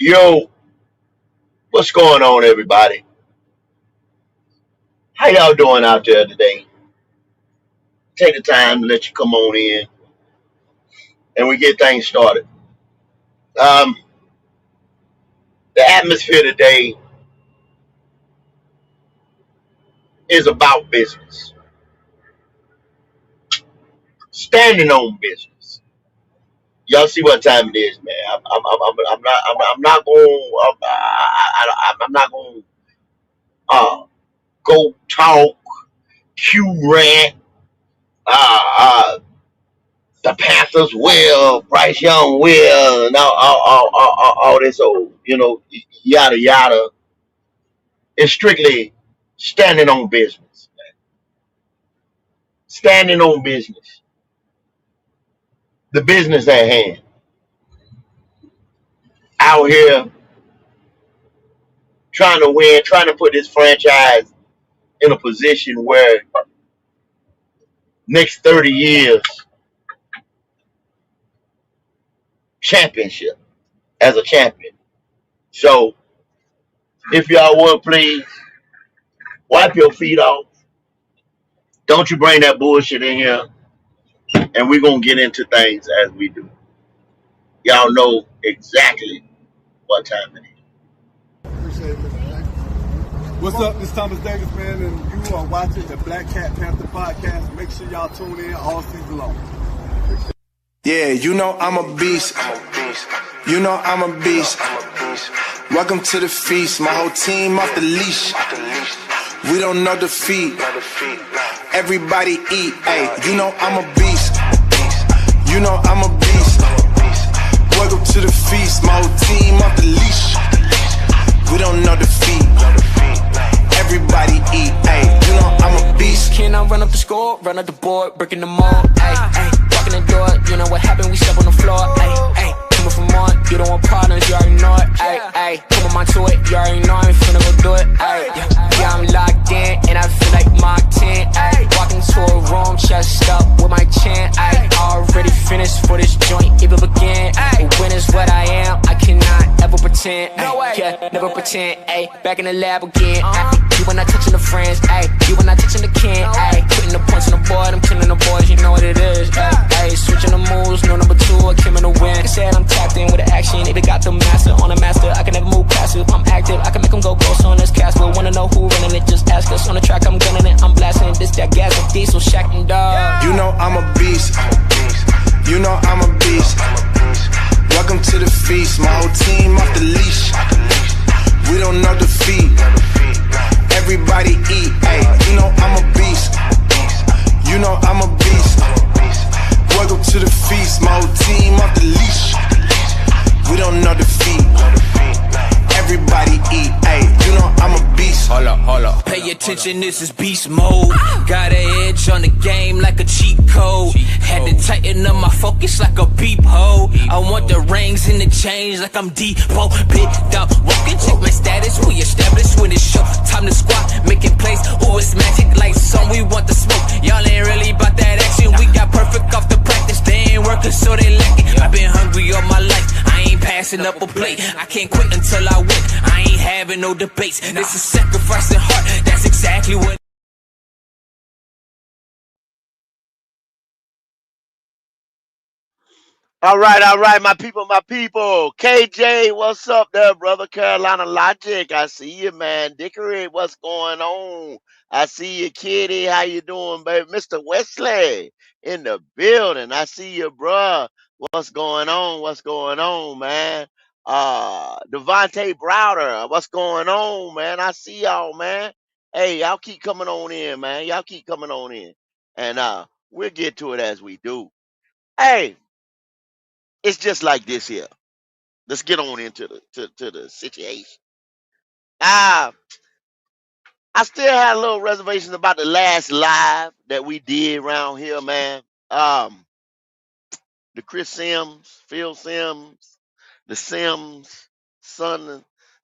Yo, what's going on, everybody? How y'all doing out there today? Take the time to let you come on in and we get things started. Um, the atmosphere today is about business, standing on business. Y'all see what time it is, man. I'm not going. I'm not going to go talk Q rant. Uh, uh, the Panthers will, Bryce Young will, and all this old, yada yada. It's strictly standing on business. Standing on business. The business at hand. Out here trying to win, trying to put this franchise in a position where next 30 years championship as a champion. So if y'all would please wipe your feet off. Don't you bring that bullshit in here, and we're gonna get into things as we do. Y'all know exactly what time it is. Appreciate it, Mr. Jackson. What's up? This is Thomas Davis, man, and you are watching the Black Cat Panther podcast. Make sure y'all tune in all season long. Yeah, you know I'm a beast. You know I'm a beast. Welcome to the feast. My whole team off the leash. We don't know defeat. Everybody eat. Hey, you know I'm a beast. You know I'm a beast. Welcome to the feast. My whole team off the leash. We don't know defeat. Everybody eat. Hey, you know I'm a beast. Can I run up the score, run up the board, breaking them all? Ay, ay, walking the door, you know what happened, we step on the floor. Ay, ay, coming from on, you don't want partners, you already know it. Ay, ay, come on to it, you already know I'm finna go do it. Ay, yeah, I'm locked in, and I feel like Mark 10. Ay, walking to a room, chest up with my chin. Ay, already finished for this joint, even begin. Ay, when is what I am, I cannot ever pretend. Ay, yeah, never pretend. Ay, back in the lab again. Ay, you were not touching the friends, ayy. You were not touching the kin, ayy. Putting the points on the board, I'm killing the boys, you know what it is, ayy. Switching the moves, no number two, I came in the win. Like I said, I'm tapped in with the action, they got the master on the master. I can never move passive, I'm active, I can make them go ghost on this castle. Wanna know who running it, just ask us. On the track, I'm gunning it, I'm blasting this, that gas, with diesel, Shaq and dog. You know I'm a beast. You know I'm a beast. Welcome to the feast. My whole team off the leash. We don't know defeat. Everybody eat, ayy, you know I'm a beast. You know I'm a beast. Welcome to the feast, my whole team off the leash. We don't know defeat. Everybody eat, ayy, you know I'm a beast. Hold up. Pay attention, this is beast mode. Got an edge on the game like a cheat code. Had to tighten up my focus like a peephole. I want the rings and the chains like I'm Depot. Picked up, walking, check my status. We established when it's show. Time to squat, making plays. Ooh, it's magic like some. We want the smoke. Y'all ain't really about that action. We got perfect off the practice. They ain't working, so they lack it. I've been hungry all my life. I ain't passing up a plate. I can't quit until I win. I ain't having no debates. This is sacrifice and heart. That's exactly what. All right, my people, my people. KJ, what's up there, brother? Carolina Logic, I see you, man. Dickory, what's going on? I see you, Kitty. How you doing, baby? Mr. Wesley in the building. I see you, bruh. What's going on? What's going on, man? Devontae Browder, what's going on, man? I see y'all, man. Hey, y'all keep coming on in, man. Y'all keep coming on in. And we'll get to it as we do. Hey, it's just like this here. Let's get on into the situation. Ah, I still had a little reservations about the last live that we did around here, man. Um, the Chris Sims, Phil Sims, the Sims, son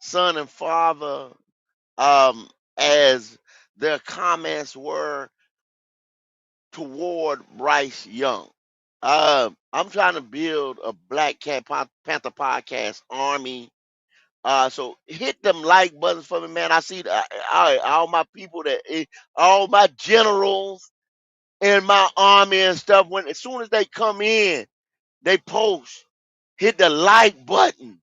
and father, um, as their comments were toward Bryce Young. I'm trying to build a Black Cat Panther podcast army. So hit them like buttons for me, man. I see all my people all my generals in my army and stuff. When as soon as they come in, they post. Hit the like button.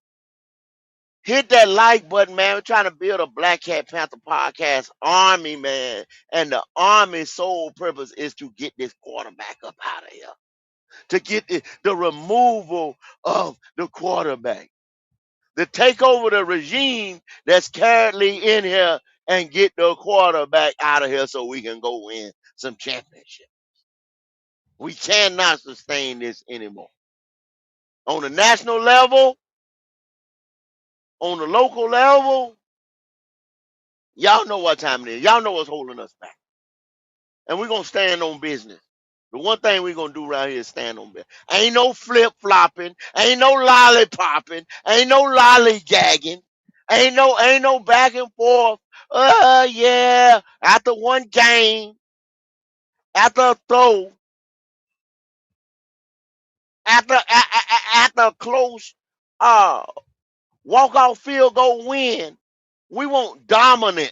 Hit that like button, man. We're trying to build a Black Cat Panther podcast army, man. And the army's sole purpose is to get this quarterback up out of here. To get the removal of the quarterback. To take over the regime that's currently in here and get the quarterback out of here so we can go win some championship. We cannot sustain this anymore. On the national level, on the local level, y'all know what time it is. Y'all know what's holding us back. And we're going to stand on business. The one thing we're going to do around here is stand on business. Ain't no flip-flopping. Ain't no lollipopping. Ain't no lollygagging. Ain't no back and forth. Yeah. After one game, after a throw, after a close walk-off field goal win, we want dominance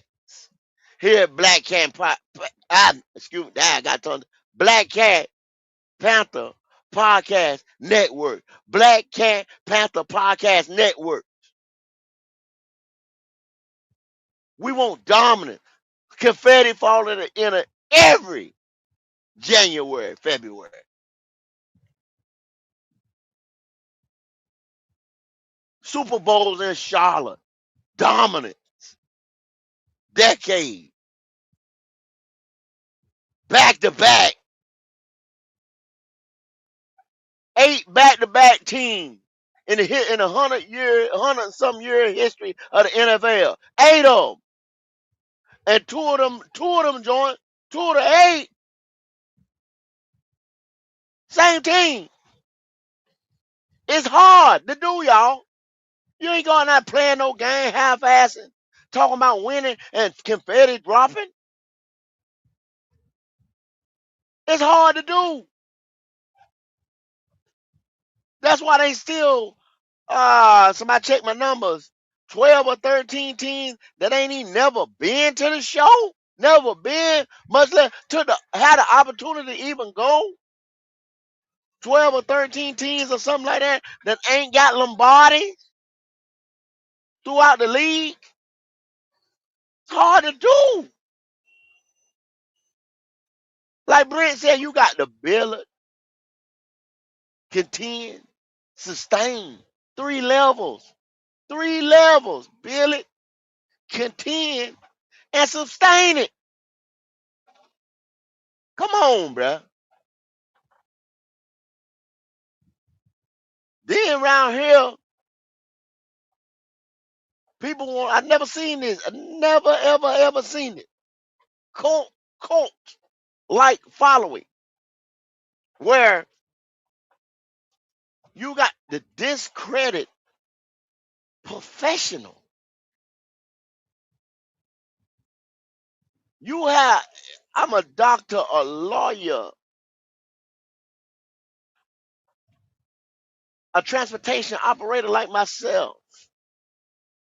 here at Black Cat Black Cat Panther Podcast Network. Black Cat Panther Podcast Network. We want dominance. Confetti falling in every January, February. Super Bowls in Charlotte. Dominance. Decade. Back to back. 8 back-to-back teams in the 100 year history of the NFL. 8 of them. And two of them joined. 2 of the 8. Same team. It's hard to do, y'all. You ain't going out playing no game half-assing, talking about winning and confetti dropping. It's hard to do. That's why they still, somebody check my numbers, 12 or 13 teams that ain't even never been to the show, never been, much less had the opportunity to even go. 12 or 13 teams or something like that ain't got Lombardi throughout the league. It's hard to do. Like Brent said, you got to build it, contend, sustain. 3 levels. 3 levels. Build it, contend, and sustain it. Come on, bruh. Then around here, people I've never seen this. I've never, ever seen it. Cult like following. Where you got the discredit professional. I'm a doctor, a lawyer, a transportation operator like myself.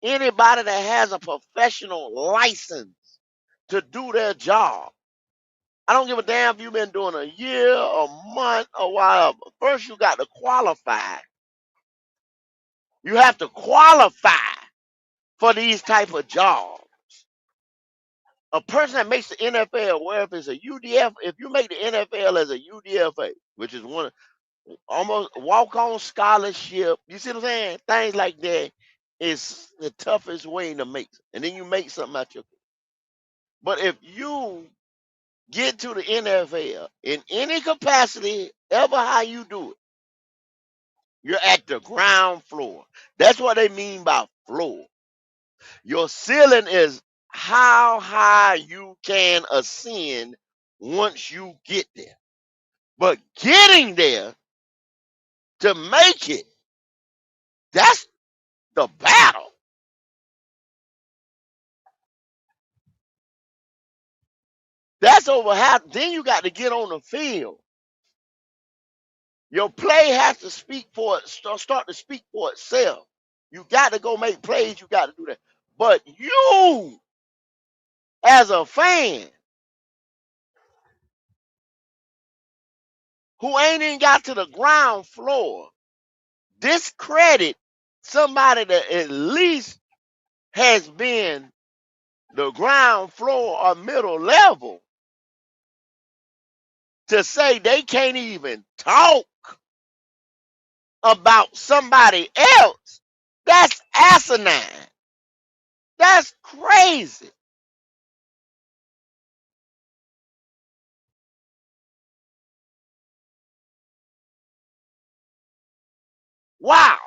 Anybody that has a professional license to do their job. I don't give a damn if you've been doing a year, a month, or whatever. First, you got to qualify. You have to qualify for these type of jobs. A person that makes the NFL, where if it's a UDF, if you make the NFL as a UDFA, which is one almost walk-on scholarship, you see what I'm saying? Things like that is the toughest way to make it. And then you make something out your. But if you get to the NFL in any capacity, ever how you do it, you're at the ground floor. That's what they mean by floor. Your ceiling is how high you can ascend once you get there. But getting there to make it, that's the battle. That's over half. Then you got to get on the field. Your play has to speak for it, start to speak for itself. You got to go make plays. You got to do that. But you, as a fan, who ain't even got to the ground floor, discredit somebody that at least has been the ground floor or middle level to say they can't even talk about somebody else. That's asinine. That's crazy. Wow.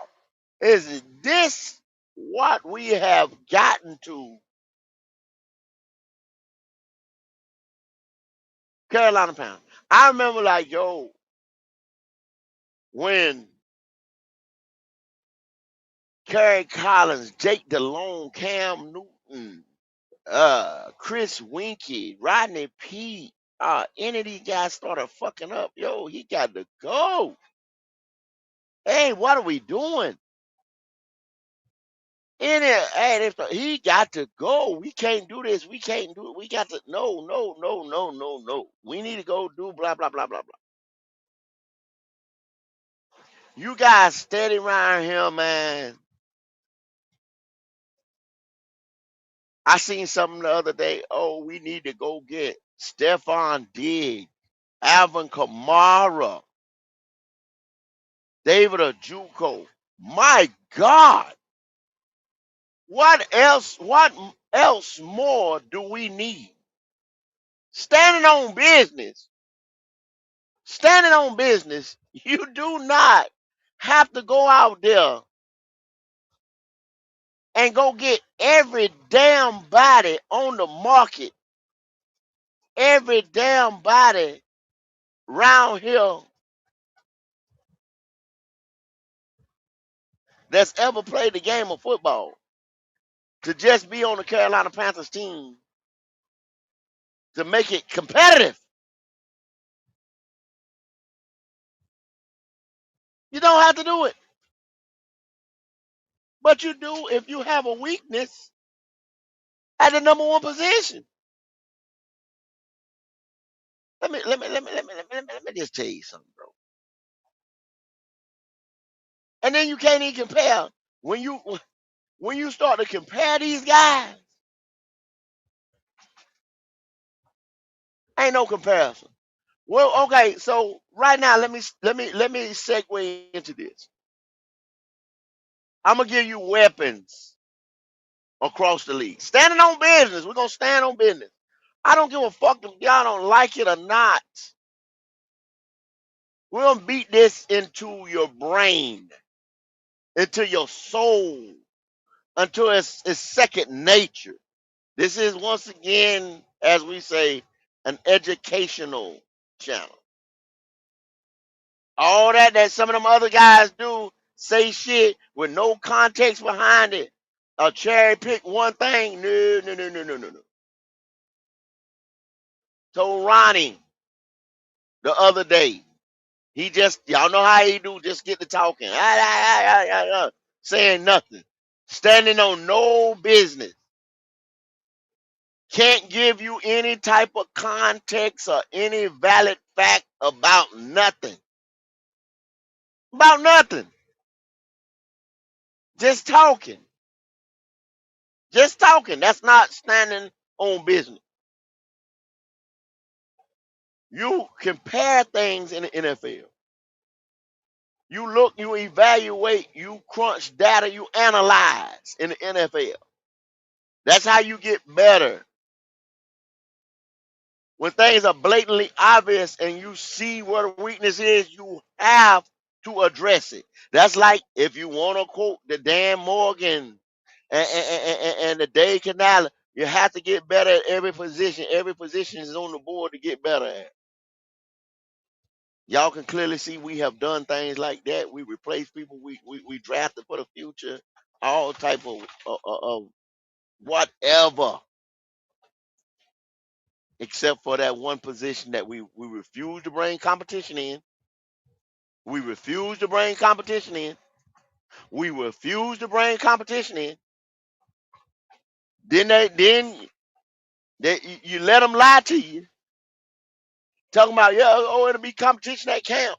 Is this what we have gotten to, Carolina Pound? I remember, like, yo, when Kerry Collins, Jake Delhomme, Cam Newton, Chris Winkie, Rodney Peete, any of these guys started fucking up. Yo, he got to go. Hey, what are we doing? He got to go. We can't do this. We can't do it. We got to no. We need to go do blah blah blah blah blah. You guys steady around here, man. I seen something the other day. Oh, we need to go get Stephon Diggs, Alvin Kamara, David Ojukwu. My God. What else more do we need? Standing on business. Standing on business, you do not have to go out there and go get every damn body on the market, every damn body round here that's ever played the game of football to just be on the Carolina Panthers team to make it competitive. You don't have to do it. But you do if you have a weakness at the number one position. Let me just tell you something, bro. And then you can't even compare when you start to compare these guys. Ain't no comparison. Well, okay, so right now let me segue into this. I'm gonna give you weapons across the league. Standing on business. We're gonna stand on business. I don't give a fuck if y'all don't like it or not. We're gonna beat this into your brain, into your soul, until it's second nature. This is once again, as we say, an educational channel. All that some of them other guys do, say shit with no context behind it, or cherry pick one thing. No. Told Ronnie the other day, he just, y'all know how he do, just get to talking, saying nothing, standing on no business. Can't give you any type of context or any valid fact about nothing. About nothing. Just talking. Just talking. That's not standing on business. You compare things in the NFL. You look, you evaluate, you crunch data, you analyze in the NFL. That's how you get better. When things are blatantly obvious and you see what a weakness is, you have to address it. That's like if you want to quote the Dan Morgan and the Dave Canal, you have to get better at every position. Every position is on the board to get better at. Y'all can clearly see we have done things like that. We replace people. We drafted for the future. All type of whatever, except for that one position that we refuse to bring competition in. We refuse to bring competition in. We refuse to bring competition in. Then you let them lie to you, talking about, yeah, oh, it'll be competition at camp.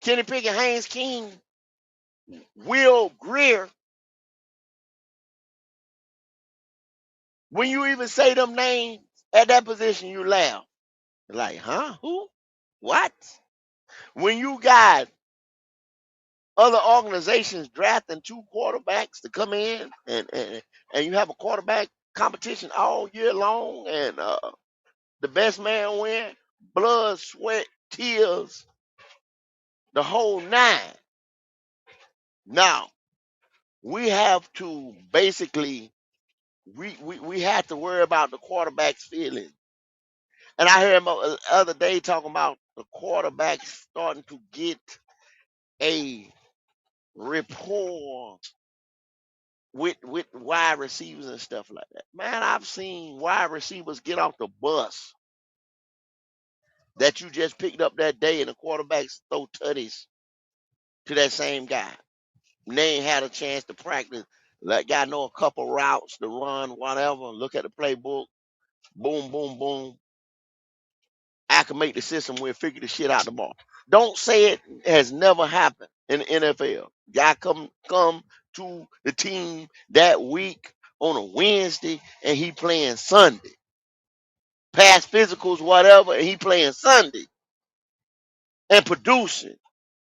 Kenny Pickett, Haynes King, Will Greer. When you even say them names at that position, you laugh. Like, huh? Who? What? When you got other organizations drafting 2 quarterbacks to come in, and you have a quarterback competition all year long, and the best man win, blood, sweat, tears, the whole 9. Now we have to basically we have to worry about the quarterback's feelings. And I heard him the other day talking about the quarterbacks starting to get a rapport with wide receivers and stuff like that. Man, I've seen wide receivers get off the bus that you just picked up that day, and the quarterbacks throw tutties to that same guy. And they ain't had a chance to practice. That guy know a couple routes to run, whatever. Look at the playbook. Boom, boom, boom. Acclimate the system. We'll figure the shit out the ball. Don't say it has never happened in the NFL. Guy come to the team that week on a Wednesday, and he playing Sunday. Past physicals, whatever, and he playing Sunday and producing.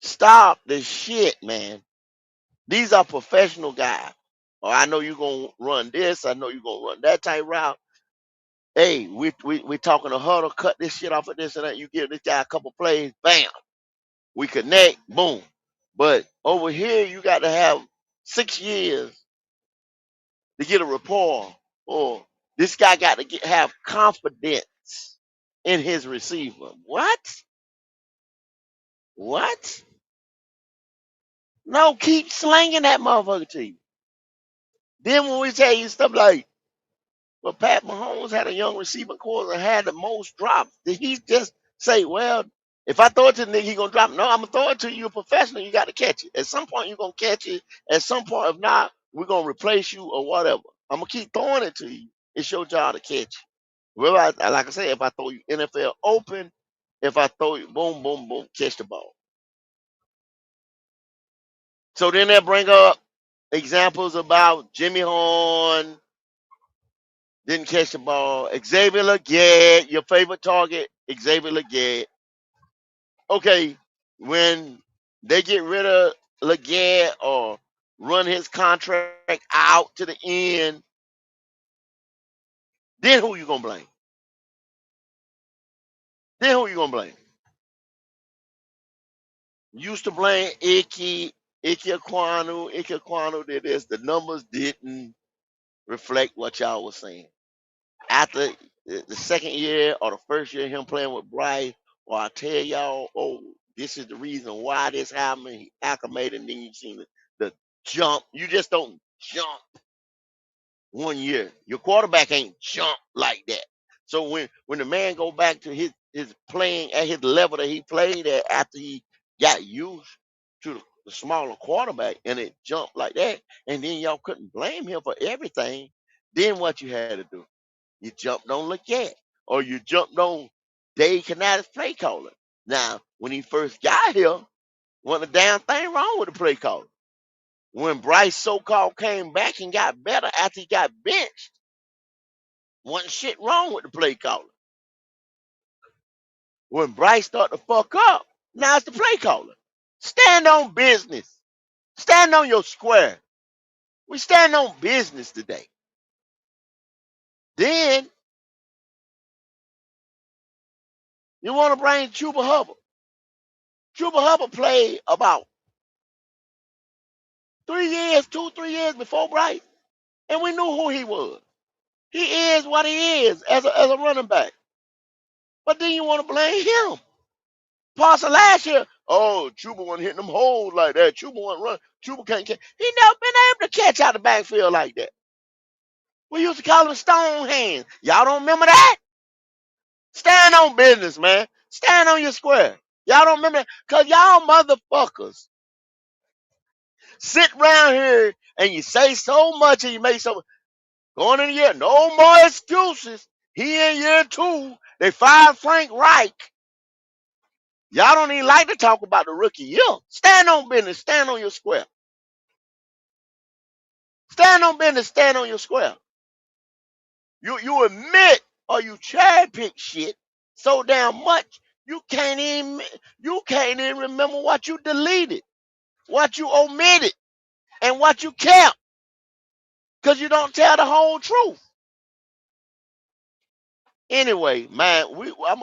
Stop the shit, man. These are professional guys. Oh, I know you're gonna run this. I know you're gonna run that type route. Hey, we talking a huddle. Cut this shit off of this and that. You give this guy a couple plays, bam. We connect, boom. But over here, you got to have 6 years to get a rapport, or this guy got to have confidence in his receiver. What? What? No, keep slinging that motherfucker to you. Then when we tell you stuff like, well, Pat Mahomes had a young receiving core and had the most drops, did he just say, well, if I throw it to the nigga, he gonna drop it? No, I'm gonna throw it to you. You're a professional. You got to catch it. At some point, you're gonna catch it. At some point, if not, we're gonna replace you or whatever. I'm gonna keep throwing it to you. It's your job to catch it. Well, like I said, if I throw you NFL open, if I throw you boom, boom, boom, catch the ball. So then they bring up examples about Jimmy Horn didn't catch the ball. Xavier Legette, your favorite target, Xavier Legette. Okay, when they get rid of Legette or run his contract out to the end, then who you gonna blame? Then who you gonna blame? Used to blame Ike Ekwonu did this. The numbers didn't reflect what y'all was saying. After the second year or the first year of him playing with Bryce, or I tell y'all, oh, this is the reason why this happened. He acclimated, and then you seen the jump. You just don't jump 1 year. Your quarterback ain't jump like that. So when the man go back to his playing at his level that he played at after he got used to the smaller quarterback, and it jumped like that, and then y'all couldn't blame him for everything, then what you had to do? You jumped on Legette, or you jumped on Dave Canales' play caller. Now, when he first got here, wasn't a damn thing wrong with the play caller. When Bryce so-called came back and got better after he got benched, wasn't shit wrong with the play caller. When Bryce started to fuck up, now it's the play caller. Stand on business. Stand on your square. We stand on business today. Then you want to bring Chuba Hubbard. Chuba Hubbard played about 3 years, 2-3 years before Bryce, and we knew who he was. He is what he is as a running back. But then you want to blame him. Parts of last year, oh, Chuba wasn't hitting them holes like that. Chuba wasn't running. Chuba can't catch. He never been able to catch out the backfield like that. We used to call him stone hands. Y'all don't remember that? Stand on business, man. Stand on your square. Y'all don't remember that? Because y'all motherfuckers sit around here and you say so much and you make so much. Going in the year, no more excuses. He in year 2. They fired Frank Reich. Y'all don't even like to talk about the rookie year. Stand on business. Stand on your square. Stand on business. Stand on your square. You admit or you cherry pick shit so damn much you can't even remember what you deleted, what you omitted, and what you kept, because you don't tell the whole truth. Anyway, man, I'm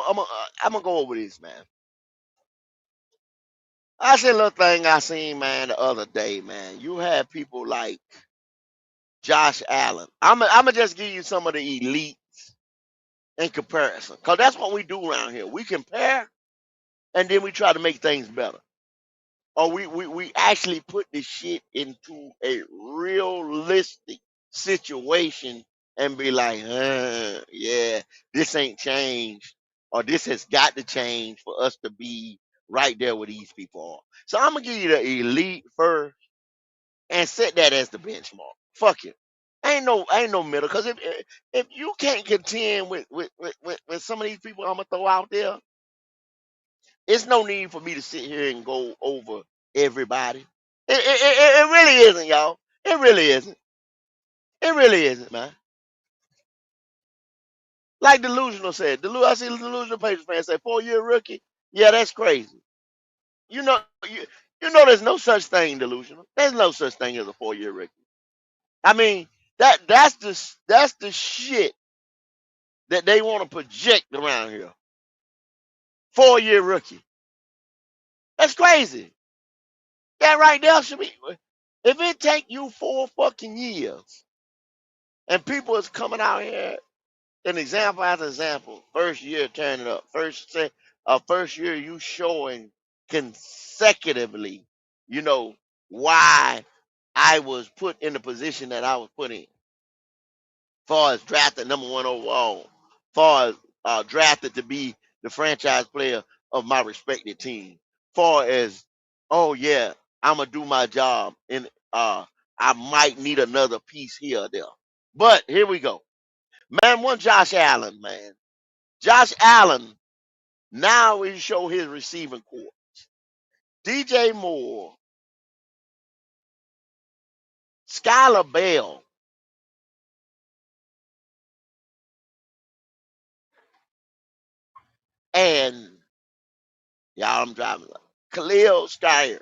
gonna go over this, man. I said a little thing I seen, man, the other day, man. You have people like Josh Allen. I'm gonna just give you some of the elite in comparison, because that's what we do around here. We compare and then we try to make things better. Or we actually put this shit into a realistic situation and be like, yeah, this ain't changed, or this has got to change for us to be right there where these people are. So I'm gonna give you the elite first and set that as the benchmark. Fuck it. Ain't no middle. Because if you can't contend with some of these people I'm gonna throw out there, it's no need for me to sit here and go over everybody. It really isn't, y'all. It really isn't. It really isn't, man. Like Delusional said, I see Delusional Patriots fan say 4-year rookie. Yeah, that's crazy. You know, you, you know, there's no such thing, Delusional. There's no such thing as a 4-year rookie. I mean, that's the shit that they want to project around here. 4-year rookie. That's crazy. That right there should be. If it take you 4 fucking years, and people is coming out here, an example after example, first year turning up, first year you showing consecutively, you know, why I was put in the position that I was put in. Far as drafted #1 overall, far as drafted to be the franchise player of my respected team, far as, oh yeah, I'm gonna do my job, and I might need another piece here or there. But here we go, man. One Josh Allen, man. Josh Allen now we show his receiving core. DJ Moore, Skylar Bell, and y'all, I'm driving. Khalil Steyer.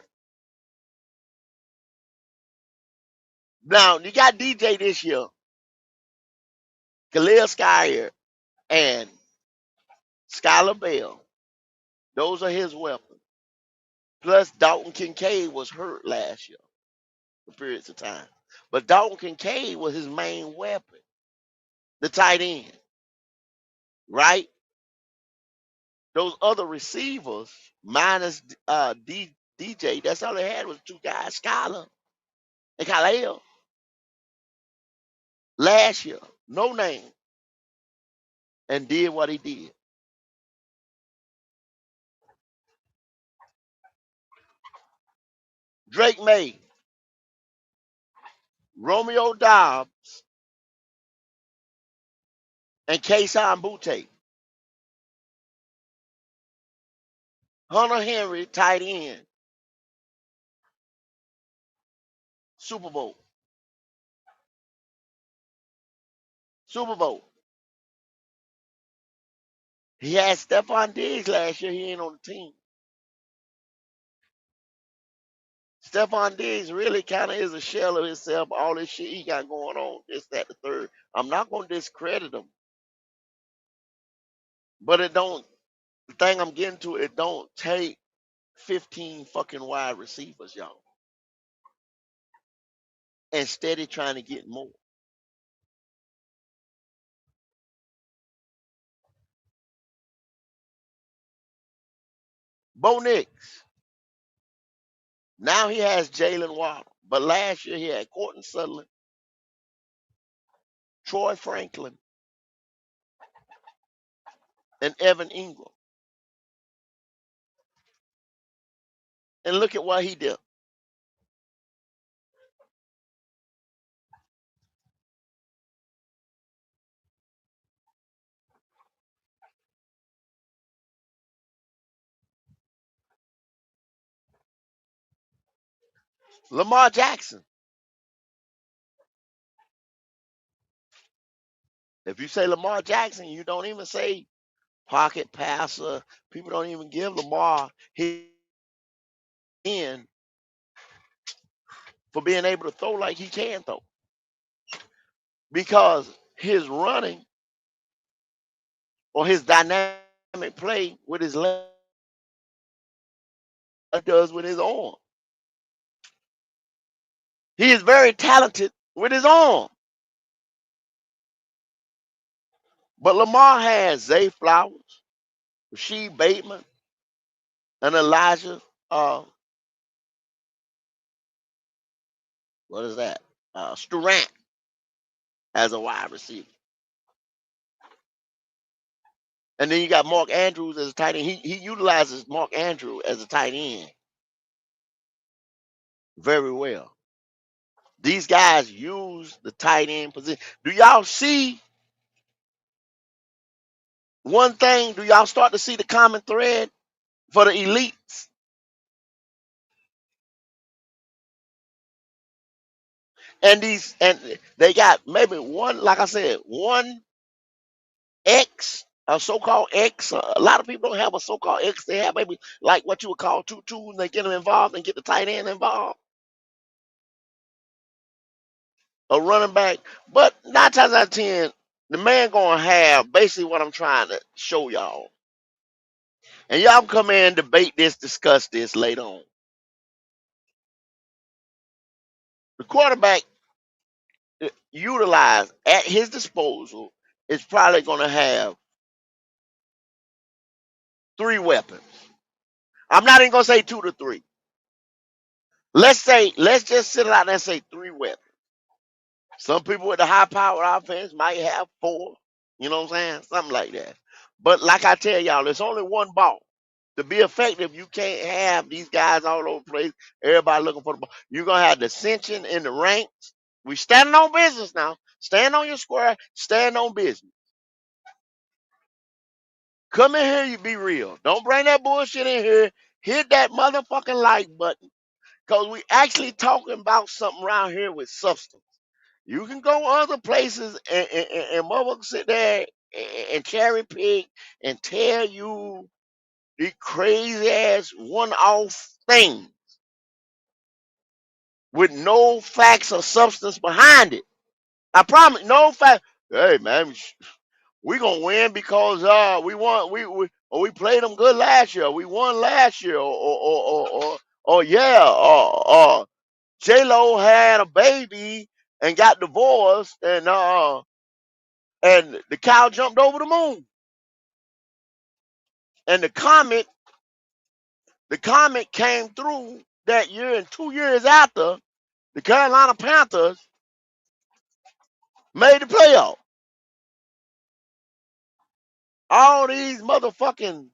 Now you got DJ this year, Khalil Steyer, and Skylar Bell. Those are his weapons. Plus, Dalton Kincaid was hurt last year for periods of time. But Dalton Kincaid was his main weapon, the tight end, right? Those other receivers, minus DJ, that's all they had was 2 guys, Skylar and Khalil. Last year, no name, and did what he did. Drake May, Romeo Dobbs, and Kayson Butte. Hunter Henry, tight end, Super Bowl. Super Bowl. He had Stephon Diggs last year. He ain't on the team. Stephon Diggs really kind of is a shell of himself. All this shit he got going on, this, that, the third. I'm not gonna discredit him, but it don't. The thing I'm getting to, it don't take 15 fucking wide receivers, y'all, and steady trying to get more. Bo Nix. Now he has Jalen Waddle, but last year he had Courtney Sutherland, Troy Franklin, and Evan Ingram. And look at what he did. Lamar Jackson. If you say Lamar Jackson, you don't even say pocket passer. People don't even give Lamar his in for being able to throw like he can throw. Because his running or his dynamic play with his leg does with his arm. He is very talented with his arm. But Lamar has Zay Flowers, Rasheed Bateman, and Elijah. What is that? Durant as a wide receiver. And then you got Mark Andrews as a tight end. He utilizes Mark Andrews as a tight end very well. These guys use the tight end position. Do y'all see one thing? Do y'all start to see the common thread for the elites? And they got maybe one, like I said, one X, a so-called X. A lot of people don't have a so-called X. They have maybe like what you would call 2-2, and they get them involved and get the tight end involved, a running back. But 9 times out of 10, the man gonna have basically what I'm trying to show y'all. And y'all can come in, debate this, discuss this later on. The quarterback utilized at his disposal is probably gonna have 3 weapons. I'm not even gonna say 2 to 3. Let's just sit out there and say 3 weapons. Some people with the high power offense might have 4. You know what I'm saying? Something like that. But like I tell y'all, there's only one ball. To be effective, you can't have these guys all over the place. Everybody looking for the ball. You're gonna have dissension in the ranks. We standing on business now. Stand on your square. Stand on business. Come in here, you be real. Don't bring that bullshit in here. Hit that motherfucking like button. Because we actually talking about something around here with substance. You can go other places and motherfuckers sit there and cherry pick and tell you the crazy ass one off thing with no facts or substance behind it. I promise, no fact. Hey man, we gonna win because we won we played them good last year. We won last year, or yeah, or J Lo had a baby and got divorced, and the cow jumped over the moon. And the comet came through that year, and 2 years after, the Carolina Panthers made the playoff. All these motherfucking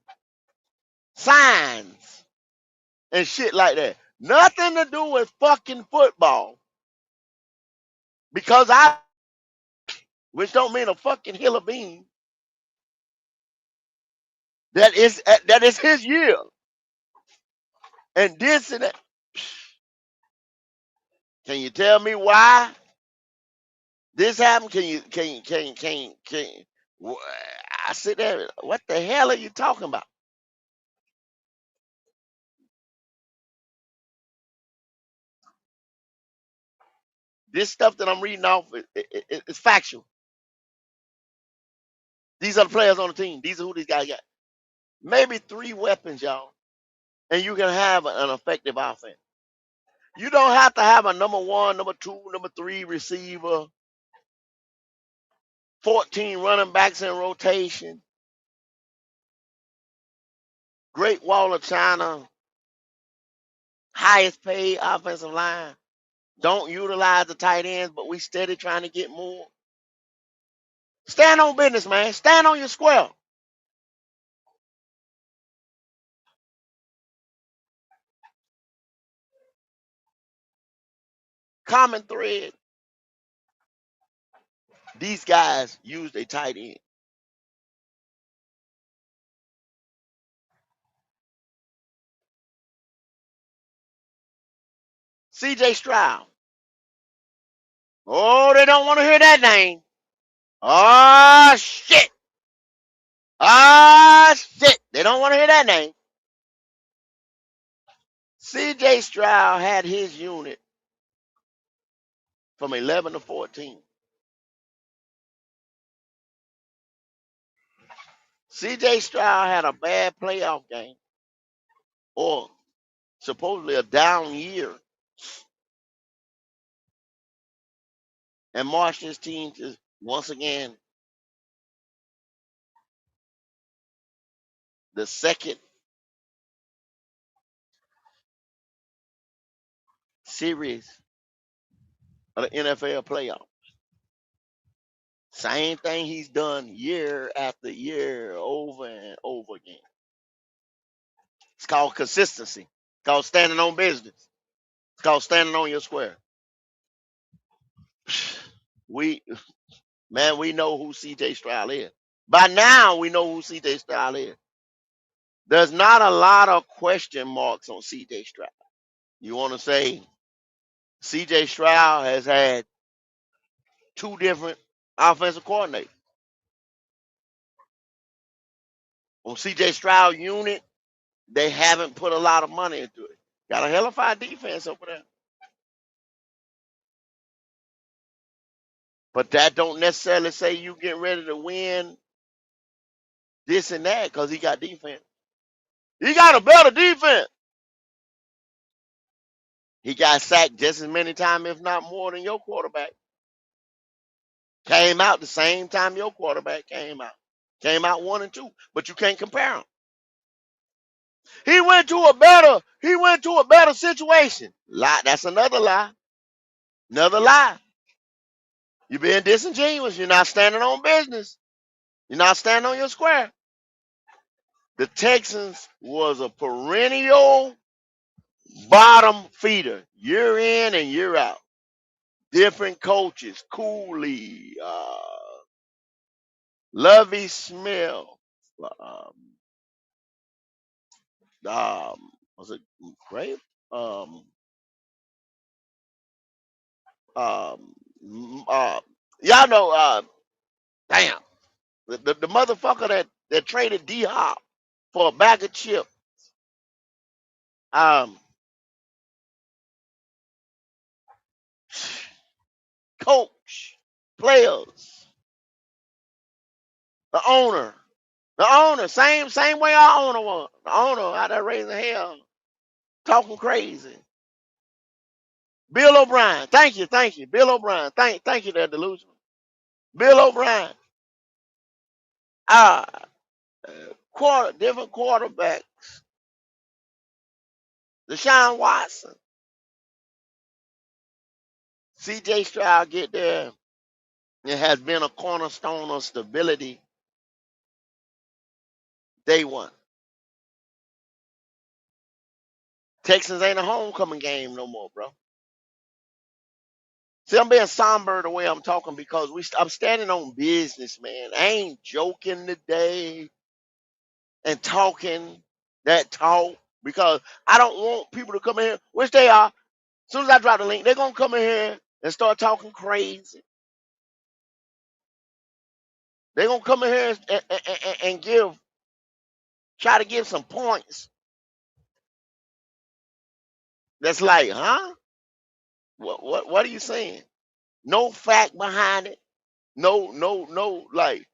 signs and shit like that. Nothing to do with fucking football. Because which don't mean a fucking hill of beans, that is his year. And this and that. Can you tell me why this happened? I sit there, what the hell are you talking about? This stuff that I'm reading off is factual. These are the players on the team. These are who these guys got. Maybe 3 weapons, y'all, and you can have an effective offense. You don't have to have a number 1, number 2, number 3 receiver, 14 running backs in rotation, Great Wall of China, highest paid offensive line. Don't utilize the tight ends, but we steady trying to get more. Stand on business, man. Stand on your square. Common thread. These guys use a tight end. CJ Stroud. Oh, they don't want to hear that name. Oh, shit. Ah, shit. They don't want to hear that name. CJ Stroud had his unit from 11 to 14. CJ Stroud had a bad playoff game or supposedly a down year and marched his team to once again the second series of the NFL playoff. Same thing he's done year after year over and over again. It's called consistency. It's called standing on business. It's called standing on your square. We we know who CJ Stroud is. By now we know who CJ Stroud is. There's not a lot of question marks on CJ Stroud. You want to say CJ Stroud has had two different offensive coordinators. On CJ Stroud unit, they haven't put a lot of money into it. Got a hellified defense over there. But that don't necessarily say you getting ready to win this and that because he got defense. He got a better defense. He got sacked just as many times, if not more, than your quarterback. Came out the same time your quarterback came out. Came out 1 and 2, but you can't compare them. He went to a better situation. Lie. That's another lie. Another lie. You're being disingenuous. You're not standing on business. You're not standing on your square. The Texans was a perennial bottom feeder, year in and year out. Different coaches, Cooley, Lovie Smith, was it Grave? Y'all know, damn, the motherfucker that traded D Hop for a bag of chips. Coach, players, the owner, same way our owner was. The owner out there raising hell, talking crazy. Bill O'Brien, thank you, Bill O'Brien, thank you, that delusional. Bill O'Brien, different quarterbacks. Deshaun Watson, CJ Stroud get there. It has been a cornerstone of stability. Day one. Texans ain't a homecoming game no more, bro. See, I'm being somber the way I'm talking because I'm standing on business, man. I ain't joking today and talking that talk because I don't want people to come in here, which they are. As soon as I drop the link, they're going to come in here and start talking crazy. They're going to come in here and try to give some points. That's like, huh? What are you saying? No fact behind it. No, like,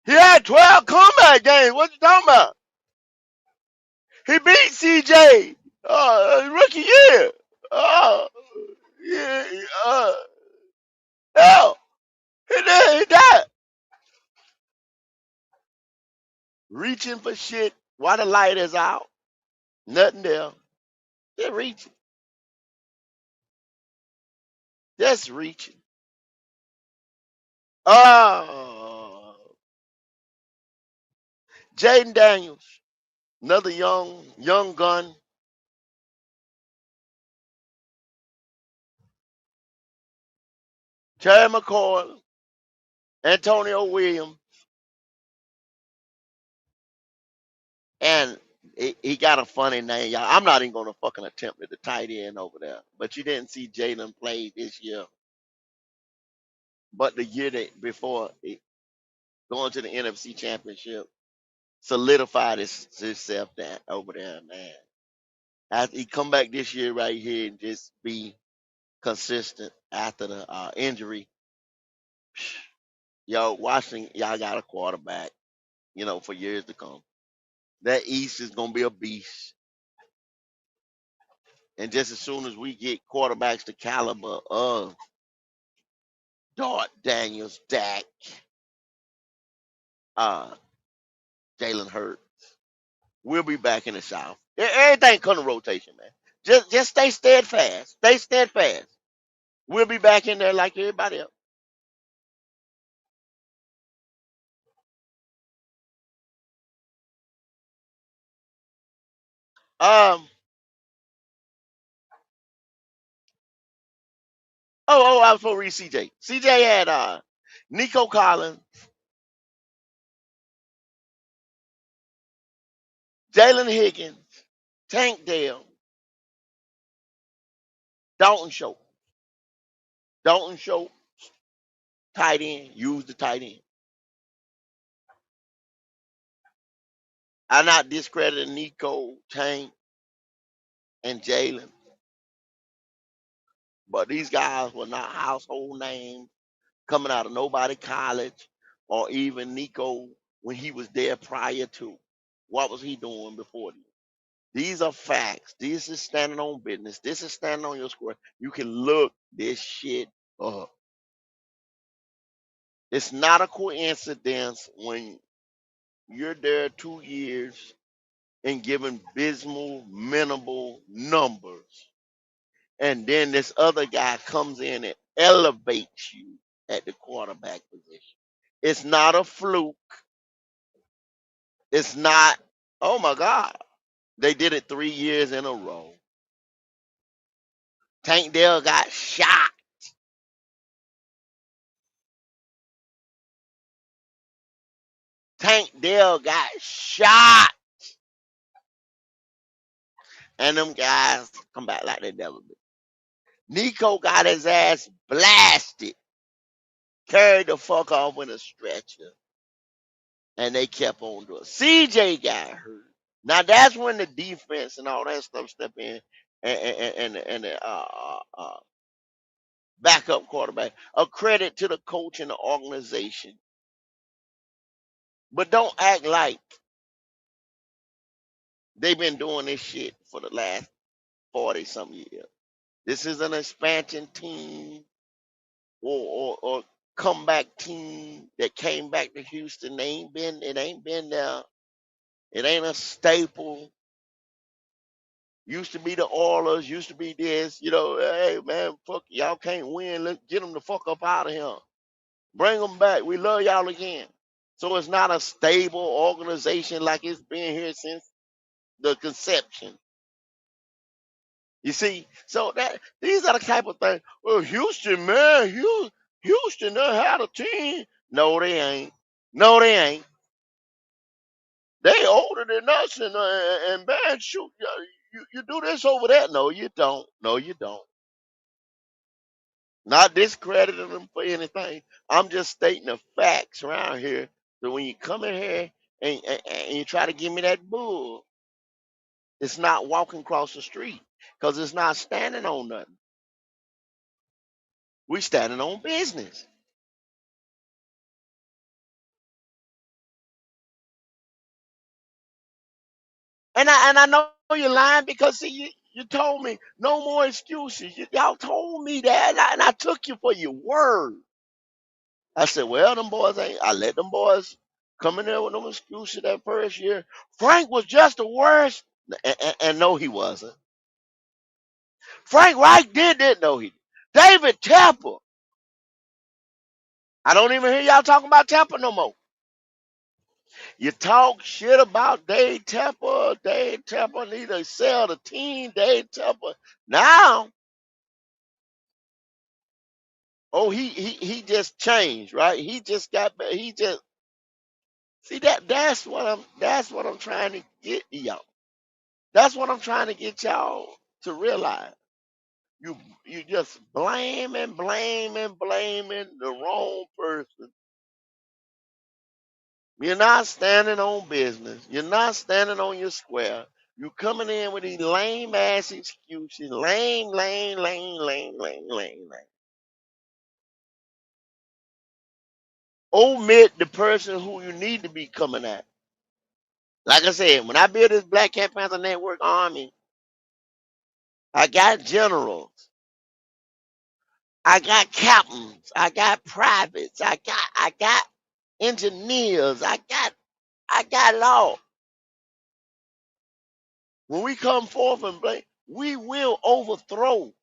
he had 12 comeback games. What you talking about? He beat CJ rookie year. Yeah, hell, he died. Reaching for shit while the light is out. Nothing there. Just reaching. Just reaching. Jaden Daniels, another young gun. Terry McCoy, Antonio Williams, and He got a funny name, y'all. I'm not even gonna fucking attempt it, the tight end over there. But you didn't see Jalen play this year, but the year that before going to the NFC Championship solidified himself that over there, man. After he come back this year right here and just be consistent after the injury, yo, Washington, y'all got a quarterback, for years to come. That East is gonna be a beast. And just as soon as we get quarterbacks the caliber of Dart, Daniels, Dak, uh, Jalen Hurts, we'll be back in the South. Everything come to rotation, man. Just stay steadfast. Stay steadfast. We'll be back in there like everybody else. Um. I was supposed to read CJ. CJ had Nico Collins, Jalen Higgins, Tank Dell, Dalton Schultz. Dalton Schultz, tight end. Use the tight end. I'm not discrediting Nico, Tank, and Jalen, but these guys were not household names coming out of nobody college or even Nico when he was there prior to. What was he doing before this? These are facts. This is standing on business. This is standing on your square. You can look this shit up. It's not a coincidence when you're there 2 years and giving abysmal, minimal numbers. And then this other guy comes in and elevates you at the quarterback position. It's not a fluke. It's not, oh my God. They did it 3 years in a row. Tank Dell got shot. Tank Dell got shot. And them guys come back like they never been. Nico got his ass blasted. Carried the fuck off in a stretcher. And they kept on doing it. CJ got hurt. Now that's when the defense and all that stuff step in and the backup quarterback. A credit to the coach and the organization. But don't act like they've been doing this shit for the last 40 some years. This is an expansion team or comeback team that came back to Houston. It ain't been there. It ain't a staple. Used to be the Oilers, used to be this, hey man, fuck y'all can't win. Let's get them the fuck up out of here. Bring them back. We love y'all again. So it's not a stable organization like it's been here since the conception. You see, so that these are the type of things. Well, Houston, man, Houston, they had a team. No, they ain't. No, they ain't. They older than us, and man, shoot, you do this over there. No, you don't. No, you don't. Not discrediting them for anything. I'm just stating the facts around here. So when you come in here and you try to give me that bull, it's not walking across the street because it's not standing on nothing. We standing on business. And I know you're lying because see you told me no more excuses. Y'all told me that and I took you for your word. I said, well, them boys ain't. I let them boys come in there with no excuses that first year. Frank was just the worst. And no, he wasn't. Frank Reich did know he. David Tepper. I don't even hear y'all talking about Tepper no more. You talk shit about Dave Tepper. Dave Tepper need to sell the team. Dave Tepper. Now, he just changed, right? He just got he just see that's what I'm trying to get y'all. That's what I'm trying to get y'all to realize. You just blaming the wrong person. You're not standing on business. You're not standing on your square. You coming in with these lame ass excuses. Lame. Omit the person who you need to be coming at. Like I said, when I build this Black Cat Panther Network army, I got generals, I got captains, I got privates, I got engineers, I got it all. When we come forth and play, we will overthrow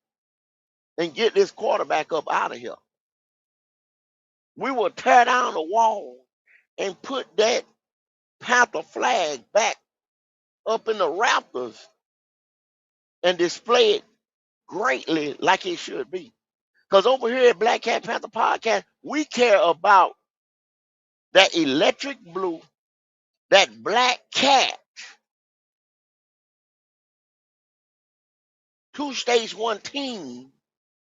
and get this quarterback up out of here. We will tear down the wall and put that Panther flag back up in the Raptors and display it greatly like it should be. Because over here at Black Cat Panther Podcast, we care about that electric blue, that black cat, 2 states, 1 team.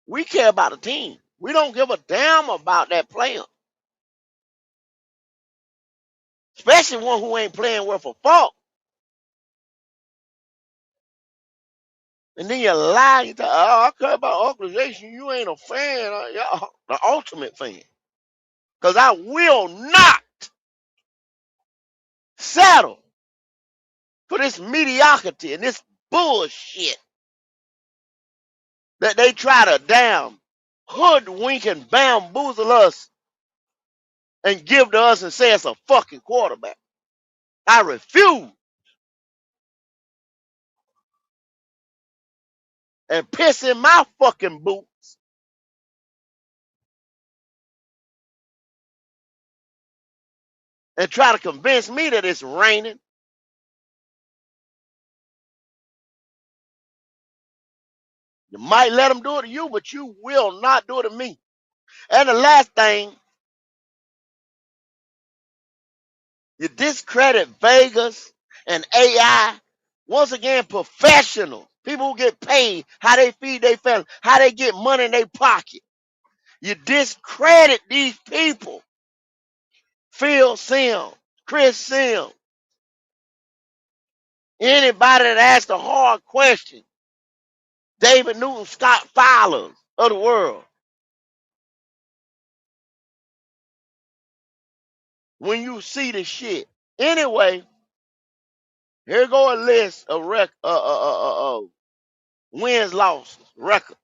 We care about the team. We don't give a damn about that player. Especially one who ain't playing worth a fuck. And then you lie, you talk, oh, I care about organization. You ain't a fan. The ultimate fan. Because I will not settle for this mediocrity and this bullshit that they try to damn hoodwink and bamboozle us and give to us and say it's a fucking quarterback. I refuse. And piss in my fucking boots and try to convince me that it's raining. You might let them do it to you, but you will not do it to me. And the last thing, you discredit Vegas and AI. Once again, professionals, people who get paid, how they feed their family, how they get money in their pocket. You discredit these people. Phil Sims, Chris Sims, anybody that asks a hard question, David Newton, Scott Fowler of the world. When you see the shit. Anyway, here go a list of wins, losses, records.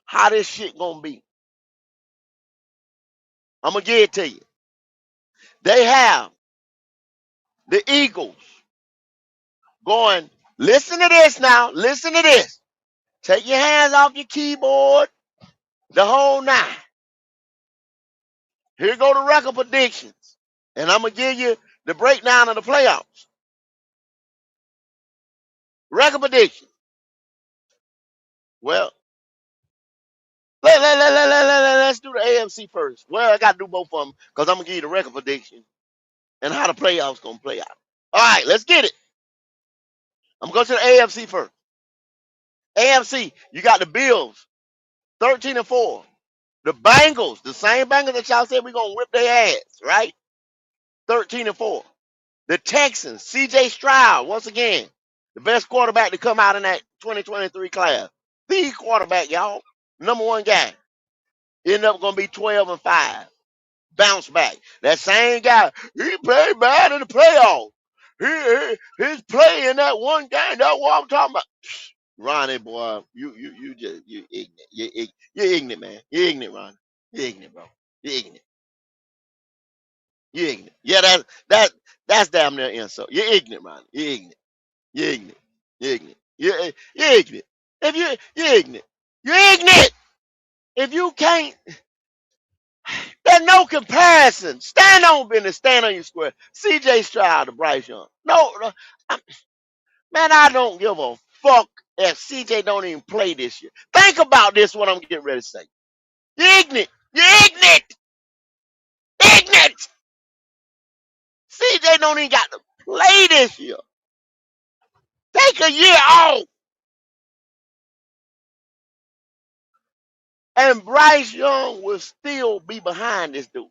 How this shit gonna be. I'm gonna give it to you. They have the Eagles going, listen to this now, listen to this. Take your hands off your keyboard, the whole 9. Here go the record predictions. And I'm gonna give you the breakdown of the playoffs. Record prediction. Well, let's do the AFC first. Well, I got to do both of them because I'm going to give you the record prediction and how the playoffs going to play out. All right, let's get it. I'm going to go to the AFC first. AFC, you got the Bills, 13-4. The Bengals, the same Bengals that y'all said we're going to whip their ass, right? 13-4. The Texans, C.J. Stroud, once again, the best quarterback to come out in that 2023 class. The quarterback, y'all. Number 1 guy. End up going to be 12-5. Bounce back. That same guy, he played bad in the playoffs. His play in that one game, that's what I'm talking about. Ronnie, boy, you ignorant. You're ignorant, man. You're ignorant, Ronnie. You're ignorant, bro. You're ignorant. You're ignorant. Yeah, that's damn near insult. You're ignorant, Ronnie. You're ignorant. You're ignorant. You're ignorant. You're ignorant. If you're ignorant. You're ignorant. If you can't, there's no comparison. Stand on business. Stand on your square. C.J. Stroud to Bryce Young. No, man, I don't give a fuck if C.J. don't even play this year. Think about this, what I'm getting ready to say. You're ignorant. You're ignorant. Ignorant. C.J. don't even got to play this year. Take a year off. And Bryce Young will still be behind this dude.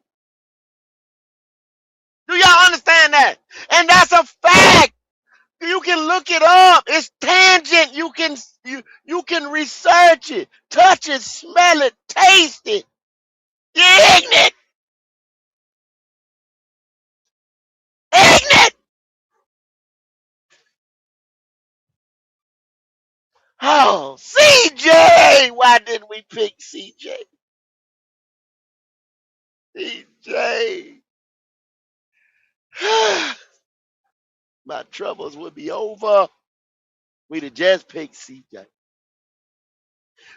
Do y'all understand that? And that's a fact. You can look it up. It's tangent. You can research it, touch it, smell it, taste it. You're ignorant. Ignorant. Oh, CJ. Why didn't we pick CJ? CJ. My troubles would be over. We'd have just picked CJ.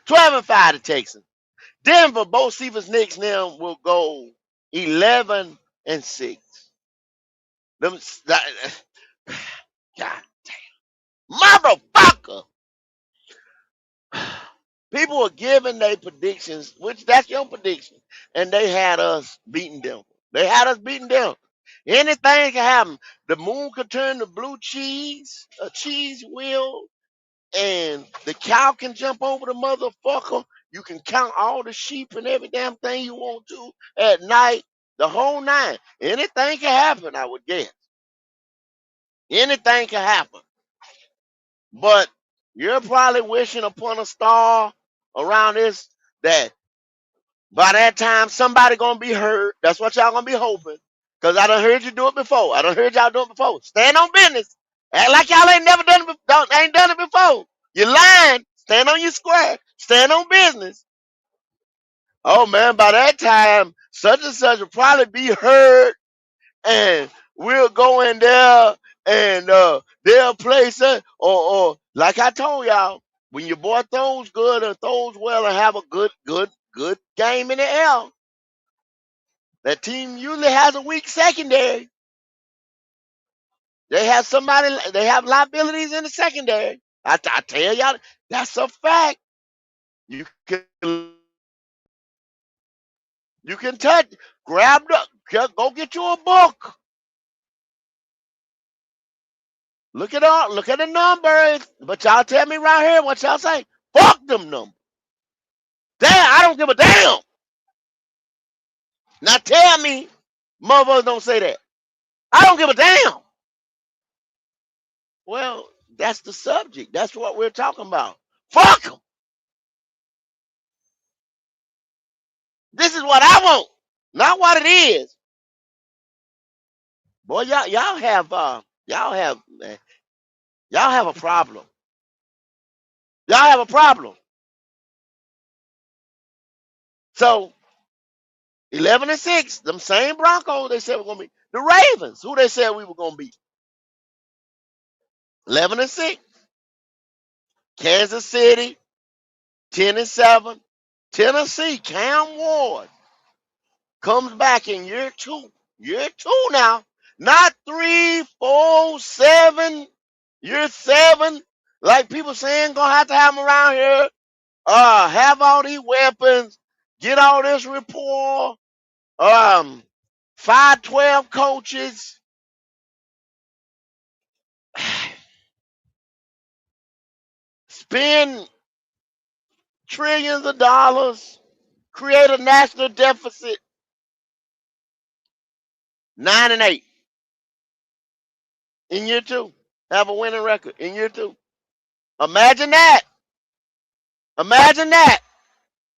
12-5 to Texans. Denver, both Cephas Knicks now will go 11-6. Them, that, God damn. Motherfucker. People were giving their predictions, which that's your prediction, and they had us beating them. They had us beating them. Anything can happen. The moon could turn to blue cheese, a cheese wheel, and the cow can jump over the motherfucker. You can count all the sheep and every damn thing you want to at night, the whole nine. Anything can happen, I would guess. Anything can happen. But you're probably wishing upon a star around this that by that time somebody gonna be hurt. That's what y'all gonna be hoping. Cause I done heard you do it before. I done heard y'all do it before. Stand on business. Act like y'all ain't never done it. Ain't done it before. You lying. Stand on your square. Stand on business. Oh man, by that time, such and such will probably be hurt, and we'll go in there and they'll play or like I told y'all, when your boy throws good and throws well and have a good game in the air, that team usually has a weak secondary. They have liabilities in the secondary. I tell y'all, that's a fact. You can touch, go get you a book. Look at the numbers. But y'all tell me right here what y'all say. Fuck them numbers. Damn, I don't give a damn. Now tell me, motherfuckers don't say that. I don't give a damn. Well, that's the subject. That's what we're talking about. Fuck them. This is what I want, not what it is. Boy, y'all have a problem. Y'all have a problem. So 11-6, them same Broncos they said we're gonna beat. The Ravens, who they said we were gonna beat. 11-6. Kansas City, 10-7. Tennessee, Cam Ward comes back in year two. Year two now. Not 3, 4, 7. Year 7. Like people saying, gonna have to have them around here. Have all these weapons, get all this rapport. 5-12 coaches. Spend trillions of dollars. Create a national deficit. 9-8 in year two. Have a winning record in year two. Imagine that. Imagine that.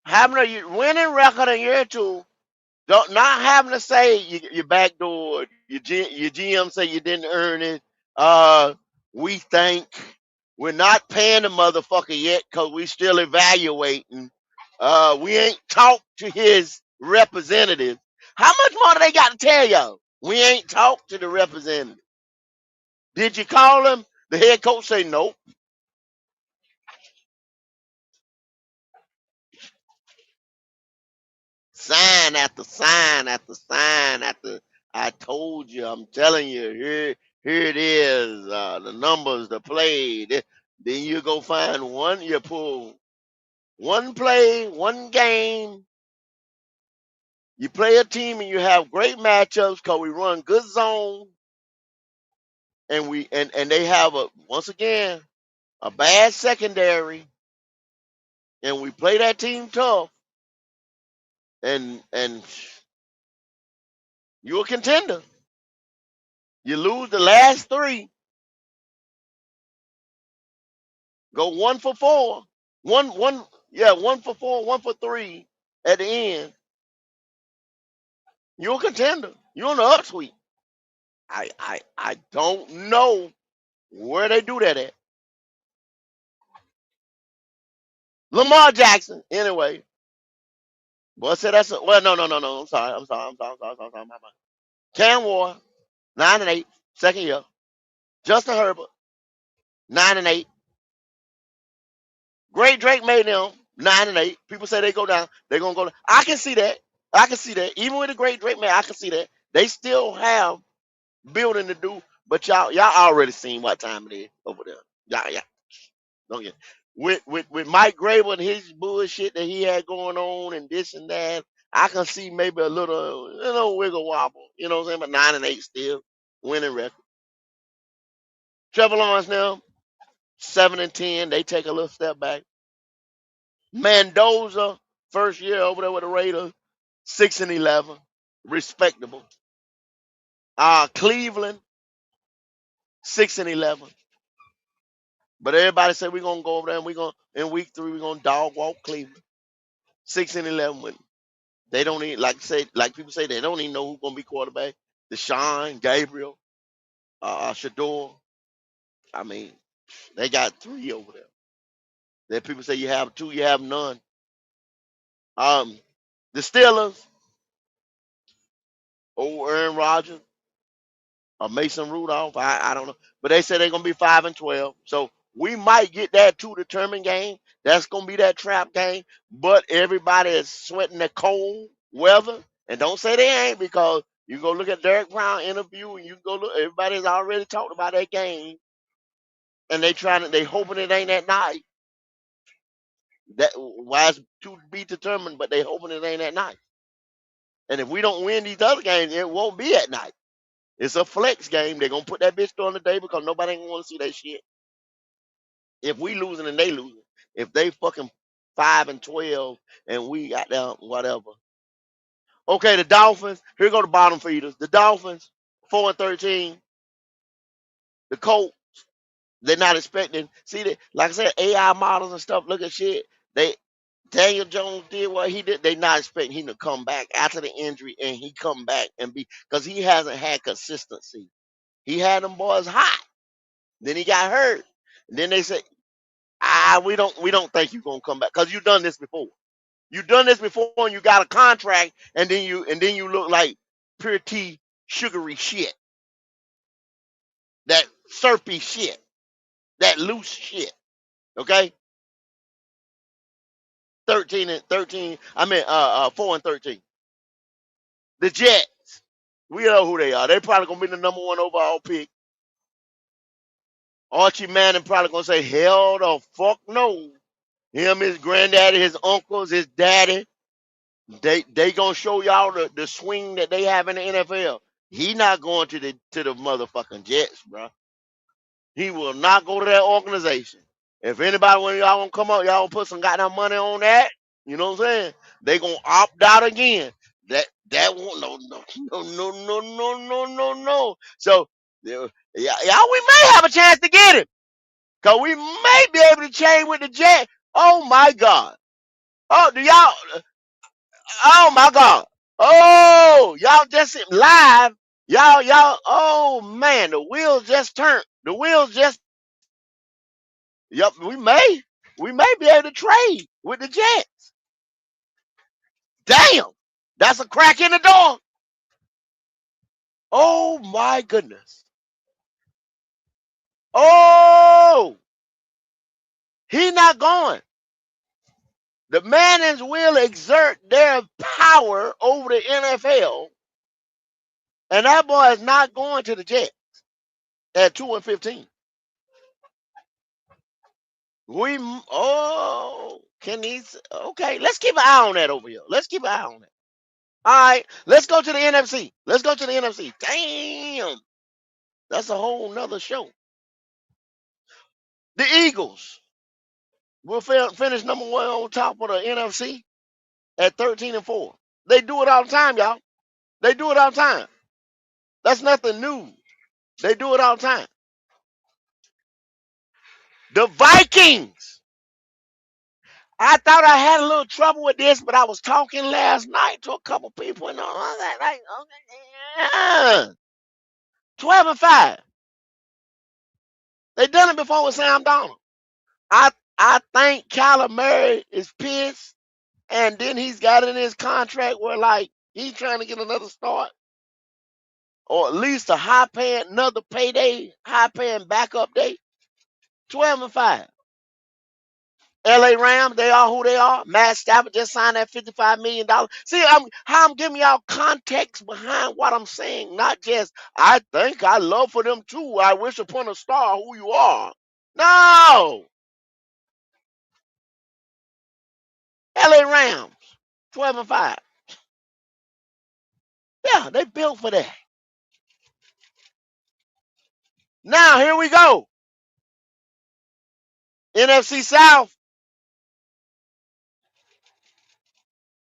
Having a winning record in year two. Not having to say you backdoored. Your GM say you didn't earn it. We think we're not paying the motherfucker yet because we still evaluating. We ain't talked to his representative. How much more do they got to tell y'all? We ain't talked to the representative. Did you call him? The head coach say nope. Sign after sign after sign after. I told you. I'm telling you. Here it is. The numbers, the play. Then you go find one. You pull one play, one game. You play a team and you have great matchups because we run good zone. and they have once again a bad secondary, and we play that team tough, and you're a contender. You lose the last three, go 1 for 4, yeah, 1 for 4, 1 for 3 at the end. You're a contender. You're on the upsweep. I don't know where they do that at. Lamar Jackson, anyway. Boy said that's well, no. I'm sorry. Cam Ward, 9-8, second year. Justin Herbert, 9-8. Great Drake made them 9-8. People say they go down. They're gonna go down. I can see that. Even with the great Drake man, I can see that. They still have building to do, but y'all already seen what time it is over there. Yeah. Don't get with Mike Grable and his bullshit that he had going on and this and that. I can see maybe a little wiggle wobble. You know what I'm saying? But 9-8 still winning record. Trevor Lawrence now 7-10. They take a little step back. Mendoza first year over there with the Raiders 6-11, respectable. Cleveland 6-11. But everybody said we're gonna go over there and we're gonna in week 3 we're gonna dog walk Cleveland. 6-11 win. They don't even like people say they don't even know who's gonna be quarterback. Deshaun, Gabriel, Shador. I mean, they got 3 over there. Then people say you have 2, you have none. The Steelers, old Aaron Rodgers, or Mason Rudolph, I don't know. But they say they're gonna be 5-12. So we might get that 2 determined game. That's gonna be that trap game. But everybody is sweating the cold weather. And don't say they ain't, because you go look at Derek Brown interview and you go look, everybody's already talked about that game. And they hoping it ain't at night. That why it's to be determined, but they hoping it ain't at night. And if we don't win these other games, it won't be at night. It's a flex game. They're gonna put that bitch during the day because nobody ain't gonna see that shit. If we losing and they losing. If they fucking 5-12 and we got them whatever. Okay, the Dolphins. Here go the bottom feeders. The Dolphins, 4-13. The Colts, they're not expecting. See that, like I said, AI models and stuff. Look at shit. Daniel Jones did what he did. They not expecting him to come back after the injury, and he come back and be, because he hasn't had consistency. He had them boys hot. Then he got hurt. And then they say, we don't think you're gonna come back because you've done this before. You've done this before and you got a contract, and then you look like pure tea, sugary shit. That syrupy shit. That loose shit. Okay? 4-13. The Jets. We know who they are. They probably gonna be the number 1 overall pick. Archie Manning probably gonna say, hell the fuck no. Him, his granddaddy, his uncles, his daddy. They gonna show y'all the swing that they have in the NFL. He not going to the motherfucking Jets, bro. He will not go to that organization. If anybody, when y'all want to come up, y'all put some goddamn money on that. You know what I'm saying? They gonna opt out again. That won't no. So y'all, we may have a chance to get him, cause we may be able to chain with the Jets. Oh my God. Oh, oh my God. Oh, y'all just live. Y'all. Oh man, the wheels just turned. Yep, we may be able to trade with the Jets. Damn, that's a crack in the door. Oh my goodness. Oh, he not going. The Mannings will exert their power over the NFL, and that boy is not going to the Jets at 2-15. Okay, let's keep an eye on that over here. Let's keep an eye on that. All right, let's go to the NFC. Damn. That's a whole nother show. The Eagles will finish number one on top of the NFC at 13-4. They do it all the time, y'all. They do it all the time. That's nothing new. They do it all the time. The Vikings. I thought I had a little trouble with this, but I was talking last night to a couple people, and I was like, okay, 12-5. They done it before with Sam Donald. I think Kyler Murray is pissed, and then he's got in his contract where like he's trying to get another start, or at least a high paying another payday, high paying backup day. 12-5. LA Rams, they are who they are. Matt Stafford just signed that $55 million. See, I'm giving y'all context behind what I'm saying, not just I think I love for them too. I wish upon a star who you are. No. LA Rams, 12-5. Yeah, they built for that. Now here we go. NFC South,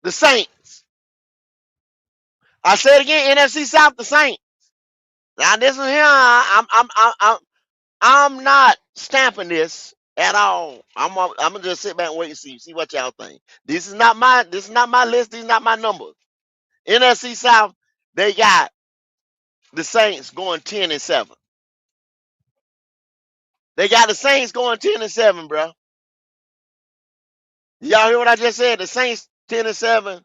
the Saints. I said again, NFC South, the Saints. Now this is here. I'm not stamping this at all. I'm gonna just sit back and wait and see what y'all think. This is not my list. These are not my numbers. NFC South, they got the Saints going 10-7. They got the Saints going 10-7, bro. Y'all hear what I just said? The Saints 10-7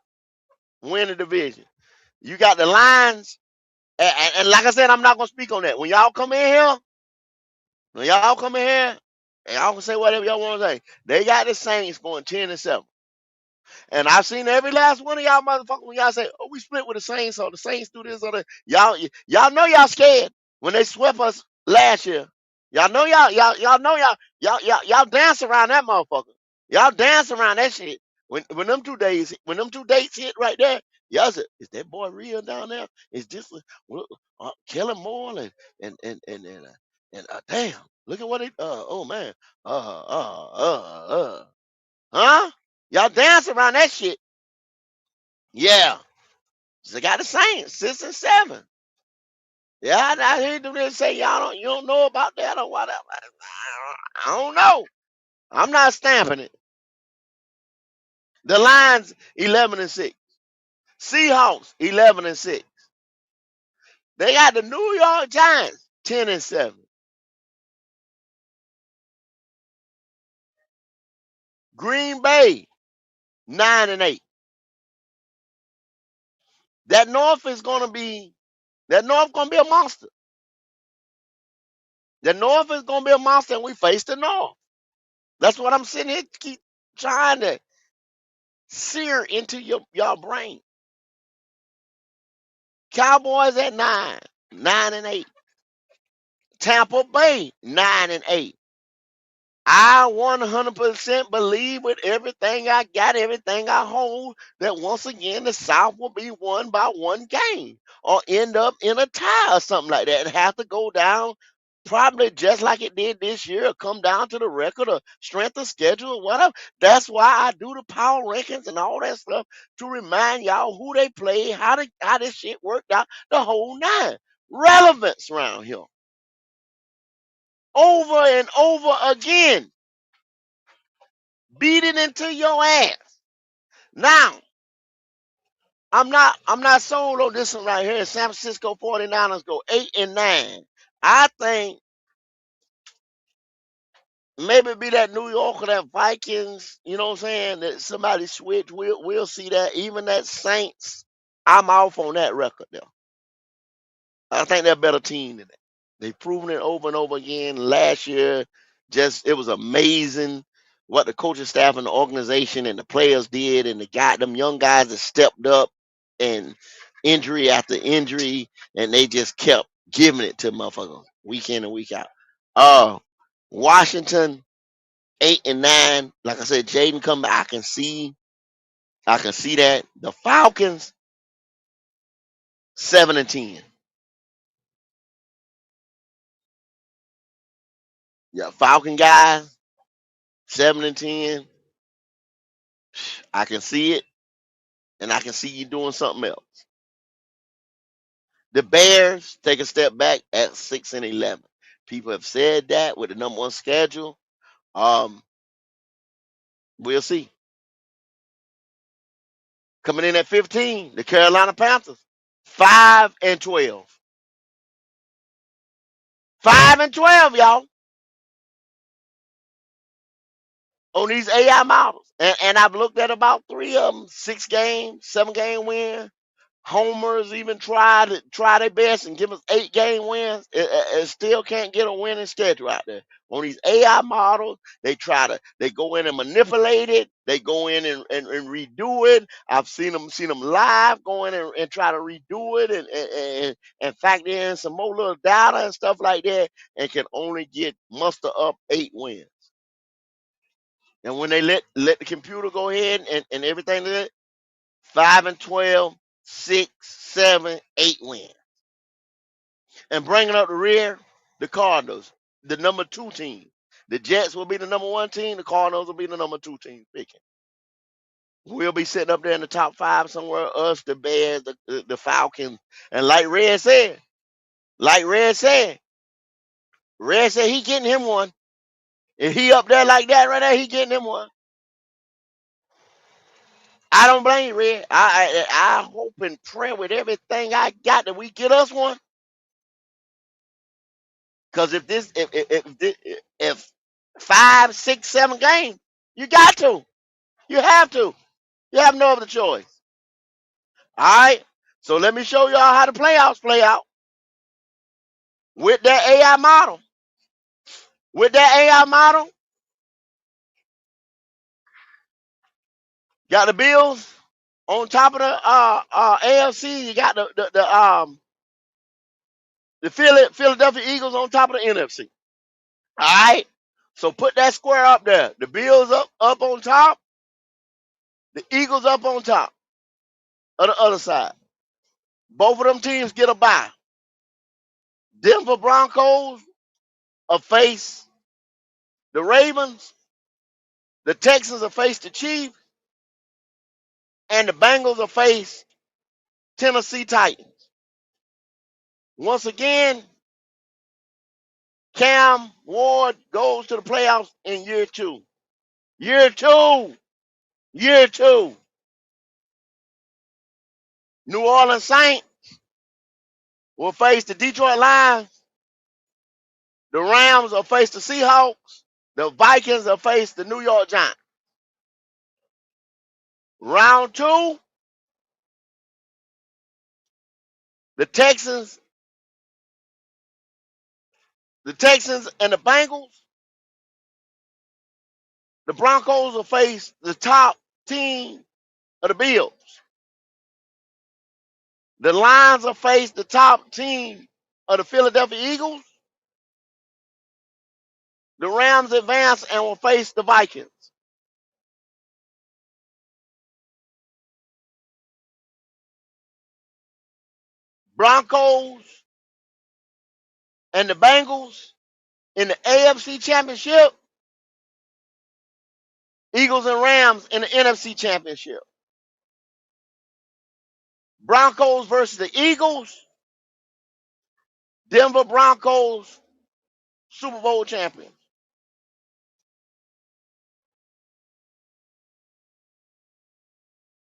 win the division. You got the Lions, and like I said, I'm not gonna speak on that. When y'all come in here, and y'all can say whatever y'all want to say. They got the Saints going 10-7. And I've seen every last one of y'all motherfuckers when y'all say, "Oh, we split with the Saints, or the Saints do this or that." Y'all know y'all scared when they swept us last year. Y'all know y'all dance around that motherfucker. Y'all dance around that shit. When them 2 dates hit right there, y'all said, "Is that boy real down there? Is this Kellen Moore and damn? Look at what he oh man huh? Y'all dance around that shit." Yeah. So they got the Saints 6-7. Yeah, I hear them they say you don't know about that or whatever. I don't know. I'm not stamping it. The Lions 11-6. Seahawks 11-6. They got the New York Giants 10-7. Green Bay 9-8. That North gonna be a monster. The North is gonna be a monster, and we face the North. That's what I'm sitting here keep trying to sear into y'all brain. Cowboys at 9-8. Tampa Bay 9-8. I 100% believe with everything I got, everything I hold, that once again the South will be won by one game or end up in a tie or something like that and have to go down probably just like it did this year, or come down to the record or strength of schedule or whatever. That's why I do the power rankings and all that stuff, to remind y'all who they play, how this shit worked out, the whole nine. Relevance around here. Over and over again. Beat it into your ass. Now, I'm not sold on this one right here. San Francisco 49ers go 8-9. I think maybe be that New York or that Vikings, you know what I'm saying? That somebody switch. We'll see that. Even that Saints, I'm off on that record there. I think they're a better team than that. They've proven it over and over again. Last year, it was amazing what the coaching staff and the organization and the players did, and them young guys that stepped up, and injury after injury, and they just kept giving it to motherfuckers week in and week out. Washington 8-9. Like I said, Jaden come back. I can see that. The Falcons 7-10. Yeah, Falcon guys, 7-10. I can see it, and I can see you doing something else. The Bears take a step back at 6-11. People have said that with the number one schedule. Um, we'll see. Coming in at 15, the Carolina Panthers, 5-12. 5-12, y'all, on these AI models. And I've looked at about 3 of them, 6 games, 7-game win. Homers even try their best and give us 8-game wins. It still can't get a winning schedule out there. On these AI models, they go in and manipulate it. They go in and redo it. I've seen them live go in and try to redo it and factor in some more little data and stuff like that, and can only muster up 8 wins. And when they let the computer go ahead and everything, 5-12, 6, 7, 8 wins. And bringing up the rear, the Cardinals, the number 2 team. The Jets will be the number 1 team. The Cardinals will be the number 2 team picking. We'll be sitting up there in the top 5 somewhere. Us, the Bears, the Falcons. And Red said he getting him one. If he up there like that right there, he getting him one. I don't blame you, Red. I hope and pray with everything I got that we get us one. Because if 5, 6, 7 games, you got to. You have to. You have no other choice. All right. So let me show y'all how the playoffs play out with that AI model. With that AI model, got the Bills on top of the AFC. You got the Philadelphia Eagles on top of the NFC. All right. So put that square up there. The Bills up on top. The Eagles up on top of the other side. Both of them teams get a bye. Denver Broncos will face the Ravens. The Texans will face the Chiefs. And the Bengals will face Tennessee Titans. Once again, Cam Ward goes to the playoffs in year 2. Year 2. Year 2. New Orleans Saints will face the Detroit Lions. The Rams will face the Seahawks. The Vikings will face the New York Giants. Round 2, the Texans and the Bengals. The Broncos will face the top team of the Bills. The Lions will face the top team of the Philadelphia Eagles. The Rams advance and will face the Vikings. Broncos and the Bengals in the AFC Championship. Eagles and Rams in the NFC Championship. Broncos versus the Eagles. Denver Broncos Super Bowl champions.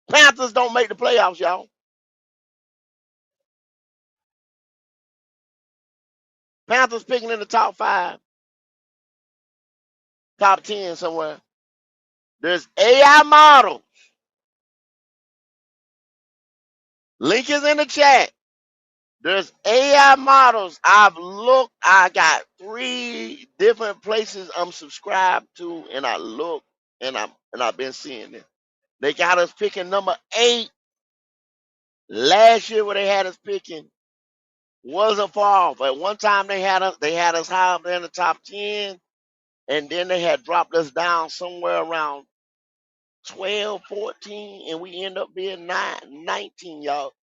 Panthers don't make the playoffs, y'all. Panthers picking in the top 5, top 10 somewhere. There's AI models. Link is in the chat. There's AI models. I've looked. I got 3 different places I'm subscribed to, and I look, and I've been seeing it. They got us picking number 8. Last year, where they had us picking wasn't far off. At one time, they had us high up in the top 10, and then they had dropped us down somewhere around 12, 14, and we end up being 19, y'all.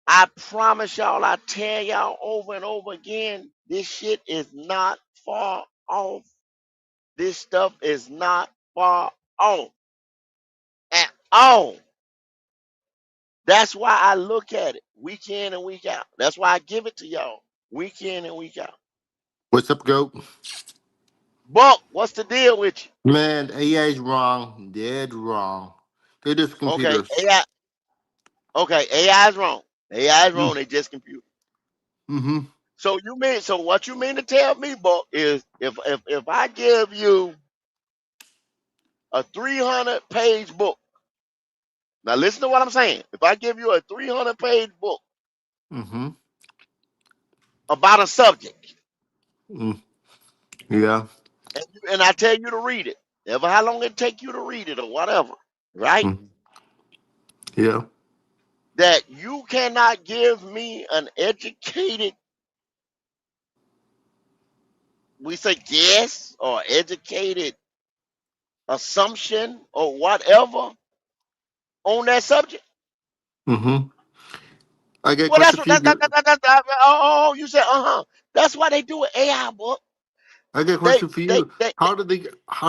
I promise y'all, I tell y'all over and over again, this shit is not far off. This stuff is not far off at all. That's why I look at it week in and week out. That's why I give it to y'all week in and week out. What's up, Goat? Buck, what's the deal with you? Man, AI is wrong. Dead wrong. They're just Okay, computers. AI. Okay, AI is wrong. AI is wrong. Mm, They just compute. mm-hmm. So what you mean to tell me, Buck, is if I give you a 300-page book. Now listen to what I'm saying. If I give you a 300-page book Mm-hmm. about a subject, Mm, yeah. and I tell you to read it, ever how long it take you to read it or whatever, right? Mm, yeah. That you cannot give me an educated, we say guess or educated assumption or whatever on that subject. Mm-hmm. I got a Well, that's question what for you, Goat. you said That's why they do it AI, book. I got a They question for they you. they. How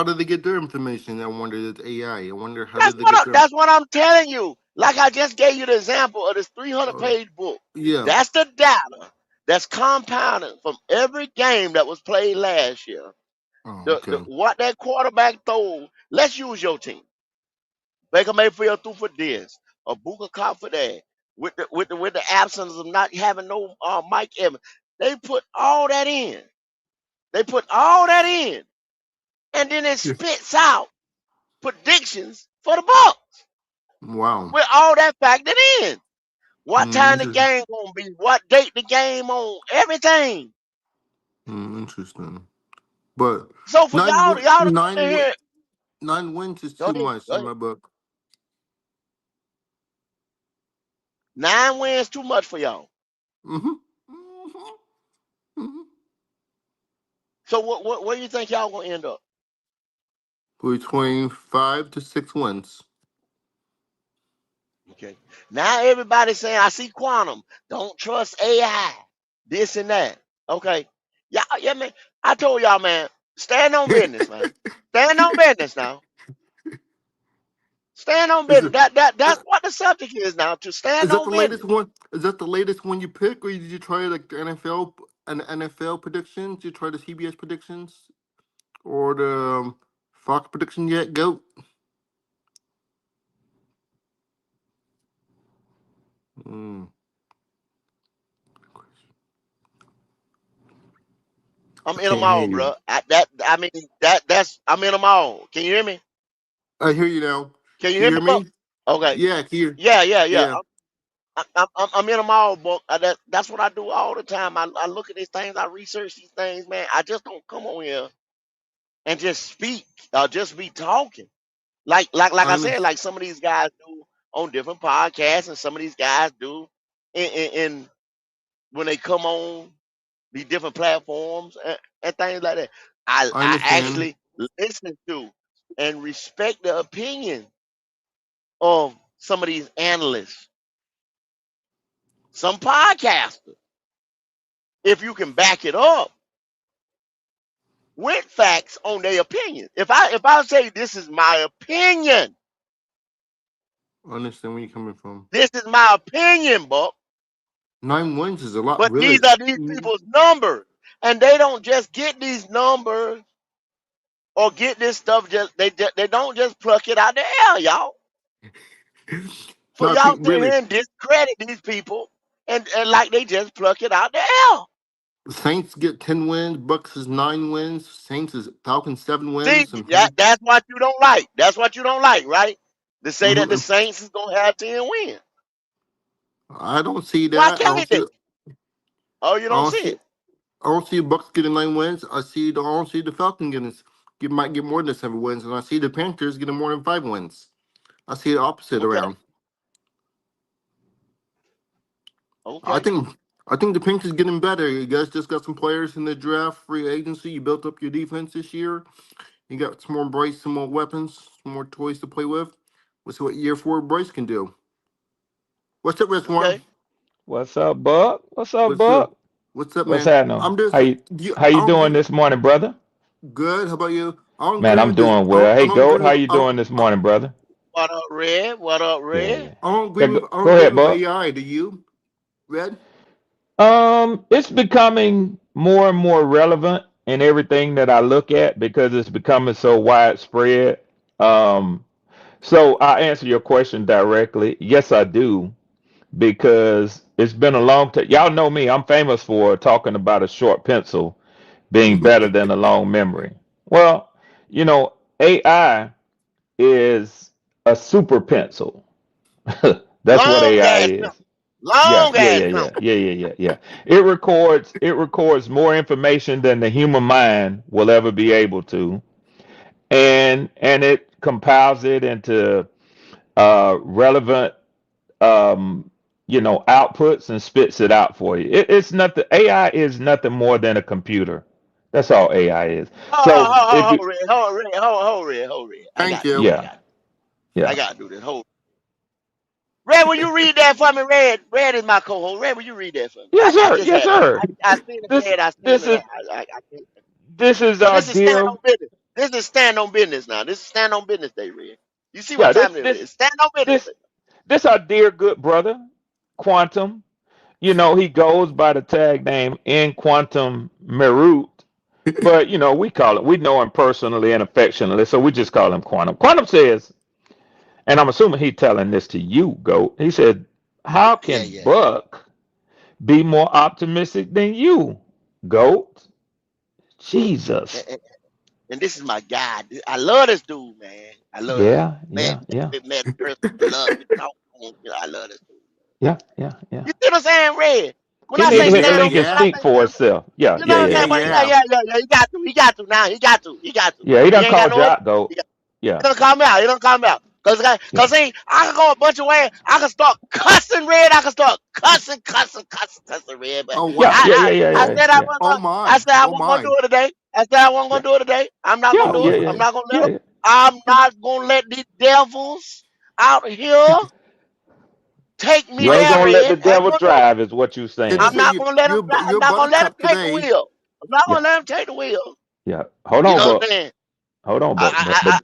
did they get their information? I wonder it's AI. I wonder how did they get their That's what I'm telling you. Like I just gave you the example of this 300 uh, page book. yeah. That's the data that's compounded from every game that was played last year. Oh, okay. What that quarterback throw. Let's use your team. Baker Mayfield threw for this, or Booker Cobb for that. With the absence of not having no Mike Evans, they put all that in. They put all that in, and then it Yeah. spits out predictions for the Bucks Wow. with all that factored in. What time the Interesting. game gonna be? What date the game on? Everything. Interesting. But So for nine y'all, win, y'all to come nine in win, here, 9 wins is go too ahead, much go in ahead. my book. 9 wins too much for y'all. Mm-hmm. Mm-hmm. Mm-hmm. So what where you think y'all gonna end up? Between 5 to 6 wins. Okay. Now everybody's saying I see quantum. Don't trust AI. This and that. Okay. Yeah, man. I told y'all, man. Stand on business, man. Stand on business now. Stand on Is business. it? That's what the subject is now. To Is stand that on the latest business. one? Is that the latest one you pick, or did you try like the NFL predictions? Did you try the CBS predictions or the Fox prediction yet? Goat. Mm, I'm I in them can't hear all, you. bro. That's I'm in them all. Can you hear me? I hear you now. Can you Can you hear me, hear Buck? me? Okay. Yeah, I can hear. Yeah. Yeah, I'm in them all, Buck. That's what I do all the time. I look at these things. I research these things, man. I just don't come on here and just speak or just be talking. Like I I said, understand. like some of these guys do on different podcasts, and some of these guys do in when they come on these different platforms and things like that. I I understand. actually listen to and respect the opinion of some of these analysts, some podcasters, if you can back it up with facts on their opinion. If I say this is my opinion, I understand where you're coming from. this is my opinion, Buck. 9 wins is a lot, But really. these are these people's numbers, and they don't just get these numbers or get this stuff. They don't just pluck it out the air, y'all. For No, I y'all think sit really here and discredit these people, and like they just pluck it out the air. Saints get 10 wins. Bucks is 9 wins. Saints is Falcons 7 wins. See, And Pan- that's what you don't like. That's what you don't like, right? To say that the Mhm. Saints is gonna have 10 wins. I don't see Why that. I don't can't see. they? Oh, you I don't don't see see. it. I don't see Bucks getting 9 wins. I don't see the Falcons might get more than 7 wins, and I see the Panthers getting more than 5 wins. I see the opposite Okay, around. I okay, think I think the Panthers getting better. You guys just got some players in the draft, free agency. You built up your defense this year. You got some more Bryce, some more weapons, some more toys to play with. We'll see what year 4 Bryce can do. What's up, One? okay. What's up, Buck? What's up, What's up? Buck? What's up, What's man? happening? I'm just How you do you, how I you don't doing do this morning, brother? Good. How about you? I don't Man, agree I'm with this. doing I well. don't, I Hey, don't agree Goat, how with. you doing this morning, brother? What up, Red? What up, Yeah, Red? yeah. I don't agree Yeah, with. go, I don't go agree ahead, with Buck. AI. Do you, Red? It's becoming more and more relevant in everything that I look at because it's becoming so widespread. Um, so I answer your question directly. Yes, I do, because it's been a long time. Y'all know me. I'm famous for talking about a short pencil being better than a long memory. Well, you know, AI is a super pencil. That's what Long AI ass is. pencil. Yeah, Long yeah, ass yeah, yeah, pencil. yeah, yeah, yeah, yeah. It records more information than the human mind will ever be able to, and it compiles it into relevant outputs and spits it out for you. It's nothing. AI is nothing more than a computer. That's all AI is. So if you, Red. Red. I Thank got to do you. it. yeah, I yeah, got to do this. Red, will you read that for me? Red is my co-host. Red, will you read that for me? yes, I sir, just yes, had, sir. I seen it, This Red. I seen this it. is I can't. this is So our this is stand dear. on business. This is stand on business now. This is stand on business day, Red. You see what Yeah, time it is? It's stand on business this day. this our dear good brother, Quantum. He goes by the tag name in Quantum Merut, but we know him personally and affectionately, so we just call him Quantum. Quantum says, and I'm assuming he's telling this to you, Goat. He said, "How Yeah, can yeah. Buck be more optimistic than you, Goat?" And, Jesus. and- and this is my guy. I love this dude, man. I love this dude. Yeah, Man, yeah, yeah, man, person love to talk to him. I love this dude. yeah, yeah, yeah. You see what I'm saying, Red? When He I need say to hit the stand Yeah. on link and business, I Yeah. speak say for stand on business. himself. Yeah, You yeah, know what I'm yeah, Yeah. saying? yeah, But yeah. yeah, Yeah. yeah, yeah, yeah. He got to now. He got to. Yeah, he He done ain't got called no you other. out, Goat. He Yeah, don't call me out. He don't call me out. yeah. Cause see, I can go a bunch of ways. I can start cussing Red. I can start cussing Red. But Oh Yeah, wow. yeah, yeah, yeah, I yeah, said yeah, Oh I my. said I Oh wasn't gonna my. do it today. I said I wasn't yeah, gonna do it today. I'm not gonna yeah, do Oh it. yeah, I'm yeah, not gonna let yeah, them. yeah. I'm not gonna let these devils out here take me You ain't there, gonna let the Red. And devil you know, drive, is what you Kid saying. I'm say not you gonna let them. I'm you're not gonna let them buttercup take the today. wheel. I'm not Yeah, gonna let them take the wheel. yeah. Hold You on, know what I'm but saying? hold on, but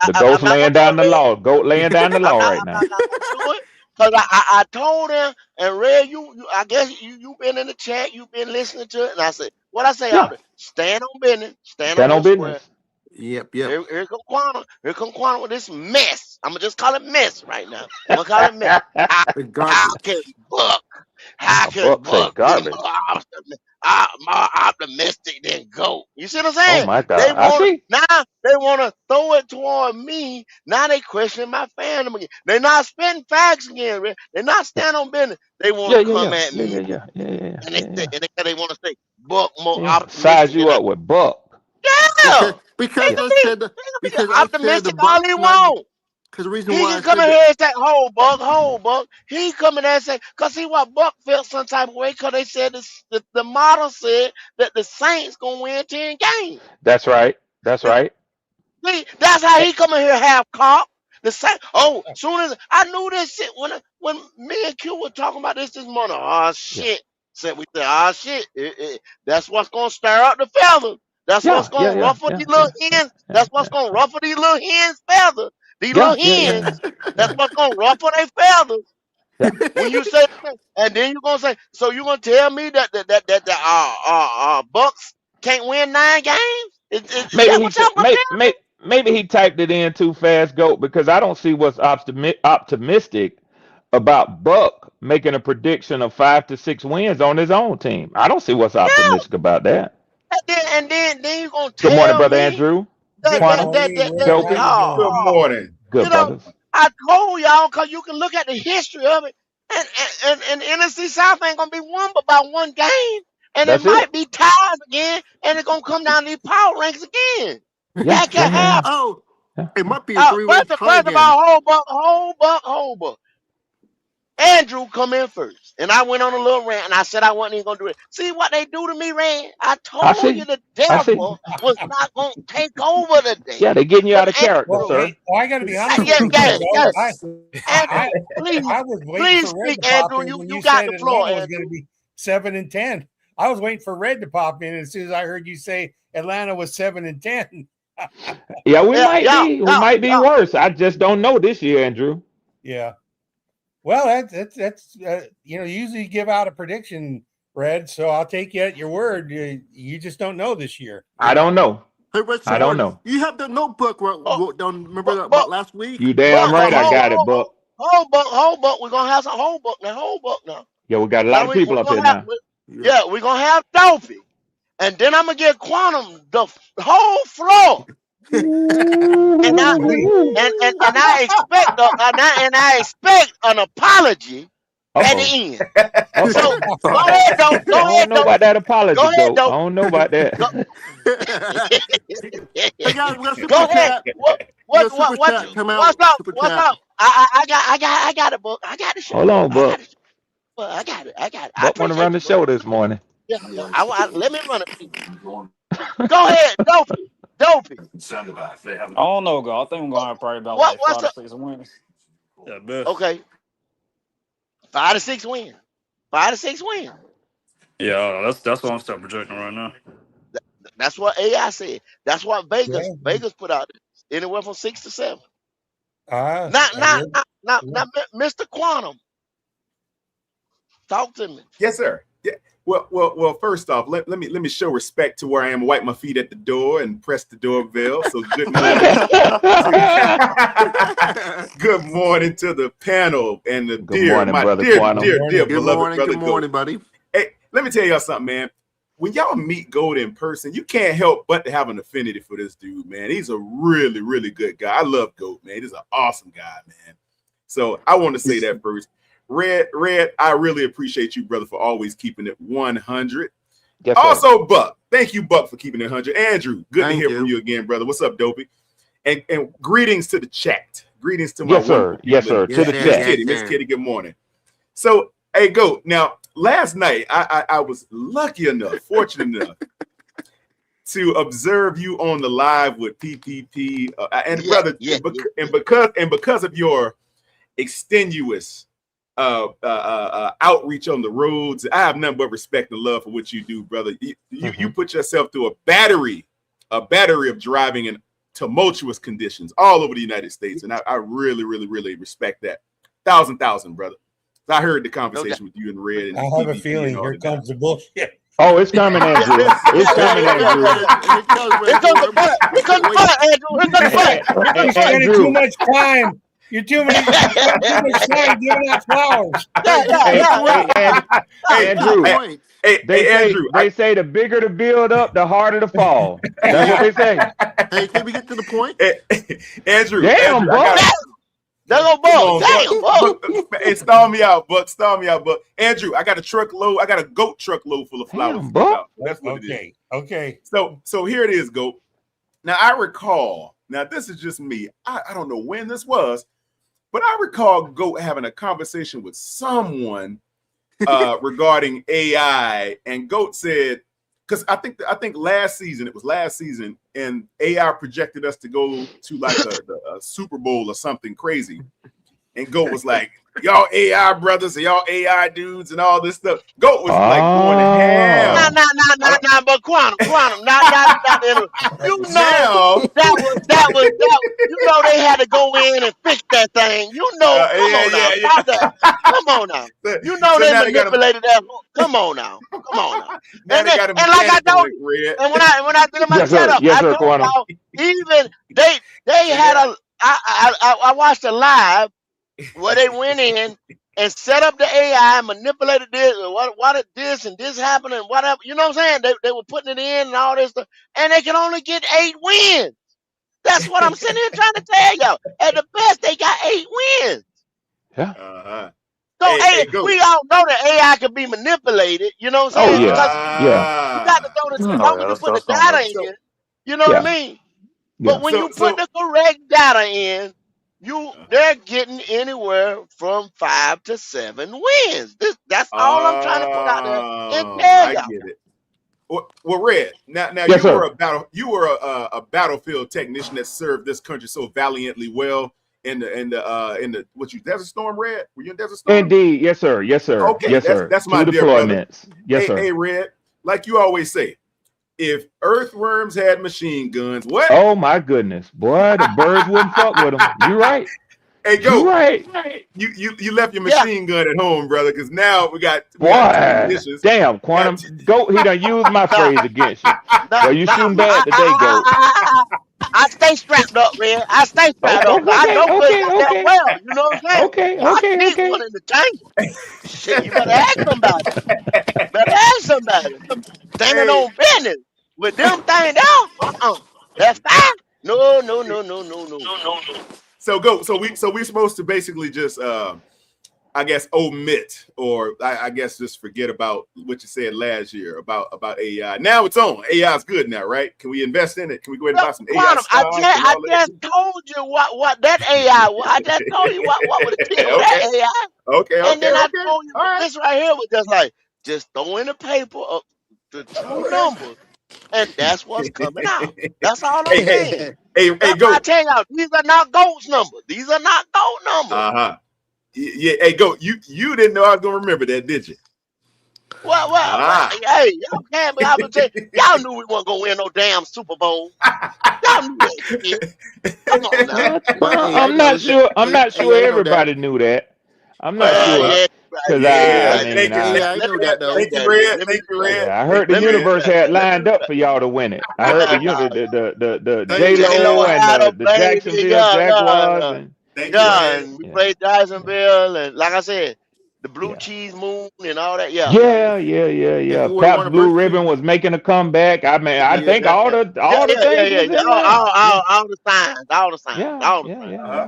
the I'm ghost not gonna laying do down it, the Red. law. Goat laying down the law right now. I'm not gonna do it because I told him and Red, I guess you been in the chat, you been listening to it, and I said what I say out Yeah, there: stand on business, stand on stand your on square. business. Yep. Yep. Here come Quantum with this mess. I'm gonna just call it mess right now. I'm gonna call it mess. How, The how can garbage. Buck? How A can buck say Buck be garbage. more optimistic than Goat? You see what I'm Oh saying? my They God, I want see. now. They want to throw it toward me. Now they question my fandom again. They're not spitting facts again. Rick. They're not Yeah, standing on business. They want yeah, to yeah, come yeah, at yeah, me, yeah, yeah, yeah, yeah, and yeah, yeah. they want to say Buck more Yeah. Size optimistic you than I. up with buck. Because Yeah, he because Yeah, can I be. said He can be because I said the optimistic all he Bucks not. want. Because the reason He why can I come said in that. here and say, hold, Buck. He come in there and say, because see what Buck felt some type of way because they said the model said that the Saints going to win 10 games. that's right. That's right. See, that's how Eh, he come in here half cop. The same. Oh, soon as I knew this shit when me and Q were talking about this morning. Oh Yeah, shit! We said, oh shit. That's what's gonna stir up the feathers. That's what's yeah, yeah, gonna yeah, ruffle yeah, these little yeah, yeah, hens. yeah, That's what's yeah, gonna ruffle these little hens' feathers. These yeah, little yeah, yeah, hens. yeah, That's yeah, what's gonna ruffle their feathers. yeah. When you say, and then you're gonna say, so you're gonna tell me that Bucks can't win 9 games? Is Maybe that he what y'all said, gonna tell me? maybe he typed it in too fast, Goat, because I don't see what's optimistic about Buck making a prediction of 5 to 6 wins on his own team. I don't see what's Yeah. optimistic about that. And then you gonna Good morning, tell brother me Andrew, Good Quantum, morning, Red. How Dopey. you Good doing? oh, morning. Good you know, brothers. I told y'all because you can look at the history of it, and NFC South ain't gonna be won but by 1 game, and it That's might it. be ties again, and it's gonna come down to these power ranks again. Yeah, That yeah, can yeah, yeah, happen. Oh, yeah, it yeah. might be a three-way tie First of again. all, hold buck. Andrew come in first, and I went on a little rant, and I said I wasn't even gonna do it. See what they do to me, Rand? I I told you see. the I see. devil was not gonna take over today. Yeah, they're getting you But out of character, Well, sir. I got to be honest with yeah, you, yeah, Goat. yeah. I, Andrew, please, I was waiting please for Red speak, to pop Andrew. in You when you you got said the Atlanta floor, was going to Andrew. be 7-10. I was waiting for Red to pop in as soon as I heard you say Atlanta was 7-10. Yeah, we Yeah, might be worse. I just don't know this year, Andrew. Yeah. Well, that's usually you give out a prediction, Red. So I'll take you at your word. You just don't know this year. I don't know. Hey, Red I don't Swords, know. you have the notebook wrote down. Remember that but- about last week? You damn right, I got it, Buck. Whole book. We're gonna have some whole book now. Yeah, we got a lot of people up here now. Yeah, we're gonna have Dopey, and then I'm gonna give Quantum the whole floor. And I expect an apology at the end. So go ahead, I don't know about that apology, Go ahead, though. I Dope. don't know about that. Hey guys, we got super Go ahead. chat. What's up? Super What's chat. up? I got it, book. I got the show. Hold on, Buck. I got it. Buck want to run the show this morning. Yeah, let me run it. Go ahead, Dopey. I don't know, girl. I think I'm gonna have probably about What's 5 to 6 wins. Yeah, best. Okay. 5 to 6 win. 5 to 6 win. Yeah, that's what I'm still projecting right now. That's what AI said. That's what Vegas put out there. Anywhere from 6 to 7. Now, Mr. Quantum, talk to me. Yes, sir. Yeah. Well. First off, let me show respect to where I am. Wipe my feet at the door and press the doorbell. So good morning. Good morning to the panel and the Good morning, brother dear Quantum. beloved Good morning, brother. good morning, buddy. Hey, let me tell y'all something, man. When y'all meet Goat in person, you can't help but to have an affinity for this dude, man. He's a really, really good guy. I love Goat, man. He's an awesome guy, man. So I want to say that first. Red, I really appreciate you, brother, for always keeping it 100. Yes, sir. Also, Buck, thank you, Buck, for keeping it 100. Andrew, good Thank to hear you. from you again, brother. What's up, Dopey? And greetings to the chat. Greetings to my Yes, sir. wonderful Yes, people. sir. To the Yeah, chat. Miss Kitty, good morning. So, hey, Goat. Now, last night, I was lucky enough, fortunate enough, to observe you on the live with PPP. Because of your extenuous outreach on the roads, I have nothing but respect and love for what you do, brother. You put yourself through a battery of driving in tumultuous conditions all over the United States, and I really, really, really respect that. Thousand, brother. I heard the conversation with you and Red. And I have a PPP feeling and all here that. comes the bullshit. Oh, it's coming, Andrew. It's coming, Andrew. Here comes the butt. Here comes the butt, Andrew. Here comes the butt. You're spending too much time. You're too much time giving out flowers. Andrew. Andrew. They say the bigger the build up, the harder to fall. That's what they say. Hey, can we get to the point? Andrew. Damn, Andrew, Buck. There go Buck. Damn, Buck. Hey, stall me out, Buck. Andrew, I got a goat truckload full of flowers. Damn, Buck. That's what it is. Okay. So here it is, Goat. Now I recall, this is just me. I don't know when this was, but I recall Goat having a conversation with someone regarding AI, and Goat said, because I think last season, and AI projected us to go to like a Super Bowl or something crazy. And Goat was like, y'all AI brothers and y'all AI dudes and all this stuff. Goat was like going to hell. Nah, but Quantum, not you know Now, that was you know they had to go in and fix that thing. You know, come on now. You know So they now they gotta- manipulated that. Come on now. now And they got a like I mechanic on told it, you, Red. and when I did my Yes, sir. setup, Yes, I sir, told Quantum. y'all, even they had I watched a live where they went in and set up the AI, manipulated this, and what did this and this happened and whatever. You know what I'm saying? They were putting it in and all this stuff, and they can only get 8 wins. That's what I'm sitting here trying to tell y'all. At the best, they got 8 wins. Uh-huh. So Hey, Goat. we all know that AI can be manipulated. You know what I'm Oh, saying? yeah. Because Yeah. you got to know the Yeah, to put the that's data so- in. You know what I mean? Yeah. But when So- you put the correct data in, they're getting anywhere from 5 to 7 wins. That's all I'm trying to put out there and tell I y'all. get it. Well, Red. Now Yes, sir. you were a battlefield technician that served this country so valiantly well in the Desert Storm, Red? Were you in Desert Storm? Indeed. Yes, sir. Yes, sir. Okay, Yes, sir. that's my 2 dear brother. deployments. Yes, sir. Hey, Red. like you always say, if earthworms had machine guns, what? Oh my goodness, boy, the birds wouldn't fuck with them. You right. Hey, You go. right. You left your Yeah. machine gun at home, brother, because now we got two Boy, dishes. damn, Quantum. Goat, he done used my phrase against you. Well, you shooting bad today, Goat. I stay strapped up, man. I stay strapped up. I know play that well. You know what I'm saying? Okay. I keep one in the tank. Shit, you better ask somebody. Standing on business with them things down. That's fine. No. So go. So we're supposed to basically just I guess omit, or I guess just forget about what you said last year about AI. Now it's on. AI is good now, right? Can we invest in it? Can we go ahead and buy some AI stocks? I just told you what that AI was. I just told you what was the deal with that AI. Okay. And then I told you this right here was just like, just throw in the paper of the true numbers, and that's what's coming out. That's all I'm saying. Hey, go. I tell y'all, these are not Goat's numbers. These are not Goat numbers. Yeah, hey, go. You didn't know I was gonna remember that, did you? Well, hey, y'all can't. But I would say, y'all knew we weren't gonna win no damn Super Bowl. Y'all knew that. Come on now. I'm not sure. I'm not sure everybody knew that. I'm not sure. Because I know that though. Thank you, Red. Thank you, Red. I heard the universe had lined up for y'all to win it. I heard the J-Lo and the Jacksonville Jaguars. And we played Jacksonville, and like I said, the blue cheese moon and all that. Yeah. Pabst Blue Ribbon was making a comeback. I mean, I think all the things was in there. All the signs.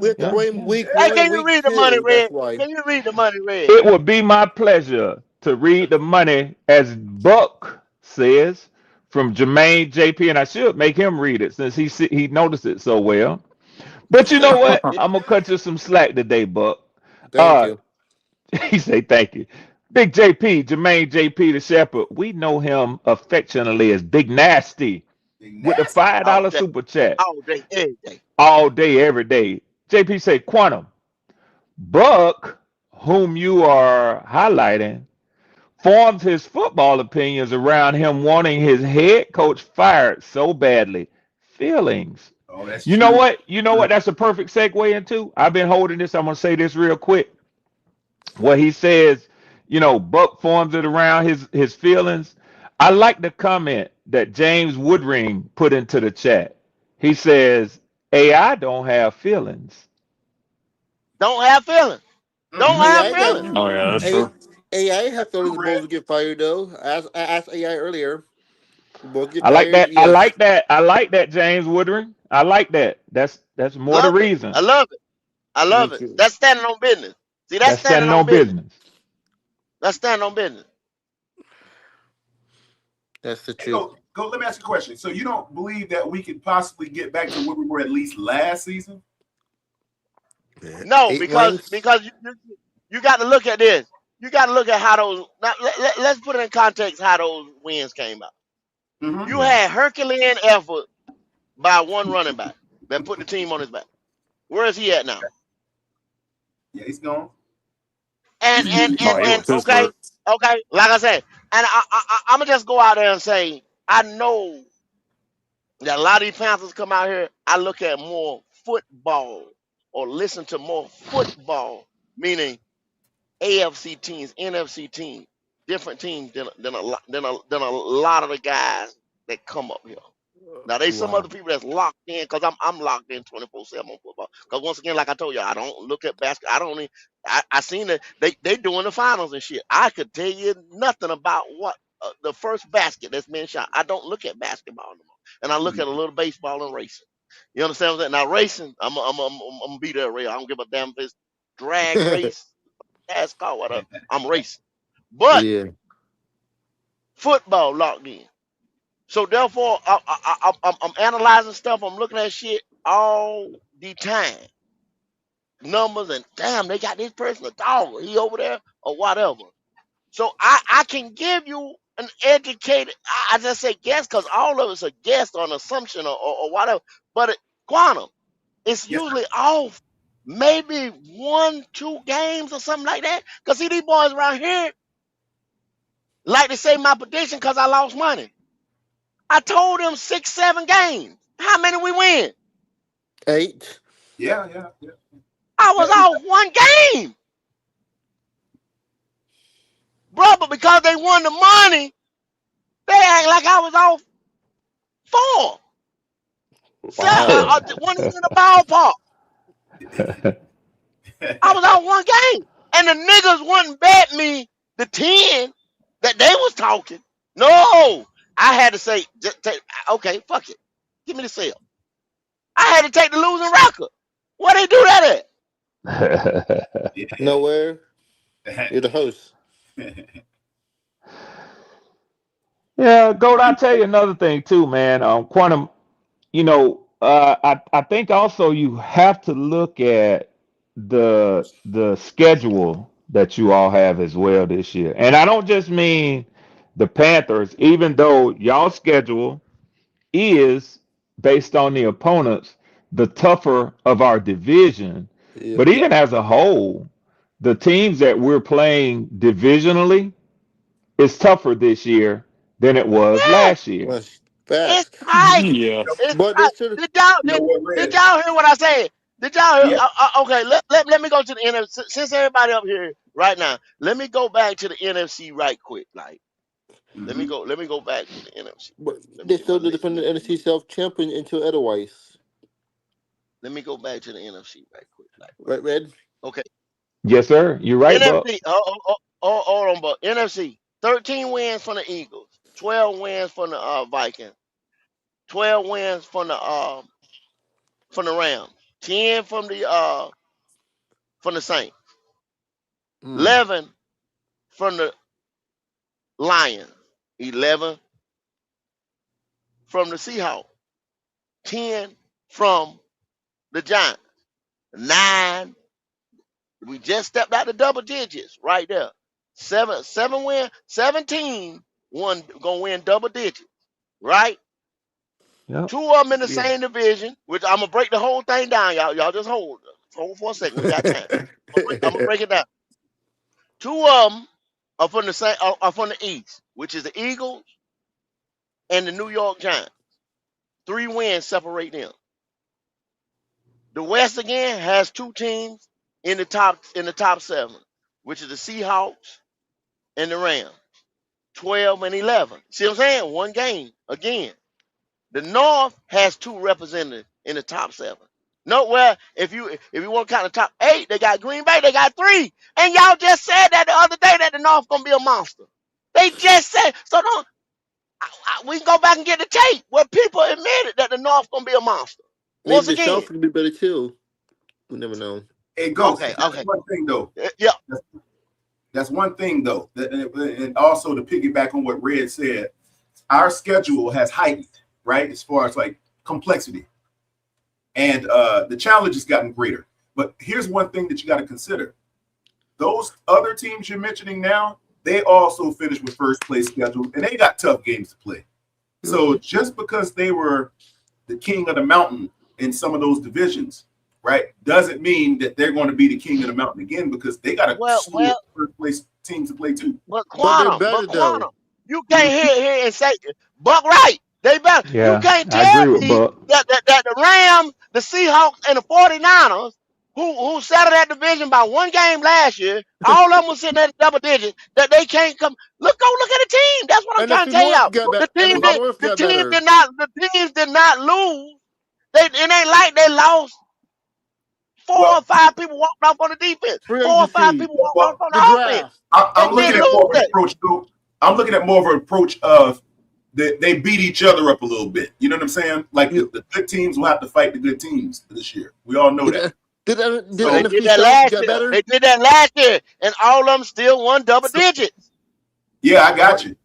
We have to blame week Hey, one, can you week read the two, money, Red? that's why. Can you read the money, Red? It would be my pleasure to read the money, as Buck says, from Jermaine JP, and I should make him read it since he noticed it so well. But you know what? I'm gonna cut you some slack today, Buck. Thank you. He say thank you. Big JP, Jermaine JP the Shepherd. We know him affectionately as Big Nasty with the $5 super chat. All day, every day. All day, every day. JP say, Quantum, Buck, whom you are highlighting, forms his football opinions around him wanting his head coach fired so badly. Feelings. Oh, that's you know what? You know what? That's a perfect segue into. I've been holding this. I'm gonna say this real quick. What he says, Buck forms it around his feelings. I like the comment that James Woodring put into the chat. He says, AI don't have feelings. Don't have feelings. Don't have feelings. Oh yeah, that's true. AI has feelings supposed to get fired though. I asked AI earlier. I like that. Yes. I like that, James Woodring. I like that. That's more the reason. I love it. That's standing on business. See, that's standing on business. That's standing on business. That's the truth. Go. Let me ask you a question. So you don't believe that we could possibly get back to where we were at least last season? No, because you got to look at this. You got to look at how those. Now, let's put it in context how those wins came out. Mm-hmm. You had Herculean effort by one running back that put the team on his back. Where is he at now? Yeah, he's gone. And okay, like I said, and I'm gonna just go out there and say, I know that a lot of these Panthers come out here. I look at more football or listen to more football, meaning AFC teams, NFC teams, different teams than a lot of the guys that come up here. Now there's some other people that's locked in because I'm locked in 24/7 on football. Because once again, like I told you, I don't look at basketball. I seen that they doing the finals and shit. I could tell you nothing about what the first basket that's been shot. I don't look at basketball anymore, and I look at a little baseball and racing. You understand what I'm saying? Now racing, I'm gonna be there. I don't give a damn if it's drag race, NASCAR, whatever. I'm racing, but football locked in. So therefore, I'm analyzing stuff. I'm looking at shit all the time. Numbers and damn, they got this person a dog. He over there or whatever. So I can give you an educated. I just say guess because all of us are guess on assumption or whatever. But Quantum, it's usually off maybe 1-2 games or something like that. Because see these boys around here. like to say my prediction because I lost money. I told them 6, 7 games. How many we win? 8. Yeah. I was off 1 game. Bro, but because they won the money, they act like I was off 4. So I wasn't in the ballpark. I was off 1 game. And the niggas wouldn't bet me the 10 that they was talking. No. I had to say, just take, okay, fuck it. Give me the sale. I had to take the losing record. Where they do that at? Nowhere. You're the host. Yeah, Gold, I'll tell you another thing too, man. Quantum, I think also you have to look at the schedule that you all have as well this year. And I don't just mean the Panthers, even though y'all schedule is based on the opponents, the tougher of our division. Yeah. But even as a whole, the teams that we're playing divisionally is tougher this year than it was last year. Well, It's facts. tight. Yeah. It's But tight. they should. Did y'all You know what, did Red? y'all hear what I said? Did y'all hear? Yeah. Okay, let me go to the NFC. Since everybody up here right now, let me go back to the NFC right quick. Like, let me go back to the NFC. But Let me they get still my the list. defending NFC South champion until otherwise. Let me go back to the NFC right quick. Like, Right, Red? okay, Yes, sir. You're right, Buck. NFC. Hold on, but NFC. 13 wins from the Eagles, 12 wins from the Vikings, 12 wins from the Rams, 10 from the Saints, 11 from the Lions, 11 from the Seahawks, 10 from the Giants, 9. We just stepped out the double digits right there. 7 win, 17 one gonna win double digits, right? Yep. 2 of them in the Yeah. same division, which I'm gonna break the whole thing down, y'all. Y'all just hold for a second. We got time. I'm gonna break it down. 2 of them are from the same are from the East, which is the Eagles and the New York Giants. 3 wins separate them. The West again has 2 teams in the top 7, which is the Seahawks and the Rams. 12 and 11. See what I'm saying? 1 game again. The North has 2 representatives in the top 7. Nowhere, if you want to count the top 8, they got Green Bay, they got 3. And y'all just said that the other day that the North gonna be a monster. They just said so. Don't we can go back and get the tape where people admitted that the North gonna be a monster. Maybe Once the again, South could be better too. We never know. Hey, Ghost. Okay, That's okay. one thing though. Yeah. That's one thing though. And also to piggyback on what Red said, our schedule has heightened, right? As far as like complexity. And the challenge has gotten greater. But here's one thing that you got to consider. Those other teams you're mentioning now, they also finished with first place schedule, and they got tough games to play. So just because they were the king of the mountain in some of those divisions, right, doesn't mean that they're going to be the king of the mountain again, because they got a slew of first place teams to play too. But But they're Quantum, better though. you can't hear and say Buck right. They better. Yeah, You can't I tell agree with me Buck. that the Rams, the Seahawks, and the 49ers, who settled that division by 1 game last year, all of them was sitting at double digits, that they can't come. Look at the team. That's what I'm trying to NFC tell y'all. North got better. The team NFC North got better. the teams did not lose. It ain't like they lost. 4 or 5 people walked off on the defense. Free 4 or 5 agency. people walked off on The the offense. draft. I'm They looking didn't at more of lose an that. approach, though. I'm looking at more of an approach of they beat each other up a little bit. You know what I'm saying? Like the good teams will have to fight the good teams this year. We all know that. Did They NFC did that South last get year. better? They did that last year, and all of them still won double digits. Yeah, I got you.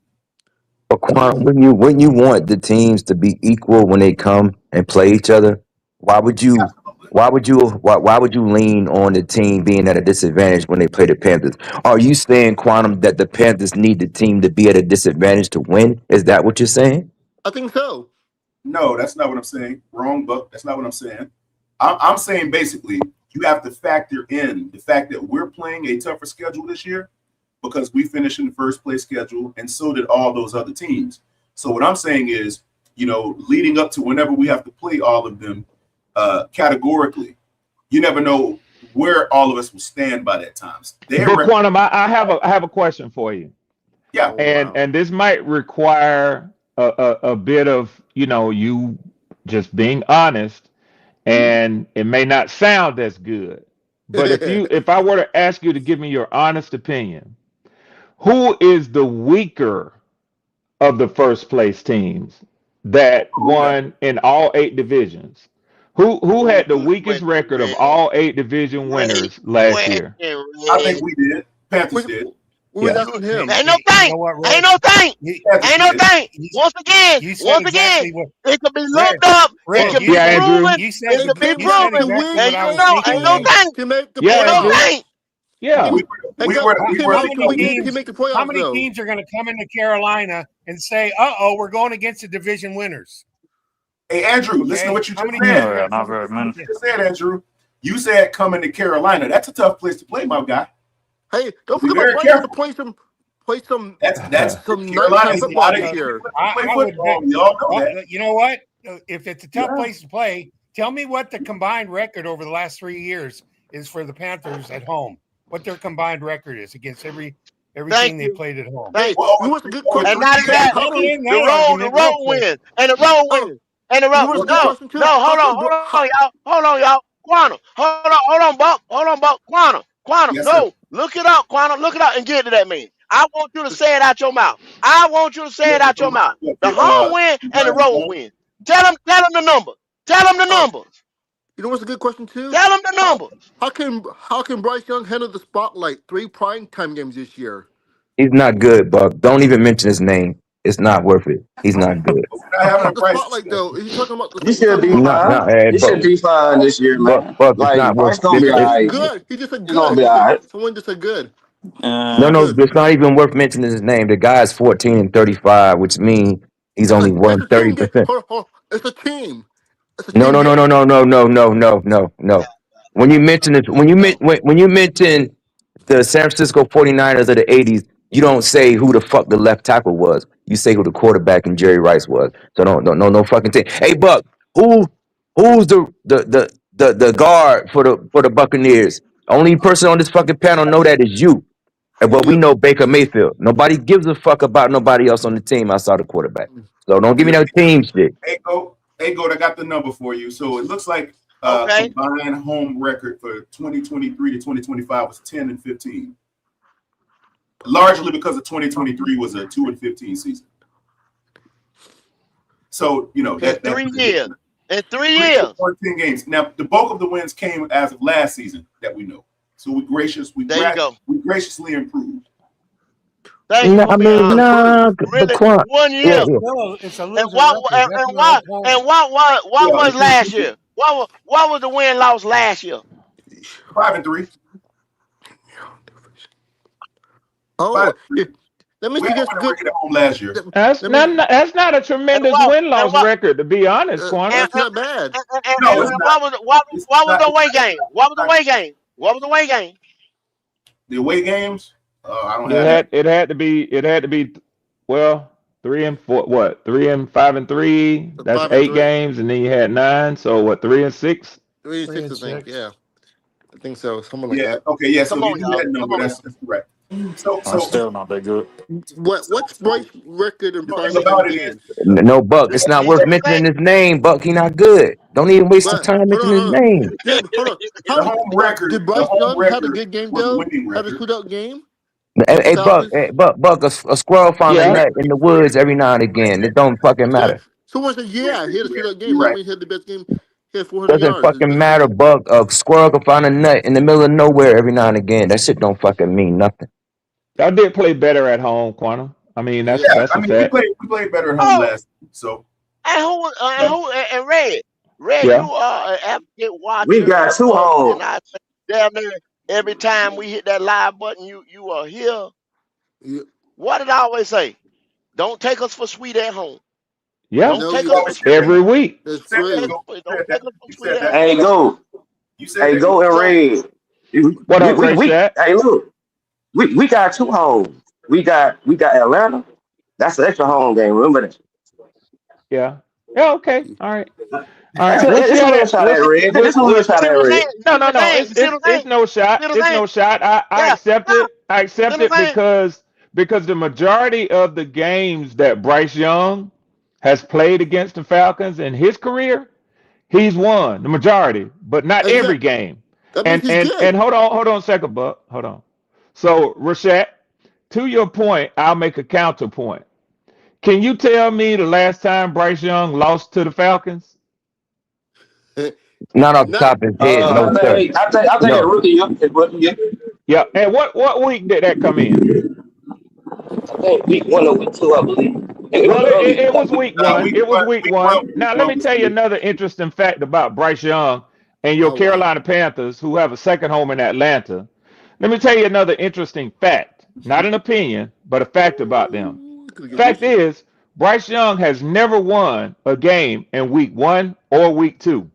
But Quan, wouldn't you want the teams to be equal when they come and play each other? Why would you lean on the team being at a disadvantage when they play the Panthers? Are you saying, Quantum, that the Panthers need the team to be at a disadvantage to win? Is that what you're saying? I think so. No, that's not what I'm saying. Wrong, Buck. That's not what I'm saying. I'm saying basically you have to factor in the fact that we're playing a tougher schedule this year, because we finished in the first place schedule, and so did all those other teams. So what I'm saying is, leading up to whenever we have to play all of them, categorically, you never know where all of us will stand by that time. But Quantum, I have a question for you. Yeah. And this might require a bit of, you just being honest, and it may not sound as good. But if I were to ask you to give me your honest opinion, who is the weaker of the first place teams that won in all 8 divisions? Who had the weakest record of all 8 division winners last year? I think we did. Panthers did. We were asking him. Ain't no thing. Ain't no thing. Ain't no thing. Once again, it could be looked up. It could be proven. It could be proven. And ain't no thing. Yeah, no thing. Yeah. How many teams are going to come into Carolina and say, we're going against the division winners? Hey, Andrew, listen to what you just said. Not very many. You just said, Andrew, you said coming to Carolina. That's a tough place to play, my guy. Hey, don't forget about play some. That's some Carolina's football this year. You know what? If it's a tough place to play, tell me what the combined record over the last 3 years is for the Panthers at home. What their combined record is against every team they played at home. Thank you. What's a good question? And not that the road win. And the road win. And the road. No, hold on, y'all. Quantum. Hold on, Buck. Quantum. Yes, no. Look it up, Quantum. Look it up and get to that man. I want you to say it out your mouth. The home win and the road win. Tell them the number. Tell them the numbers. You know what's a good question too? Tell them the numbers. How can Bryce Young handle the spotlight? 3 primetime games this year. He's not good, Buck. Don't even mention his name. It's not worth it. He's not good. The spotlight though. He's talking about the. He should be fine. He should be fine this year, man. Buck, it's not worth it. It's good. He just said good. Gonna be all right. Someone just said good. No, it's not even worth mentioning his name. The guy's 14 and 35, which means he's only won 30%. It's a team. No. When you mention it, when you mention the San Francisco 49ers of the 80s, you don't say who the fuck the left tackle was. You say who the quarterback and Jerry Rice was. So no fucking thing. Hey, Buck, who's the guard for the Buccaneers? Only person on this fucking panel know that is you. But we know Baker Mayfield. Nobody gives a fuck about nobody else on the team outside the quarterback. So don't give me no team shit. Hey, go. I got the number for you. So it looks like combined home record for 2023 to 2025 was 10 and 15. Largely because of 2023 was a 2 and 15 season. So that's 3 years. In 3 years, 14 games. Now the bulk of the wins came as of last season that we know. So we graciously improved. Thank you. Really, 1 year. It's a and why was last year? What was the win-loss last year? 5 and 3. Oh, let me see. Last year. That's not a tremendous win-loss record, to be honest, Quantum. That's not bad. What was the away game? What was the away game? The away games? I don't have it. It had to be. Well, 3 and 4. What? 3 and 5 and 3. That's 8 games, and then you had 9. So what? 3 and 6. 3 and 6, I think. Yeah, I think so. Something like that. Okay. Yeah. So you do that number. That's correct. So still not that good. What's Bryce's record in prime games? No, Buck. It's not worth mentioning his name, Buck. He not good. Don't even waste your time mentioning his name. Hold on. Home record. Did Bryce Young have a good game though? Have a shootout game? Hey, Buck. A squirrel found a nut in the woods every now and again. It don't fucking matter. Someone said, he had a shootout game. Right. He had the best game. He had 400 doesn't yards. Fucking matter, Buck. A squirrel can find a nut in the middle of nowhere every now and again. That shit don't fucking mean nothing. I did play better at home, Quantum. I mean, that's a fact. We played better at home last. So and Red, you are an advocate watcher. We got 2 home. Damn near every time we hit that live button, you are here. Yeah. What did I always say? Don't take us for sweet at home. Yeah, don't take us every week. Hey, go. You said go and Red. What up, Red? Hey, look. we got two homes. We got Atlanta. That's the extra home game. Remember that. Yeah. Yeah. Okay. All right. All right. It's We'll see how a little that. shot at Red. It's a You little see shot at what I'm Red. saying? No, You no, see what I'm no. saying? You see what I'm saying? It's no shot. You see what I'm It's saying? no shot. I Yeah. accept Yeah. it. I You accept see it what I'm saying? because the majority of the games that Bryce Young has played against the Falcons in his career, he's won the majority, but not every Exactly. game. That means he's And good. hold on a second, Buck. Hold on. So Rashad, to your point, I'll make a counterpoint. Can you tell me the last time Bryce Young lost to the Falcons? Not off the Not top of his head, no I sir. think it's No. rookie year. It's rookie year. Yeah. And what week did that come in? I think week 1 or week 2, I believe. It was Well, early. it was week one. Week It was one, week week one, one. week Now, let one me was tell you good. another interesting fact about Bryce Young and your oh wow. Carolina Panthers, who have a second home in Atlanta. Let me tell you another interesting fact, not an opinion, but a fact about them. Ooh, could get Fact juicy. is, Bryce Young has never won a game in week 1 or week 2.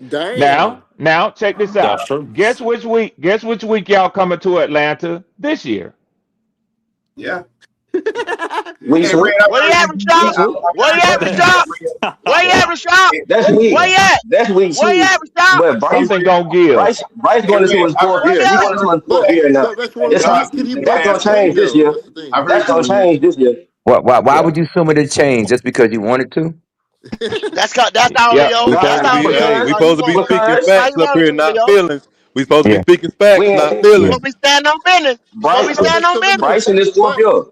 Damn. Now, check this That's out. true. Guess which week? Guess which week y'all coming to Atlanta this year? Yeah. Week Hey, 2. Red, I Where you heard at, you. Rashad? Where you at, Rashad? Where you at, Rashad? That's week. Where you at? That's week 2. Where you at, Rashad? But Something gonna give. Bryce going into his fourth Where year. you He at? going into his fourth year now. That's wrong. It's Can he that's gonna bust the change this thing, year. though? That's the thing. I've heard That's gonna you. change this year. Why Yeah. would you assume it change just because you wanted to? That's all, Yep. Leo. We Nah, That's supposed to all, be, Leo. hey, because we You supposed to be want speaking because how you facts up want it here, to, not Leo. feelings. We supposed to be Yeah. speaking we facts, not ain't You feelings. supposed to be standing on business. You supposed to be Bryce standing on So listen, business. Bryce in his fourth but year.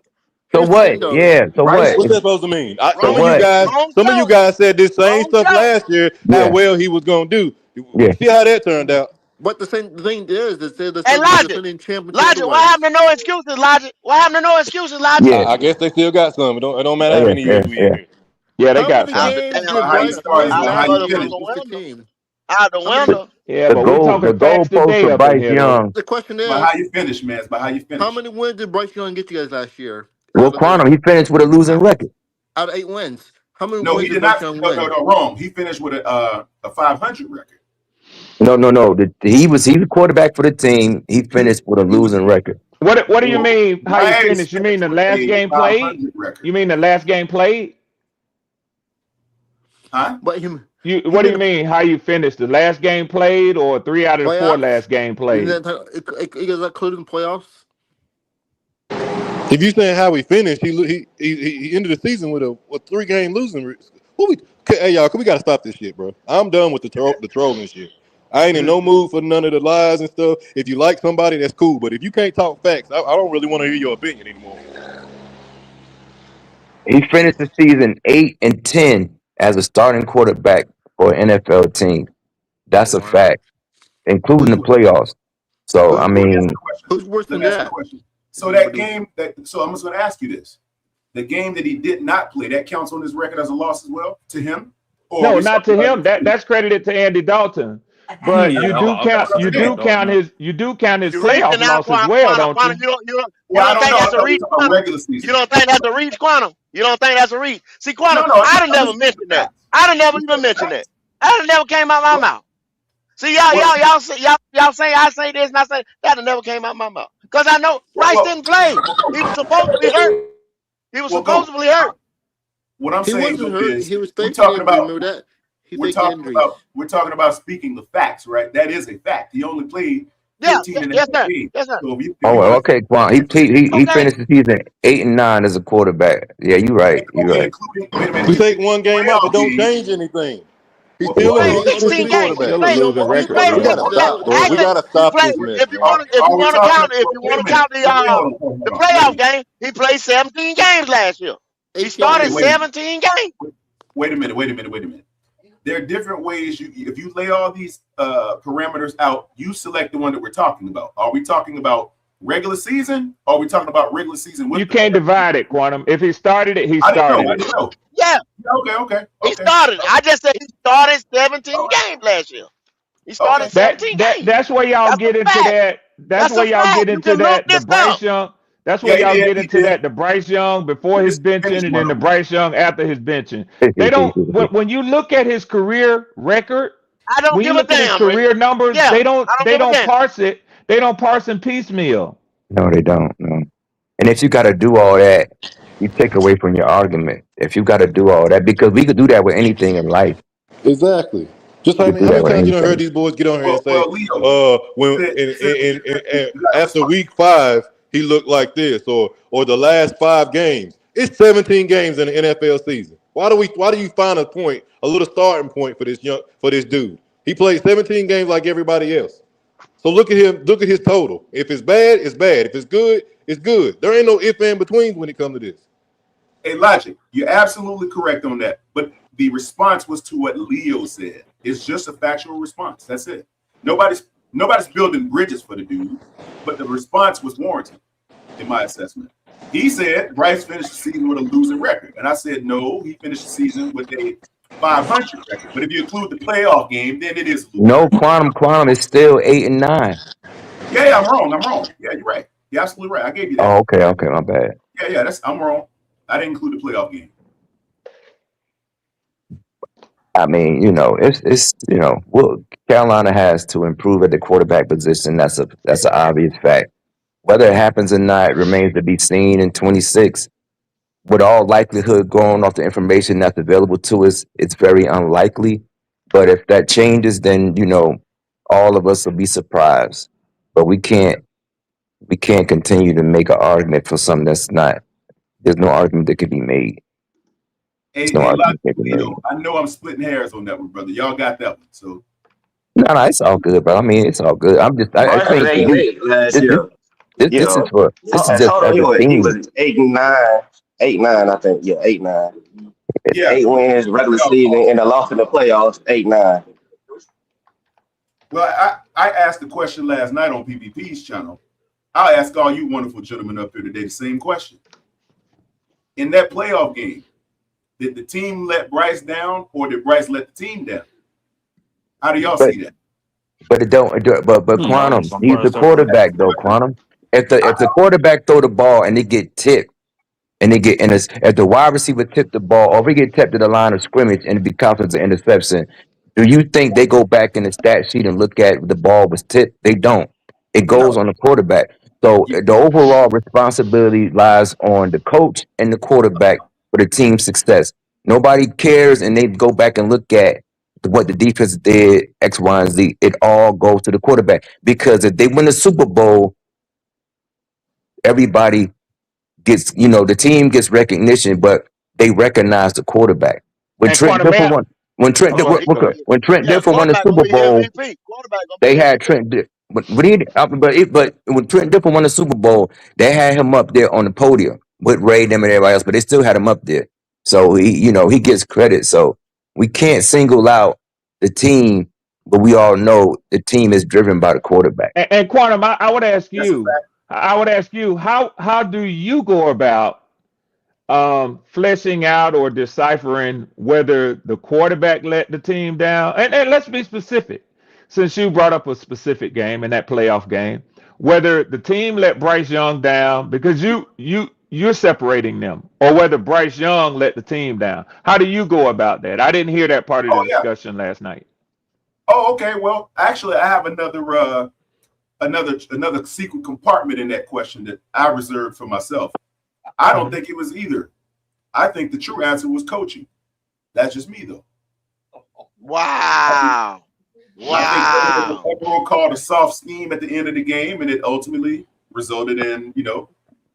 So here's the thing, what? though. Yeah. So Bryce what? What's that supposed to mean? So Some of Wrong, you what? guys, wrong some of you show. guys said this same Wrong stuff show. last year, how Yeah. well he was gonna do. Yeah. See how that turned out. But the thing is, they're Hey, the Logic. defending champion Logic, what otherwise. happened to no excuses, Logic? What happened to no excuses, Logic? Yeah. I guess they still got some. It don't matter how Yeah. many Yeah. years we in Yeah. here. Yeah, they How got many Out some. the games damn did About how you Bryce window. start, play it's Out about the how last you year finish. motherfucking with the window. team? Out the How many? The, window. Yeah, the but we goal the talking facts goalpost today for up in Bryce here, Leo. Young. The question About is, how you finish, man. It's about how you how finish. many wins did Bryce Young get you guys last year? Well, Quantum, he finished with a losing record. Out of 8 wins, how many No, wins he did did Bryce not. Young No, win? wrong. He finished with a 500 record. No. He was the quarterback for the team. He finished with a He was losing record. What do you well, mean? How you Bryce finish? You mean finished the with last a game played? 500 record. You mean the last game played? Huh? But You he what do made you a mean? How you finished? The last game played or 3 out of the 4 playoffs. last game Isn't played? that is that including playoffs? If you saying how we finished, he ended the season with a 3-game losing. Hey y'all, we gotta stop this shit, bro. I'm done with the trolling shit. I ain't in no mood for none of the lies and stuff. If you like somebody, that's cool. But if you can't talk facts, I don't really want to hear your opinion anymore. He finished the season 8-10 as a starting quarterback for an NFL team. That's a Wow. fact, including the playoffs. So I Who's Let me ask mean, you a question. who's worse Let than me ask you a that? question. So that game so I'm just going to ask you this: the game that he did not play, that counts on his record as a loss as well to him, or are No, we not to talking about him. That's credited to Andy Dalton. But Yeah, you I, do I count got some you Andy do Dalton count now. his You reaching playoff now, loss as well, don't Quantum. you? You Well, I don't don't think know. I that's a thought we reach, were talking about Quantum? regular You season. don't think that's a reach, Quantum? You don't think that's a reach? See, Quantum, No, I'd have I'm never just mentioned that. facts. I'd have never Just even mentioned facts. that. I'd have never came out my Well, mouth. See, well, y'all say I say this and I say that never came out my mouth. Because I know Bryce well, didn't play. He was supposedly hurt. He was well, go. supposedly hurt. What I'm He saying wasn't though hurt. is He was we're faking talking injury. about Remember that? He we're faked the talking injuries. about we're talking about speaking the facts, right? That is a fact. He only played Yeah, 15 and a yes, half sir. games. Yes, sir. So if you okay, Quan. He Okay. finished the season 8-9 as a quarterback. Yeah, you're right. You're okay, right. including wait a minute, We take one game off, playoff it don't games. change anything. He's Well, He still well, a played He only 16 rookie played. games. He quarterback. Still a played. losing He record played. We though. gotta stop, bro. We Actually, gotta he stop played. this mess, If you man. want to, are we talking? if you Wait a want to minute. count Hold the on. playoff game, he played 17 games last year. He 18 started games. Wait a minute. 17 games. Wait a minute. There are different ways if you lay all these parameters out, you select the one that we're talking about. Are we talking about regular season? Or are we talking about regular season with You the can't playoffs? divide it, Quantum. If he started it, he I started it. didn't know. Yeah, Okay. he started. I just said he started 17 All right. games last year. He started Okay. 17 games. That's where y'all That's a get into fact. that. That's That's where a y'all fact. get You into can look that. The this up. Bryce Young. That's Yeah, where y'all get he into did. that. The Bryce Young before his Just finish benching, and one then the of them. Bryce Young after his benching. They don't. When you look at his career record, I don't when you give a look at his damn, Rick. career numbers, Yeah, they don't. I don't They give a don't damn. parse it. They don't parse in piecemeal. No, they don't. No. And if you got to do all that, you take away from your argument. If you got to do all that, because we could do that with anything in life. Exactly. Just We how could many, do how that many with times you don't heard anything. these boys get on here and say, Leo, when you gotta after respond. week 5 he looked like this, or the last 5 games. It's 17 games in the NFL season. Why do you find a little starting point for this dude? He played 17 games like everybody else. So look at him. Look at his total. If it's bad, it's bad. If it's good, it's good. There ain't no if and betweens when it comes to this. Hey, Logic, you're absolutely correct on that. But the response was to what Leo said. It's just a factual response. That's it. Nobody's building bridges for the dude, but the response was warranted, in my assessment. He said Bryce finished the season with a losing record. And I said, no, he finished the season with a 500 record. But if you include the playoff game, then it is a losing No, record. quantum is still 8 and 9. Yeah, I'm wrong. Yeah, you're right. You're absolutely right. I gave you that. Oh, okay, my bad. Yeah, I'm wrong. I didn't include the playoff game. I mean, it's well, Carolina has to improve at the quarterback position. That's an obvious fact. Whether it happens or not remains to be seen in 26. With all likelihood, going off the information that's available to us, it's very unlikely. But if that changes, then all of us will be surprised. But we can't continue to make an argument for something that's not. There's no argument that can be made. Hey, No argument that can be made. Leo, I know I'm splitting hairs on that one, brother. Y'all got that one. So No, it's all good, bro. I mean, it's all good. I Bryce was think for you, 8-8 last this, year. this You is know, this is just hold on, as a he team. was 8-9, 8-9, I think. Yeah, 8-9. yeah. 8 wins regular season and a loss in the playoffs. 8-9. Well, I asked the question last night on PPP's channel. I'll ask all you wonderful gentlemen up here today the same question. In that playoff game, did the team let Bryce down, or did Bryce let the team down? How do y'all see that? But it don't. But Quantum, Some he's the players separate. quarterback though. Quantum, if the quarterback throw the ball and it get tipped, and they get if the wide receiver tip the ball, or if we get tipped to the line of scrimmage and it becomes an interception, do you think they go back in the stat sheet and look at the ball was tipped? They don't. It goes No. on the quarterback. So the overall responsibility lies on the coach and the quarterback for the team's success. Nobody cares, and they go back and look at what the defense did, X, Y, and Z. It all goes to the quarterback, because if they win the Super Bowl, everybody gets, the team gets recognition, but they recognize the quarterback. When And Trent Quantum, Dilfer won, when Trent oh, go ahead, go ahead. when Trent Yeah, Dilfer won the quarterback gonna Super be the Bowl, MVP. Quarterback gonna they be the had MVP. but when Trent Dilfer won the Super Bowl, they had him up there on the podium with Ray, them, and everybody else, but they still had him up there. So he gets credit. So we can't single out the team, but we all know the team is driven by the quarterback. And Quantum, I would ask That's a you, fact. how do you go about fleshing out or deciphering whether the quarterback let the team down? And let's be specific, since you brought up a specific game in that playoff game, whether the team let Bryce Young down because you're separating them, or whether Bryce Young let the team down. How do you go about that? I didn't hear that part of the Oh, yeah. discussion last night. Oh, okay. Well, actually, I have another secret compartment in that question that I reserved for myself. I don't think it was either. I think the true answer was coaching. That's just me, though. Wow. I think Wow. everyone called a soft scheme at the end of the game, and it ultimately resulted in,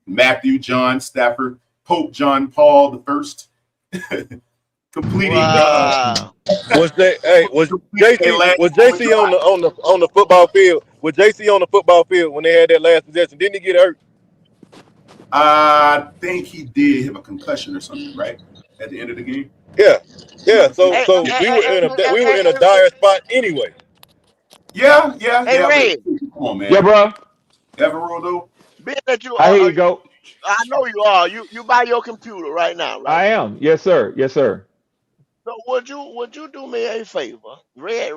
Matthew, John, Stafford, Pope John Paul the First completing. Wow. Was JC on the football field? Was JC on the football field when they had that last possession? Didn't he get hurt? I think he did have a concussion or something, right? At the end of the game. Yeah. So Hey, we were in a dire spot anyway. Yeah. Hey, Ray. Come on, man. Yeah, bro. Everaldo. Being that you I hear you go. I know you are. You by your computer right now, right? I am. Yes, sir. Yes, sir. So would you do me a favor? Red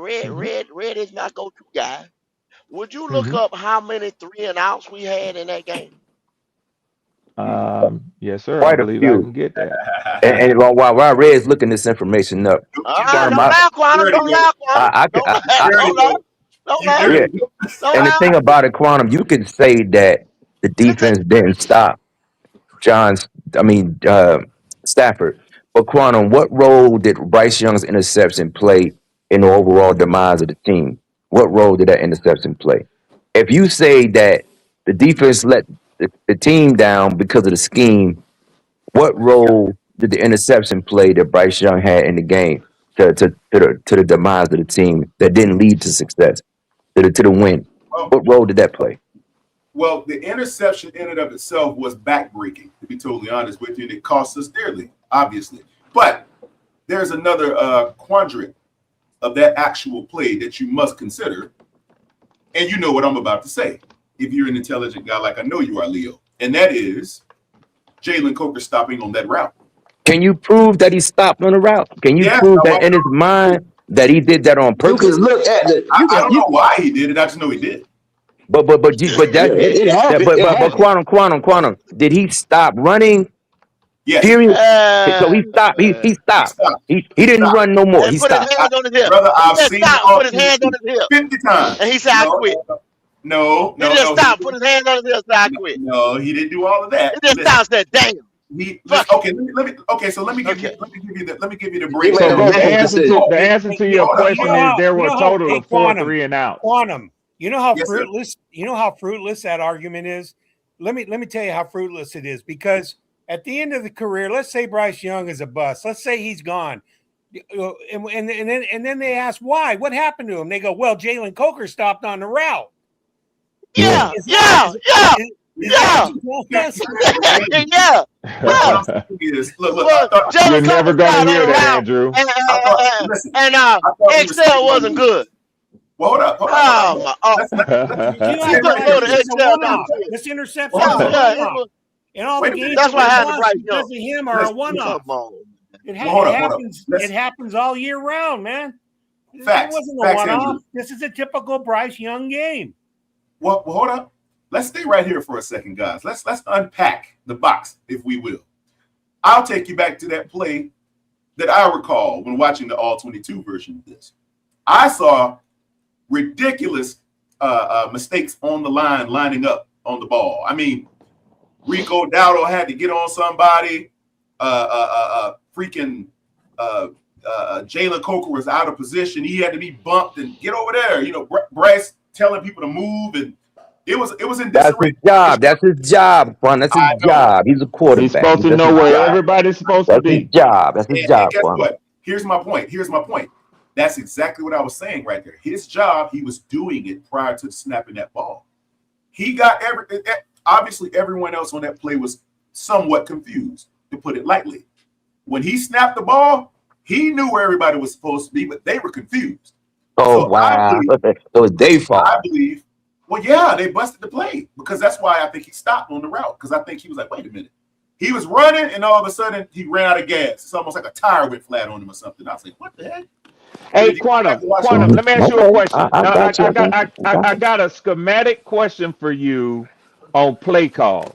is my go-to guy. Would you look Mm-hmm. up how many 3-and-outs we had in that game? Yes, sir. Quite I a believe I few. can get that. And while Red's looking this information up, Don't Quantum, lie, Quantum. Don't lie, Quantum. I Don't lie. Don't lie. yeah. Don't And the lie. thing about it, Quantum, you can say that the defense didn't stop Stafford. But Quantum, what role did Bryce Young's interception play in the overall demise of the team? What role did that interception play? If you say that the defense let the team down because of the scheme, what role did the interception play that Bryce Young had in the game to the demise of the team that didn't lead to success, to the win? What role did that play? Well, the interception in and of itself was backbreaking, to be totally honest with you, and it cost us dearly, obviously. But there's another quadrant of that actual play that you must consider, and you know what I'm about to say, if you're an intelligent guy like I know you are, Leo, and that is Jalen Coker stopping on that route. Can you prove that he stopped on the route? Can you prove that in his mind that he did that on purpose? You can look at the. I don't know why he did it. I just know he did. But Quantum, did he stop running? Yes. Period. So he stopped. He stopped. He didn't run no more. He Put his stopped. hands on his hip. Brother, I've He just seen stopped, it put his hands on his hip. 50 times. And he said, I quit. No. He just stopped, put his hands on his hip, said, I quit. No, he didn't do all of that. He just stopped, said, damn. Let me give you the breakdown. So the answer to your question is there were a total of 4 3 and out. Quantum, you know how Yes, sir. fruitless that argument is? Let me tell you how fruitless it is, because at the end of the career, let's say Bryce Young is a bust. Let's say he's gone. And then they ask why? What happened to him? They go, well, Jalen Coker stopped on the route. Yeah. Look, You're never going to hear that, Andrew. And Excel wasn't good. Well, hold up. This interception and all the games. That's why I had to write because of him are a one-off. It happens all year round, man. Facts. It wasn't a Facts, one-off. Andrew. This is a typical Bryce Young game. Well, hold up. Let's stay right here for a second, guys. Let's unpack the box, if we will. I'll take you back to that play that I recall when watching the All-22 version of this. I saw ridiculous mistakes on the line, lining up on the ball. I mean, Rico Dowdle had to get on somebody. Jalen Coker was out of position. He had to be bumped and get over there. You know, Bryce telling people to move, and it was in disarray. That's his job, Quan. That's his job. He's a quarterback. He's supposed to know where everybody's supposed to be. That's his job. Guess what? Here's my point. That's exactly what I was saying right there. His job, he was doing it prior to snapping that ball. He got everything. Obviously, everyone else on that play was somewhat confused, to put it lightly. When he snapped the ball, he knew where everybody was supposed to be, but they were confused. Oh, wow. So it's their fault. I believe, well, yeah, they busted the play, because that's why I think he stopped on the route, because I think he was like, wait a minute. He was running, and all of a sudden, he ran out of gas. It's almost like a tire went flat on him or something. I was like, what the heck? Hey, Quantum, let me ask you a question. I got a schematic question for you on play call.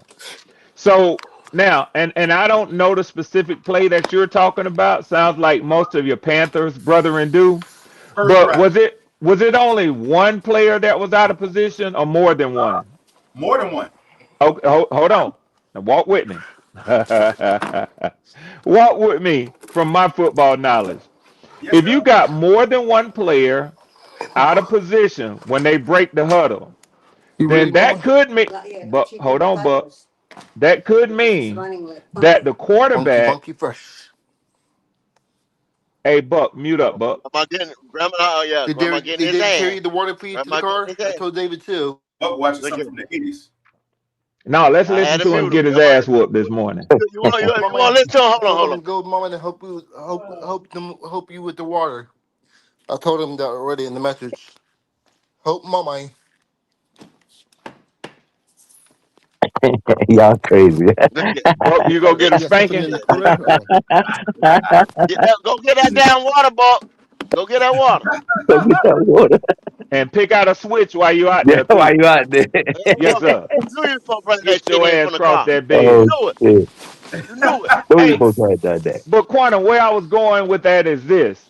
So now, and I don't know the specific play that you're talking about. Sounds like most of your Panthers brethren do. But was it only one player that was out of position, or more than one? More than one. Okay, hold on. Now walk with me. Walk with me from my football knowledge. Yes, If you got more than one player out of position when they break the huddle, then that could mean. But hold on, Buck. That could mean that the quarterback. Funky fresh. Hey, Buck, mute up, Buck. Grandma, Did Grandma they getting his ass. carry the water for you to the Grandma car? getting his I told David too. Buck watching something from the 80s. No, let's I listen had to to him mute get him. his ass whooped this morning. You want to listen to him? Hold on. Go, Mama, and help you with the water. I told him that already in the message. Help Mama. Y'all crazy. Buck, you go get a spanking? Go get that damn water, Buck. Go get that water. And pick out a switch while you out there. Yeah, why you out there? Yes, sir. You knew you supposed to bring that Get shit your in ass from the across car. that bed. Oh, You knew it. shit. You knew it. Who you Hey, supposed to have done that? but Quantum, where I was going with that is this.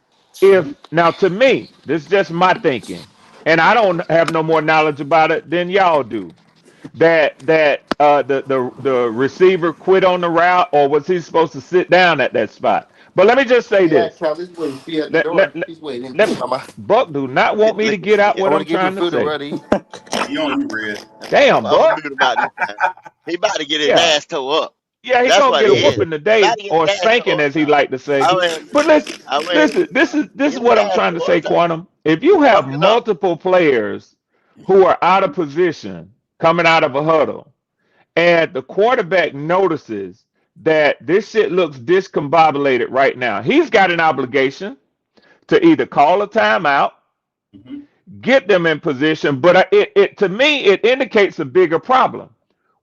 Now to me, this is just my thinking, and I don't have no more knowledge about it than y'all do. that the receiver quit on the route, or was he supposed to sit down at that spot? But let me just say Yeah, this. Travis waiting. See at the Let, door. let, let, He's waiting. let- Buck do not want me to get out I what want I'm to get your trying to food say. already. He on you, Red. Damn, I'm gonna Buck. mute him out this time. He about to get his Yeah. ass tore up. Yeah, he That's gonna what get it a is. whooping About today, to get or his ass spanking, tore up. as he like to say. I went, But listen, I went, this is get his what I'm ass trying to tore say, up. Quantum. If you have Fucking up. multiple players who are out of position coming out of a huddle, and the quarterback notices that this shit looks discombobulated right now, he's got an obligation to either call a timeout, Mhm. get them in position. But it to me, it indicates a bigger problem.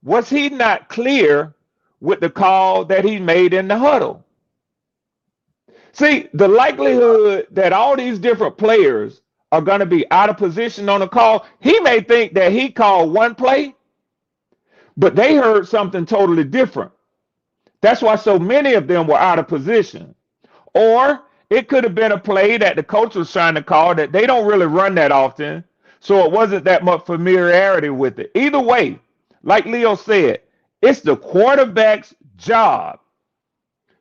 Was he not clear with the call that he made in the huddle? See, the likelihood that all these different players are going to be out of position on a call, he may think that he called one play, but they heard something totally different. That's why so many of them were out of position. Or it could have been a play that the coach was trying to call that they don't really run that often, so it wasn't that much familiarity with it. Either way, like Leo said, it's the quarterback's job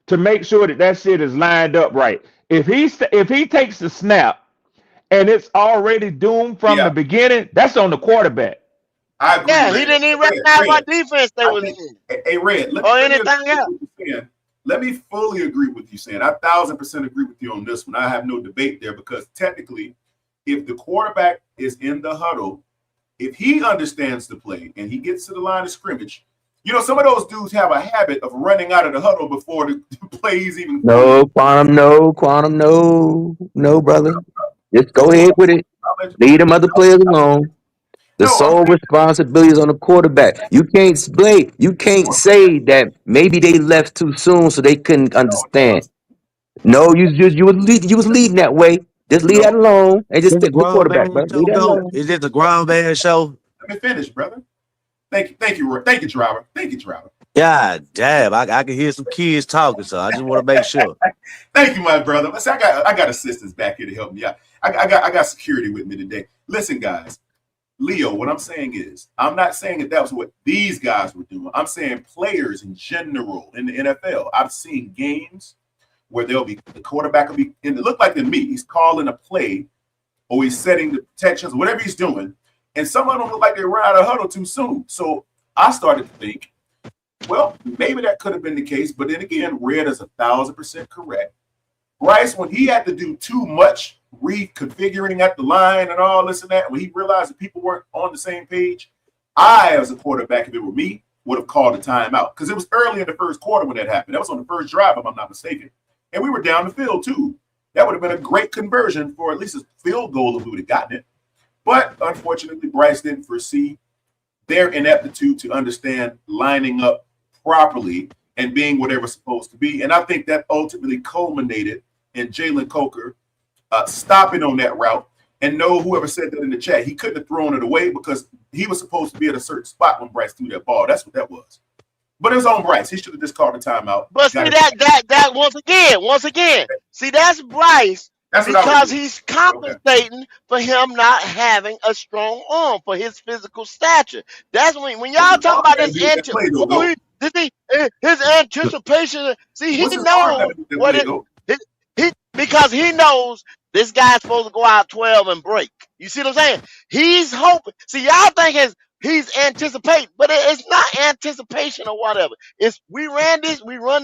to make sure that that shit is lined up right. If he takes the snap and it's already doomed from the Yeah, beginning, that's on the quarterback. I agree, Yeah, he Red. didn't even Red, recognize Red. what defense they I was think, in hey, Red, or let me anything agree else. with you saying. Let me fully agree with you saying. I 1,000% agree with you on this one. I have no debate there because technically, if the quarterback is in the huddle, if he understands the play and he gets to the line of scrimmage, you know, some of those dudes have a habit of running out of the huddle before the plays even. No, Quantum, no, brother. Just go ahead with it. Leave them other players alone. The No, sole responsibility is on the quarterback. You can't say that maybe they left too soon so they couldn't understand. No, you was leading that way. Just leave that alone and just It's a stick with the grown quarterback, man bro. Leave show, that go. alone. Is it a grown man show? Let me finish, brother. Thank you, driver. Thank you, driver. God damn, I can hear some kids talking, so I just want to make sure. Thank you, my brother. Listen, I got assistants back here to help me out. I got security with me today. Listen, guys, Leo, what I'm saying is, I'm not saying that was what these guys were doing. I'm saying players in general in the NFL. I've seen games where the quarterback will be, and it looked like to me, he's calling a play or he's setting the protections, whatever he's doing, and some of them look like they ran out of huddle too soon. So I started to think, well, maybe that could have been the case, but then again, Red is 1,000% correct. Bryce, when he had to do too much reconfiguring at the line and all this and that, when he realized that people weren't on the same page, I, as a quarterback, if it were me, would have called a timeout because it was early in the first quarter when that happened. That was on the first drive, if I'm not mistaken. And we were down the field, too. That would have been a great conversion for at least a field goal if we would have gotten it. But unfortunately, Bryce didn't foresee their ineptitude to understand lining up properly and being whatever it's supposed to be. And I think that ultimately culminated in Jalen Coker stopping on that route. And no, whoever said that in the chat, he couldn't have thrown it away because he was supposed to be at a certain spot when Bryce threw that ball. That's what that was. But it was on Bryce. He should have just called a timeout. But see that once again, see that's Bryce because he's compensating for him not having a strong arm for his physical stature. That's when y'all talk about this his anticipation. See, he knows what it because he knows this guy's supposed to go out 12 and break. You see what I'm saying? He's hoping. See, y'all think he's anticipating, but it's not anticipation or whatever. It's we run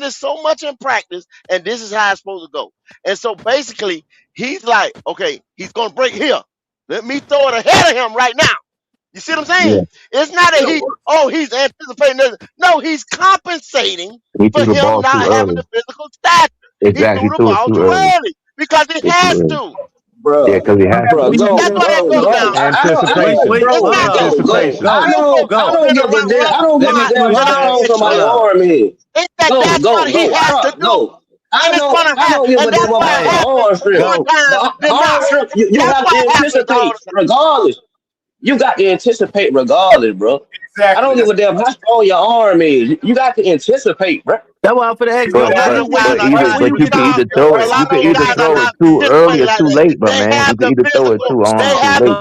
this so much in practice, and this is how it's supposed to go. And so basically, he's like, okay, he's gonna break here. Let me throw it ahead of him right now. You see what I'm saying? Yeah. It's not that he's anticipating this. No, he's compensating for him not having the physical stature. Exactly. He threw the ball too early because he has to. Bro, yeah, because he has to. That's what it goes down. Anticipation. I don't give a damn. I don't give a damn how long somebody's arm is. That's what he has to do. I don't give a damn about arm strength. You have to anticipate regardless. You got to anticipate regardless, bro. Exactly. I don't give a damn how strong your arm is. You got to anticipate, bro. That's why I'm for the X. But you can either throw it. You can either throw it too early or too late, but man, you can either throw it too on too late.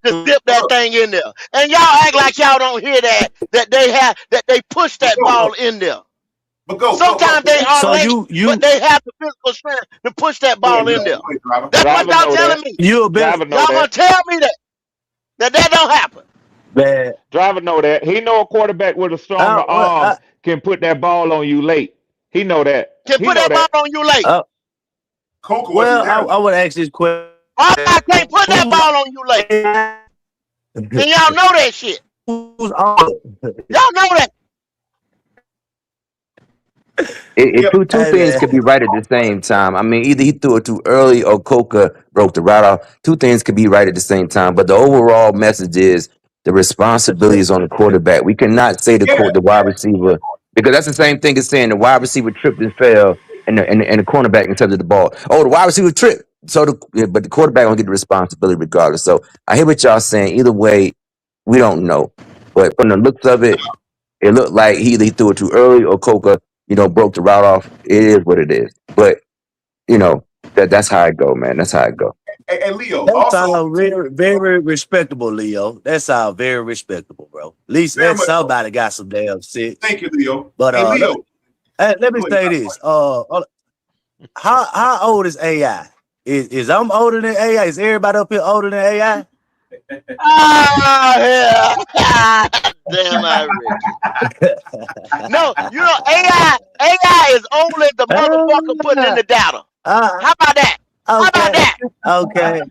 Just dip that thing in there. And y'all act like y'all don't hear that they push that ball in there. But go. Sometimes they are So late, you but they have the physical strength to push that ball in there. Driver. That's what Driver y'all know telling that. me. you a best Driver know Y'all gonna that. tell me that don't happen. man. Driver know that. He know a quarterback with a stronger arm can put that ball on you late. He know that. Can He put know that that. ball on you late. Coca wasn't there. I would ask this question. I can't put that ball on you late. And y'all know that shit. Who's on? Y'all know that. Two Hey, things man. could be right at the same time. I mean, either he threw it too early or Coca broke the route off. Two things could be right at the same time. But the overall message is the responsibility is on the quarterback. We cannot say the wide receiver, because that's the same thing as saying the wide receiver tripped and fell and the cornerback intercepted the ball. Oh, the wide receiver tripped. But the quarterback gonna get the responsibility regardless. So I hear what y'all saying. Either way, we don't know. But from the looks of it, it looked like he either threw it too early or Coca, broke the route off. It is what it is. But that's how it go, man. That's how it go. And Leo, That also sounds very, very respectable, Leo. That sounds very respectable, bro. At least very that much so. somebody got some damn sense. Thank you, Leo. But Hey, Leo, let me go say ahead. this. How old is AI? Is I'm older than AI? Is everybody up here older than AI? Oh, yeah. Damn, I Ricky. No, AI is only the motherfucker putting in the data. How about that? How about that? Okay.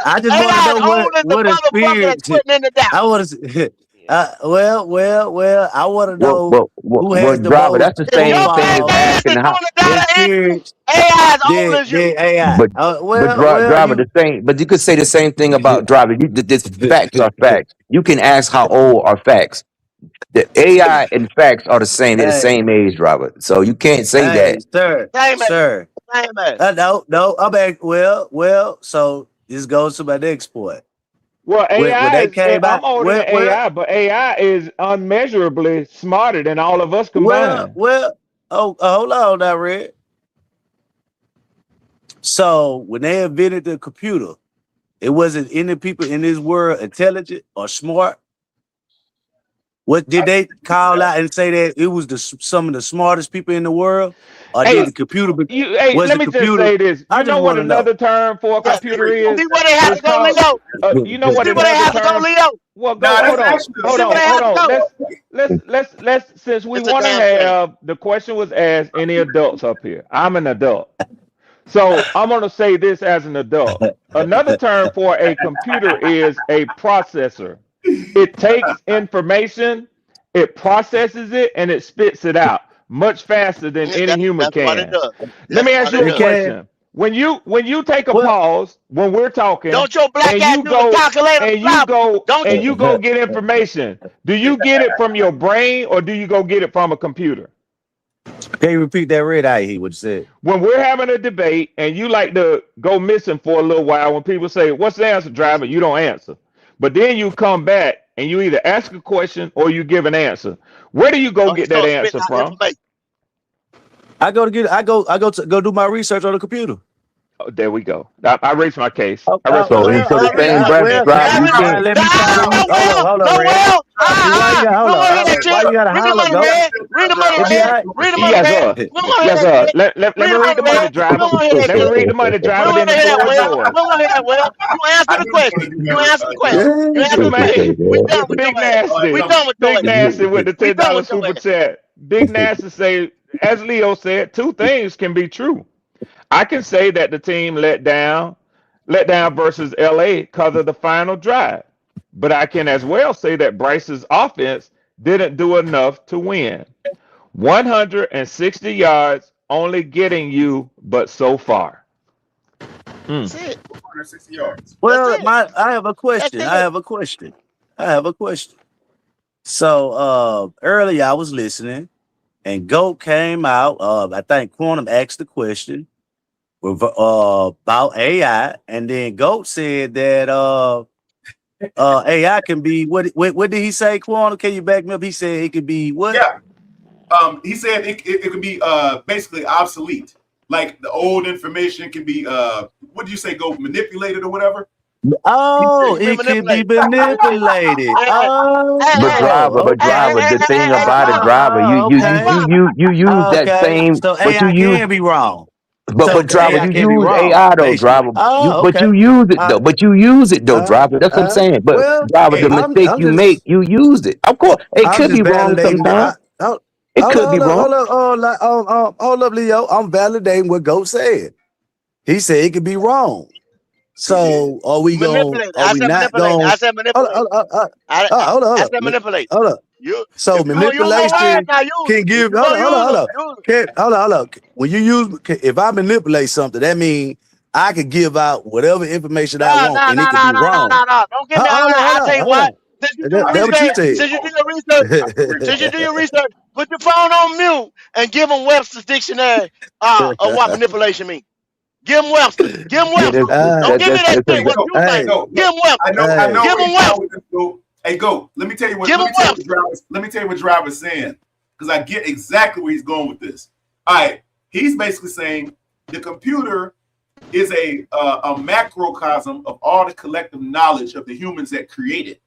I just AI want to is know only the what motherfucker that's experience. putting in the data. I want to. Well. I want to know who Well, has the driver, most that's the If your same thing ass as football is asking doing how. the data entry, experience AI is old than as you. AI. But driver, the same. But you could say the same thing about driver. This facts are facts. You can ask how old are facts. The AI and facts are the same. They're the Hey, same age, driver. So you can't say hey, that. Same as. sir. Same as. No. I'm back. Well. So this goes to my next point. Well, When AI they is. came I'm out, older than AI, but AI is unmeasurably smarter than all of us combined. hold on now, Red. So when they invented the computer, it wasn't any people in this world intelligent or smart. What did they call out and say that it was some of the smartest people in the world, or did Hey, the computer? let me just say this. I You know just what want to know. another term for a Yeah. computer is? See where they have It's to go, called. Leo? You know what See where they another have to go, term? Leo? Well, Nah, hold that's on, actually hold See where on, they hold have to on. go? Let's. Since we It's a want to damn shame. have the question was asked, any adults up here? I'm an adult, so I'm gonna say this as an adult. Another term for a computer is a processor. It takes information, it processes it, and it spits it out much faster than any human That's what it can. does. Let That's me ask what you it a It does. can. question. When you take a Well, pause when we're talking Don't your black and ass you do the go calculator and you flop? go Don't and you? you go get information, do you get it from your brain or do you go get it from a computer? can you repeat that, Red? I hear what you said. When we're having a debate and you like to go missing for a little while, when people say, "What's the answer, driver?" you don't answer. But then you come back and you either ask a question or you give an answer. Where do you go Don't you get that start spitting answer out from? information? I go do my research on the computer. Oh, there we go. I raised my case. Oh, I rest my So case. the same breath, driver, you can't. let me follow you. Hold on, No, Red. well. See, why you got We don't want to hear that why shit. you gotta Read the holler, money, go? Red. Read the money, It be Red. alright. Read the money, Yes, Red. sir. We don't want to hear Yes, that sir. shit. Let Read me the read money, the money, Red. We driver. don't want to hear that Let me shit. read the money, We driver. don't want Then to the hear that, floor is well. yours. We don't want to hear that, well. You answer I the knew you were question. going to do You that. answer the question. You answer the Man, question. We done with Big your ass. We Nasty. done with your Big ass. Nasty with the We done $10 with your super ass. chat. Big Nasty say, as Leo said, two things can be true. I can say that the team let down versus LA because of the final drive. But I can as well say that Bryce's offense didn't do enough to win. 160 yards only getting you but so far. That's it. 460 yards. That's Well, it. I have a That's question. it. I have a question. So earlier I was listening and GOAT came out. I think Quantum asked the question about AI, and then GOAT said that AI can be what did he say, Quantum? Can you back me up? He said it could be what? Yeah. He said it could be basically obsolete. Like the old information can be what do you say, go manipulated or whatever? It Oh, can be it can be manipulated. manipulated. Hey, hey, Oh, But okay. driver, the thing about it, Quantum. driver, Oh, okay. you use that Okay. same, So but you AI use, can be wrong. but So driver, AI you can be use wrong, AI though, basically. driver. Oh, But you okay. use it Uh, though. But you use it though, driver. That's what I'm saying. But well, driver, the Hey, mistake I'm you make, just you used it. Of course, it I'm could just be wrong validating. sometimes. Hold, It hold could be up, wrong. hold up, hold up, Leo. I'm validating what Goat said. He said it could be wrong. he did. So are we going? Manipulate. Are I we said not manipulate. going? I said Hold manipulate. up, I, I, hold I up, said manipulate. hold up. You So if you use my words manipulation now, use can them. If give. you gonna use Hold them, up. use them. Hold up. When you use, if I manipulate something, that means I could give out whatever information I No, want, no, and it no, could no, be no, no, wrong. no, no. Don't get me all that. I'll tell you Hold what. on. Since you do your That what you research, said. since you do your research, I agree. since you do your research, put your phone on mute and give them Webster's dictionary of what manipulation means. Give them Webster. Give them Yeah, Webster. Don't give me that that's shit. Hey, What go, you think? Hey, go, Give go. them Webster. I know Give where them he's going Webster. with this. Go. Hey, go. Let me tell you Give them what Webster. driver's. Let me tell you what driver's saying, because I get exactly where he's going with this. All right, he's basically saying the computer is a macrocosm of all the collective knowledge of the humans that create it,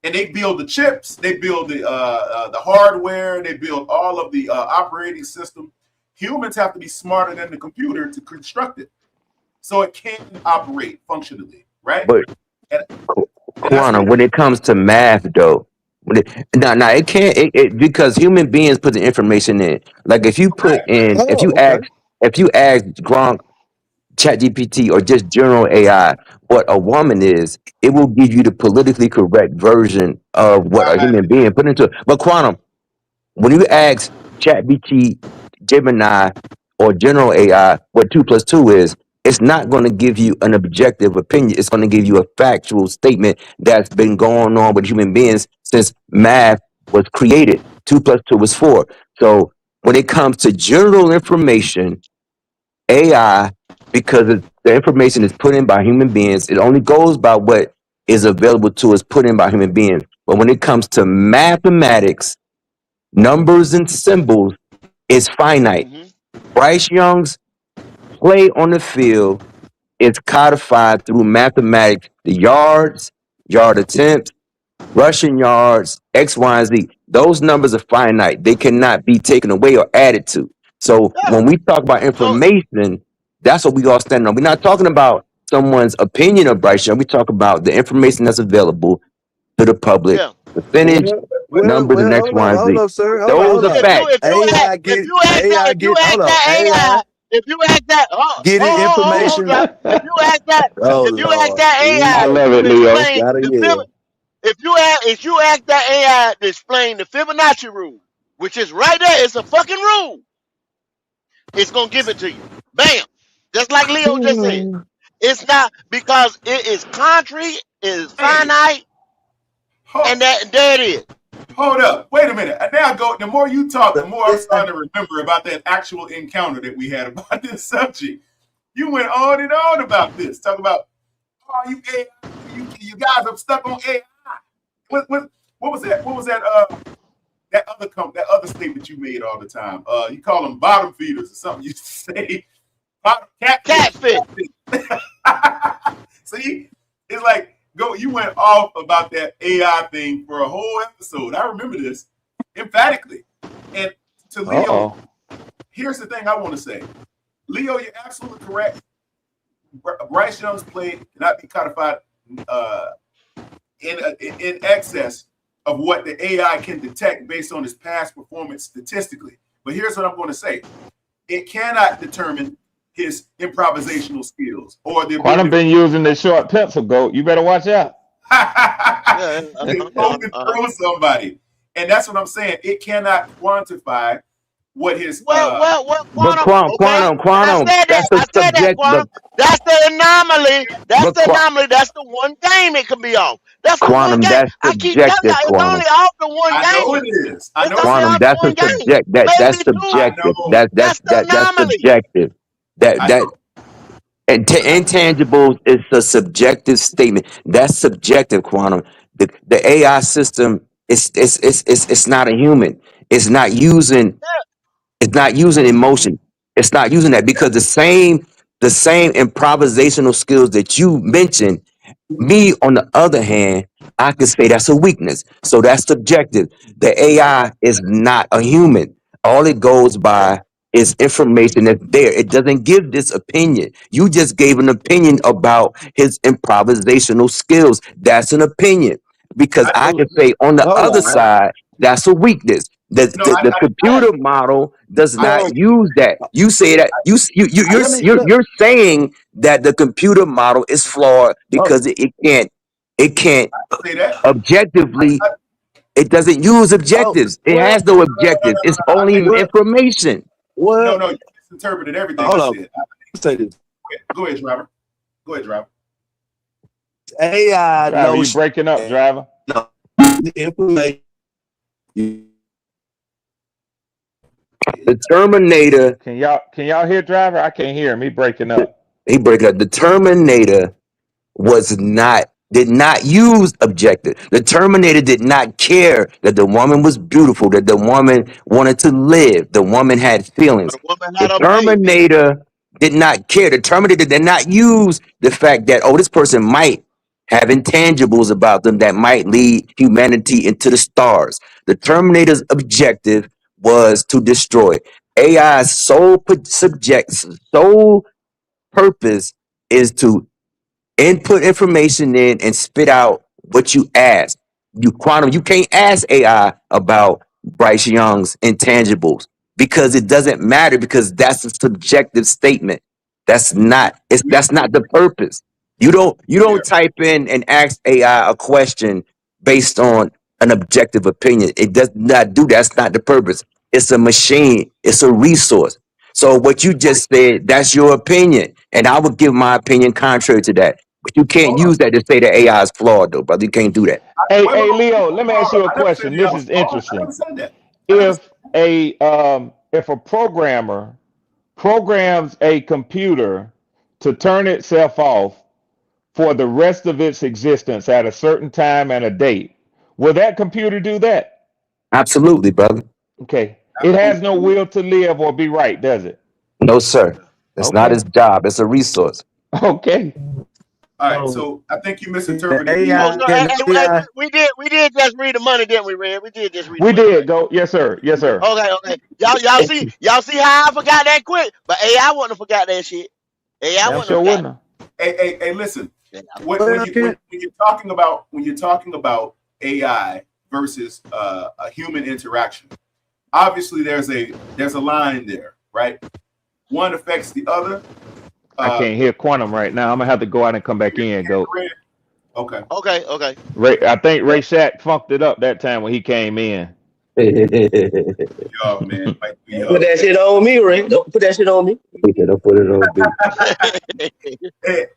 and they build the chips, they build the hardware, they build all of the operating system. Humans have to be smarter than the computer to construct it, so it can operate functionally, right? but And, and that's what quantum, when it comes to math though, now it can't because human beings put the information in. Like if you put correct. in, oh, okay. if you ask Gronk, ChatGPT, or just general AI what a woman is, it will give you the politically correct version of what a human being put into it. But quantum, when you ask ChatGPT, Gemini, or general AI what 2 + 2 is, it's not going to give you an objective opinion. It's going to give you a factual statement that's been going on with human beings since math was created. 2 + 2 is 4. So when it comes to general information, AI, because the information is put in by human beings, it only goes by what is available to us put in by human beings. But when it comes to mathematics, numbers and symbols, is finite. Mm-hmm. Bryce Young's play on the field is codified through mathematics. The yards, yard attempts, rushing yards, X, Y, and Z. Those numbers are finite. They cannot be taken away or added to. So Yeah. when we talk about So information, that's what we all stand on. We're not talking about someone's opinion of Bryce Young. We talk about the information that's available to the public, yeah. percentage, numbers, and X, Y, and Hold Z. up, sir. Those are If you facts. if you ask AI if you get. ask Hold up, that AI AI if you ask that get it hold information. on, if you ask that Oh if you ask Lord, that here we AI I go. love it, to Leo. explain Gotta the yeah. if you ask that AI to explain the Fibonacci rule, which is right there, it's a fucking rule, it's gonna give it to you. Bam. Just like Leo just said. It's not because it is contrary, it is Hey, finite, hold, and that there it is. hold up. Wait a minute. Now go. The more you talk, the more I'm starting to remember about that actual encounter that we had about this subject. You went on and on about this. Talk about, oh, you AI, you guys are stuck on AI. What was that? What was that? That other statement you made all the time. You call them bottom feeders or something. You used to say Catfish. See, it's like you went off about that AI thing for a whole episode. I remember this emphatically. And to Leo, here's the thing I want to say. Leo, you're absolutely correct. Bryce Young's play cannot be codified in excess of what the AI can detect based on his past performance statistically. But here's what I'm going to say. It cannot determine his improvisational skills or the Quantum ability been using the short pencil, Goat. You better watch out. to overthrow somebody. And that's what I'm saying. It cannot quantify what his Well, But quantum. Okay, and I said that. that's a I said that subject. quantum. That's the anomaly. That's But the anomaly. That's the one game it can be off. That's the one quantum, game. that's I keep telling subjective. y'all, it's only Quantum, off the one I know it game. is. I It's know only quantum, off the that's a one game. subject. That's Maybe two. I subjective. know. That's the That's anomaly. subjective. I That know. and intangibles is a subjective statement. That's subjective. Quantum. The AI system it's not a human. It's not using. It's not using emotion. It's not using that because the same improvisational skills that you mentioned Me, on the other hand, I could say that's a weakness. So that's subjective. The AI is not a human. All it goes by is information that's there. It doesn't give this opinion. You just gave an opinion about his improvisational skills. That's an opinion. Because I Hold can say on the hold other on. side, that's a weakness. The computer model does not use that. You say that Let me look. you're saying that the computer model is flawed because it can't Say that. objectively, it doesn't use Oh, objectives. It well, has no objectives. It's only well, information. well. No, you misinterpreted everything Hold I on. said. Say this. Go ahead, driver. Go ahead, driver. AI Driver, you knows breaking up, driver? the information. The Terminator, Can y'all hear driver? I can't hear him. He breaking up. he break up. The Terminator did not use objective. The Terminator did not care that the woman was beautiful, that the woman wanted to live. The woman had feelings. The woman The had a baby. Terminator did not care. The Terminator did not use the fact that, oh, this person might have intangibles about them that might lead humanity into the stars. The Terminator's objective was to destroy. AI's sole purpose is to input information in and spit out what you ask. You can't ask AI about Bryce Young's intangibles because it doesn't matter, because that's a subjective statement. That's not the purpose. You don't type in and ask AI a question based on an objective opinion. It does not do that. That's not the purpose. It's a machine. It's a resource. So what you just said, that's your opinion. And I would give my opinion contrary to that. But you can't use that to say that AI is flawed, though, brother. You can't do that. Hey, Leo, let me ask you a question. This is interesting. If a programmer programs a computer to turn itself off for the rest of its existence at a certain time and a date, will that computer do that? Absolutely, brother. Okay. It has no will to live or be right, does it? No, sir. It's not his job. It's a resource. Okay. All right, so I think you misinterpreted. We did just read the money, didn't we, Red? We did just read. We did go. Yes, sir. Yes, sir. Okay. Y'all see how I forgot that quick, but AI wouldn't have forgot that shit. AI wouldn't have forgot. Hey, listen. When you're talking about AI versus a human interaction, obviously there's a line there, right? One affects the other. I can't hear Quantum right now. I'm gonna have to go out and come back in. Go. Okay. I think Ray Shack funked it up that time when he came in. Yo, man. Put that shit on me, Ray. Don't put that shit on me. Don't put it on me.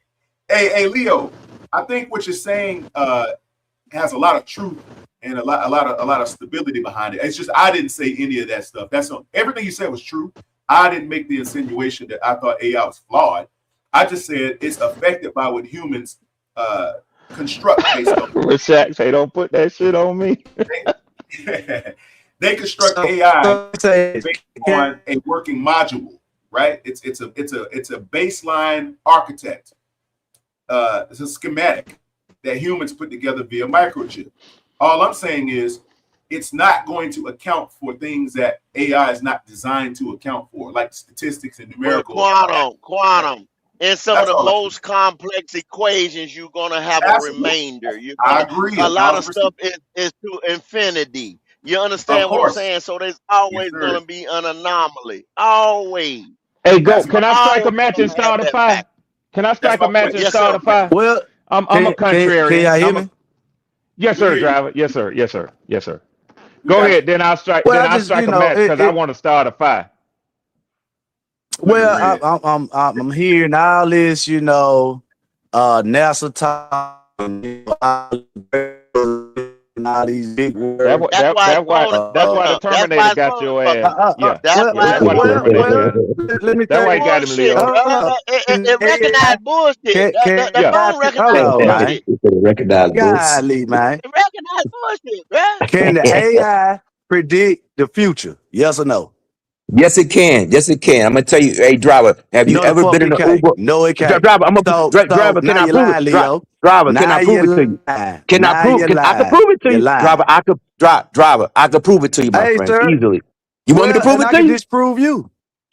Hey, Leo. I think what you're saying has a lot of truth and a lot of stability behind it. It's just I didn't say any of that stuff. Everything you said was true. I didn't make the insinuation that I thought AI was flawed. I just said it's affected by what humans construct based on. Shaq say, "Don't put that shit on me." They construct AI based on a working module, right? It's a baseline architect. It's a schematic that humans put together via microchip. All I'm saying is it's not going to account for things that AI is not designed to account for, like statistics and numerical. Quantum. In some of the most complex equations, you're gonna have a remainder. I agree. A lot of stuff is to infinity. You understand what I'm saying? So there's always gonna be an anomaly. Always. Hey, go. Can I strike a match and start a fire? Can I strike a match and start a fire? Well, I'm a contrarian. Can y'all hear me? Yes, sir, driver. Yes, sir. Yes, sir. Yes, sir. Go ahead. Then I'll strike. Well, I'll strike a match because I want to start a fire. Well, I'm hearing all this, NASA talk, and all these big words. That's why the Terminator got your ass. Yeah. Let me that's why he got him, Leo. It recognized bullshit. The phone recognized bullshit. Recognize Golly, man. It recognized bullshit, bro. Can the AI predict the future? Yes or no? Yes, it can. Yes, it can. I'm gonna tell you, hey, driver, have you No, the ever fuck been in it an can't. Uber? No, it can't. Driver, I'm a So driver. Can now I you prove it? lying, Leo. Driver, can I Now prove you it to you? lying. Can I Now prove? you I can lying. prove it to You you, lying. driver. Driver. I can prove it to you, my Hey, friend, sir. easily. You want me to Well, prove and it I to can you? disprove you.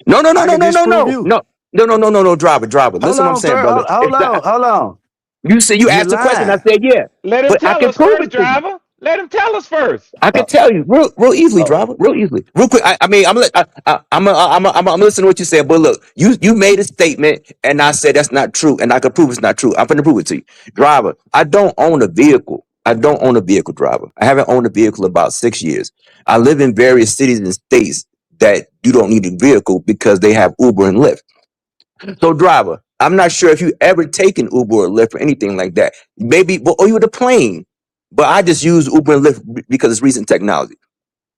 No, no, no, I no, can no, no, disprove no, you. no, no, no, no, no, no, driver. Hold Listen, what I'm on, saying, sir. brother. Hold It's on. not. Hold on. You said you You asked the question. I lying. said yeah, Let him but I tell can us prove first, it to you. driver. Let him tell us first. I Uh, can tell you real easily, oh, driver, real easily, real quick. I mean, I'm listening to what you said, but look, you made a statement, and I said that's not true, and I can prove it's not true. I'm gonna prove it to you, driver. I don't own a vehicle. I don't own a vehicle, driver. I haven't owned a vehicle about 6 years. I live in various cities and states that you don't need a vehicle because they have Uber and Lyft. So, driver, I'm not sure if you ever taken Uber or Lyft or anything like that. Maybe, or you were the plane, but I just use Uber and Lyft because it's recent technology.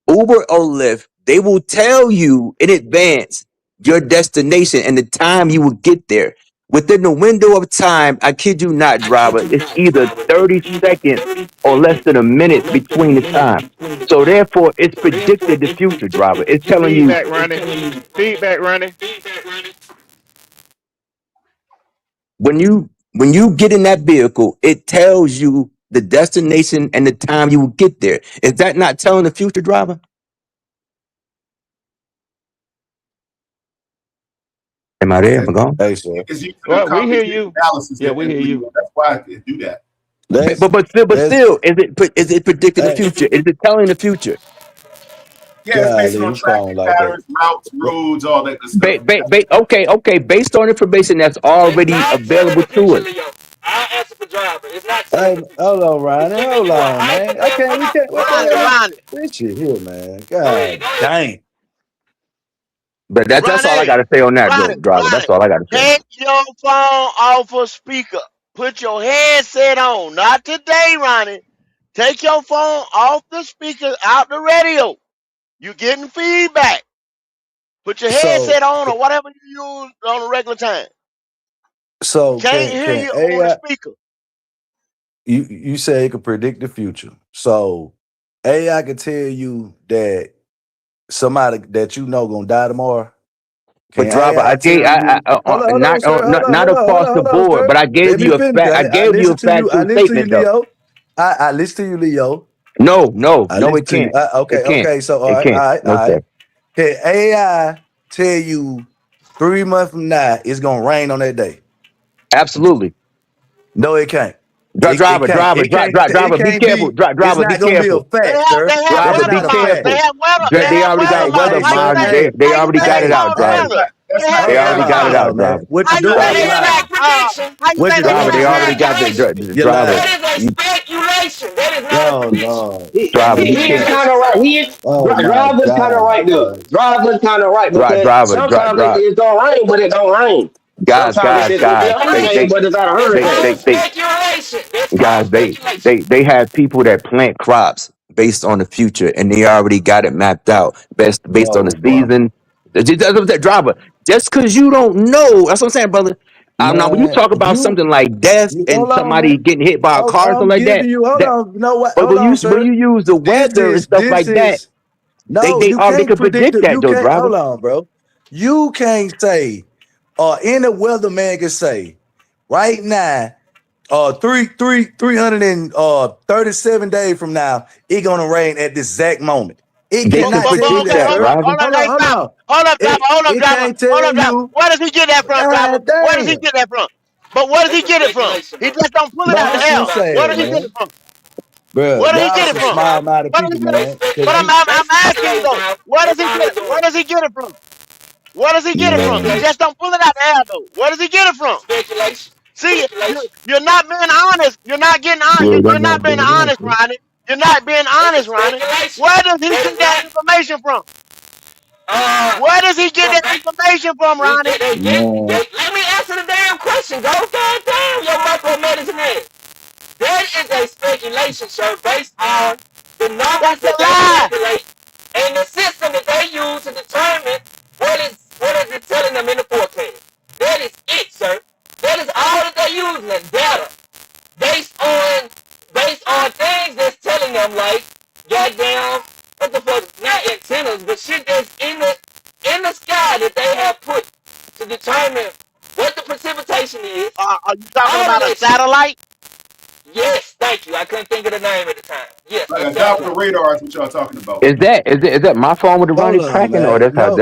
Uber or Lyft, they will tell you in advance your destination and the time you will get there. Within the window of time, I kid you not, driver, it's either 30 seconds or less than a minute between the time. So therefore, it's predicted the future, driver. It's telling you Feedback running. Feedback running. when you get in that vehicle, it tells you the destination and the time you will get there. Is that not telling the future, driver? Am I there? Am Okay. I gone? hey, sir. It's using a Well, we hear cognitive you. analysis Yeah, we and hear you. That's why it do that. Let's But let's still, is it predicting the hey, future? Is it telling the future? Yeah, it's based golly, on you strong traffic like that. patterns, routes, roads, all that good stuff. Okay. Based on information that's It's already not telling available the to future, us. Leo. I'll answer for driver. It's not telling Hey, the future. hold on, It's Ronnie. giving Hold you a on, man. I can't. We hypothetical. can't. What the Ronnie, hell? Ronnie, This shit here, man. Go ahead, God go ahead. dang. But that's all I Ronnie, gotta say on that, Ronnie, though, driver. Ronnie. That's all I gotta say. Take your phone off a speaker. Put your headset on. Not today, Ronnie. Take your phone off the speaker, out the radio. You're getting feedback. Put your So, headset on or whatever you use on a regular time. so Can't can hear can you on the AI? speaker. You say it can predict the future. So AI can tell you that somebody that you know gonna die tomorrow. But Can driver, AI I tell gave you? Hold on, not sir. not across the Hold on, board, sir. but I Let gave me you a finish. fact. I I gave you listen a to you. I factual listen to you, statement, though. Leo. I listen to you, Leo. I No, listen it to you. can't. It Okay, can't. okay. So It can't. all No, right. sir. Can AI tell you 3 months from now it's gonna rain on that day? Absolutely. No, it can't. It Driver, can't. driver, It can't. It driver, be can't careful. be. It's Driver, be not gonna be a careful. fact, sir. They have Driver, It's weather be not a models. fact. They careful. have weather. They They have already weather got Hey, weather models. hey, How you sir. models. think? They Hey, they How you already think got they it hey, out, call the driver. hey. weather? That's They not have They Hold already got it AI. out, on, man. driver. What you how you doing? think You they That is lying. not track prediction. how you What think you they Driver, That doing? they is track already rain? got speculation. You driver. lying. That is a You speculation. That is not a Oh prediction. Lord. driver, you He is can't. kind Speculation, of right. sir. Oh my Driver's kind of God, right there. bro. Driver's kind of right because sometimes it's gonna rain, but it don't rain. Guys, Sometimes guys, it's gonna be guys. a hurricane, but it's not a It's They, hurricane. called they, they, speculation. It's called guys, speculation. they have people that plant crops based on the future, and they already got it mapped out based on the No, bro. season. That driver, just because you don't know, that's what I'm saying, brother. Now, when you Man, talk about you something like death and hold on, somebody man. getting hit by a car or something I'm like that, giving you. Hold that on. You know what? but Hold on, when sir. you use the weather and stuff This like that, is no. they You already can't could predict predict it. that, You though, can't. driver. Hold on, bro. You can't say, or any weatherman can say, right now, 337 days from now, it gonna rain at this exact moment. It They But, could cannot but, tell but you predict okay, that, that, hold sir. up, driver. hold up, Hold on, hey, hold driver, on. hold up, It driver, can't tell hold up, driver. you. Where does he get that from, driver? God Where does he damn. get that from? But where does he It's a get it from? speculation, He bro. just don't pull it Man, out the that's air. Where insane, does he get man. it from? Bro, Where does he y'all get it some from? smart minded Where does he people, get it? man. Cause But you They I'm asking you speculate, though. Bob. Where does That's he all get they it? Where doing. does he get it from? Where does he get it from? He man. just Speculation. don't pull it out the air though. Where does he get it from? Speculation. See, Speculation. you're not being honest. You're not getting on. Well, You're I'm not not being doing honest, that. Ronnie. You're not being It's a honest, Ronnie. speculation. Where does he That get is that not information from? Where does he get from that information from, Ronnie? Man. let me answer the damn question. Go God damn your micromanaging head. That is a speculation, sir, based on the numbers That's a that they lie. manipulate and the system that they use to determine what is it telling them in the forecast. That is it, sir. That is all that they use, the data. Based on things that's telling them like goddamn what the fuck, not antennas, but shit that's in it in the sky that they have put to determine what the precipitation is. Are you talking All of about a that shit. satellite? Yes, thank you. I couldn't think of the name at the time. Yes, Like a a Doppler satellite. radar is what y'all talking about. Is that my phone with the Ronnie Hold on, cracking, or man. that's how?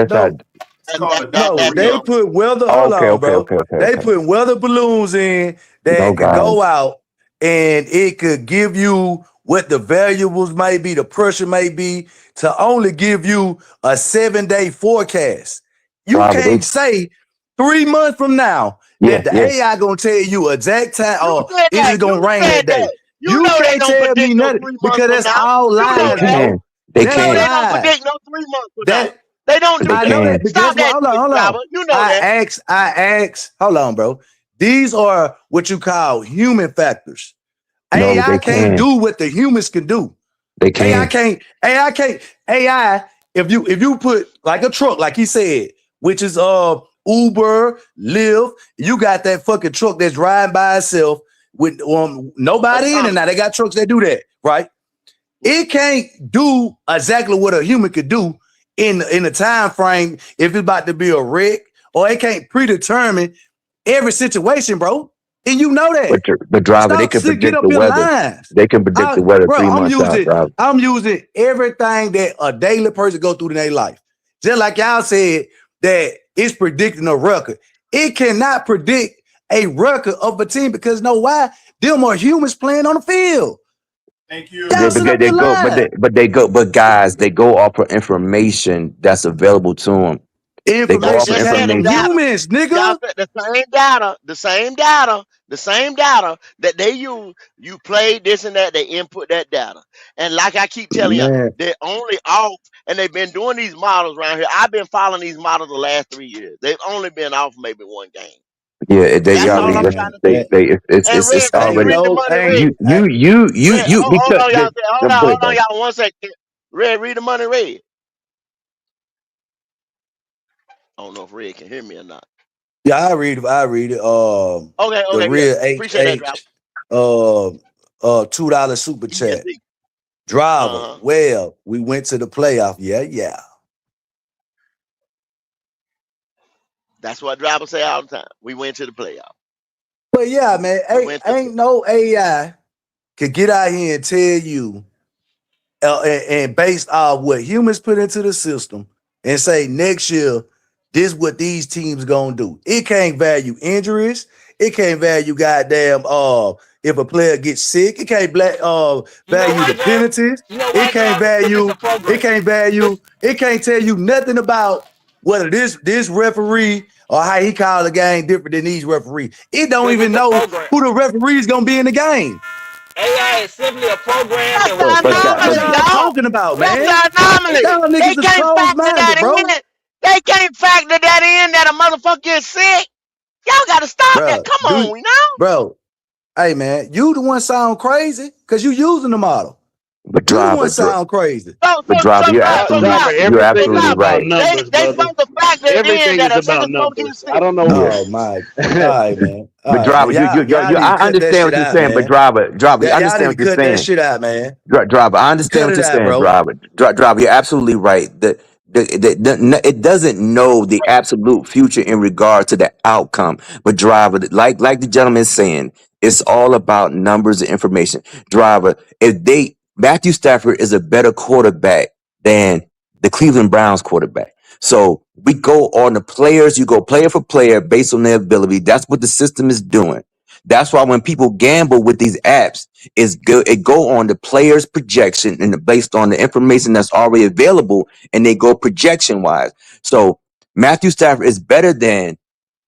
It's called a No, Doppler they radar. put weather. Oh, Hold on, bro. They okay. put weather balloons in No, that could guys. go out and it could give you what the variables may be, the pressure may be, to only give you a 7-day forecast. You Robert, can't say 3 months from now that the yeah. AI gonna tell you exact time You or said is that. it gonna You rain said that day. that. You You know they can't don't tell me predict no nothing 3 months because from that's now. all You know They lies, that. can. bro. They You That's know can. they don't lies. predict no 3 months from now. That They don't They do I know that. can. that, but Stop guess what? that, Twitch Hold on. driver. You know that. I asked, hold on, bro. These are what you call human factors. No, AI they can't can. do what the humans can do. They AI can. can't, AI, if you put like a truck, like he said, which is Uber, Lyft, you got that fucking truck that's driving by itself with nobody in it. Now they got trucks that do that, right? It can't do exactly what a human could do in a time frame if it's about to be a wreck, or it can't predetermine every situation, bro. And you know that. But driver, they Stop, can get predict up the in weather. lines. They can predict the weather Bro, 3 months out, driver. I'm using everything that a daily person go through in their life. Just like y'all said that it's predicting a record. It cannot predict a record of a team because you know why? Them are humans playing on the field. Thank you. Y'all sit up They your go, line. but guys, they go off of information that's available to them. They go Y'all off Information of just came said the from information. data. humans, Y'all nigga. said the same data that they use. You play this and that, they input that data. And like I keep telling you, Man, they're only off, and they've been doing these models around here. I've been following these models the last 3 years. They've only been off maybe one game. Yeah, they That's all already. I'm man, trying to They tell you. that And Red, it's can you ain't already. read the no money, Red? ain't I, Red, hold Because on, y'all. go ahead, Hold on, bro. y'all. 1 second. Red, read the money, Red. I don't know if Red can hear me or not. yeah, I read it. The Yeah. real Appreciate that, driver. HH $2 super chat. ESD. Driver, Uh-huh. well, we went to the playoff. Yeah. That's what drivers say all the time. We went to the playoff. But yeah, man, We went to ain't no AI could get out here and tell you and based off what humans put into the system and say next year, this what these teams gonna do. It can't value injuries. It can't value goddamn if a player gets sick. It can't value the penalties. It can't value. It can't tell you nothing about whether this referee or how he called the game different than these referees. It don't even know who the referee is gonna be in the game. AI is simply a program That's that the was built. What anomaly, y'all dog. talking about, That's man? the anomaly. Y'all They niggas is can't closed factor minded, that bro. in. They can't factor that in that a motherfucker is sick. Y'all gotta stop that. Come on, now. Bro, hey man, you the one sound crazy because you using the model. But You the one driver, sound crazy. driver, Driver, you're everything is absolutely about right. numbers, They brother. supposed to factor in Everything that is a about nigga supposed to get numbers. I sick. don't know Yeah. Oh my. All right, man. All But right, man. driver, Y'all you need to I cut that understand shit what you're out, saying. But man. driver, you Y'all need understand to what you're cut that saying. shit out, man. Driver, I understand Cut what it you're out, saying, bro. driver. Driver, you're absolutely right. It doesn't know the absolute future in regard to the outcome. But driver, like the gentleman is saying, it's all about numbers and information. Driver, Matthew Stafford is a better quarterback than the Cleveland Browns quarterback. So we go on the players, you go player for player based on their ability. That's what the system is doing. That's why when people gamble with these apps, it go on the player's projection and based on the information that's already available, and they go projection wise. So Matthew Stafford is better than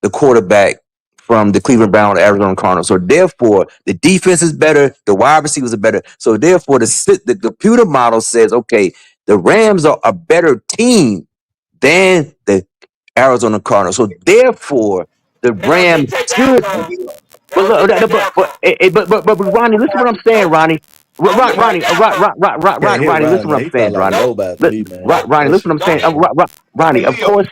the quarterback from the Cleveland Browns, Arizona Cardinals. So therefore, the defense is better, the wide receivers are better. So therefore, the computer model says, okay, the Rams are a better team than the Arizona Cardinals. So therefore, the LG, Rams take the should. outcome. But LG, look, take the outcome. but Ronnie, listen to what I'm saying, Ronnie. LG, take the outcome. Can't hit Ronnie, listen Ron, to what man. I'm He saying, sound like Ronnie. robot to me, man. Ronnie, That listen to shit what I'm saying. Go ahead. Ronnie, of course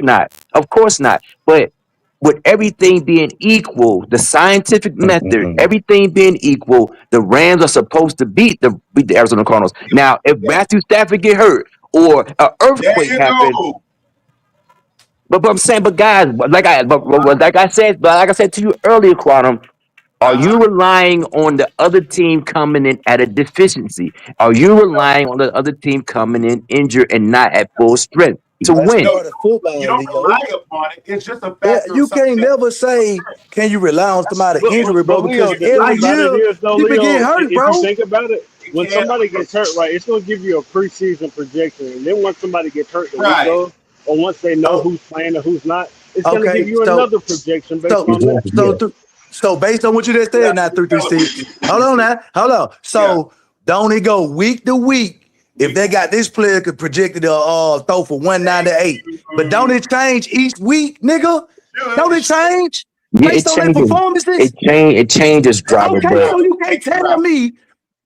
not. But with everything being equal, the scientific method, everything being equal, the Rams are supposed to beat the Arizona Cardinals. Now, if Matthew Stafford get hurt or an There earthquake you happens, go. but I'm saying, but guys, like I said to you earlier, Quantum. Are you relying on the other team coming in at a deficiency? Are you relying on the other team coming in injured and not at full strength to That's win? part of You football, don't rely Leo. upon it. It's just a Yeah, factor of you something can't that never say, can you rely on somebody's injury, bro? But Leo, Because the thing every about it year is, though, people get Leo, hurt, if you bro. think about it, you when can't. somebody gets hurt, right, it's going to give you a preseason projection. And then once somebody gets hurt the week Right. of, or once they know So who's playing and who's not, it's going to give okay, you another projection based so on that. Yeah. so based on what you just said, now 336. Hold on now, hold on. So don't it go week to week? If they got this player could projected to throw for 198, but don't it change each week, nigga? Don't it change Yeah, based on their performances? It changes, driver. Okay, But so you can't tell me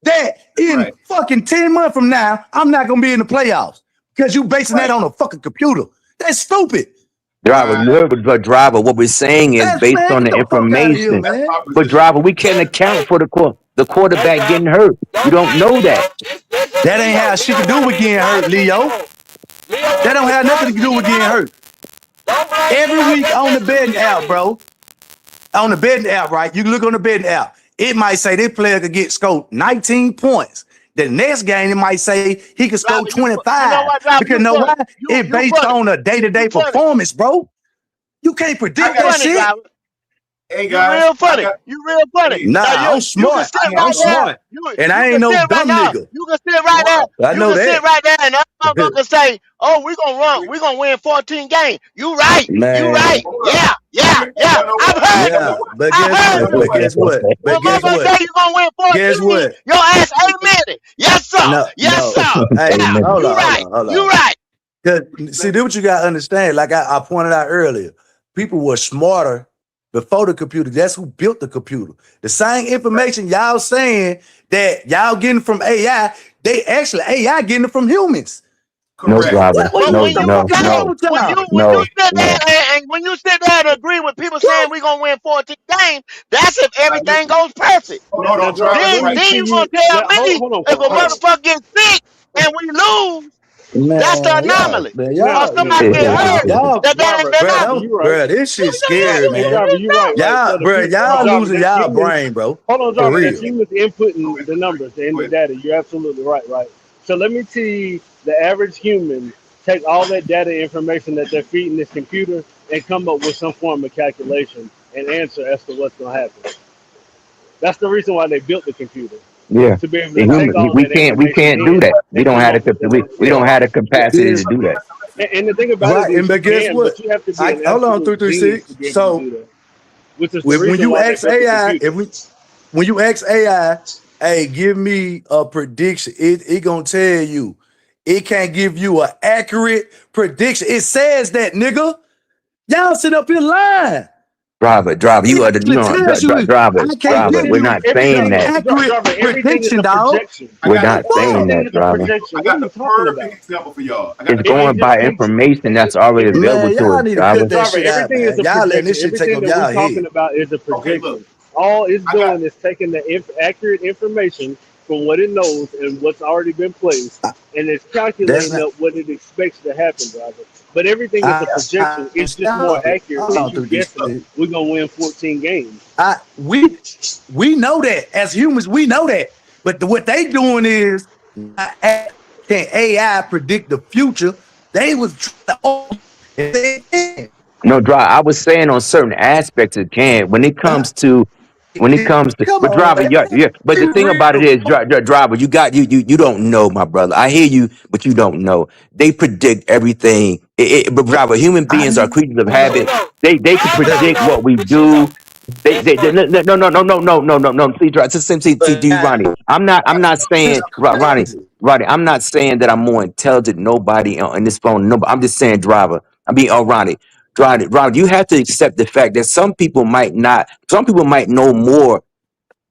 that in Right. fucking 10 months from now, I'm not gonna be in the playoffs because you basing that on a fucking computer. That's stupid. but driver, what we're saying is That's based man, on get the the fuck out of here, information. man. But driver, we can't account for the quarterback getting hurt. You don't know that. That ain't how shit to do with getting hurt, Leo. That don't have nothing to do with getting hurt. Every week on the betting app, bro. On the betting app, right? You can look on the betting app. It might say this player could get scored 19 points. The next game, it might say he could score Driver, 25. you know what, Driver? Because You know why? funny. It's You based funny. on a day-to-day You funny. performance, bro. You can't predict You that funny, shit. Driver. Hey You guys, real funny. You real funny. Nah, Now I'm you can smart. sit I'm right there. smart. And I You ain't can no sit right dumb now. nigga. You can sit right there. I You know can sit that. right there, and that motherfucker say, "Oh, we're gonna win 14 games." You right. You Man. right. Yeah. I've heard Yeah, it. but I've heard it. guess what? When But guess motherfucker what? say you gonna win 14, Guess what? your ass amen it. Yes, sir. No, Yes, no. sir. Hey, Yeah. hold You on, right. hold You on. right. 'Cause, see, this what you gotta understand. Like I pointed out earlier, people were smarter before the computer. That's who built the computer. The same information y'all saying that y'all getting from AI, they actually AI getting it from humans. No, driver. But No, when you no, say, no, when you no, sit there no. and when you sit there and agree with people saying we're gonna win 14 games, that's if everything goes perfect. Now, driver, let Then me see you gonna you. tell Now, hold, me hold on, if a hold on. motherfucker gets sick and we lose, that's the Man, anomaly. man, Now, Or somebody get hurt, y'all, that ain't the driver, anomaly. you're right. bro, this shit scary, Hey, man. driver, you're right, right? Y'all, So bro, y'all driver, losing that's y'all humans. brain, bro. Hold on, For driver. real. That's humans inputting the numbers and the data. You're absolutely right, right? So let me tell you, the average human take all that data information that they're feeding this computer and come up with some form of calculation and answer as to what's going to happen. That's the reason why they built the computer, Yeah. to be able The to take human, all we that can't information do in that. We and don't come have up with the an we answer. don't have the capacity to do that. And the thing about Right, it is, you but guess can, what? but you have to be an Hold on, absolute genius 336. to be able to So do that. Which is the when reason you why they ask built the AI, computer. when you ask AI, hey, give me a prediction, it gonna tell you. It can't give you an accurate prediction. It says that, nigga. Y'all sit up here lying. Driver, you It are the you actually don't tells you driver, I can't give We're you not an saying that. accurate Everything is prediction, a dog. projection. We're not saying Everything that, is a driver. projection. I What are got you the talking perfect about? example for y'all. It's going by information that's already available Man, to us, y'all need to driver. cut that Driver, shit out, everything is man. a Y'all letting projection. this shit take Everything over that we're y'all talking head. about is a Okay, look, projection. All it's I got doing is taking the accurate information from what it knows and what's already been placed, and it's That's calculating not. up what it expects to happen, driver. But everything is a projection. It's just more accurate Hold than on you through this. guessing we're gonna win 14 games. We know that as humans, we know that. But what they doing is can AI predict the future? They was No, drive. I was saying on certain aspects it can. come But on, driver, man. yeah. But Be the thing about it real. is, driver, you don't know, my brother. I hear you, but you don't know. They predict everything. But driver, human I beings are creatures of No, habit. They can predict what we do. No. See, do Ronnie. I'm not saying, Ronnie. I'm not saying that I'm more intelligent than nobody on this phone. No, I'm just saying, driver. I mean, oh, Ronnie, you have to accept the fact that some people might not. Some people might know more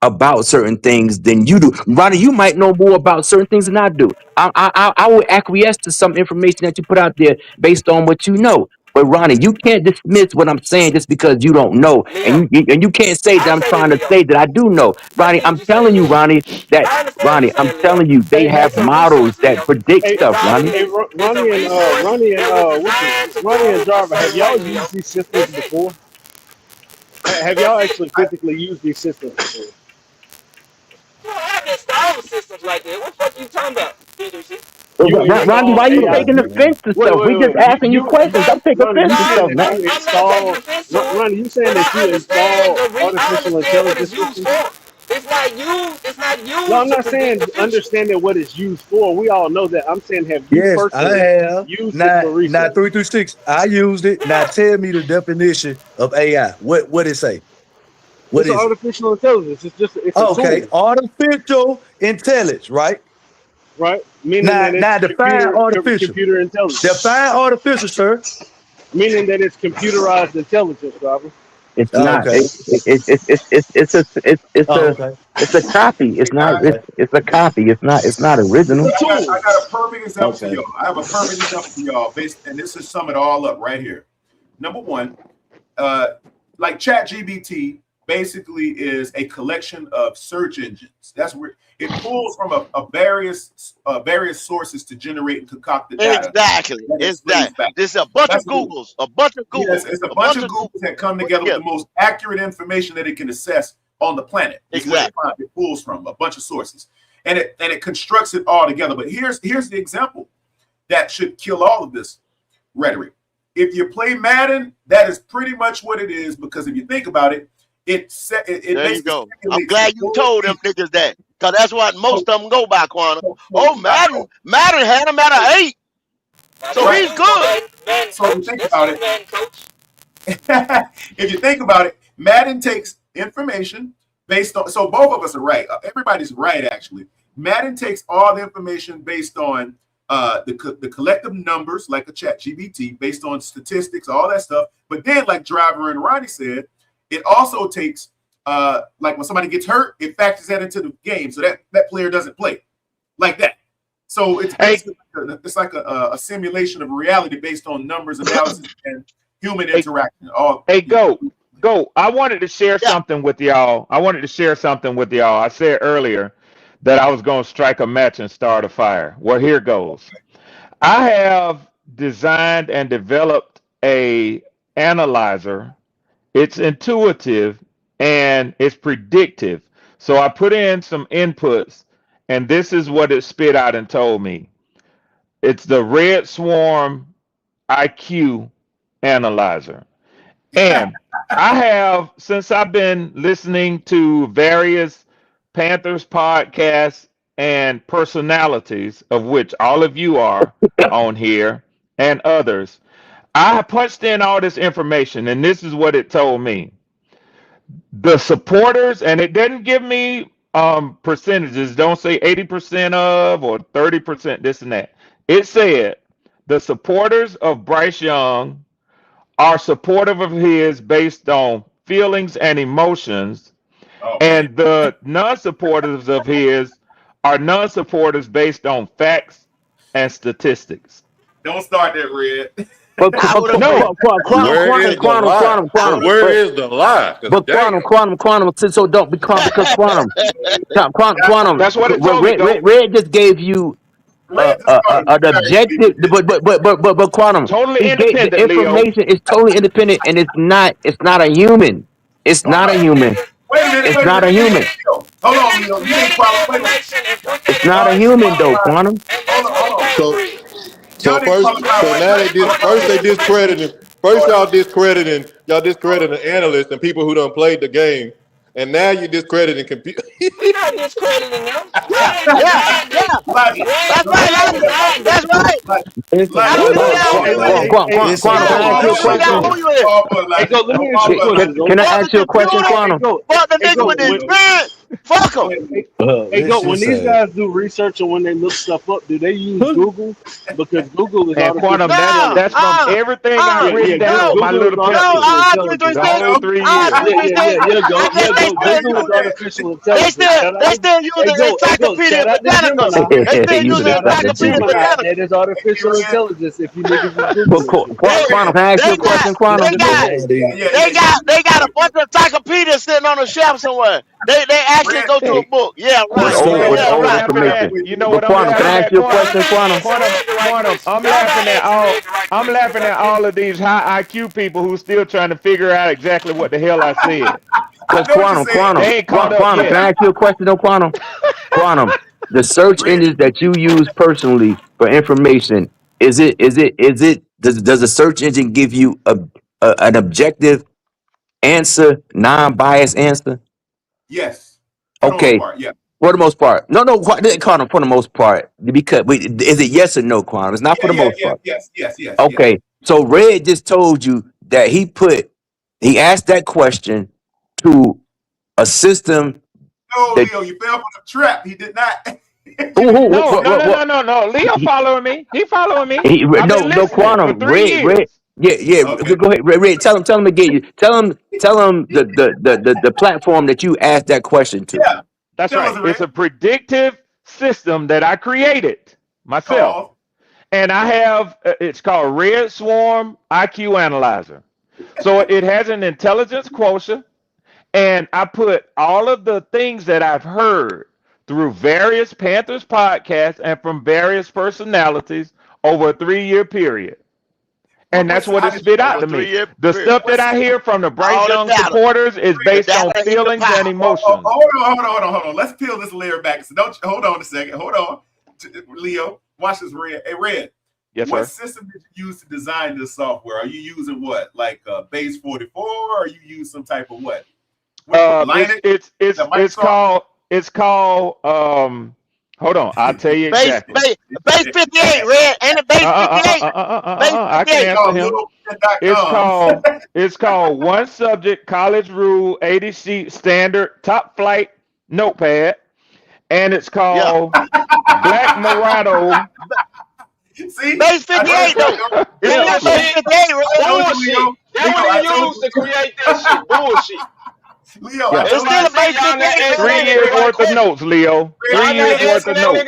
about certain things than you do. Ronnie, you might know more about certain things than I do. I will acquiesce to some information that you put out there based on what you know. But Ronnie, you can't dismiss what I'm saying just because you don't know, Leo, and you can't say that I I'm say this, trying to Leo. say that I do know, I Ronnie. get I'm what you're saying, telling you, Leo. Ronnie, that I understand what Ronnie, you're I'm saying, Leo. telling you, they Hey, have It's hey, a models resource, that Leo. predict hey, stuff, Right, it Ronnie. hey, is. It's a Ronnie and resource Ronnie and that was what's it? designed to Ronnie and grow a Jarvis, have certain way, y'all Leo. used these systems That's it. before? Have y'all actually physically used these systems before? Well, I haven't installed systems like that. What the fuck you talking about, Peterson? You Ronnie, install why you AI. taking offense to Wait, stuff? wait, We just wait. asking you questions. Don't take Ronnie, offense you to saying stuff, that man. you I'm not taking install, offense to it, Ronnie, you saying but that you I understand install I artificial understand what it's intelligence used systems? for. It's not No, used I'm to not predict the saying future. understanding what it's used for. We all know that. I'm saying, have you Yes, I personally have. used it Now, for now research? 336. I used it. Now tell me the definition of AI. What it say? What It's is it? artificial intelligence. It's a Okay, tool, artificial intelligence, right? right? Meaning Now, that it's now define artificial. computer intelligence. Define artificial, sir. Meaning that it's computerized intelligence, Robert. It's Oh, not. okay. Oh, okay. It's a copy. It's not. Okay. It's a copy. It's not It's original. a I tool. got a perfect example for Okay. y'all. I have a perfect example for y'all based, and this is sum it all up right here. Number one, like ChatGPT basically is a collection of search engines. That's where it pulls from a various sources to generate and concoct the data Exactly. that it Exactly. slings back. This is a bunch of That's what it is. Googles. A bunch of Yes, Googles. it's a A bunch bunch of of Google groups that come put together with the together. most accurate information that it can assess on the planet. Is where Exactly. it pulls from a bunch of sources, and it constructs it all together. But here's the example that should kill all of this rhetoric. If you play Madden, that is pretty much what it is, because if you think about it, it There you basically go. I'm simulates glad the you whole told them thing. niggas that. Cause that's what most of them go by, Quantum. Oh, I know. Madden had him at an 8. So Right. he's good. So if you think about it, if you think about it, Madden takes information based on. So both of us are right. Everybody's right, actually. Madden takes all the information based on the collective numbers, like a ChatGPT, based on statistics, all that stuff. But then, like Driver and Ronnie said, it also takes like when somebody gets hurt, it factors that into the game, so that player doesn't play like that. So it's basically it's like a simulation of reality based on numbers, analysis, and human interaction. Hey, go. I wanted to share something with y'all. I said earlier that I was going to strike a match and start a fire. Well, here goes. I have designed and developed a analyzer. It's intuitive and it's predictive. So I put in some inputs, and this is what it spit out and told me. It's the Red Swarm IQ analyzer. And I have, since I've been listening to various Panthers podcasts and personalities, of which all of you are on here and others, I punched in all this information, and this is what it told me. The supporters, and it didn't give me percentages, don't say 80% of or 30%, this and that. It said the supporters of Bryce Young are supportive of his based on feelings and emotions, and the non-supporters of his are non-supporters based on facts and statistics. Don't start that, Red. But I would agree. Where is the lie? But where is the lie? 'Cause But damn. quantum. So don't be because quantum. That's what it told me. Red just gave you an objective, but quantum. Totally He gave the independent, Leo. information is totally independent, and it's not a human. It's not a human. Wait a minute. It's not a human. Hold on, Leo. You didn't qualify. It's not a human though, quantum. So now they discrediting. First y'all discrediting the analysts and people who done played the game, and now you discrediting computer. We're not discrediting them. Yeah. That's right. That's right. Listen, I don't give a damn who you is. Hey, go. Let me ask you a question. Can I ask you a question, quantum? Fuck the nigga with his beard. Fuck him. Hey, go. When these guys do research and when they look stuff up, do they use Google? Because Google is And quantum, that's from everything I've written down on my little Google is pencil. artificial intelligence. They still using Encyclopedia Britannica. They still using Encyclopedia Britannica. That is artificial artificial intelligence if you niggas just Google this shit. Quantum, can I ask you a question, Quantum? They got a bunch of encyclopedias sitting on the shelf somewhere. They actually go to a book. Yeah, right. With Yeah, old right. information. You know But what I'm Quantum, can I laughing ask you a at? question, Quantum? Quantum, I'm laughing at all of these high IQ people who still trying to figure out exactly what the hell I said. Because Quantum, They ain't caught up Quantum, can I yet. ask you a question though, Quantum? Quantum, the search engines that you use personally for information, does the search engine give you an objective answer, non-biased answer? Yes. For the most Okay. part, yeah. For the most part. No, Quantum, for the most part. Because is it yes or no, Quantum? It's not for the most part. Yes. Okay. So Red just told you that he asked that question to a system. No, Leo, you fell for the trap. He did not. No. Leo following me. He following me. No, Quantum. For 3 years. Red. Yeah. Okay. Go ahead, Red. Tell him again. Tell him the platform that you asked that question to. Yeah. That's right. It's a predictive system that I created myself. And I have, it's called Red Swarm IQ Analyzer. So it has an intelligence quotient, and I put all of the things that I've heard through various Panthers podcasts and from various personalities over a 3-year period. And that's what it spit out to me. The stuff that I hear from the Bryce Young supporters is based on feelings and emotions. Hold on. Let's peel this layer back. So hold on a second. Hold on. Leo, watch this, Red. Hey, Red. Yes, what sir. system did you use to design this software? Are you using what? Like Base 44? Or are you use some type of what? It's called hold on, I'll tell you exactly. Base 58, Red. Ain't it Base 58? I can answer him. It's called One Subject College Rule 80 Sheet Standard Top Flight Notepad, and it's called Black Murado. See? Base 58 though. It's not Base 58, Red. Bullshit. That's what you used to create that shit. Bullshit. Leo, it's still a Base 58. 3 years worth of notes, Leo. 3 years worth of notes.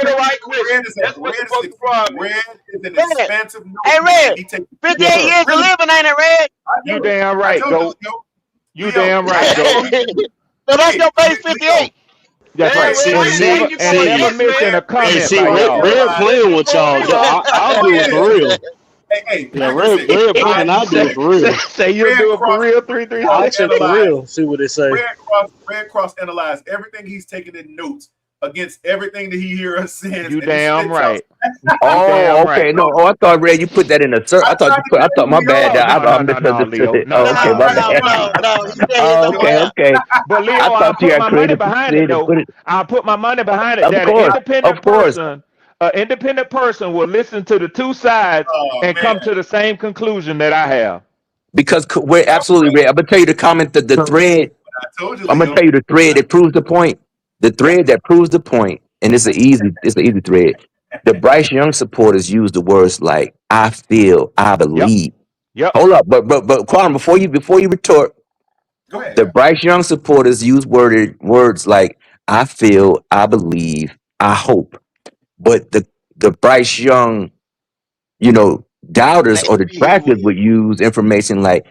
That's what's supposed to be. Red is an expensive note. Hey, Red. 58 years of living, ain't it, Red? You damn right, go. You damn right, go. So that's your Base 58. That's right. And never missing a comment by y'all. Red playing with y'all. I'll do it for real. Hey, yeah, Red playing. I'll do it for real. Say you'll do it for real. 3-3. I'll check for real. See what they say. Red Cross analyzed everything he's taking in notes against everything that he hears us saying. You damn right. Okay. No, I thought Red, you put that in a search. I thought my bad. I misunderstood it. Okay, my bad. Okay. But Leo, I'll put my money behind it though. I'll put my money behind it. An independent person will listen to the two sides and come to the same conclusion that I have. Because we're absolutely right. I'm gonna tell you the comment, the thread. I'm gonna tell you the thread that proves the point. The thread that proves the point, and it's an easy thread. The Bryce Young supporters use the words like "I feel," "I believe." Yep. Hold up, but Quantum, before you retort, go ahead. The Bryce Young supporters use words like "I feel," "I believe," "I hope." But the Bryce Young, doubters or detractors would use information like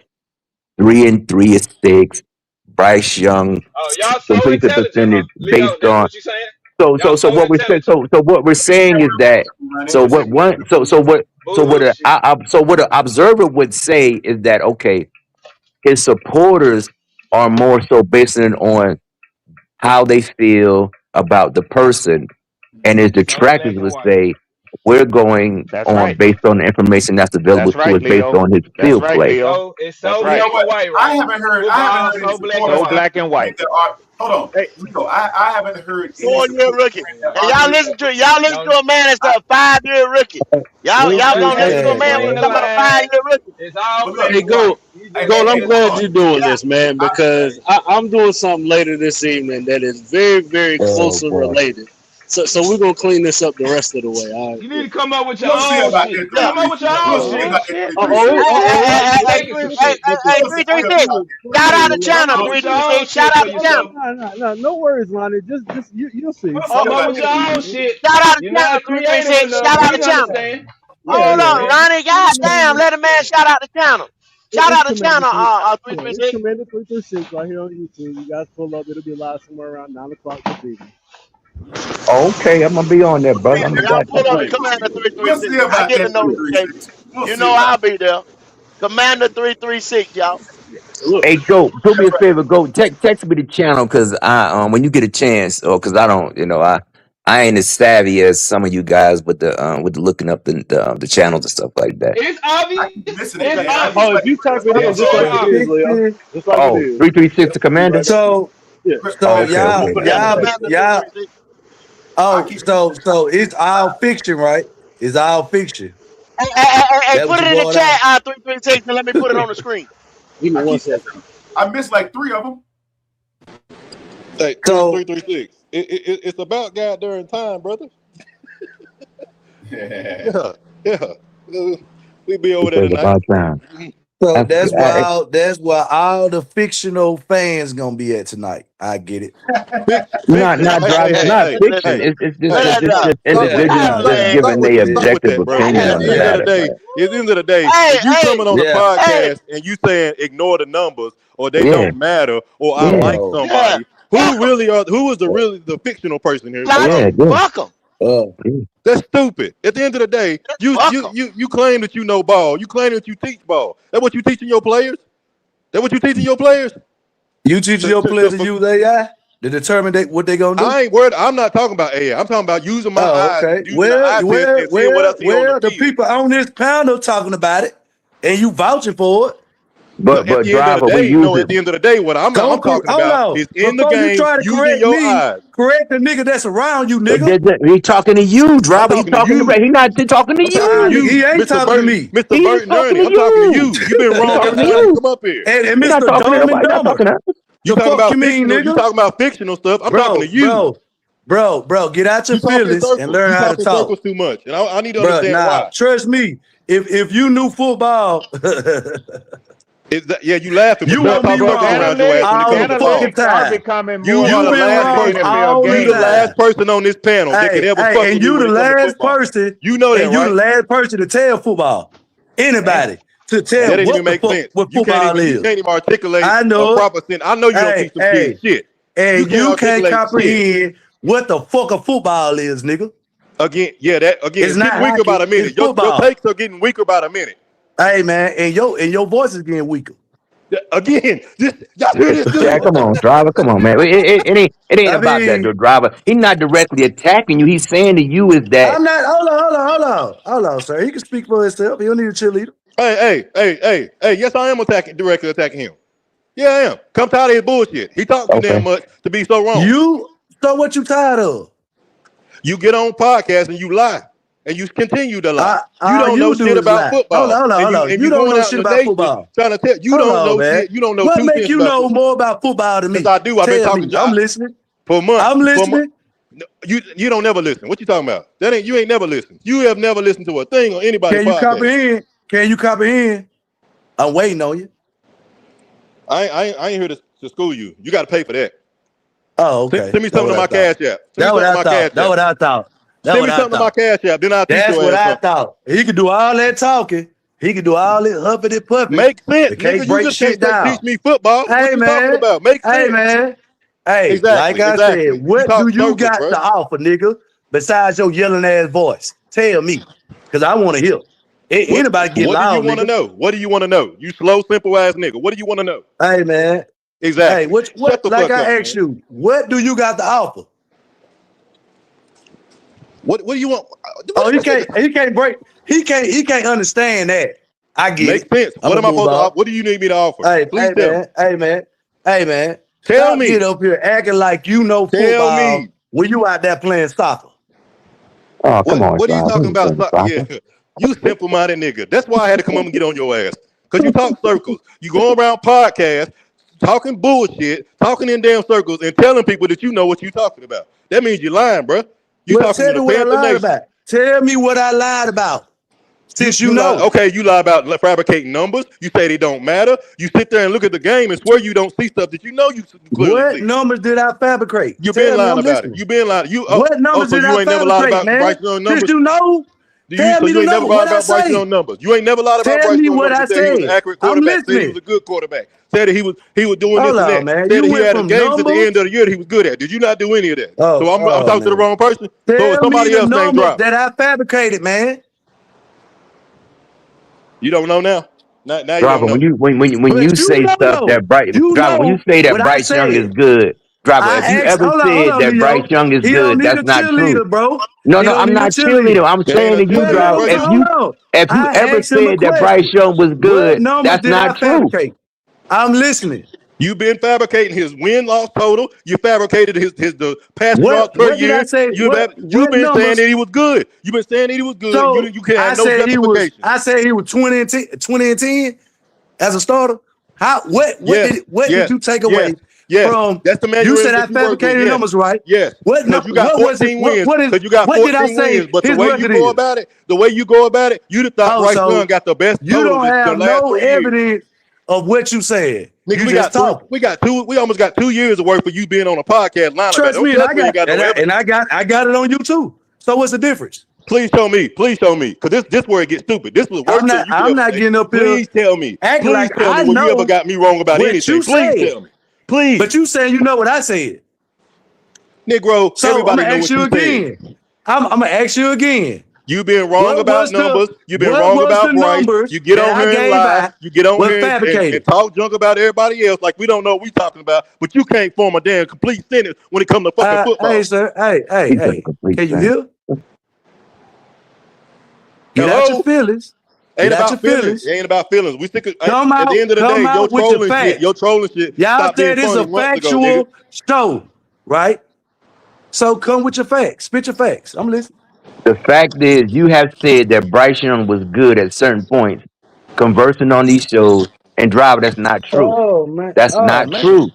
3 and 3 is 6. Bryce Young completed percentage based on. So what we're saying is that what an observer would say is that okay, his supporters are more so basing it on how they feel about the person. And his detractors would say, we're going based on the information that's available to us based on his field play. It's so black and white, right? I haven't heard so black and white. Hold on. Leo, I haven't heard 4-year rookie. And y'all listen to a man that's a 5-year rookie. Y'all gonna listen to a man with some of a 5-year rookie. It's all black. Hey, Gold, I'm glad you're doing this, man, because I'm doing something later this evening that is very, very closely related. So we're gonna clean this up the rest of the way. All right. You need to come up with your own shit. Come up with your own shit. Hey, 336. Shout out to China, 336. Shout out to China. No worries, Lonnie. Just you'll see. Come up with your own shit. Shout out to China, 336. Shout out to China. Hold yeah. up, Ronnie. Goddamn, let a man shout out the channel. Shout out the It's channel, Commander 336. 336 right here on YouTube. You guys pull up. It'll be live somewhere around 9 o'clock this evening. Okay, I'm gonna be on there, brother. I'm Y'all got pull up the you. Commander We'll see 336. I about get the that 336. notification. We'll You see know about I'll be there. Commander 336, y'all. Look, Hey, go do me a favor. Go text me the channel because when you get a chance, or because I don't, I ain't as savvy as some of you guys with the looking up the channels and stuff like that. It's obvious. Listen, It's man. I obvious. oh, if you type it in It's just so like it is, obvious. Leo, just like it Oh, is, 336 the it'll be commander. right there. So Yeah. Oh, so okay, okay, Put that okay. Commander y'all 336. so it's all fiction, right? It's all fiction. Hey, That what put you it in the brought out. chat, 336, and let me put it on the screen. Give me I one keep second. missing them. I missed like 3 of them. Hey, So 336. It's about goddamn time, brother. Yeah, yeah. We be over there Because tonight. about time. so That's that's why all the fictional fans gonna be at tonight. I get it. not Fiction. driving, not fiction. Hey. It's Let that just drop. Stop with individuals Ah, that. just man. giving their Stop with objective that, bro. opinion At on the the end of the matter. day, at the end of the day, Hey, if you coming on the Yeah. podcast and you saying ignore the numbers or they Yeah, don't matter or I yeah, like Oh. yeah. somebody, Fuck them. who is the fictional person here? Go Logic. yeah, on. yeah. Fuck them. yeah. That's stupid. At the end of the day, you Fuck you them. you claim that you know ball. You claim that you teach ball. That's what you teaching your players. That's what you teaching your players. You teaching your players to use AI to determine what they gonna do? I ain't worried. I'm not talking about AI. I'm talking about using my Oh, eyes, okay. using the eye test and seeing what I see on the The field. people on this panel talking about it, and you vouching for it. But At the end of the driver, we day, use at it. the end of the day, what I'm Hold talking about on. is in the Before you game try to using correct your me, eyes. correct the nigga that's around you, nigga. He talking to you, I'm driver. He talking to talking you. to. He not talking to I'm talking to you. you, He ain't Mr. talking to Burton, me. Mr. He is Burton talking Ernie. to I'm talking to you. you. You've been He wrong talking every to time you you. come up here. And He not Mr. talking to Dumb and nobody. He not Dumber. talking to us. You The talking fuck about you mean, fictional? You nigga? talking about fictional stuff? I'm talking to you. Bro, get out your You talk in feelings and circles. learn You how to talk in talk. circles too much, and I need to Bro, understand nah, why. trust me. If you knew football, Yeah, you laughing, but you you not won't be talking about this wrong around your ass when it comes to fucking Analytics are time. becoming You more are You the been last important in wrong person. NFL all the You the games. last time. person on this panel that can ever fuck And with me you when the it comes to last football. person, You know that, and you the right? last person to tell football. Anybody to That tell didn't even what the make fuck sense. what You can't football even is. articulate I a know it. proper sentence. I know you don't teach them kids shit. And can't you can't articulate shit. comprehend what the fuck a football is, nigga. Again, It's it's not getting weaker by hockey, the minute. it's Your football. takes are getting weaker by the minute. Hey man, and your voice is getting weaker. Again, y'all hear this dude? Yeah, come on, driver. Come on, man. It ain't I about that, mean, though, driver. He's not directly attacking you. He's saying to you is that I'm not. Hold on, sir. He can speak for himself. He don't need a cheerleader. Hey. Yes, I am directly attacking him. Yeah, I am. Come tired of his bullshit. He talks too damn much to be so wrong. So what you tired of? You get on podcast and you lie. And you continue to lie. You don't know You do shit is about lie. football. Hold on. And You you don't going know out shit in the about nation football. trying to tell you Hold don't on, know man. shit. You don't know What 2 make cents you about know football. more about football than me? Because I do. I've been Tell talking me. I'm listening. for months. I'm listening. You don't never listen. What you talking about? You ain't never listened. You have never listened to a thing on anybody's Can you podcast. comprehend? Can you comprehend? I'm waiting on you. I ain't here to school you. You got to pay for that. Oh, okay. Send me something to my cash app. That's what I thought. Send me something to my cash app. Then I'll teach That's your what ass I something. thought. He could do all that talking. He could do all that huffing and puffing. Make sense, But can't nigga. You break just shit can't down. teach me football. Hey, What you man. talking about? Make sense. Hey, man. Hey, Exactly. like I said, You what talk do you circles, got bro. to offer, nigga, besides your yelling ass voice? Tell me, because I want to hear. Anybody get What do you loud, want to nigga. know? What do you want to know? You slow, simple ass nigga. What do you want to know? Hey, man. Exactly. Hey, what Shut the like fuck I up, asked man. you, what do you got to offer? What do you want? Oh, he can't understand that. I get Make it. sense. What am I supposed to offer? What do you need me to offer? Please tell me. Hey, man. Tell Stop me. Get up here acting like you know Tell football me. when you out there playing soccer. Oh, come on, What are you driver. talking about? Yeah. You simple-minded nigga. That's why I had to come up and get on your ass. Because you talk circles. You go around podcasts, talking bullshit, talking in damn circles, and telling people that you know what you talking about. That means you're lying, bro. You Well, talking tell to me the what I Panther lied Nation. about. Tell me what I lied about. Since you know. Okay, you lie about fabricating numbers. You say they don't matter. You sit there and look at the game and swear you don't see stuff that you know you clearly What see. numbers did I fabricate? You've Tell been me, lying I'm about listening. it. You've been lying. What numbers So did you I ain't never lied fabricate, about man? Bryce Young numbers? Since you know, Tell So me you the ain't never number. lied What I about Bryce say? Young numbers. You ain't never lied about Tell Bryce me Young what numbers. I You said he was an said. accurate I'm quarterback. Said he was listening. a good quarterback. Said that he was doing Hold this and on, that. man. Said You that he went had them from games at the numbers. end of the year that he was good at. Did you not do any of that? So I'm Oh talking to the man. wrong person. So it's Tell me somebody the else named numbers Driver. that I fabricated, man. You don't know now. Now you Driver, don't when know. you But you say know stuff though. that Bryce You Driver, when you know say that what I Bryce Young is said. good, Driver, if I you asked, ever hold said on, that Bryce Leo. Young is He don't good, need that's a not true. cheerleader, bro. No, He no, don't I'm need a not cheerleader. cheerleader. I'm It ain't saying a to you, Well, cheerleader, Driver, look, Bryce if Young. hold you on. if you I ever asked him a said that Bryce question. Young was What good, numbers that's did I not true. fabricate? I'm listening. You've been fabricating his win-loss total. You fabricated the passing yards per What did I year. say? You've What been saying numbers? that he was good. You've been saying that he was good. So You can I have no said justification. 20 and 10, 20 and 10 as a starter. How Yes, what did yes, you take yes, away yes. from? That's the You said mannerism I that you work with. fabricated the Yes, numbers, right? yes. Because you got What was it? 14 wins. What is Because you got what did I 14 say wins. But the his way you record go is? about it, you'd have thought Oh, Bryce Young so got the best you total don't the have last no 3 years. evidence of what you said. Nigga, You just talking. we almost got 2 years of work for you being on a podcast line about it. Trust Don't me, and tell us we ain't got no evidence. I got it on you too. So what's the difference? Please show me. Please show me. Because this where it gets stupid. This was the worst thing you could I'm ever not say. getting up here Please tell me. acting Please like tell me I where you ever know got me wrong about what anything. you Please said. tell me. Please. But you saying you know what I said. Negro, So I'm everybody gonna know ask what you you said. again. I'm gonna ask you again. You've been wrong What about was numbers. You've been what wrong was the about Bryce. You numbers get that on I here and gave lie. out You get on was here and fabricated? talk junk about everybody else like we don't know what we talking about. But you can't form a damn complete sentence when it comes to fucking Hey, football. sir. He's a complete Can you fan. hear? Get out your Hello? feelings. Get Ain't out your about feelings. It feelings. ain't about feelings. We stick at Come the end of the day, out with your your facts. trolling shit Y'all stopped being said it's funny a months ago, nigga. factual show, right? So come with your facts. Spit your facts. I'm listening. The fact is, you have said that Bryce Young was good at certain points, conversing on these shows, and Driver, that's not true. Oh man. That's Oh not man. true.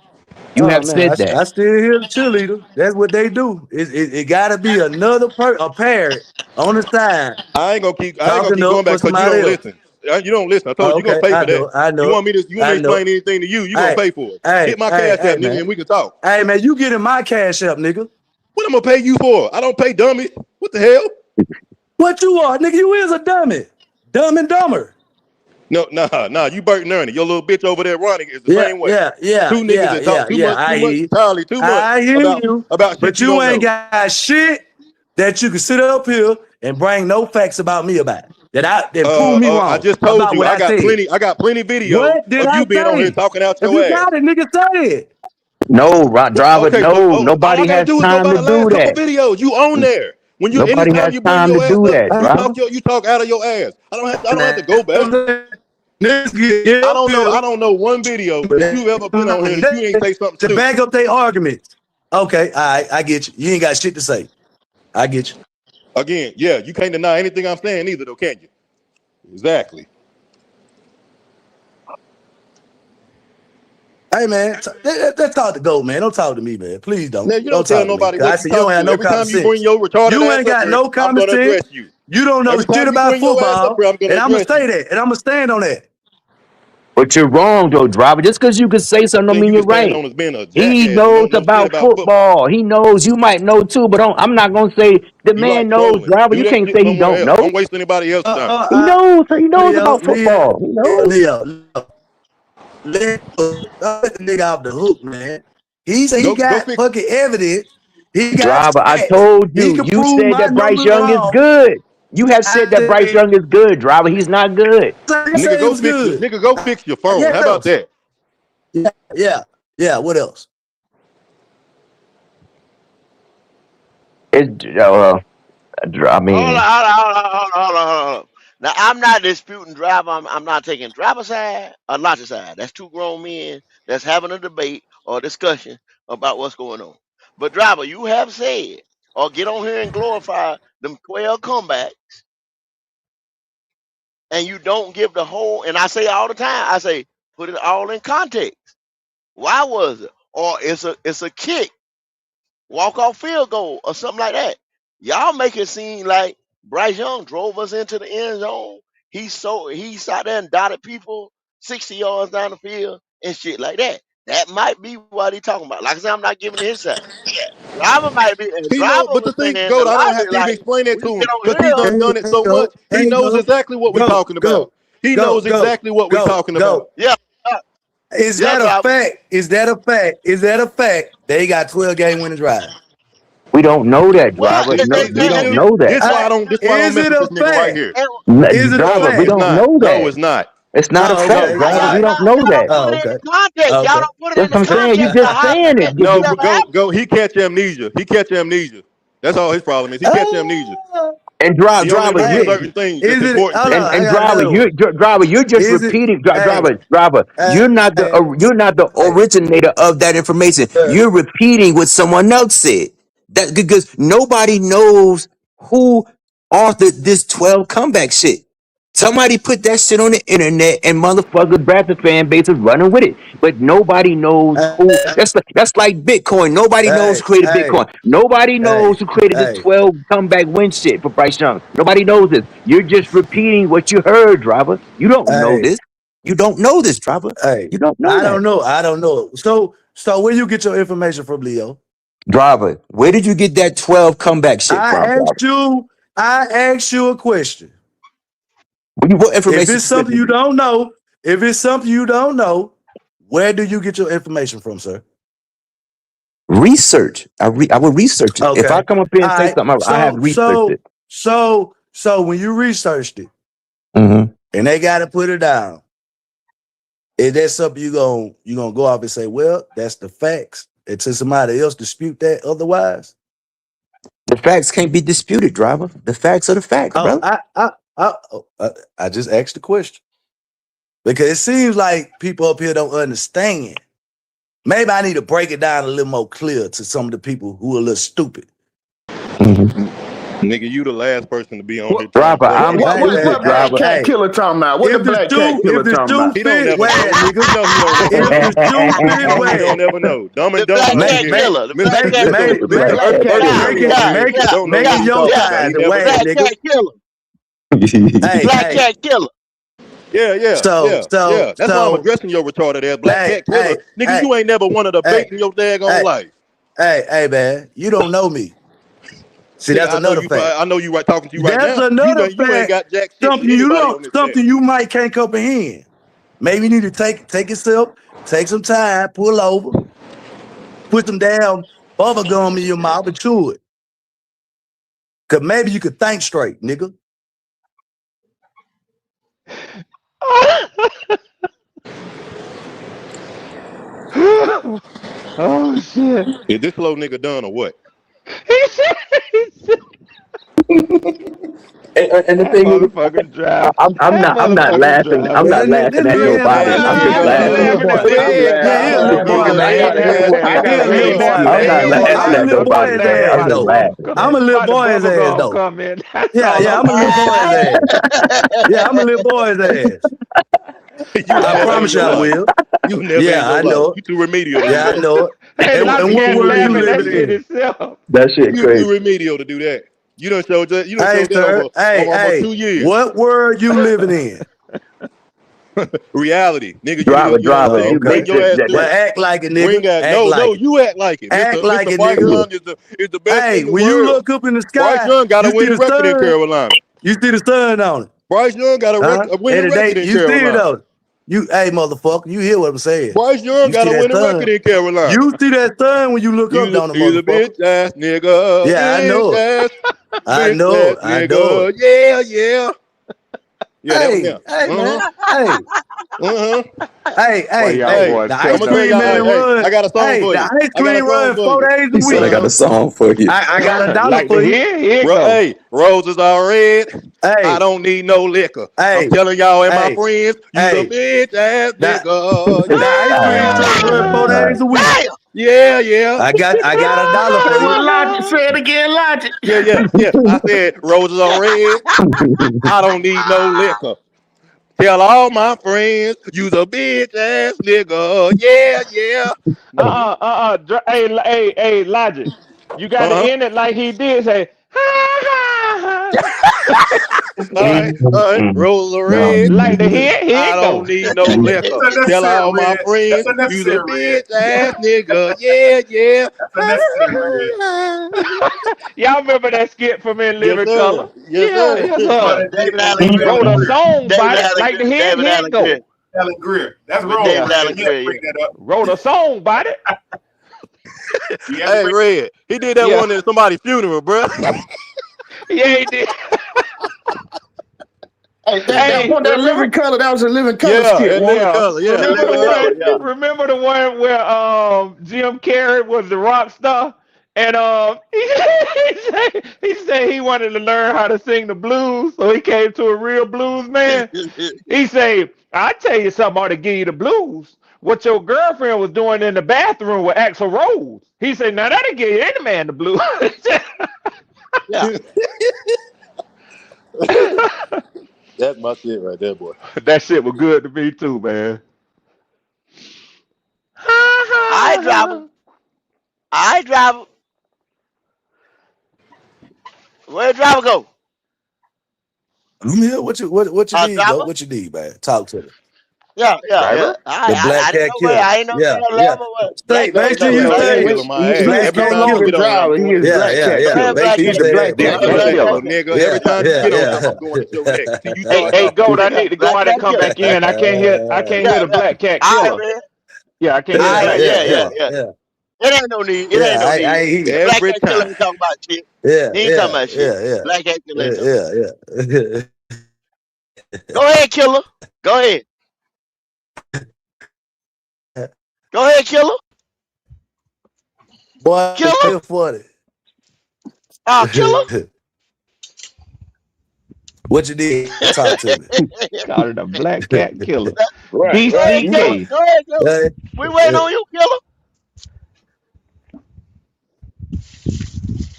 You Oh have man. said that. I still hear the cheerleader. That's what they do. It gotta be another a parent on the side I ain't gonna keep talking going up for back because you somebody don't else. listen. You don't listen. I told Oh, you you're gonna okay. pay for that. I You know. want me to I know. explain anything to you, you're gonna Hey, pay for it. Hit my cash hey, app, nigga, man. and we can talk. Hey man, you getting my cash up, nigga. What I'm gonna pay you for? I don't pay dummies. What the hell? What you are, nigga? You is a dummy. Dumb and dumber. No, nah. You Bert and Ernie. Your little bitch over there running is the same way. Two niggas that talk too much, I hear you. entirely too much I hear you. about shit But you you don't ain't know. got shit that you can sit up here and bring no facts about me about. That prove me I wrong just told about you what I I got said. plenty videos What did of I you being on here say? talking out If your you ass. got it, nigga, say it. No, Driver, Okay, so no. all I Nobody gotta has do is go time by to the do last couple that. videos. You on there. When you Nobody anytime has you bring time to your ass do up, that, Driver. you talk out of your ass. I don't have to go back. Niggas I up here don't know one video that you've ever been on here that you ain't say something to stupid. back up their arguments. Okay, all right, I get you. You ain't got shit to say. I get you. Again, yeah, you can't deny anything I'm saying either, though, can you? Exactly. Hey man, let's talk to GOAT, man. Don't talk to me, man. Please don't. Now you don't Don't tell talk to me. nobody Cause I what you said you don't talk have to. no Every common time you bring sense. your retarded You ass ain't up got here, no I'm common gonna sense. address you. You don't know Every shit time you about bring your ass up football, here, I'm gonna and I'm gonna address say you. that, and I'm gonna stand on that. But you're wrong, though, Driver. Just because you can say something don't Thing mean you you're can stand right. on is being a He jackass and knows don't know shit about about football. football. He knows. You might know too, but I'm not gonna say the You man like knows, trolling. Driver. Do You that can't shit say he somewhere don't else. know. Don't waste anybody else's time. He knows. He knows about Leo, football. He knows. let the nigga off the hook, man. He said he Go got fix. fucking evidence. He got Driver, I stats. told He you. can You prove said my that Bryce numbers Young is wrong. good. You have I said that Bryce said, Young is good, Driver. He's not good. I Nigga, said it go was fix your good. phone. Yeah, How what about else? that? Yeah. What else? It's I Hold on, mean, hold on. Now I'm not disputing driver. I'm not taking driver side or Lottie side. That's two grown men that's having a debate or discussion about what's going on. But driver, you have said or get on here and glorify them 12 comebacks, and you don't give the whole. And I say all the time, I say put it all in context. Why was it? Or it's a kick, walk off field goal, or something like that. Y'all make it seem like Bryce Young drove us into the end zone. He sat there and dotted people 60 yards down the field and shit like that. That might be what he talking about. Like I said, I'm not giving his side. Driver might be, and He Driver know, but was the thing, saying Goat, the I don't have logic to even like explain that when to you him get on because he here. done it so much. He knows exactly what we're talking about. He knows exactly what we're talking about. Yeah, Is yeah, that a Driver. fact? Is that a fact? Is that a fact? They got 12 game winning drive. We don't know that, Well, driver. No, we they don't know that. This why I don't. This why I don't Is mess it with a this nigga right fact? here. Is it a Driver, we fact? It's don't not. know No, that. it's not. It's not a Oh, fact, okay. driver. All We right. don't know y'all that. don't put Oh, it in okay. the context. Y'all Okay. don't put it in That's the what I'm saying. You context of just how saying it. this No, stuff happened. go. He catch amnesia. He catch amnesia. That's all his problem is. He catch amnesia. And He only driver, remembers you certain things Is that's it? important Hold to on. him. I and got driver, another one. driver, you're just Is it? repeating. Hey, Driver, hey, hey, you're not the hey. originator of that information. You're repeating what someone else said. That because nobody knows who authored this 12 comeback shit. Somebody put that shit on the internet and motherfucker Bradford fan base is running with it. But nobody knows who that's like Bitcoin. Nobody knows Hey, who created hey, Bitcoin. Nobody knows hey, who created this hey, 12 comeback win shit for Bryce Young. Nobody knows this. You're just repeating what you heard, driver. You don't know hey, this. You don't know this, driver. hey. You don't know I that. don't know. I don't know. So where you get your information from, Leo? Driver, where did you get that 12 comeback shit I from, driver? asked you a question. What If information it's something you specifically? don't know, where do you get your information from, sir? Research. I would research it. If I Okay. come up here All and say right. something, I have researched it. So when you researched it Mm-hmm. and they got to put it down, is that something you gonna go off and say, well, that's the facts, until somebody else dispute that otherwise? The facts can't be disputed, driver. The facts are the facts, Oh, brother. I just asked the question because it seems like people up here don't understand. Maybe I need to break it down a little more clear to some of the people who are a little stupid. Nigga, you the last person to be on here trying to Driver, break I'm it down. What Black Cat Killer talking about? What the Black Cat Killer if the talking about? shoe He don't fit, never wear know. it, nigga. You know he don't never know. If the shoe fit, You know he wear don't it. never know. Dumb and The dumber Black don't Cat hear. Killer. The Black Mr. Cat Mr. Killer. Mr. Black Cat Urban Killer. Legend don't know Make what it he your talking about. time He to never wear it, Black know. nigga. Cat Killer. Hey, Black hey. Cat Killer. Yeah. That's why I'm addressing your retarded ass. Black Cat Killer. Nigga, you ain't never won a debate in your daggone life. Hey, man, you don't know me. See, that's Nigga, another fact. I know you right talking to you right That's now. another You ain't fact. got jack shit Something with anybody on this something you might can't comprehend. Maybe you need to take yourself, take some time, pull over, put some damn bubble gum in your mouth and chew it. Cause maybe you could think straight, nigga. Oh shit. Is this little nigga done or what? And the That thing is, motherfucker drive. I'm That not motherfucker laughing. I'm driving. not Man, laughing this at nigga, nobody. man, I'm look, just he a laughing. little boy. Yeah, he a little boy, man. He a little boy, I'm not man. laughing I'm a at little boy nobody, his man. ass I'm just though. laughing, I'm man. a little Why the boy his bubble ass gum though. come in? That's Yeah, all I'm I'm a little boy his saying. ass. Yeah, I'm a little boy his ass. You I never in promise you your I life. will. You never in Yeah, your I life. know it. You too remedial to do Yeah, I that. know it. Hey, And Logic what ain't world you laughing that living shit in? itself. That shit You too crazy. remedial to do that. You done showed that. You done Hey, showed that sir. over almost Hey, 2 years. what world you living in? Reality, nigga. You know what I'm Driver, saying? you Okay. Bring your ass to Well, it. act like it, Bring nigga. that. Act No, like it. you act like it. Act like Mr. it, Bryce nigga. Young is the best Hey, in the when you world. look up in the Bryce sky, Young got a you see winning the record in sun. Carolina. You see the sun on it. Bryce Young got Huh? a winning And record today, in you see it Carolina. on it. Hey, motherfucker, you hear what I'm saying? Bryce Young You got see a that winning sun. record in Carolina. You see that sun when you look up, don't it, He's a motherfucker? bitch ass nigga. Yeah, I know it. I Bitch know ass it. I know it. nigga. Yeah. Yeah, that was Hey, them. hey, man. Hey. Why y'all Hey, boys The I'm ice cut gonna tell up, cream y'all. man man? run. I got a song Hey, for the you. ice I got a cream song run for 4 you. days a He said I week. got a song for you. I got $1 Like for to you. hear? Here it Bro, go. hey, roses are red. I Hey, don't need no liquor. I'm hey, telling y'all and my hey, friends, you the hey. bitch ass The, nigga. the ice cream truck run 4 days a week. Damn. Yeah. I got $1 for Say you. what Logic said again, Logic. Yeah. I said roses are red. I don't need no liquor. Tell all my friends, you's a bitch ass nigga. Yeah. Hey, Logic. You got to Uh-huh. end it like he did. Say, ha, ha, ha. right. Roll the red. Like the hit, here I it don't go. need no liquor. Tell all my friends, you's a bitch ass nigga. Yeah. Y'all remember that skit from In Living Yes, sir. Color? Yes, sir. Yes, sir. David Allen Greer. Wrote a song David about it. Allen Like the Greer. hit, David here Allen it go. Greer. Alan Greer. That's With wrong. David Right? Allen Yeah, Greer. bring that up. Wrote a song about it. Hey, Red. He did that one at somebody's funeral, bro. Yeah, he did. That Living Color, that was a Living Color skit. Remember the one where Jim Carrey was the rock star? And he said he wanted to learn how to sing the blues, so he came to a real blues man. He said, "I tell you something ought to give you the blues. What your girlfriend was doing in the bathroom with Axl Rose." He said, "Now that'll give any man the blues." Yeah. That's my shit right there, boy. That shit was good to me too, man. I drive. Where driver go? I'm here. What you need? driver? Go? What you need, man? Talk to me. Yeah. The Black Cat Killer. I ain't know that level. Stay. Make sure you stay. He's no longer driver. He is Black Cat Killer. He's the Black Cat Killer. Nigga, every time you get on, I'm going to your neck. Hey, Gold, I need to go out and come back in. I can't hear the Black Cat Killer. Yeah, I can't hear the Black Cat. It ain't no need. It ain't no need. Black Cat Killer ain't talking about shit. He ain't talking about shit. Black Cat Killer. Yeah. Go ahead, Killer. Go ahead. Go ahead, Killer. Boy, Killer. 40. Killer. What you need? Talk to me. Call it a Black Cat Killer. BCK. Go ahead. We waiting on you, Killer.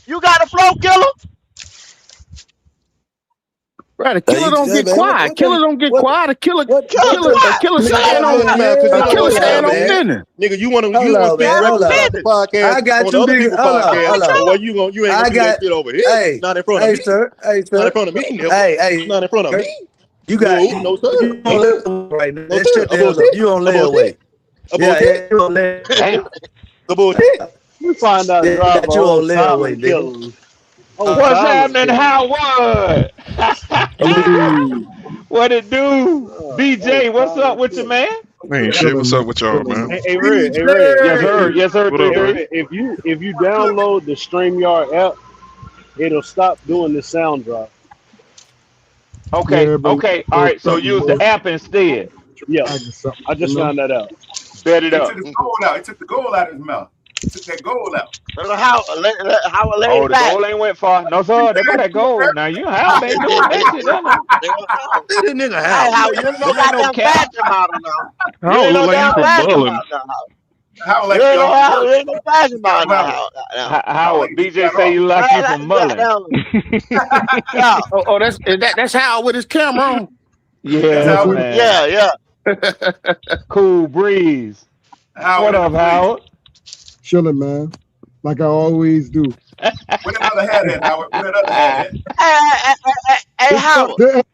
You got the flow, Killer? Right, the killer don't get quiet. Killer don't get quiet. The killer stand on business. Nigga, you want to speak the podcast? I got you, nigga. Hold on. Well, you ain't gonna do that shit over here. Hey, not in front of me. Sir. Not in front of me. Hey, not in front of me. You got no sir. Right now. Shut the hell up. You on layaway. Yeah, you on layaway. The bullshit. You find out you on layaway, nigga. What's happening, Howard? What it do? BJ, what's up with you, man? Man, shit, what's up with y'all, man? Hey, Red. Yes, sir. What up, man? If you download the StreamYard app, it'll stop doing the sound drop. Okay. All right. So use the app instead. Yeah, I just found that out. Bet it up. He took the gold out of his mouth. He took that gold out. How the goal ain't went far. No, sir. They got that goal. Now you how they doing that shit, don't This nigga how you ain't no goddamn fashion model now. I don't look like you from Mullen. How like you ain't no fashion model now. How BJ say you like you from Mullen? Oh, that's Howard with his camera on. Yeah, man. Yeah. Cool breeze. What up, Howard? Chilling, man. Like I always do. Where another hat at, Howard? Where another hat at? Hey, Howard.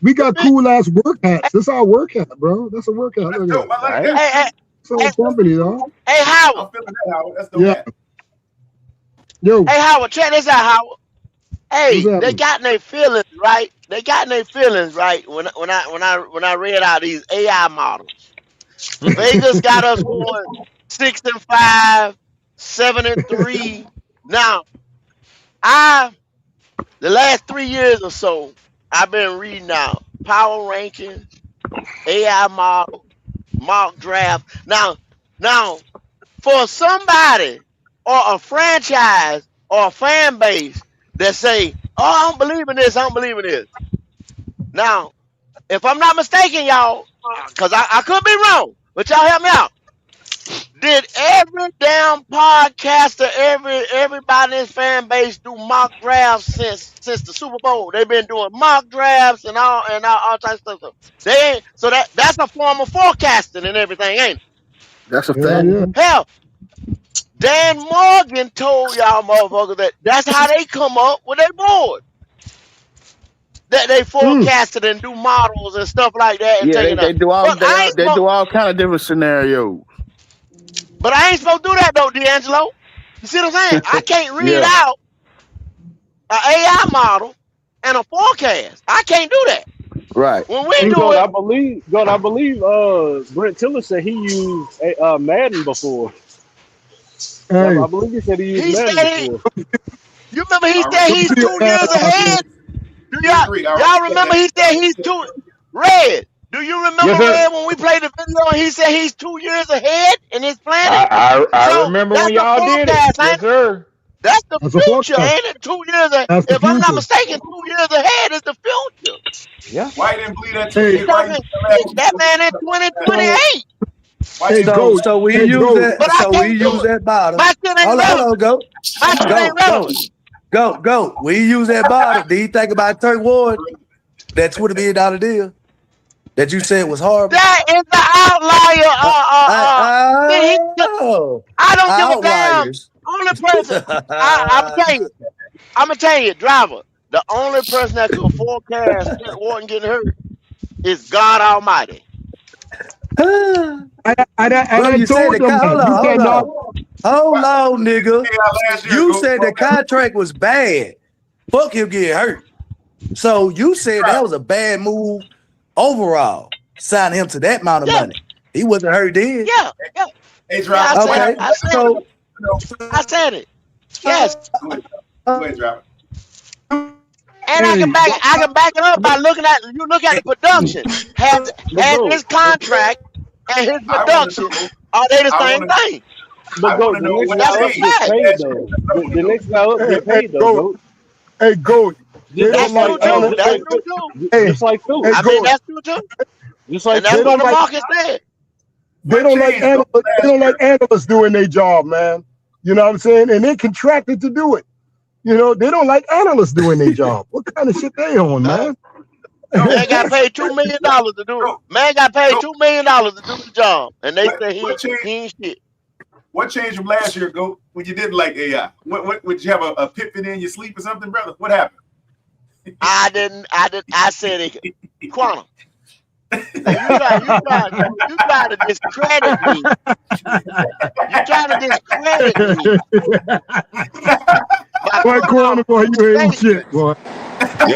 We got cool ass work hats. That's our work hat, bro. That's a work hat. Look at that. It's our company, dog. Hey, Howard. I'm feeling that, Howard. That's the hat. Yo. Hey, Howard, check this out, Howard. Hey, they got their feelings, right? They got their feelings, right? When I read out these AI models. Vegas got us going 6-5, 7-3. Now, the last 3 years or so, I've been reading out power rankings, AI model, mock draft. Now, for somebody or a franchise or a fan base that say, "Oh, I don't believe in this, I don't believe in this." Now, if I'm not mistaken, y'all, because I could be wrong, but y'all help me out. Did every damn podcaster, everybody in this fan base do mock drafts since the Super Bowl? They've been doing mock drafts and all types of stuff. So that's a form of forecasting and everything, ain't it? That's a fact. Yeah. Hell, Dan Morgan told y'all motherfuckers that's how they come up with their board. that they forecasted and do models and stuff like that and Yeah, take it they out. do all But I ain't they supposed, do all kind of different scenarios. but I ain't supposed to do that though, D'Angelo. You see what I'm saying? I can't read Yeah, out an AI model and a forecast. I can't do that. right. When we And do God, it, I believe Brent Tiller said he used Madden before. Hey, I believe he said he used he Madden said before. you remember he All right. said he's 2 years ahead. Do We agreed. All right. y'all remember he said he's Red? Do you remember Yes, sir. Red when we played the video and he said he's 2 years ahead in his planning? I So remember that's when the y'all did it. forecast, Yes, ain't it? sir. That's the that's a future, forecast. ain't it? 2 years ahead. That's the If I'm not future. mistaken, 2 years ahead is the future. Yeah. Why you didn't believe that 2 Hey, We years? Why you talking that man in So 2028. why hey, you so Goat. so we Hey, use Goat. that. But I So we can't do use it. that bottom. My shit ain't Hold relevant. on, go. My shit ain't relevant. Go. We use that bottom. Do you think about Turk Ward? That $20 million deal that you said was horrible. That is the outlier. Then he, I don't give a damn. Outliers. Only person I'm gonna tell you, driver. The only person that could forecast Trent Wharton getting hurt is God Almighty. And Bro, I you said told the them hold that you on, cannot. hold on, nigga. last year? You Go. said the contract was bad. Fuck him getting hurt. So you said that was a bad move overall. Sign him to that amount of money. He wasn't hurt then. Yeah. Hey, Yeah, driver. Okay. I said it. Yes. Go ahead, driver. And I can back it up by looking at the production. Has his contract and his production, are they the same thing? But go, the next guy That's up a get fact. paid though. The next guy up get paid though. Goat. Hey, Goat. They That's don't true like too. That's true too. Hey, Just like Philly. hey, I Goat. mean, that's true too. Just like And that's They what don't the like. market said. They don't like analysts. They don't like analysts doing their job, man. You know what I'm saying? And they contracted to do it. You know, they don't like analysts doing their job. What kind of shit they on, man? Man got paid $2 million to do it. Man got paid $2 million to do the job, and they say he ain't shit. What changed from last year, Go, when you didn't like AI? What would you have a epiphany in your sleep or something, brother? What happened? I didn't. I said it. Quantum. And you try to discredit me. You trying to discredit me. Boy, Quantum, boy, you ain't shit, boy. And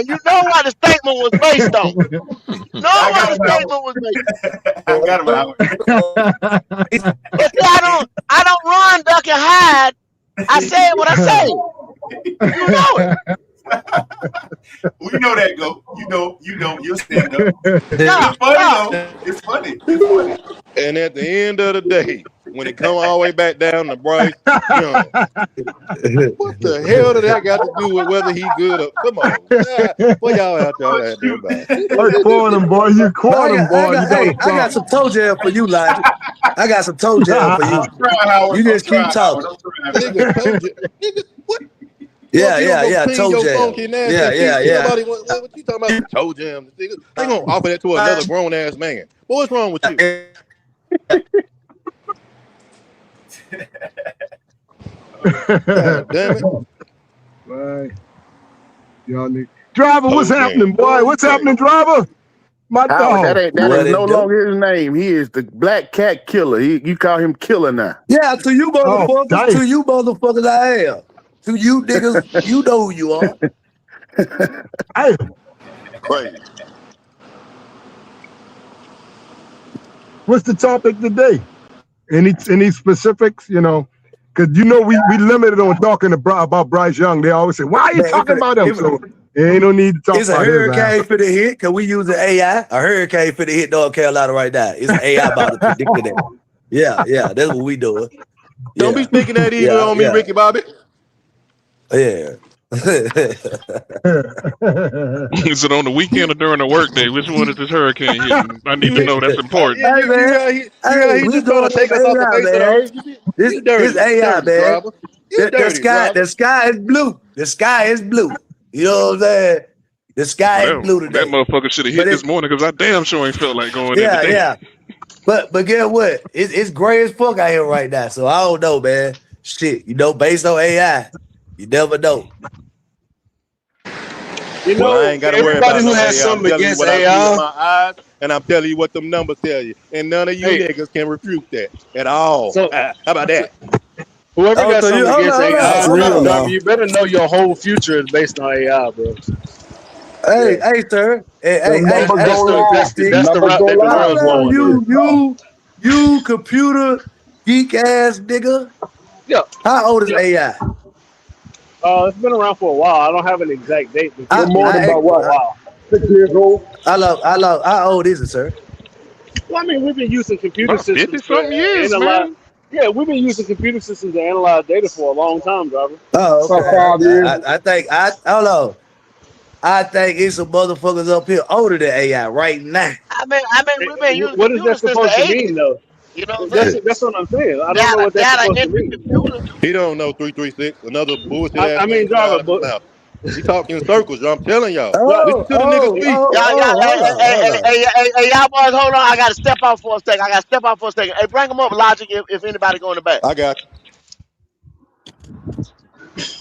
you know what the statement was based on. You know what the statement was based on. I got him. But see, I don't run, duck, and hide. I said what I say. You know it. We know that, Go. You know, you'll stand up. It's funny, though. It's funny. And at the end of the day, when it come all the way back down to Bryce Young, what the hell did that got to do with whether he good or come on? What y'all out there about? I Quantum, boy. You Quantum, boy. I got some toe gel for you, Logic. I got some toe gel for you. You just keep talking. Nigga, what? Yeah, toe jam. Yeah. What you talking about? Toe jam. They gonna offer that to another grown ass man. What's wrong with you? God damn it! Right. Y'all need driver. What's happening, boy? What's happening, driver? My dog. That is no longer his name. He is the Black Cat Killer. You call him Killer now. Yeah, to you motherfuckers, I am. To you niggas, you know who you are. Hey. Crazy. What's the topic today? Any specifics? You know, because you know we limited on talking about Bryce Young. They always say, "Why are you talking about him?" So there ain't no need to talk about It's a hurricane for the hit because we use the AI. A hurricane for the hit North Carolina right now. It's an AI about to predict that. Yeah, that's what we doing. Don't be speaking that evil on me, Ricky Bobby. Yeah. Is it on the weekend or during the workday? Which one is this hurricane hitting? I need to know. That's important. Hey, man. He just trying to take us off the face. This AI, man. The sky is blue. The sky is blue. You know what I'm saying? The sky is blue today. That motherfucker should have hit this morning because I damn sure ain't felt like going in today. Yeah. But guess what? It's gray as fuck out here right now. So I don't know, man. Shit, based on AI, you never know. You Well, know, I ain't got to worry Everybody about who no has AI. I'm something telling you against what I see with AI, my eyes, and I'm telling you what them numbers tell you. And none of you hey, niggas can refute that at all. so How about that? whoever Oh, got so you something hold on, against hold on, AI, that's hold real on. Darby, now. you better know your whole future is based on AI, bro. Hey, Yeah, hey, sir. Hey, Them hey, that's numbers hey, that's don't the lie. that's the Them that's the numbers route don't that the lie. hold world's That's on, going real in. talk. you computer geek ass nigga. Yeah, How old is yeah. AI? It's been around for a while. I don't have an exact date, but No it's been more than around about for a what? while. 6 years old. How old is it, sir? Well, I mean, we've been using computer About 50 systems to something years, analyze. man. Yeah, we've been using computer systems to analyze data for a long time, Darby. Oh, About okay. 5 years. I think I hold on. I think it's some motherfuckers up here older than AI right now. We've been using What is that computers since the supposed to '80s. mean, though? You know what I'm That's saying? that's what I'm saying. I don't know Data, what that's data supposed to entry mean. computers. He don't know 336. Another bullshit I ass thing mean, coming out Darby, of his but mouth. He talking in circles. I'm telling y'all. Dar- Listen to the nigga speak. Hold on, hold on. Y'all boys, hold on. I gotta step out for a second. Hey, bring them up, Logic. If anybody going to bat. I got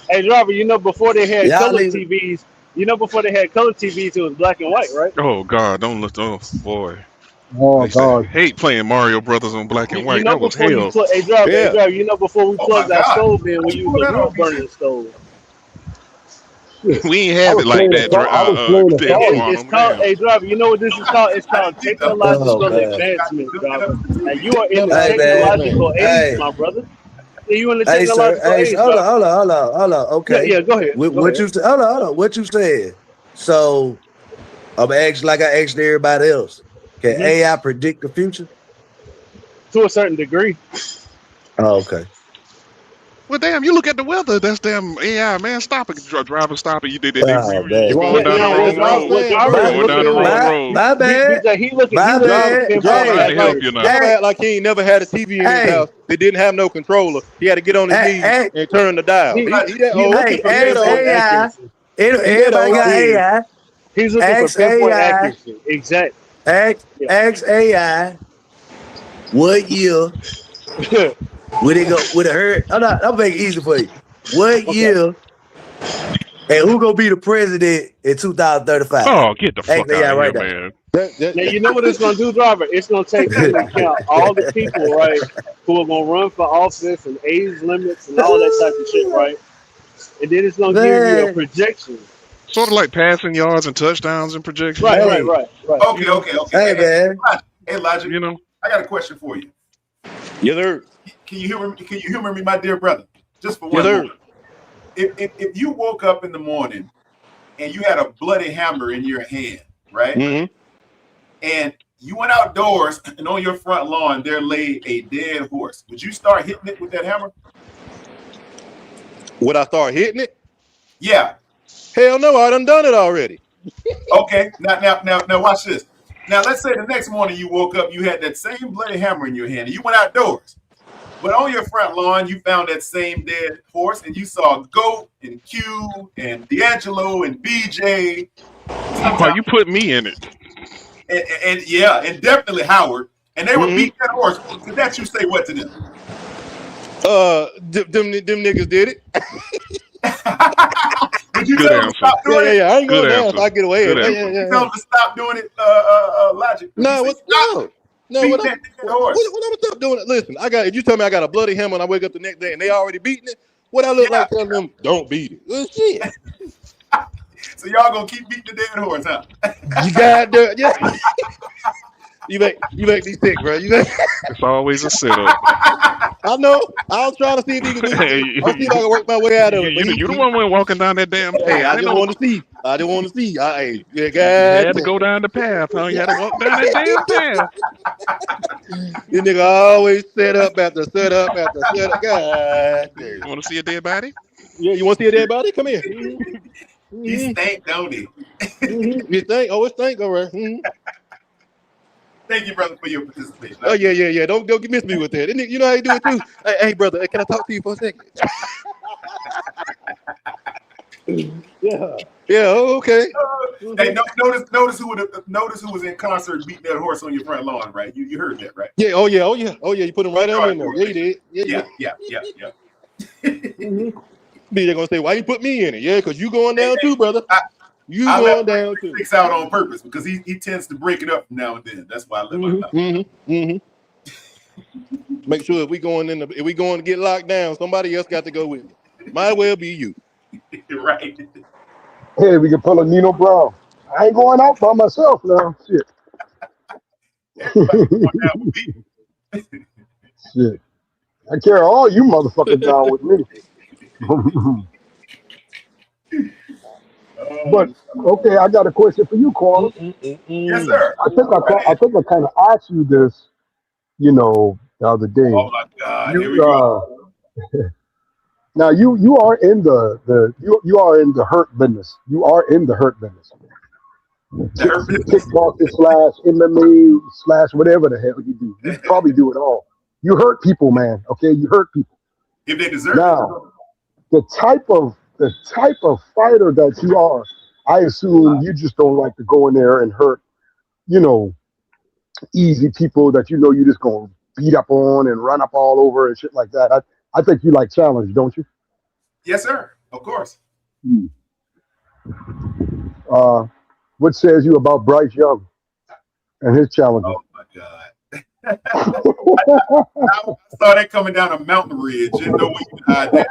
hey, Darby, you know before they had Y'all color leave. TVs, it was black and white, right? Oh God, don't look. Oh boy, I Oh used to God. hate playing Mario Brothers on black and You white. know That was before you hell. plug, hey, yeah. Darby, you know before we Oh my plugged our God. stove in, we How'd you used pull a that wood off, BC? burning stove. Shit. We ain't I have was it like playing a that, song. I was playing a damn song. It's Quantum. called, Damn. hey, Driver, you know what this is called? It's I called didn't either. Oh technological man. I advancement, looked it up Driver. too. And you are in Tell the him Hey how to do man. it, man. technological age, Hey. my brother. Yeah, you in the Hey sir. technological Hey, age, hold on, Driver. hold on. Yeah, Okay. yeah, go ahead. Go What ahead. you said? Hold on. What you said? So I'm asking like I asked everybody else. Can hmm AI predict the future? To a certain degree. Oh, okay. Well, damn, you look at the weather. That's damn AI, man. Stop it, driver. Stop it. Oh You man. going Right. down the Now, That's what, wrong what I'm Driver, road. what saying, Driver bro. is Going Look down looking the at at, wrong My road. my bad. My Driver, bad. driver, Trying act to Hey. like help you now. driver Hey. act like he ain't never had a TV in his Hey. house that didn't have no controller. He had to get on his knees Hey. and turn the dial. he, He that he's old. looking Hey. for He that Ask old. pinpoint AI. accuracy. He that Everybody old. got He is. AI. He's looking for Ask pinpoint AI. accuracy. Exactly. Yeah. Ask AI. What year would it go? Would it hurt? I'll make it easy for you. What Okay. year and who gonna be the president in 2035? Oh, get the Ask fuck out AI of here, right now. man. Now you know what it's gonna do, Driver. It's gonna take into account all the people, right, who are gonna run for office and age limits and all that type of shit, right? And then it's gonna give you a Man, projection. Sort of like passing yards and touchdowns and projections, Right, right, hey, right, right. You Okay, know, okay, okay. hey, man. Hey, Logic, you know. I got a question for you. Yes, sir. Can you humor me? Can you humor me, my dear brother? Just for Yes, one sir. moment. If you woke up in the morning and you had a bloody hammer in your hand, right? Mm-hmm. And you went outdoors and on your front lawn there lay a dead horse, would you start hitting it with that hammer? Would I start hitting it? Yeah. Hell no, I done it already. Okay. Now watch this. Now let's say the next morning you woke up, you had that same bloody hammer in your hand, and you went outdoors. But on your front lawn, you found that same dead horse, and you saw Goat and Q and D'Angelo and BJ. Why Sometimes you put me in it? and yeah, and definitely Howard. And they were Mm-hmm. beating that horse. To that you say what to them? Them niggas did it. Would you Good tell them to answer. stop doing it? Yeah. I ain't Good going down if answer. I get away. Good Would answer. you tell them to stop doing it, Logic? Would you No, say what? stop No. beating that dead horse? What I'm stop doing it? Listen, if you tell me I got a bloody hammer and I wake up the next day and they already beating it, what I look Yeah. like telling them don't beat it? Well, shit. So y'all gonna keep beating the dead horse, huh? You got to, yeah. You make me sick, bro. It's always a setup. I know. I was trying to see if he could do. Hey, I'll see if I can work my way out of it. But you the one went walking down that damn hey, path. I Ain't just no. want to see. Hey, yeah, You God had to damn. go down the path, huh? You had to walk down that damn path. This nigga always set up after set up after set up. God damn. You want to see a dead body? Yeah, you want to see a dead body? Come here. He stank, don't he? You think? Oh, it stink. All right. Thank you, brother, for your participation. Oh yeah. Don't miss me with that. You know how you do it too. Hey, brother, can I talk to you for a second? Yeah. Oh, okay. Hey, notice who was in concert beating that horse on your front lawn, right? You heard that, right? Yeah. Oh yeah. You put him right on in there. Yeah, you did. Yeah. BJ gonna say, why you put me in it? Yeah, because you going down too, brother. You I going left down too. 6 out on purpose because he tends to break it up from now and then. That's why I let my Make sure if we going to get locked down, somebody else got to go with me. Might well be you. Right. Hey, we can pull a Nino Brown. I ain't going out by myself now. Shit. Shit. I carry all you motherfuckers down with me. But okay, I got a question for you, Quan. Yes, sir. I think I kind of asked you this, the other day. Oh my God! Here we go. Now you are in the you are in the hurt business. You are in the hurt business. Kickboxing / MMA / whatever the hell you do. You probably do it all. You hurt people, man. Okay, you hurt people. If they deserve now, the type of fighter that you are, I assume you just don't like to go in there and hurt, easy people that you just gonna beat up on and run up all over and shit like that. I think you like challenge, don't you? Yes, sir. Of course. What says you about Bryce Young and his challenges? Oh my God. I saw that coming down a mountain ridge. Didn't know we could hide that.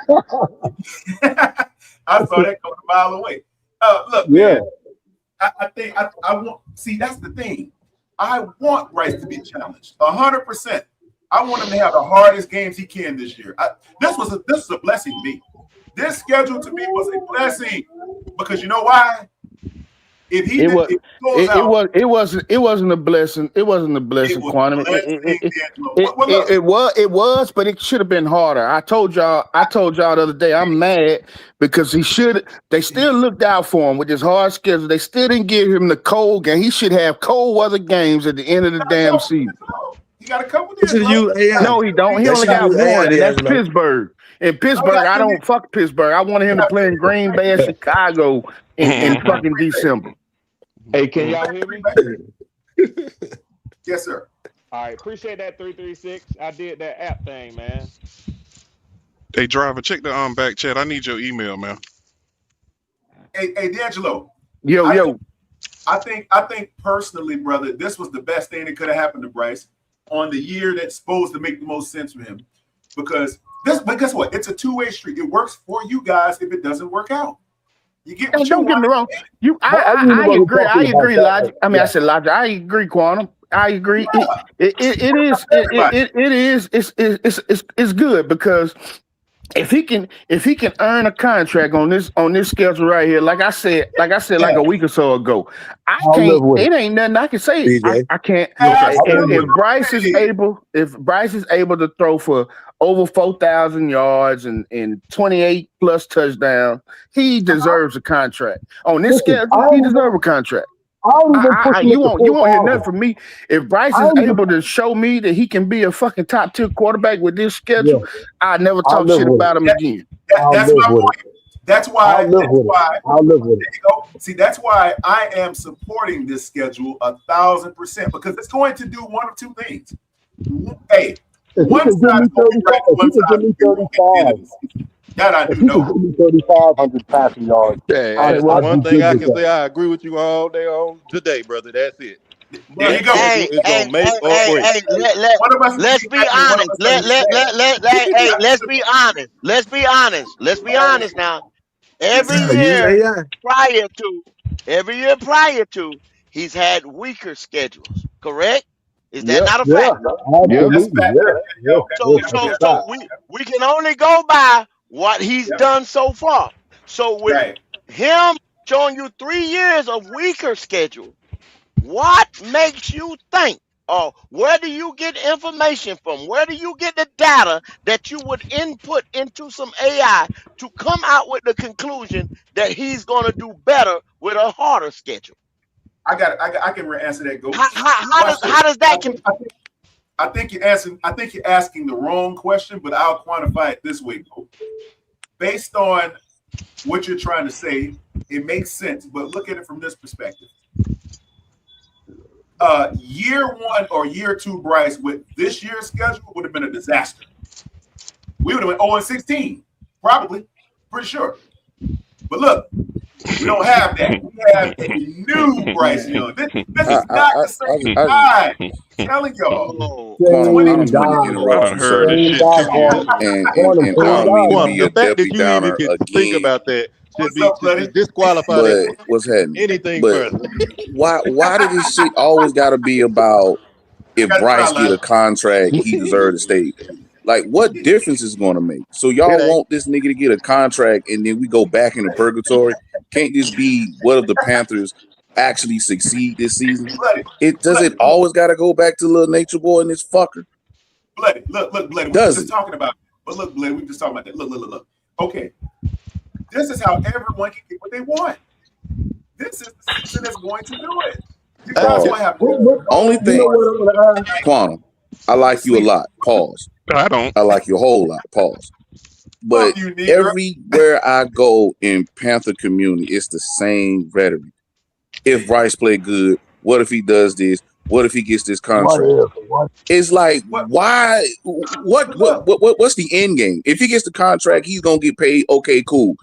I saw that coming a mile away. Look, man, I think I want. See, that's the thing. I want Bryce to be challenged 100%. I want him to have the hardest games he can this year. This was a blessing to me. This schedule to me was a blessing because you know why? If he it wasn't a blessing. It wasn't a blessing, Quantum. It was, but it should have been harder. I told y'all the other day, I'm mad because they still looked out for him with his hard schedule. They still didn't give him the cold game. He should have cold weather games at the end of the damn season. He got a couple days. No, he don't. He only got one, and that's Pittsburgh. In Pittsburgh, I don't fuck Pittsburgh. I wanted him to play in Green Bay and Chicago in fucking December. Hey, can y'all hear me? Yes, sir. All right, appreciate that 336. I did that app thing, man. Hey, driver, check the back chat. I need your email, man. Hey, D'Angelo. Yo. I think personally, brother, this was the best thing that could have happened to Bryce on the year that's supposed to make the most sense for him. But guess what? It's a two-way street. It works for you guys if it doesn't work out. You get what don't get me wrong. I agree, Logic. I mean, I said Logic. I agree, Quantum. I agree. It's good because if he can earn a contract on this schedule right here, like I said like a week or so ago, it ain't nothing I can say. I can't. If Bryce is able to throw for over 4,000 yards and 28 plus touchdowns, he deserves a contract. On this schedule, he deserves a contract. You won't hear nothing from me. If Bryce is able to show me that he can be a fucking top tier quarterback with this schedule, I never talk shit about him again. That's my point. That's why I'll live with it. See, that's why I am supporting this schedule 1,000% because it's going to do one of two things. Hey, one side going to be right, one side going to be 35. That I do know. 3,500 passing yards. Yeah, one thing I can say, I agree with you all day on today, brother. That's it. There you go. It's gonna make or break. Let's be honest. Let's be honest. Let's be honest now. Every year prior to, he's had weaker schedules. Correct? Is that not a fact? So we can only go by what he's done so far. So with him showing you 3 years of weaker schedule, what makes you think, or where do you get information from? Where do you get the data that you would input into some AI to come out with the conclusion that he's going to do better with a harder schedule? I can answer that. Go. How does that compare? I think you're asking the wrong question, but I'll quantify it this way. Based on what you're trying to say, it makes sense, but look at it from this perspective. Year one or year two Bryce with this year's schedule would have been a disaster. We would have been 0-16, probably, pretty sure. But look, We don't have that. We have a new Bryce Young. This is not the same guy. I'm telling y'all. I done heard this shit too. And I don't mean to be a Debbie Downer think about that should be disqualified. But what's happening? Anything but further. why did this shit always got to be about if Bryce get a contract, he deserves to stay? Like, what difference is going to make? So y'all want this nigga to get a contract and then we go back into purgatory? Can't this be what if the Panthers actually succeed this season? It always got to go back to little nature boy and this fucker? Bloody, look, Bloody. We're just talking about it. But look, Bloody, we just talking about that. Look. Okay. This is how everyone can get what they want. This is the season that's going to do it. You guys might have only thing, Quantum, I like you a lot. Pause. I don't. I like you a whole lot. Pause. But everywhere I go in Panther community, it's the same rhetoric. If Bryce play good, what if he does this? What if he gets this contract? It's like, why? What's the end game? If he gets the contract, he's gonna get paid. Okay, cool.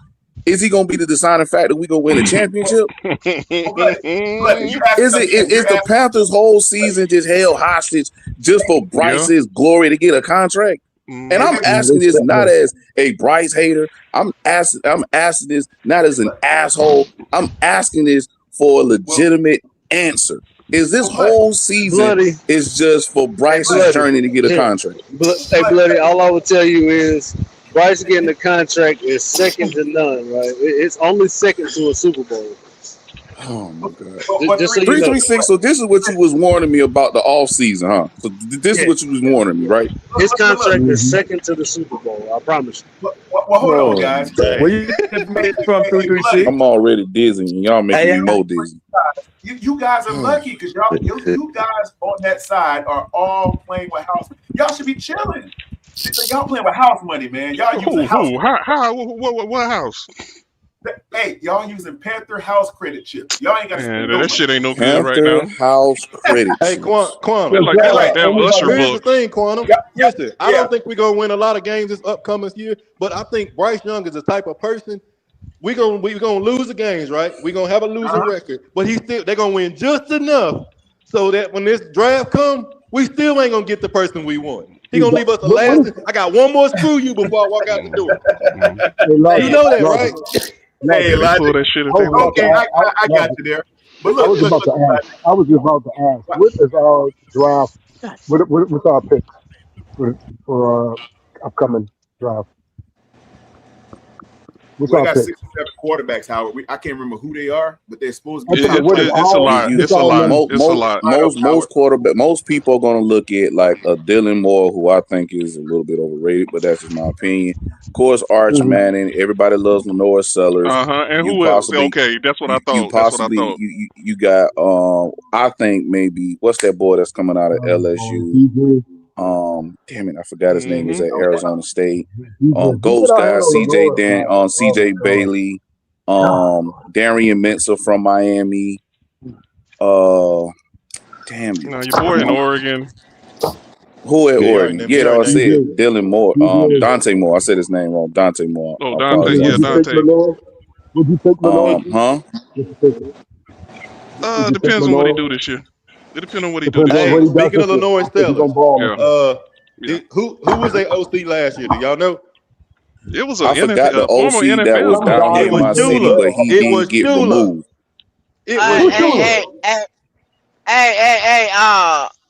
Is he gonna be the deciding factor? We gonna win a championship? Is the Panthers' whole season just held hostage just for Bryce's glory to get a contract? And I'm asking this not as a Bryce hater. I'm asking this not as an asshole. I'm asking this for a legitimate answer. Is this whole season is just for Bryce's journey to get a contract? Hey, Bloody, all I will tell you is Bryce getting the contract is second to none, right? It's only second to a Super Bowl. Oh my God! Just so 336. So this is what you was warning me about the off season, huh? So this is what you was warning me, right? His contract is second to the Super Bowl. I promise you. Well, hold on, guys. Where you from 336? I'm already dizzy, and y'all making me more dizzy. You guys are lucky because you guys on that side are all playing with house. Y'all should be chilling. Y'all playing with house money, man. Y'all using house. What house? Hey, y'all using Panther house credit chips. Y'all ain't got to spend that shit ain't no good right now. House credit. Hey, Quantum. Like that Usher Here's book. the thing, Quantum. Listen, I don't think we're gonna win a lot of games this upcoming year, but I think Bryce Young is the type of person we're gonna lose the games, right? We're gonna have a losing record, but they're gonna win just enough so that when this draft comes, we still ain't gonna get the person we want. He gonna leave us the last. I got one more screw you before I walk out the door. You know that, right? Hey, pull that shit okay, I got you there. But look, I was just about to ask. What is our draft? What's our pick for upcoming draft? We got 6 or 7 quarterbacks, Howard. I can't remember who they are, but they're supposed to be. It's a lot. It's a lot. Most people are going to look at like a Dylan Moore, who I think is a little bit overrated, but that's just my opinion. Of course, Arch Manning. Everybody loves Lenore Sellers. And who else? Okay, that's what I thought. You got. I think maybe what's that boy that's coming out of LSU? Damn it, I forgot his name. Is at Arizona State. Ghost guy, CJ Bailey, Darian Mensah from Miami. Damn it. No, your boy in Oregon. Who at Oregon? Yeah, I said Dylan Moore. Dante Moore. I said his name wrong. Dante Moore. Oh, Dante. Yeah, Dante. Would you take Lenore? Depends on what he do this year. It depends on what he do. Hey, speaking of Lenore Stellar, who was their OC last year? Do y'all know? It was I forgot the OC that was down here in my city, but he didn't get removed. It was Hey,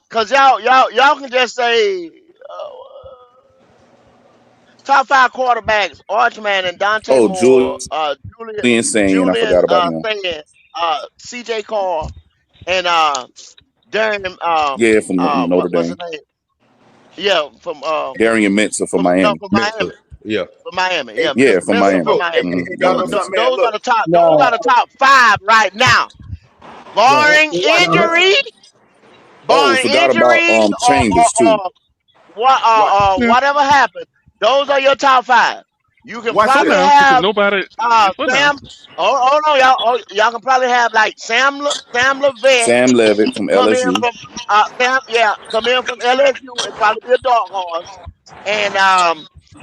cause y'all can just say top 5 quarterbacks: Archman and Dante Moore, Julian Sane, I forgot about him. CJ Carr and Darian. From Notre Dame. Yeah, from Darian Mensah from Miami. From Miami. Yeah. From Miami. Yeah, from Miami. Those are the top. Those are the top 5 right now, barring injury. Forgot about Chambers too. Whatever happened, those are your top 5. You can probably have Sam. Oh no, y'all can probably have like Sam Levitt. Sam Levitt from LSU. Come in from LSU and probably be a dark horse. And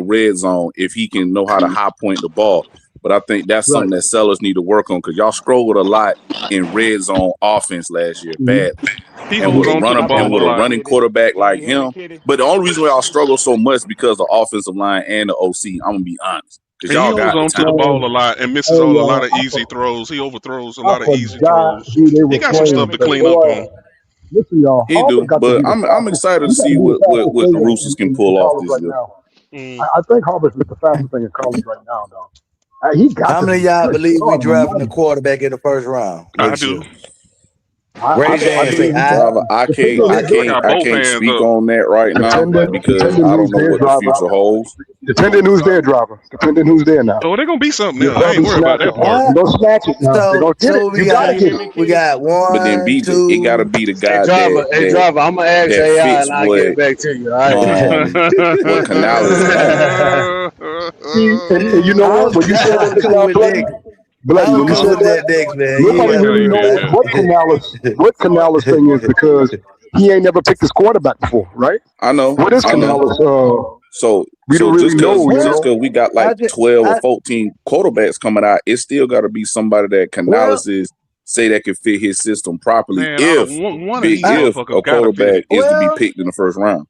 red zone if he can know how to high point the ball. But I think that's something that sellers need to work on because y'all struggled a lot in red zone offense last year, bad. He And with holds on to the ball a lot. running quarterback like him, but the only reason why y'all struggle so much because the offensive line and the OC. I'm gonna be honest. And he holds on to the ball a lot and misses a lot of easy throws. He overthrows a lot of easy throws. He got some stuff to clean up on. Listen, y'all. He do, but I'm excited to see what the Roosters can pull off this year. I think Harbaugh's is the fastest thing in college right now, dog. He got How many of y'all believe we drafting a quarterback in the first round? I do. Ray Dan say Driver, I got both can't hands speak up. on that right now because I don't know what the future holds. Depending who's there, driver. Depending who's there now. Oh, they're gonna be something You'll else. I ain't probably worried about snatch that it. part. You're gonna snatch it now. They're so. gonna get So it. You gotta get it. we got But then 1, BJ, it 2. gotta be the guy Hey, driver, I'm gonna ask that AI fits and I'll get it back to you. All right. what Canales is doing. And you know what? When you said that just now, Bloody, when you said that, next, man. nobody Yeah, really you knows did. what Canales thing is because he ain't never picked his quarterback before, right? I know. What is I know. Canales? So We don't really know, just because we got like 12 or 14 quarterbacks coming out, it still got to be somebody that Canales is say that can fit his system properly. Man, if one of these if a motherfuckers gotta quarterback fit. is to be picked in the first round.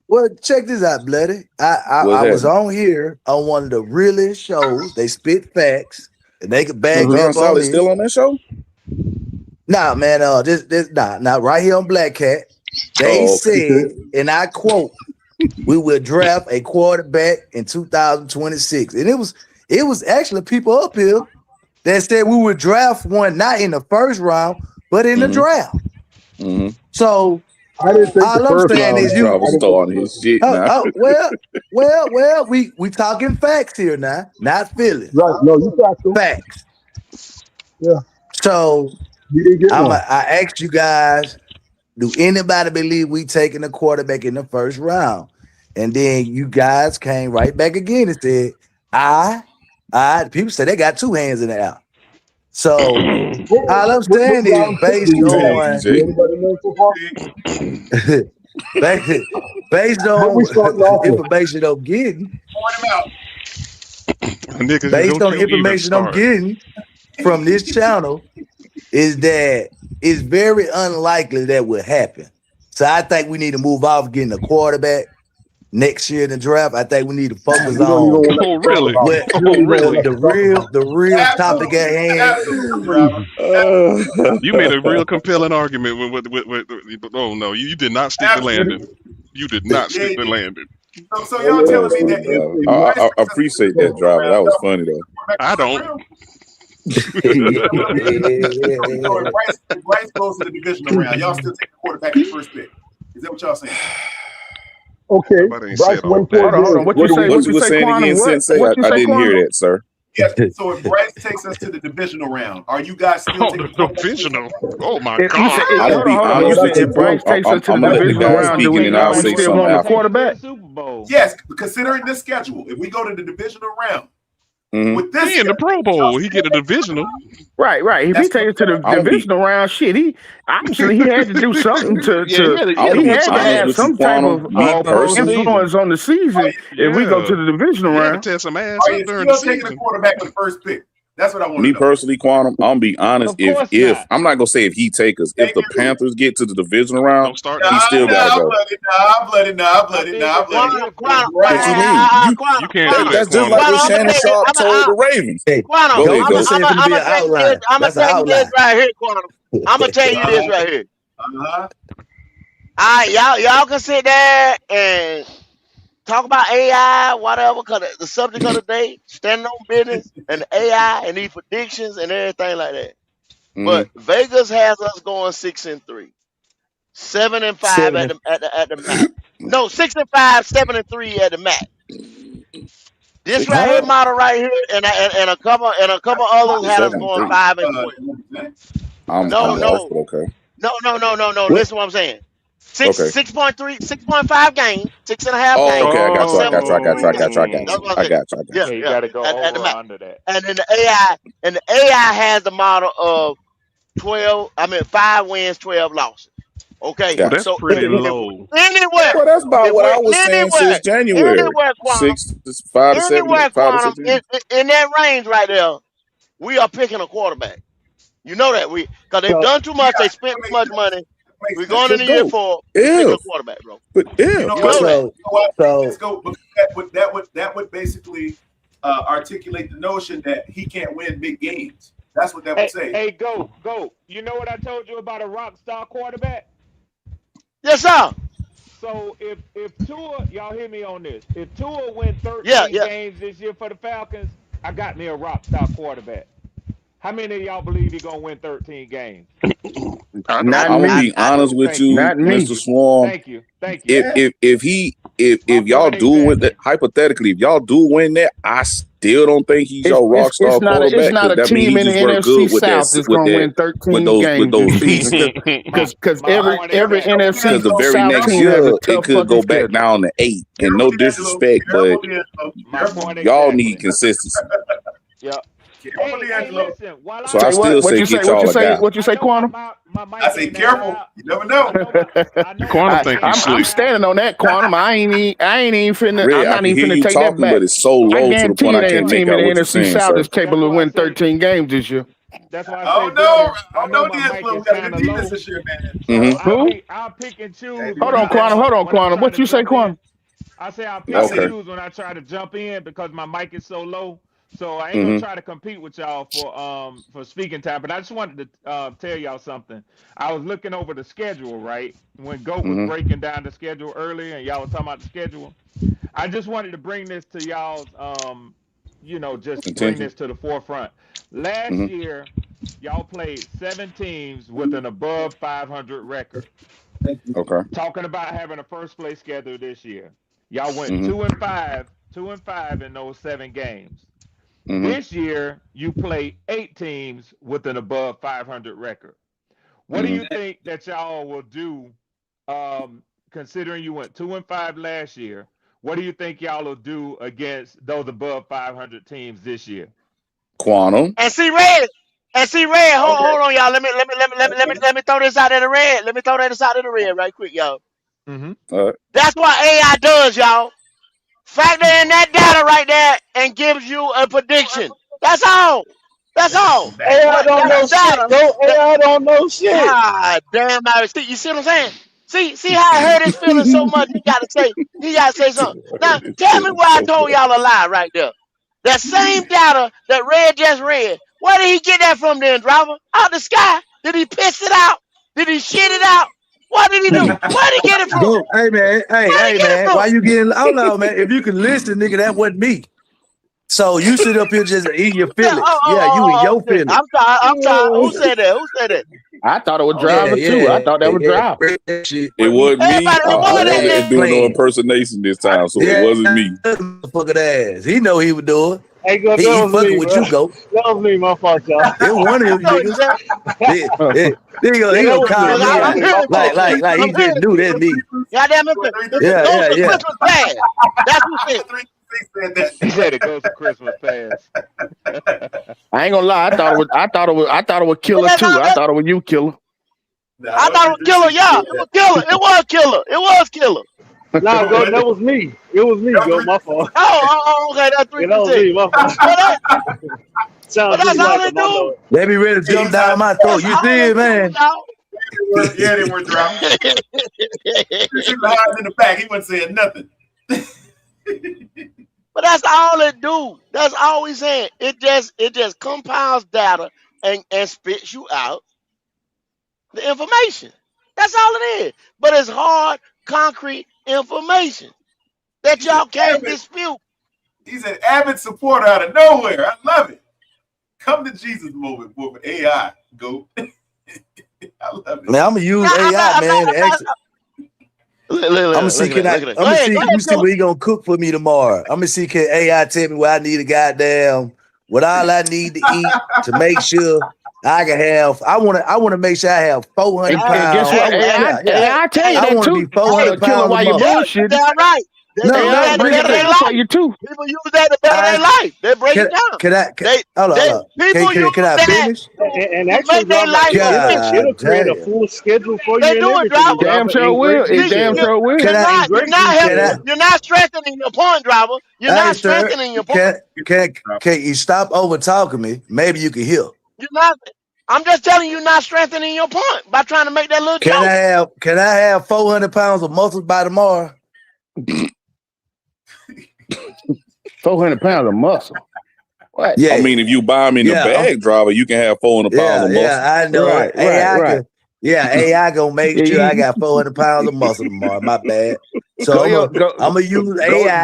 Well, check this out, Bloody. I was on here on one of the realest shows. They spit facts and they could back me John up on Solid this. still on that show? Nah, man. This right here on Black Cat. They said, and I quote, "We will draft a quarterback in 2026." And it was actually people up here that said we would draft one not in the first round, but in the draft. So I didn't think all the I'm first saying round. is you. starting his shit now. Well, we talking facts here now, not feelings. Right? No, you got to Facts. Yeah. So You didn't get one. I asked you guys, do anybody believe we taking a quarterback in the first round? And then you guys came right back again and said, people say they got two hands in the air. So all I'm saying is based on based on information I'm getting. Based on information I'm getting from this channel, is that it's very unlikely that will happen. So I think we need to move off getting a quarterback next year in the draft. I think we need to focus on the real topic at hand. You made a real compelling argument with oh no, you did not stick the landing. You did not stick the landing. So y'all telling me that I appreciate that, driver. That was funny though. I don't. If Bryce goes to the divisional round, y'all still take the quarterback in the first pick. Is that what y'all saying? Okay, Bryce went for it. What you were saying again, Sensei? I didn't hear that, sir. Yes. So if Bryce takes us to the divisional round, are you guys still taking the divisional? Oh my God! I'll be honest with you. If Bryce takes us to the divisional round, do we still want a quarterback? Yes, considering this schedule, if we go to the divisional round. With this in the Pro Bowl, he get a divisional. Right. If he takes it to the divisional round, shit, he obviously he had to do something to he had to have some type of influence on the season if we go to the divisional round. Test some ass are you still taking the quarterback with the first pick? That's what I want to know. Me personally, Quantum, I'm gonna be honest. If I'm not gonna say if he take us, if the Panthers get to the divisional round, he still gotta go. What you mean? You can't do that. That's just like what Shannon Sharp told the Ravens. I'm gonna tell you this right here, Quantum. I'm gonna tell you this right here. Y'all can sit there and talk about AI, whatever, because the subject of the day, standing on business, and AI, and these predictions, and everything like that. But Vegas has us going 6-3, 7-5 at the max. No, 6-5, 7-3 at the max. This right here model right here, and a couple others had us going 5-12. No. Listen to what I'm saying. 6.3, 6.5 games, 6.5 games. Okay, I got you. Yeah, you gotta go at over under that. And then the AI has the model of 5 wins, 12 losses. Okay, well, that's pretty low. Anywhere. Well, that's about what I was saying since January. Anywhere, Quantum, 5 to 7, 5 to 6. In that range right there, we are picking a quarterback. You know that because they've done too much. They spent too much money. We're going into year 4. Pick a quarterback, bro. But that would basically articulate the notion that he can't win big games. That's what that would say. Hey, go. You know what I told you about a rock star quarterback? Yes, sir. So if Tua, y'all hear me on this. If Tua win 13 games this year for the Falcons, I got me a rock star quarterback. How many of y'all believe he's gonna win 13 games? I'm gonna be honest with you, Mr. Swarm. Thank you. Thank you. If y'all do win that, hypothetically, if y'all do win that, I still don't think he's your rock star quarterback. It's not a that team means in the he just work NFC good South that's going to win 13 with those games pieces. Because every NFC Because the very South next team year has a it tough could go fucking back schedule. down to 8. And no disrespect, but y'all need consistency. Yep. Hey, listen, while So I still say get y'all a guy. What you say, Quantum? I say careful. You never know. Quantum think he's I'm slick. standing on that, Quantum. I ain't even finna. Red, I'm I not can even hear finna you take that talking, back. but it's so I low to the guarantee point it I ain't a can't make team in out the what you're NFC saying, South sir. that's capable of winning 13 games this year. That's why I Oh say, no, I know my mic we is got a kind good of defense low. this year, man. Who? I'll pick and choose. Hold on, Quantum. What you say, Quantum? I say I'll pick Okay. and choose when I try to jump in because my mic is so low. So I ain't gonna try to compete with y'all for speaking time. But I just wanted to tell y'all something. I was looking over the schedule, right? When Goat was breaking down the schedule earlier and y'all was talking about the schedule. I just wanted to bring this to y'all's just bring this to the forefront. Last year, y'all played 7 teams with an above 500 record. Okay. Talking about having a first place schedule this year. Y'all went 2-5 in those 7 games. This year, you play 8 teams with an above 500 record. What do you think that y'all will do, considering you went 2-5 last year? What do you think y'all will do against those above 500 teams this year? Quantum. And see Red. Hold on, y'all. Let me throw this out in the red. Let me throw this out in the red right quick, y'all. That's what AI does, y'all. Factor in that data right there and gives you a prediction. That's all. That's all. AI don't know shit. Go AI don't know shit. God damn, you see what I'm saying? See how I hurt his feelings so much. He got to say something. Now tell me where I told y'all a lie right there. That same data that Red just read. Where did he get that from then, driver? Out the sky? Did he piss it out? Did he shit it out? What did he do? Where did he get it from? Go, hey man, why you getting? Oh no, man. If you can listen, nigga, that wasn't me. So you sit up here just eating your feelings. You eat your feelings. I'm sorry. Who said that? I thought it was Driver too. I thought that was Driver. It wasn't me. I wasn't doing no impersonation this time, so it wasn't me. Fucking ass. He know he was doing. Hey, go, he fucking with you, Go. That was me, my fault, y'all. It one of them niggas. He gonna call me out. Like he just knew that me. Goddamn it. Christmas past. That's what he said. He said it goes to Christmas past. I ain't gonna lie. I thought it was Killer too. I thought it was you, Killer. I thought it was Killer. Yeah, it was Killer. It was Killer. Nah, Go, that was me. It was me, Go. My fault. Oh, okay. That's 3 that was me. My fault. But that's all they do. They be ready to jump down my throat. You see it, man? Yeah, they were dropping. He was hiding in the back. He wasn't saying nothing. But that's all it do. That's all we saying. It just compiles data and spits you out the information. That's all it is. But it's hard, concrete information that y'all can't dispute. He's an avid supporter out of nowhere. I love it. Come to Jesus moment with AI. Go. I love it. Man, I'm gonna use AI, man. I'm gonna see. You see what he gonna cook for me tomorrow. I'm gonna see can AI tell me what I need what all I need to eat to make sure I can have. I want to make sure I have 400 pounds. Guess what? AI tell you that too. Be 400 pounds while you bullshit. That's right. No, break it down for you too. People use that to better their life. They break it down. Can I finish? And actually, it'll create a full schedule for you. They do it, driver. Damn sure will. It damn sure will. You're not strengthening your point, driver. You're not strengthening your point. Can you stop over talking me? Maybe you can hear. You're not. I'm just telling you, not strengthening your point by trying to make that little joke. Can I have 400 pounds of muscles by tomorrow? 400 pounds of muscle. What? Yeah. I mean, if you buy them in the bag, driver, you can have 400 pounds of muscle. Yeah, I know. Right. AI gonna make sure I got 400 pounds of muscle tomorrow. My bad. So I'm gonna use AI.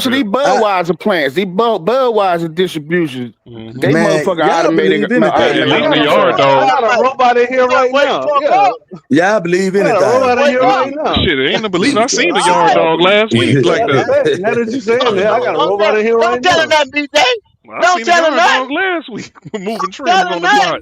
most of these Budweiser plants, these Budweiser distributions, they Man, motherfucker y'all automated. believe anything. The yard dog. I got a robot in here right now. Yeah. Y'all believe I got a robot in anything. here right now. Shit, it ain't a belief. I seen the yard dog last week like that. Now that you saying that, I got a robot in here right Don't tell now. him that, BJ. I Don't seen the tell him yard that. dog last week moving Don't trims tell on him the that. block.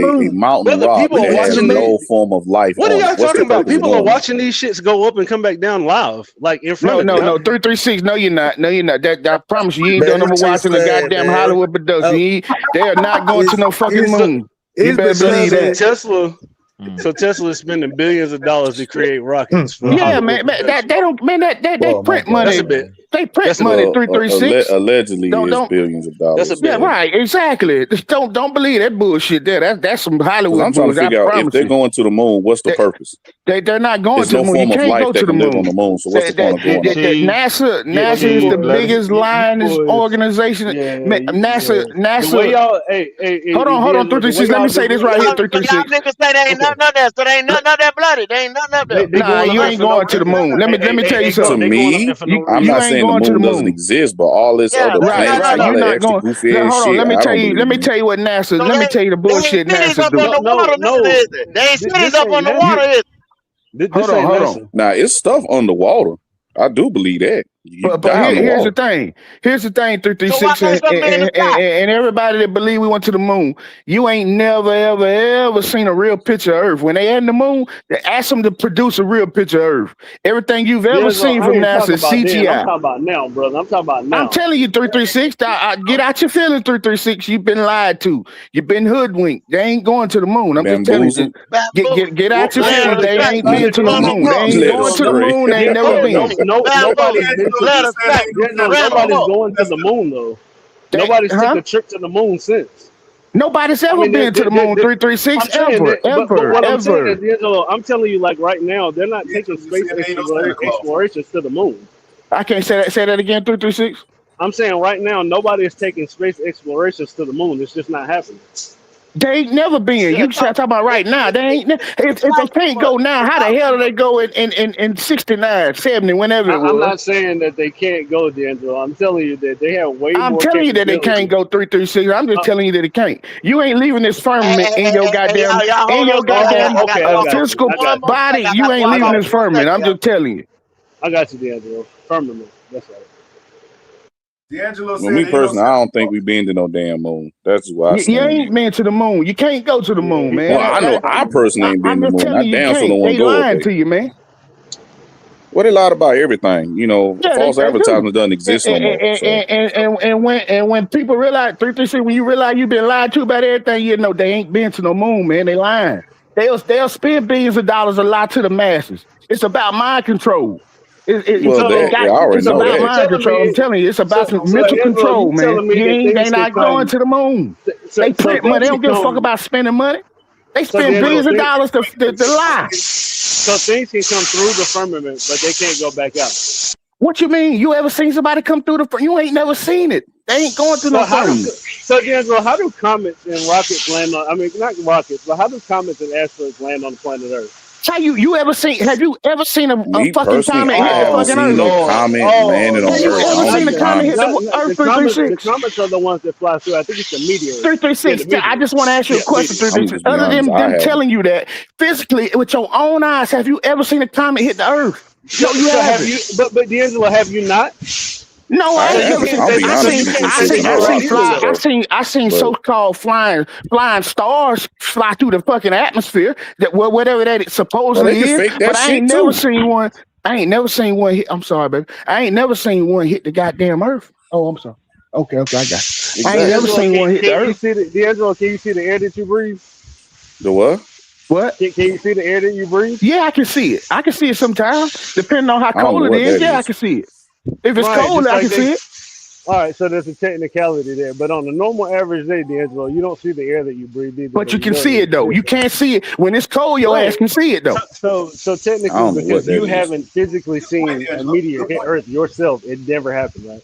a mountain Brother, rock people are that has watching no these. form of life What are on it. y'all What's the talking about? purpose of People are doing that? watching these shits go up and come back down live, like in front No, of them. no, no. 336. No, you're not. No, you're not. That I promise you, you ain't Man, doing it's no just watching a sad, goddamn man. Hollywood production. They are not going to It's no fucking it's moon. You it's better So, believe so that. Tesla, so Tesla is spending billions of dollars to create rockets for Yeah, Hollywood man. That production. they don't, man. They oh my print god, That's a money. bit. man. They print That's a money. bit. 336. Allegedly Don't is don't. billions of That's a dollars. Yeah, bit. right. Exactly. Just don't believe that bullshit there. That's some Because Hollywood I'm trying to bullshit. I figure out if promise they're you. going to the moon, what's the They, purpose? they're not going There's to the no moon. You form of can't life go that to the can live on the moon. moon. So what's the point of going up? NASA is the biggest lioness organization. Man, NASA. The way y'all, hey, Hold on, D'Angelo, the way 336. Let y'all me say this right here, So y'all 336. niggas say there ain't nothing up there, so there ain't nothing up there bloody. There ain't nothing up there. they Nah, going up you there ain't for no going to the reason. moon. Let me tell you To something. They going up there me, for no I'm reason. You not ain't saying the going to the moon doesn't moon. exist, but all this Yeah, other Right, planets right. and all You're that not extra going. goofy ass Hold on. shit, Let me I tell don't you. Let believe me in. tell you what NASA. so Let me tell you the they ain't bullshit cities NASA up do. on the water, neither is it? They ain't cities This up ain't on the NASA. water, is it? This Hold ain't on. NASA. Now, it's stuff underwater. I do believe that. But here's the thing. Here's the thing, 336 and everybody that believe we went to the moon. You ain't never, ever, ever seen a real picture of Earth. When they had the moon, they asked them to produce a real picture of Earth. Everything you've ever seen from NASA is CGI. I'm talking about now, brother. I'm talking about now. I'm telling you, 336, get out your feelings, 336. You've been lied to. You've been hoodwinked. They ain't going to the moon. I'm just telling you. Get out your feelings. They ain't been to the moon. They ain't going to the moon. They ain't never been. Nobody's going to the moon though. Nobody's took a trip to the moon since. Nobody's ever been to the moon. 336 ever. What I'm saying is, D'Angelo, I'm telling you, like right now, they're not taking space explorations to the moon. I can't say that. Say that again. 336. I'm saying right now, nobody is taking space explorations to the moon. It's just not happening. They ain't never been. You talking about right now. They ain't. If they can't go now, how the hell do they go in 69, 70, whenever it was? I'm not saying that they can't go, D'Angelo. I'm telling you that they have way more. I'm telling you that they can't go 336. I'm just telling you that it can't. You ain't leaving this firmament in your goddamn physical body. You ain't leaving this firmament. I'm just telling you. I got you, D'Angelo. Firmament. That's right. D'Angelo said, me personally, I don't think we've been to no damn moon. That's why you ain't been to the moon. You can't go to the moon, man. Well, I know I personally ain't been to the moon. I damn sure don't want to go. They lying to you, man. Well, they lied about everything. You know, false advertisement doesn't exist no more. And when people realize 336, when you realize you've been lied to about everything, you know they ain't been to no moon, man. They lying. They'll spend billions of dollars a lot to the masses. It's about mind control. It's about mind control. I'm telling you, it's about mental control, man. They not going to the moon. They print money. They don't give a fuck about spending money. They spend billions of dollars to lie. So things can come through the firmament, but they can't go back out. What you mean? You ever seen somebody come through the firmament? You ain't never seen it. They ain't going through no firmament. So, D'Angelo, how do comets and rockets land on? I mean, not rockets, but how do comets and asteroids land on the planet Earth? Have you ever seen a fucking comet hit the fucking Earth? No comet landed on Earth. Have you ever seen a comet hit the Earth? 336. The comets are the ones that fly through. I think it's the meteor. 336. I just want to ask you a question. 336. Other than them telling you that physically with your own eyes, have you ever seen a comet hit the Earth? No, you haven't. But D'Angelo, have you not? No, I seen so-called flying stars fly through the fucking atmosphere. That whatever that it supposedly is. But I ain't never seen one. I ain't never seen one hit. I'm sorry, baby. I ain't never seen one hit the goddamn Earth. Oh, I'm sorry. Okay, I got it. Exactly. I ain't never seen one hit the Earth. D'Angelo, can you see the air that you breathe? The what? What? Can you see the air that you breathe? Yeah, I can see it. I can see it sometimes, depending on how cold it is. Yeah, I can see it. If it's cold, I can see it. All right, so there's a technicality there, but on a normal average day, D'Angelo, you don't see the air that you breathe either. But you can see it though. You can't see it when it's cold. Your ass can see it though. So technically, because you haven't physically seen a meteor hit Earth yourself, it never happened, right?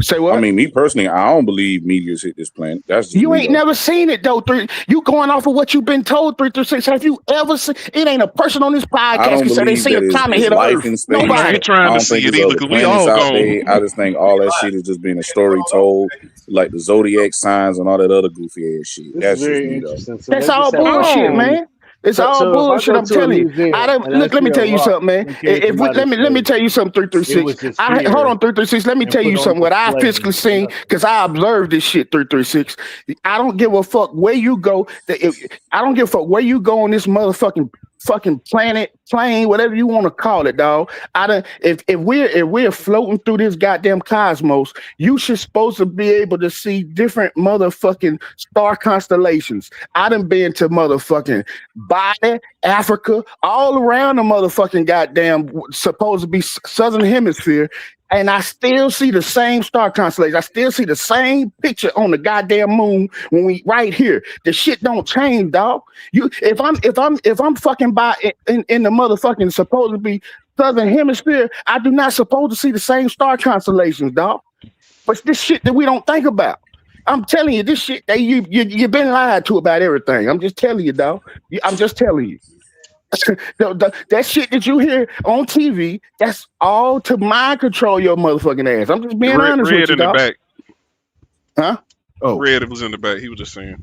Say what? I mean, me personally, I don't believe meteors hit this planet. That's you ain't never seen it though. You going off of what you've been told. 336. Have you ever seen? It ain't a person on this podcast can say they see a comet hit Earth. Nobody ain't trying to see it either because we all gone. I just think all that shit is just being a story told, like the zodiac signs and all that other goofy ass shit. That's just me though. That's all bullshit, man. It's all bullshit. I'm telling you. Look, let me tell you something, man. Let me tell you something. 336. Hold on, 336. Let me tell you something. What I physically seen, because I observed this shit. 336. I don't give a fuck where you go. I don't give a fuck where you go on this motherfucking planet, plane, whatever you want to call it, dog. If we're floating through this goddamn cosmos, you should supposed to be able to see different motherfucking star constellations. I done been to motherfucking Bali, Africa, all around the motherfucking goddamn supposed to be southern hemisphere. And I still see the same star constellation. I still see the same picture on the goddamn moon when we right here. The shit don't change, dog. If I'm fucking by in the motherfucking supposed to be southern hemisphere, I do not supposed to see the same star constellations, dog. But this shit that we don't think about. I'm telling you, this shit that you've been lied to about everything. I'm just telling you, dog. I'm just telling you. That shit that you hear on TV, that's all to mind control your motherfucking ass. I'm just being honest with you, in the back. Huh? Oh, Red was in the back. He was just saying.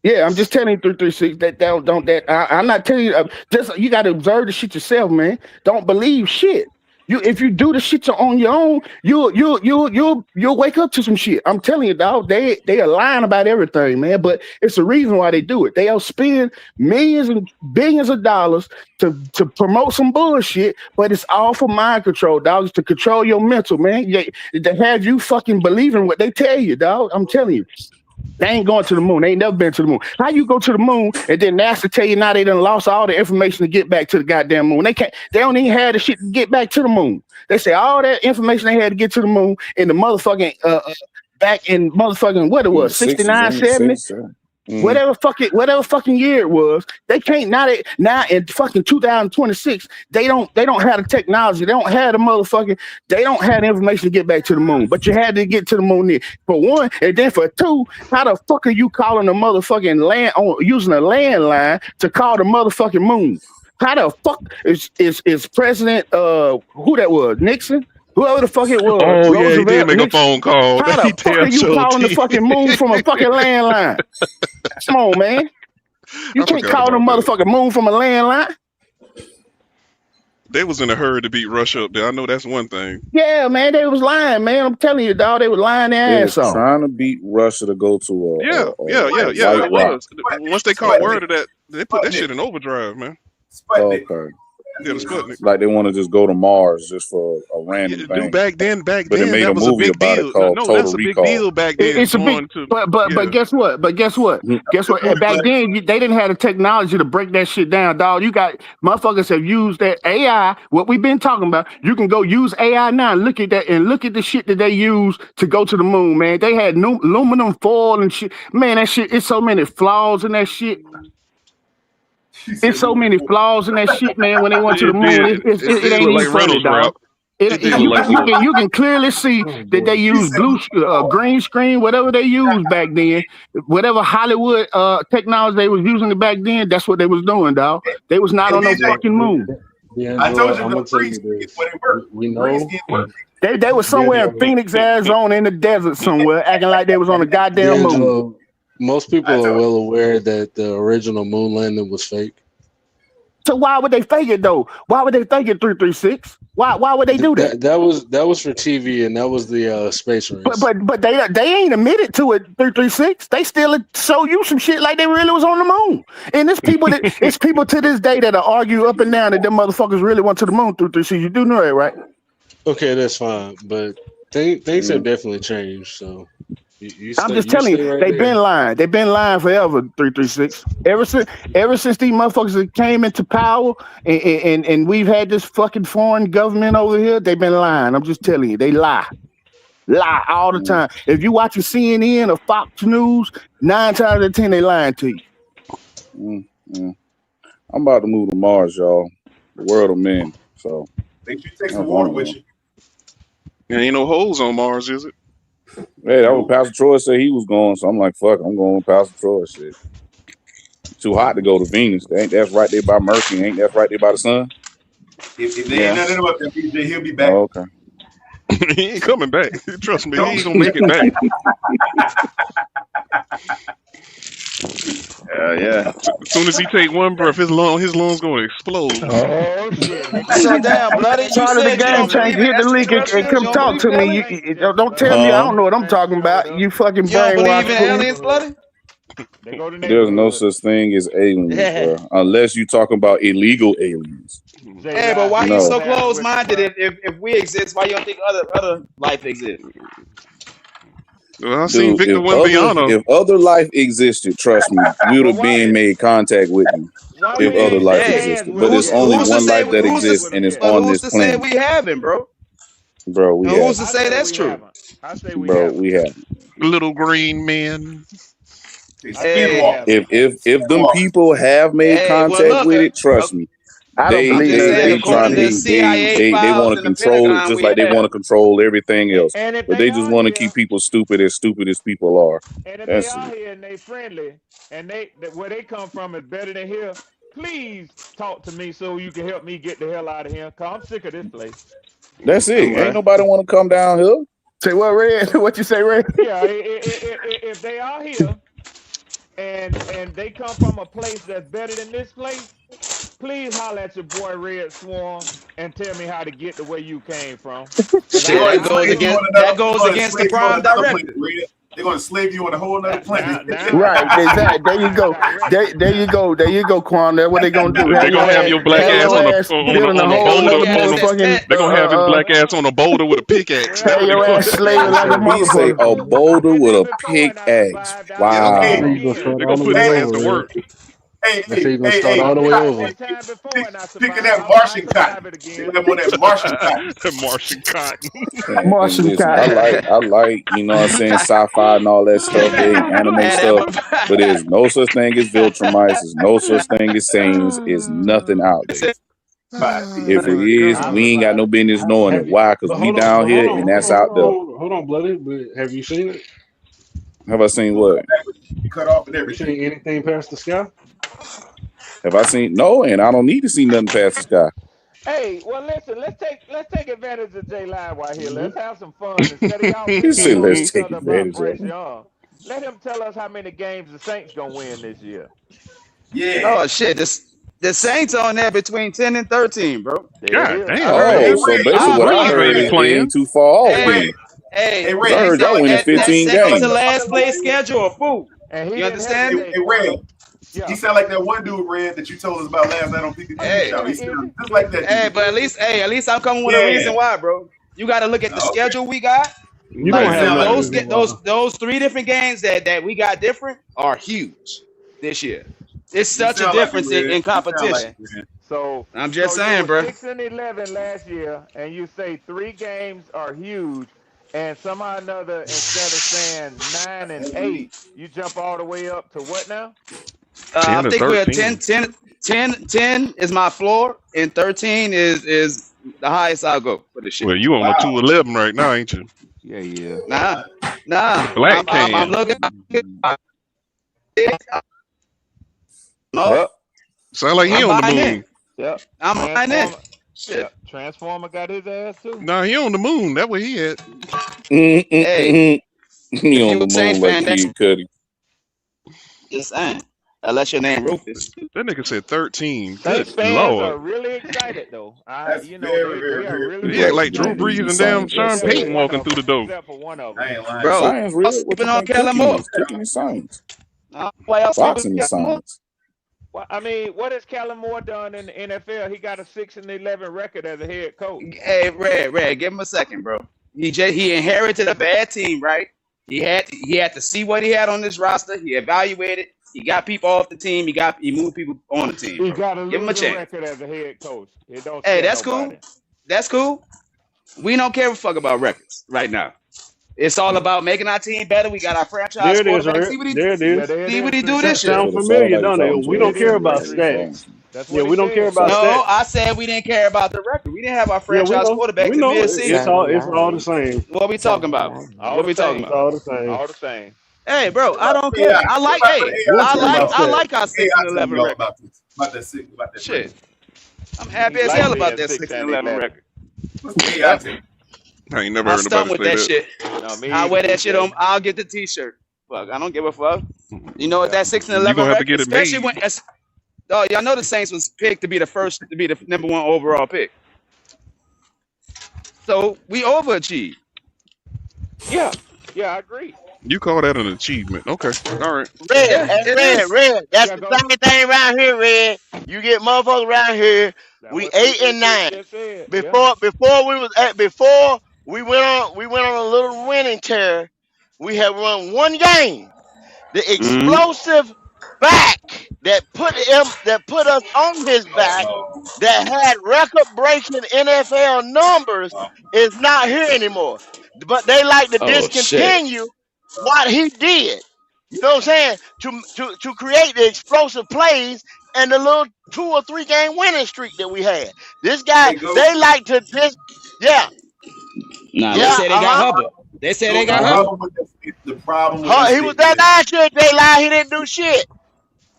Yeah, I'm just telling you 336 that I'm not telling you. Just you got to observe the shit yourself, man. Don't believe shit. If you do the shit on your own, you'll wake up to some shit. I'm telling you, dog. They are lying about everything, man. But it's the reason why they do it. They'll spend millions and billions of dollars to promote some bullshit, but it's all for mind control, dog. It's to control your mental, man. They have you fucking believing what they tell you, dog. I'm telling you. They ain't going to the moon. They ain't never been to the moon. How you go to the moon and then NASA tell you now they done lost all the information to get back to the goddamn moon? They can't. They don't even have the shit to get back to the moon. They say all that information they had to get to the moon in the motherfucking back in motherfucking what it was 69, 70. Whatever fucking year it was, they can't now in fucking 2026, they don't have the technology, they don't have the information to get back to the moon. But you had to get to the moon for one, and then for two, how the fuck are you calling a motherfucking using a landline to call the motherfucking moon? How the fuck is President who that was? Nixon? Whoever the fuck it was. Oh, Roosevelt, yeah, he did make Nixon. a phone call. How the fuck are you calling the fucking moon from a fucking landline? Come on, man. You can't call the motherfucking moon from a landline. They was in a hurry to beat Russia up there. I know that's one thing. Yeah, man, they was lying, man. I'm telling you, dog, they was lying their ass off. Trying to beat Russia to go to a Yeah. It was. Once they caught word of that, they put that shit in overdrive, man. Okay. Yeah, the Sputnik. Like they want to just go to Mars just for a random thing. Back then, but they made that a was movie a big about deal. it called Total That's a Recall. big deal back then. It's a big, but guess what? Guess what? Back then, they didn't have the technology to break that shit down, dog. You got motherfuckers have used that AI. What we've been talking about. You can go use AI now. And look at that and look at the shit that they use to go to the moon, man. They had aluminum foil and shit. Man, that shit. It's so many flaws in that shit. It's so many flaws in that shit, man. When they went to the moon, it ain't even funny, dog. You can clearly see that they use green screen, whatever they used back then, whatever Hollywood technology they was using back then. That's what they was doing, dog. They was not on no fucking moon. I told you the free skins when it worked. We know. They was somewhere in Phoenix, Arizona, in the desert somewhere, acting like they was on the goddamn moon. Most people are well aware that the original moon landing was fake. So why would they fake it though? Why would they fake it 336? Why would they do that? That was for TV, and that was the space race. But they ain't admitted to it 336. They still show you some shit like they really was on the moon. And it's people to this day that argue up and down that them motherfuckers really went to the moon 336. You do know that, right? Okay, that's fine, but things have definitely changed. So. I'm just telling you, they've been lying. They've been lying forever. 336. Ever since these motherfuckers came into power, and we've had this fucking foreign government over here, they've been lying. I'm just telling you, they lie all the time. If you watching CNN or Fox News, 9 times out of 10 they lying to you. I'm about to move to Mars, y'all. The world of men. So make sure you take some water with you. There ain't no holes on Mars, is it? Hey, that was Pastor Troy said he was going, so I'm like, fuck, I'm going with Pastor Troy shit. Too hot to go to Venus. That's right there by Mercury. Ain't that right there by the sun? If they ain't nothing up there, BJ, he'll be back. Oh, okay. He ain't coming back. Trust me, he ain't gonna make it back. Yeah. As soon as he take one breath, his lungs gonna explode. Oh shit! So damn, bloody. Trying to the game change. Hit the link and come talk to me. Don't tell me I don't know what I'm talking about. You fucking brainwashed. There's no such thing as aliens, bro, unless you talking about illegal aliens. Hey, but why you so close-minded? If we exist, why you don't think other life exists? Well, I seen Victor Wimbiano. If other life existed, trust me, we would have been made contact with you. If other life existed, but there's only one life that exists, and it's on this planet. Who's to say we haven't, bro? Bro, we have. Who's to say that's true? Bro, we have. Little green men. Hey. If them people have made contact with it, trust me. They want to control it just like they want to control everything else. But they just want to keep people stupid as people are. And if they are here and they friendly and where they come from is better than here, please talk to me so you can help me get the hell out of here. Cause I'm sick of this place. That's it. Ain't nobody want to come down here. Say what, Red? What you say, Red? Yeah, if they are here and they come from a place that's better than this place, please holler at your boy Red Swarm and tell me how to get the way you came from. Shit, that goes against the Prime Directive. They're gonna slave you on a whole nother planet. Right, exactly. There you go. There you go, Quan. That's what they gonna do. They're gonna have your black ass on a boulder. They're gonna have his black ass on a boulder with a pickaxe. Have your ass slaving like a He say motherfucker. a boulder with a pickaxe. Wow. They're gonna put his ass to work. Hey, you're gonna start all the way over. Picking that Martian cotton. That Martian cotton. Martian cotton. Martian Listen, cotton. I like, you know what I'm saying, sci-fi and all that stuff, big anime stuff. But there's no such thing as Viltrumites. There's no such thing as Saiyans. There's nothing out there. If it is, we ain't got no business knowing it. Why? Because we down here and that's out there. Hold on, Bloody. But have you seen it? Have I seen what? Cut off and You everything. seen anything past the sky? Have I seen? No, and I don't need to see nothing past the sky. Hey, well, listen. Let's take advantage of J Live right here. Let's have some fun instead of y'all He said, beating let's each take other about advantage of Bryce it. Young. Let him tell us how many games the Saints gonna win this year. Yeah. Oh shit, the Saints on there between 10 and 13, bro. God damn. Oh, so basically what I heard is they ain't too far off. Then. Hey, Ray, I heard y'all winning 15 second games. to last place schedule, fool. And he You didn't understand? hesitate. Hey, Ray. Yeah. He sound like that one dude, Red, that you told us about last night on PPP show. He sound just like that. Hey, dude. but at least I'm coming with a reason why, bro. You got to look at the schedule we got. You Like, don't have those three different games that we got different are huge this year. It's such a difference in competition. So I'm just you saying, were bro. 6-11 last year, and you say 3 games are huge, and somehow or another, instead of saying 9 and 8, you jump all the way up to what now? I 10 to think we're 13. 10 is my floor, and 13 is the highest I'll go for this shit. Well, you on a 211 right now, ain't you? Yeah. Nah. Black I'm looking. No, Sound like he I'm on the buying moon. in. Yep. I'm buying in. Yep. Transformer got his ass too. Nah, he on the moon. That where he at. Hey, He on you the a Saints moon fan, like Kid Cudi. just saying. Unless your name Rufus. That nigga said 13. Saints Good fans are Lord. really excited though. That's You know, very, they very, are very, really Yeah, Right, like Drew right. Brees and These damn Saints, Sean yes, Payton sir. walking through the door. except for one of I them. ain't lying. Bro, Science I'm real? What sleeping you on think Kellen cooking Moore. is? Cooking is science. Why y'all Boxing sleeping is on Kellen Moore? science. Well, I mean, what has Kellen Moore done in the NFL? He got a 6-11 record as a head coach. Hey, Red, give him a second, bro. He inherited a bad team, right? He had to see what he had on this roster. He evaluated. He got people off the team. He moved people on the team. He Bro. got a Give him a losing chance. record as a head coach. It don't Hey, scare that's nobody. cool. That's cool. We don't care a fuck about records right now. It's all about making our team better. We got our franchise There it is, quarterback. right? There it is. Yeah, See what he do this Sound year. familiar, don't it? We don't It care is about Street. stats. That's Yeah, what we he don't care said. about No, stats. I said we didn't care about the record. We didn't have our Yeah, we franchise know. quarterback We to know. mid-season. It's all the same. What we talking about? All What the we talking same. It's about? all the same. All the same. Hey, bro, I don't Yeah, care. I like. what Hey, about We'll I talk like. about I that. like our AI 6-11 tell you all record. about this. About that Shit, record. I'm happy He as like hell being about that 6-11 6-11 record. What's the AI tell you? I ain't never I heard stunned nobody with say that that. shit. No, me I wear either, that shit on. DJ. I'll get the T-shirt. Fuck, I don't give a fuck. You know what Yeah. that 6-11 You gonna have to record, get it especially made. when. Oh, y'all know the Saints was picked to be the number 1 overall pick. So we overachieved. Yeah, I agree. You call that an achievement. Okay. All right. Red, Yeah, hey, it Red, is. Red. That's Yeah, the go. same thing around here, Red. You get motherfuckers around here. That's We what 8 3 and 9. just said. Yeah. Before we went on a little winning tear. We have won one game. The Mhm. explosive back that put us on his back, that had record-breaking NFL numbers, is not here anymore. But they like to Oh shit. discontinue what he did. You know what I'm saying? To create the explosive plays and the little 2 or 3 game winning streak that we had. This guy, they like to yeah. Nah, they Yeah, say they got Hubbard. They say they got Hubbard. The problem with He was that last year. They lied. He didn't do shit.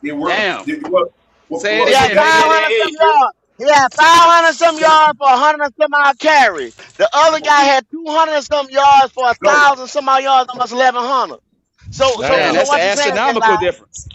Damn. Say He it had again. 500 some yards. He had 500 some yards for 100 and some odd carries. The other guy had 200 and some yards for 1,000 some odd yards, almost 1,100. So Man, that's what an you saying? astronomical difference.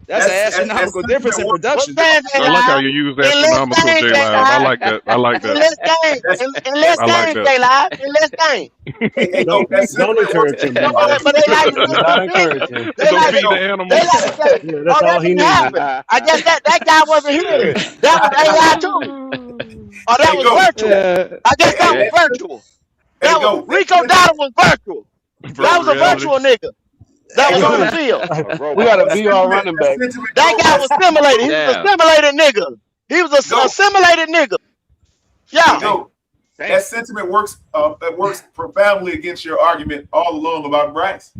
That's an astronomical difference in production. I like how you use astronomical, J Live. I like that. I like In that. less game. In less I like game, that. J-Live. In less game. Hey, go. Don't encourage him, But BJ. they like to Do not encourage him. They Go like feed the to animals. they like to say, Yeah, that's oh, all that he didn't needs. happen. I guess that guy wasn't here. That was AI too. Oh, that was virtual. I guess that was virtual. That was Rico Dowdle was virtual. That was a virtual nigga. That was on the field. We got a VR running back. That guy was simulated. He was a simulated nigga. He was a simulated nigga. Yeah. Go. That sentiment works. That works profoundly against your argument all along about Bryce.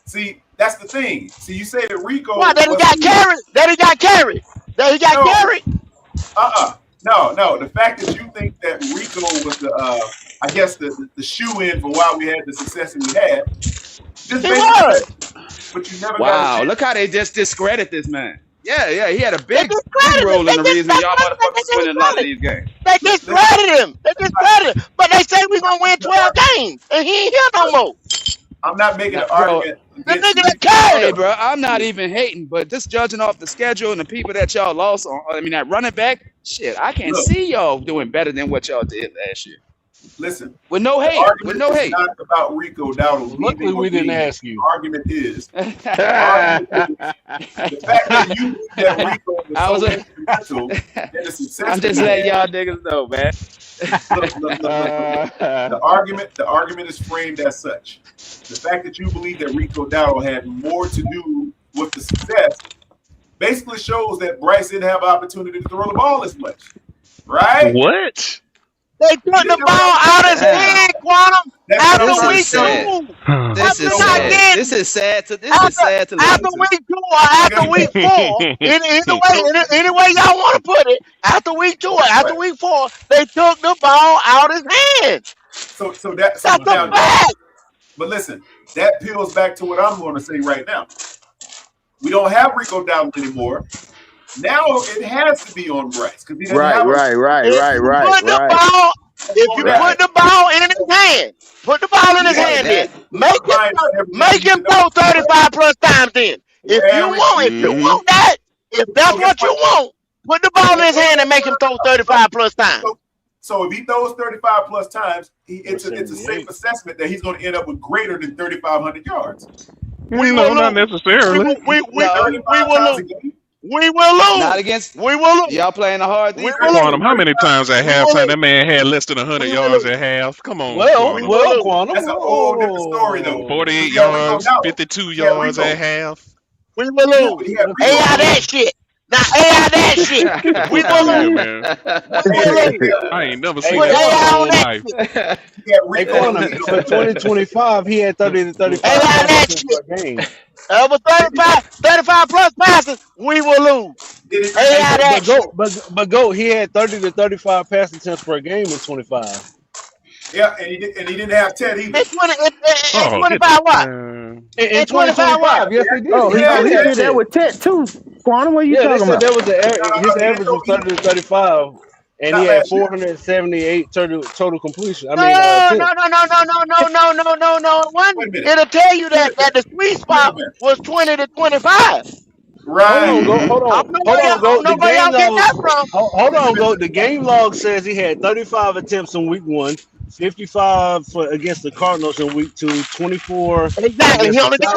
See, that's the thing. See, you say that Rico. What? That he got carried. That he got carried. That he got carried. No. The fact that you think that Rico was the, I guess the shoe-in for why we had the success that we had. Just but you never. Wow, look how they just discredit this man. Yeah, he had a big role in the reason y'all motherfuckers winning a lot of these games. They discredited him. But they say we're gonna win 12 games, and he ain't here no more. I'm not making an argument. The nigga that carried Hey, him. bro, I'm not even hating, but just judging off the schedule and the people that y'all lost on, that running back, shit, I can't see y'all doing better than what y'all did last year. Listen, with no hate, with no hate. Not about Rico Dowdle. Luckily, we didn't ask you. The argument is the fact that you think that Rico was so instrumental in the success. I'm just letting y'all niggas know, man. Look. The argument is framed as such. The fact that you believe that Rico Dowdle had more to do with the success basically shows that Bryce didn't have opportunity to throw the ball as much, right? What? They took the ball out of his hand, Quantum. After week 2. This is sad. This is sad to listen to. After week 2 or after week 4, any way y'all want to put it, after week 2 or after week 4, they took the ball out of his hand. So that's a fact. But listen, that peels back to what I'm going to say right now. We don't have Rico Dowdle anymore. Now it has to be on Bryce because he doesn't have Right. If you put the ball in his hand, put the ball in his hand then. Make him throw 35 plus times then. If you want that, if that's what you want, put the ball in his hand and make him throw 35 plus times. So if he throws 35 plus times, it's a safe assessment that he's going to end up with greater than 3,500 yards. No, not necessarily. We will lose. We will lose. Not against. We will lose. Y'all playing a hard defense. Quantum, how many times at halftime that man had less than 100 yards at half? Come on, Well, Quantum. That's a whole different story, though. 48 yards, 52 yards at half. We will lose. AI that shit. Now AI that shit. We will lose. Man. I ain't never seen that in my whole life. Hey, Quantum, for 2025, he had 30 to 35 passes per game. Over 35 plus passes, we will lose. But go, he had 30 to 35 pass attempts per game in 25. Yeah, and he didn't have 10 either. In 25 what? In 2025, yes, he did. Oh, he did that with Tet too. Quantum, what are you talking about? There was his average was 30 to 35, and he had 478 total completion. No. It'll tell you that the sweet spot was 20 to 25. Right. Hold on, go. The game log says he had 35 attempts in week 1, 55 against the Cardinals in week 2, 24. Exactly. He only did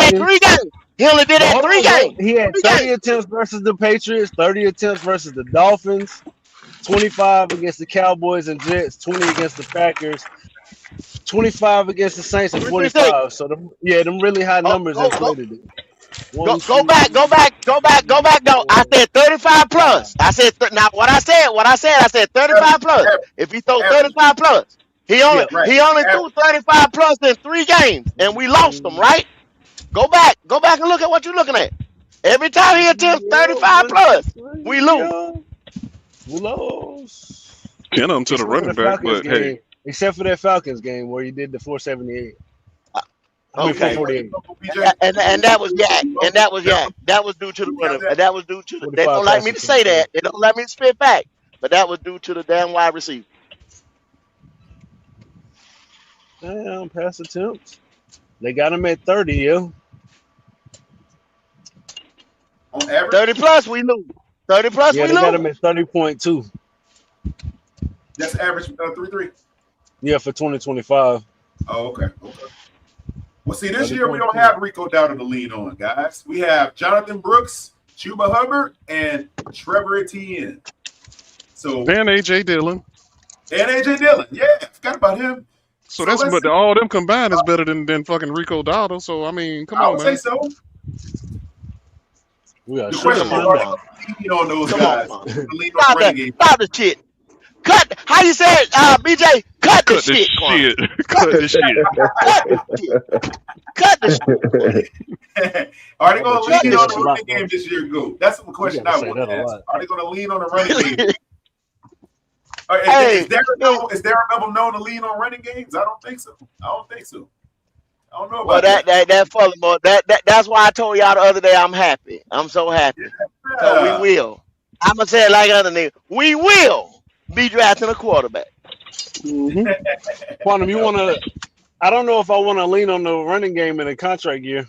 that 3 games. He had 30 attempts versus the Patriots, 30 attempts versus the Dolphins, 25 against the Cowboys and Jets, 20 against the Packers, 25 against the Saints, and 45. So them really high numbers inflated it. Go back. I said 35 plus. I said what I said 35 plus. If he throw 35 plus, he only threw 35 plus in 3 games, and we lost them, right? Go back and look at what you're looking at. Every time he attempts 35 plus, we lose. We lost. 10 of them to the running back, but hey. Except for that Falcons game where he did the 478. Okay. 448. And that was Yak. That was due to the running. That was due to they don't like me to say that. They don't let me spit back. But that was due to the damn wide receiver. Damn, pass attempts. They got him at 30, yo. On average? 30 plus, we lose. 30 plus, Yeah, we they got him lose. at 30.2. That's average 3-3. Yeah, for 2025. Oh, okay. Well, see, this year we don't have Rico Dowdle to lean on, guys. We have Jonathan Brooks, Chuba Hubbard, and Trevor Etienne. So And AJ Dillon. And AJ Dillon. Yeah, forgot about him. So that's but all them combined is better than fucking Rico Dowdle. So I mean, come I on, would man. say so. The question is, are they leaning on those guys? Lean on Stop that. Renegade. Stop the shit. Cut. How you say it, BJ? Cut the shit. Quan. Cut the shit. Cut the shit. Are they going to Cut lean the on shit. the running game this year? Go. That's the question I want to ask. Are they going to lean on the running game? Is there a level known to lean on running games? I don't think so. I don't know about Well, that furthermore, that's why I told y'all the other day I'm happy. I'm so happy. So we will. I'm gonna say it like other niggas. We will be drafting a quarterback. Quantum, you want to? I don't know if I want to lean on the running game in a contract year.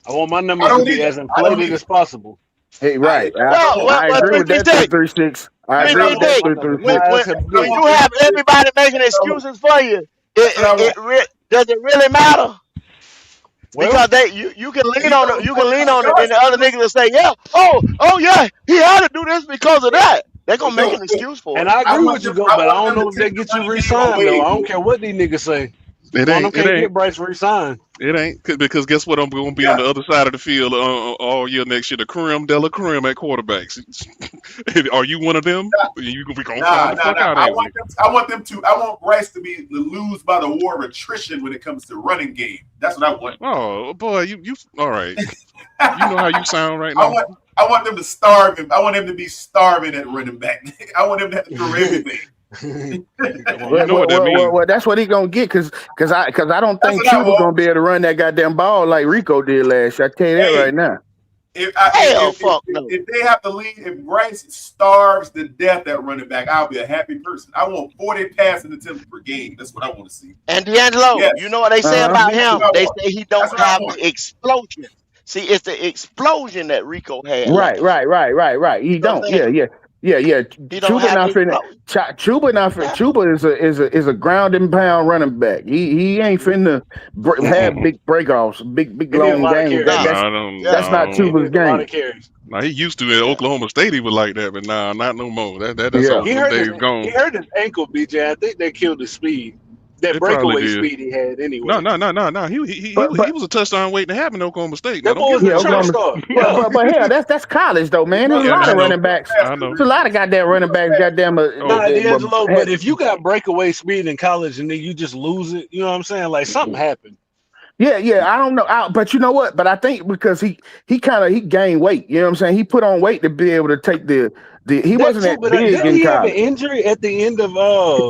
I want my numbers to be as inflated as possible. Hey, right. I agree with that 336. I agree with that 336. When you have everybody making excuses for you, does it really matter? Because you can lean on it, and the other niggas will say, yeah, oh yeah, he had to do this because of that. They're gonna make an excuse for it. And I agree with you, but I don't know if they get you re-signed though. I don't care what these niggas say. Can't get Bryce re-signed. It ain't because guess what? I'm going to be on the other side of the field all year next year. The creme de la creme at quarterbacks. Are you one of them? You gonna be going the fuck out I want Bryce to lose by the war of attrition when it comes to running game. That's what I want. Oh boy, you all right? You know how you sound right now. I want them to starve him. I want him to be starving at running back. I want him to have to throw everything. Well, that's what he gonna get because I don't think Chuba's gonna be able to run that goddamn ball like Rico did last year. I tell you that right now. If they have to lead, if Bryce starves to death at running back, I'll be a happy person. I want 40 passing attempts per game. That's what I want to see. And D'Angelo, you know what they say about him? They say he don't have the explosion. See, it's the explosion that Rico had. Right. He don't. Yeah. Chuba is a ground and pound running back. He ain't finna have big breakoffs, big long games. That's not Chuba's game. Now he used to at Oklahoma State. He was like that, but nah, not no more. That's all days gone. He hurt his ankle, BJ. I think they killed his speed. That breakaway speed he had anyway. No. He was a touchdown waiting to happen in Oklahoma State. That boy was a track star. But hell, that's college though, man. There's a lot of running backs. There's a lot of goddamn running backs. D'Angelo, but if you got breakaway speed in college and then you just lose it, you know what I'm saying? Like something happened. Yeah. I don't know, but you know what? But I think because he gained weight. You know what I'm saying? He put on weight to be able to take he wasn't that big in college. He have an injury at the end of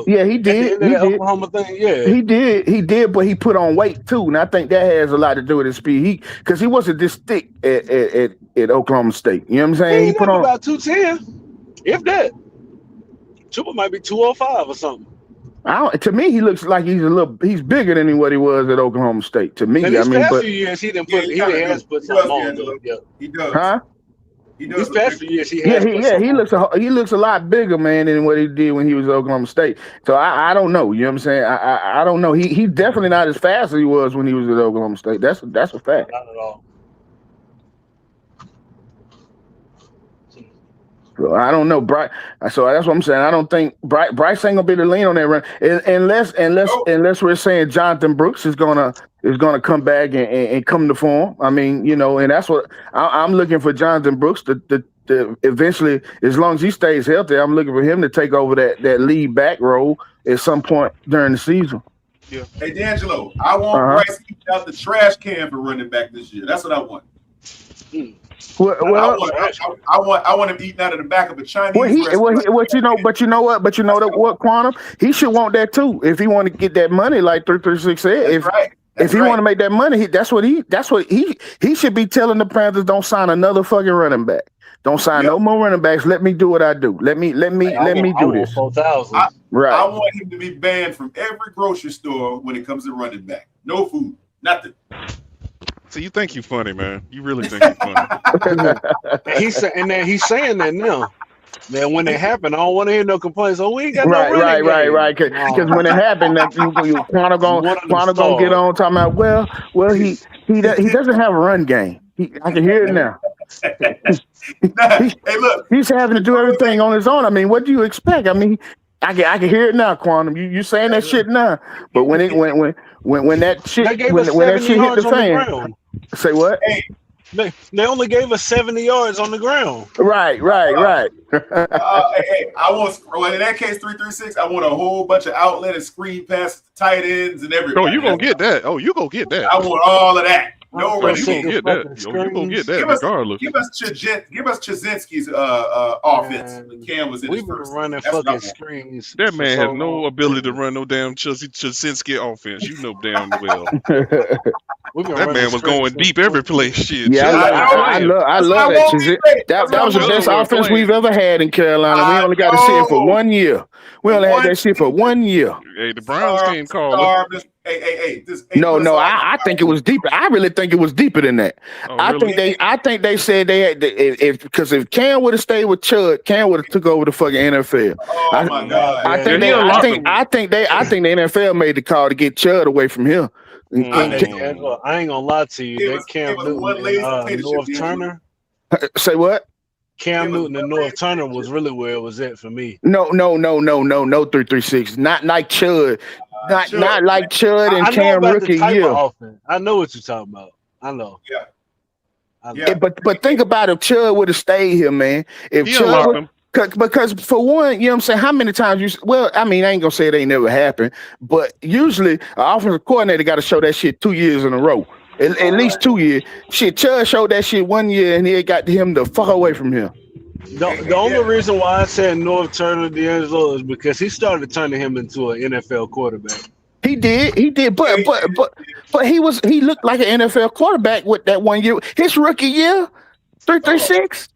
yeah, he did. He did. Oklahoma thing. Yeah, he did, but he put on weight too, and I think that has a lot to do with his speed. Because he wasn't this thick at Oklahoma State. You know what I'm saying? He put on about 210, if that. Chuba might be 205 or something. To me, he looks like he's bigger than what he was at Oklahoma State. To me, and these past few years he didn't put something on. He does. Huh? These past few years he has. He looks a lot bigger, man, than what he did when he was at Oklahoma State. So I don't know. You know what I'm saying? I don't know. He's definitely not as fast as he was when he was at Oklahoma State. That's a fact. Not at all. So I don't know, Bryce. So that's what I'm saying. I don't think Bryce ain't gonna be the lean on that run, unless we're saying Jonathan Brooks is gonna come back and come to form. I mean, you know, and that's what I'm looking for. Jonathan Brooks to eventually, as long as he stays healthy, I'm looking for him to take over that lead back role at some point during the season. Yeah. Hey, D'Angelo, I want Bryce to eat out the trash can for running back this year. That's what I want. Well, I want him eating out of the back of a Chinese restaurant. But you know what, Quantum? He should want that too. If he want to get that money, like 336 said. If he want to make that money, that's what he should be telling the Panthers. Don't sign another fucking running back. Don't sign no more running backs. Let me do what I do. Let me do this. 4,000. Right. I want him to be banned from every grocery store when it comes to running back. No food, nothing. So you think you funny, man? You really think you funny? And then he's saying that now. That when it happened, I don't want to hear no complaints. Oh, we ain't got no running Right. Because when it happened, that Quanah gonna get on talking about he doesn't have a run game. I can hear it now. He's having to do everything on his own. I mean, what do you expect? I mean, I can hear it now, Quantum. You saying that shit now, but when that shit hit the fan, say what? They only gave us 70 yards on the ground. Right. I want, in that case, 336. I want a whole bunch of outlet and screen passes, tight ends, and everything. Oh, you gonna get that? I want all of that. No, you gonna get that. You gonna get that regardless. Give us Chazinski's offense. When Cam was in his first. Running fucking screens. That man has no ability to run no damn Chazinski offense. You know damn well. That man was going deep every place. Shit. Yeah, I love that. That was the best offense we've ever had in Carolina. We only got to see it for 1 year. We only had that shit for 1 year. Hey, the Browns can't call it. No, I think it was deeper. I really think it was deeper than that. I think they said they had because if Cam would have stayed with Chud, Cam would have took over the fucking NFL. Oh my God! I think the NFL made the call to get Chud away from him. I ain't gonna lie to you. That Cam Newton and North Turner. Say what? Cam Newton and North Turner was really where it was at for me. No, 336. Not like Chud. Not like Chud and Cam rookie year. I know what you're talking about. I know. Yeah. But think about if Chud would have stayed here, man. If Chud because for one, you know what I'm saying, how many times I ain't gonna say it ain't never happened, but usually an offensive coordinator got to show that shit 2 years in a row. At least 2 years. Shit, Chud showed that shit 1 year and he got him the fuck away from him. The only reason why I said North Turner D'Angelo is because he started turning him into an NFL quarterback. He did, but he looked like an NFL quarterback with that 1 year. His rookie year, 336.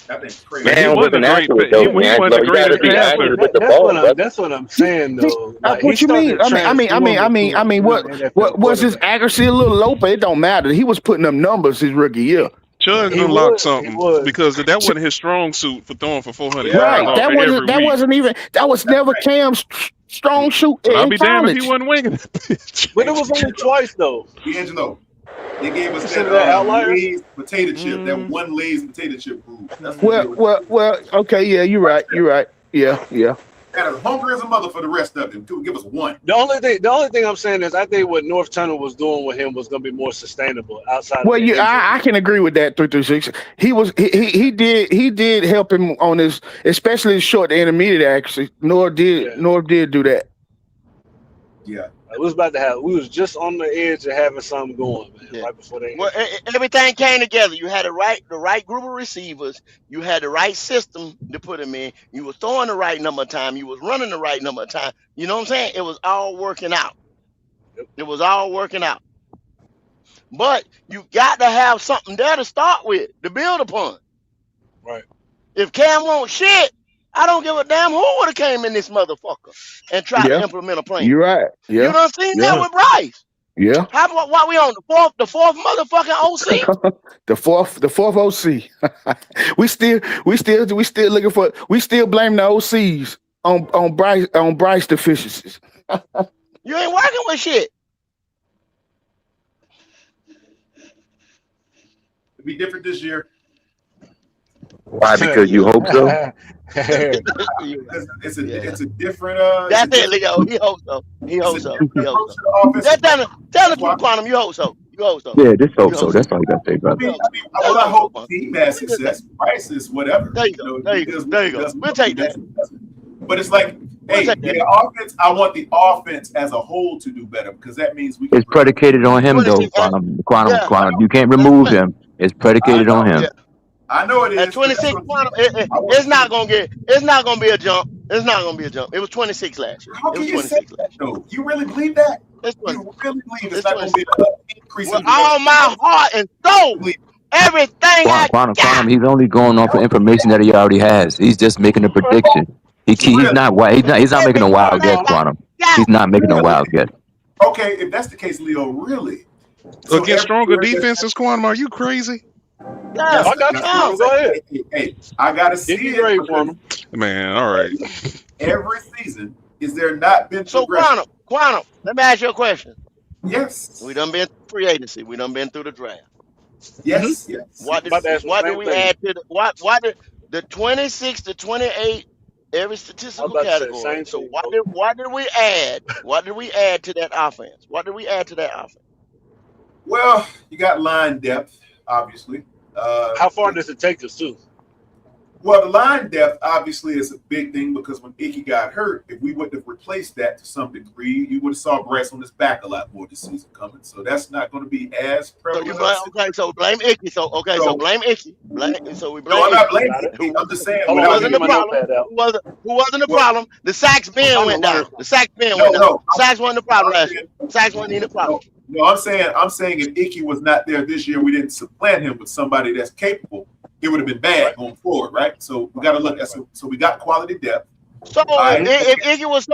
That's crazy. Man, he wasn't accurate though. You gotta be accurate with the ball. That's what I'm saying though. Like, what you mean? I mean, what was his accuracy a little low? But it don't matter. He was putting up numbers his rookie year. Chud unlocked something because that wasn't his strong suit for throwing for 400 yards. Right, that was never Cam's strong suit. I'll be damned if he wasn't winging it. But it was only twice though. D'Angelo, they gave us that Lay's potato chip, that one Lay's potato chip rule. Well, okay, yeah, you're right. Yeah. Got as hungry as a mother for the rest of them. Give us one. The only thing I'm saying is I think what North Turner was doing with him was going to be more sustainable outside. Well, I can agree with that. 336. He did help him on his, especially his short to intermediate accuracy. North did do that. Yeah. We was just on the edge of having something going, man. Right before they. Well, everything came together. You had the right group of receivers. You had the right system to put them in. You were throwing the right number of time. You was running the right number of time. You know what I'm saying? It was all working out. It was all working out. But you got to have something there to start with, to build upon. Right. If Cam won't shit, I don't give a damn who would have came in this motherfucker and tried to implement a plan. You're right. Yeah. You done seen that with Bryce. Yeah. Why we on the fourth motherfucking OC? the fourth OC. we still looking for. We still blame the OCs on Bryce deficiencies. You ain't working with shit. It'll be different this year. Why? Because you hope so. It's a different. That's it, Leo. He hopes so. Tell the truth, Quantum. You hope so. Yeah, just hope so. That's all you got to say, brother. I hope the team has success. Price is whatever. There you go. We'll take that. But it's like, hey, the offense. I want the offense as a whole to do better because that means we. It's predicated on him, though. Quantum. You can't remove him. It's predicated on him. I know it is. At 26 Quantum, it's not gonna be a jump. It's not gonna be a jump. It was 26 last year. How can you say that though? You really believe that? You really believe it's not gonna be an increase in all my heart and soul. Everything Quantum, he's only going off of information that he already has. He's just making a prediction. He's not making a wild guess, Quantum. He's not making a wild guess. Okay, if that's the case, Leo, really, So Against stronger everywhere that- defenses, Quantum, are you crazy? Yeah, I got you. Go ahead. Hey, I gotta see Get you it. ready because for him. Man, all right. Every season, is there not been So progression? Quantum, let me ask you a question. Yes. We done been through free agency. We done been through the draft. Yes. Yes. What did About to ask the same we thing. add to the what did the 26 to 28 every I was statistical about to say the category? same So thing. what did we add? What did we add to that offense? What did we add to that offense? Well, you got line depth, obviously. How far does it take us to? Well, the line depth obviously is a big thing because when Icky got hurt, if we wouldn't have replaced that to some degree, you would have saw Bryce on his back a lot more this season coming. So that's not going to be as So prevalent. you blame, so blame Icky. So blame Icky. So we blame No, I'm not Icky. blaming Icky. I'm just saying. Hold Who on, without wasn't him the get my being- problem? notepad out. Who wasn't the problem? The sacks I'm bin trying went to learn down. The sacks bin No, went down. no. Sacks wasn't the problem last year. Sacks wasn't even the problem. No, I'm saying if Icky was not there this year, we didn't supplant him with somebody that's capable, it would have been bad going forward, right? So we got to look at so we got quality depth. So right. if Iggy was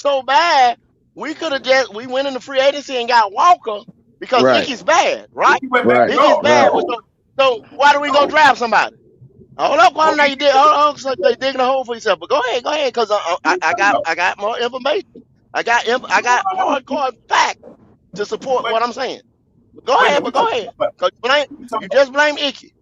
so bad, we could have we went into free agency and got Walker because Right. Iggy's bad, right? Icky went back. Iggy's bad. No. So why do we go draft somebody? Hold up, Quantum. Now you did. Hold on, so you're digging a hole for yourself. But go ahead, because I got more information. I got hardcore fact to support what I'm saying. Go ahead. 'Cause you just blame Icky.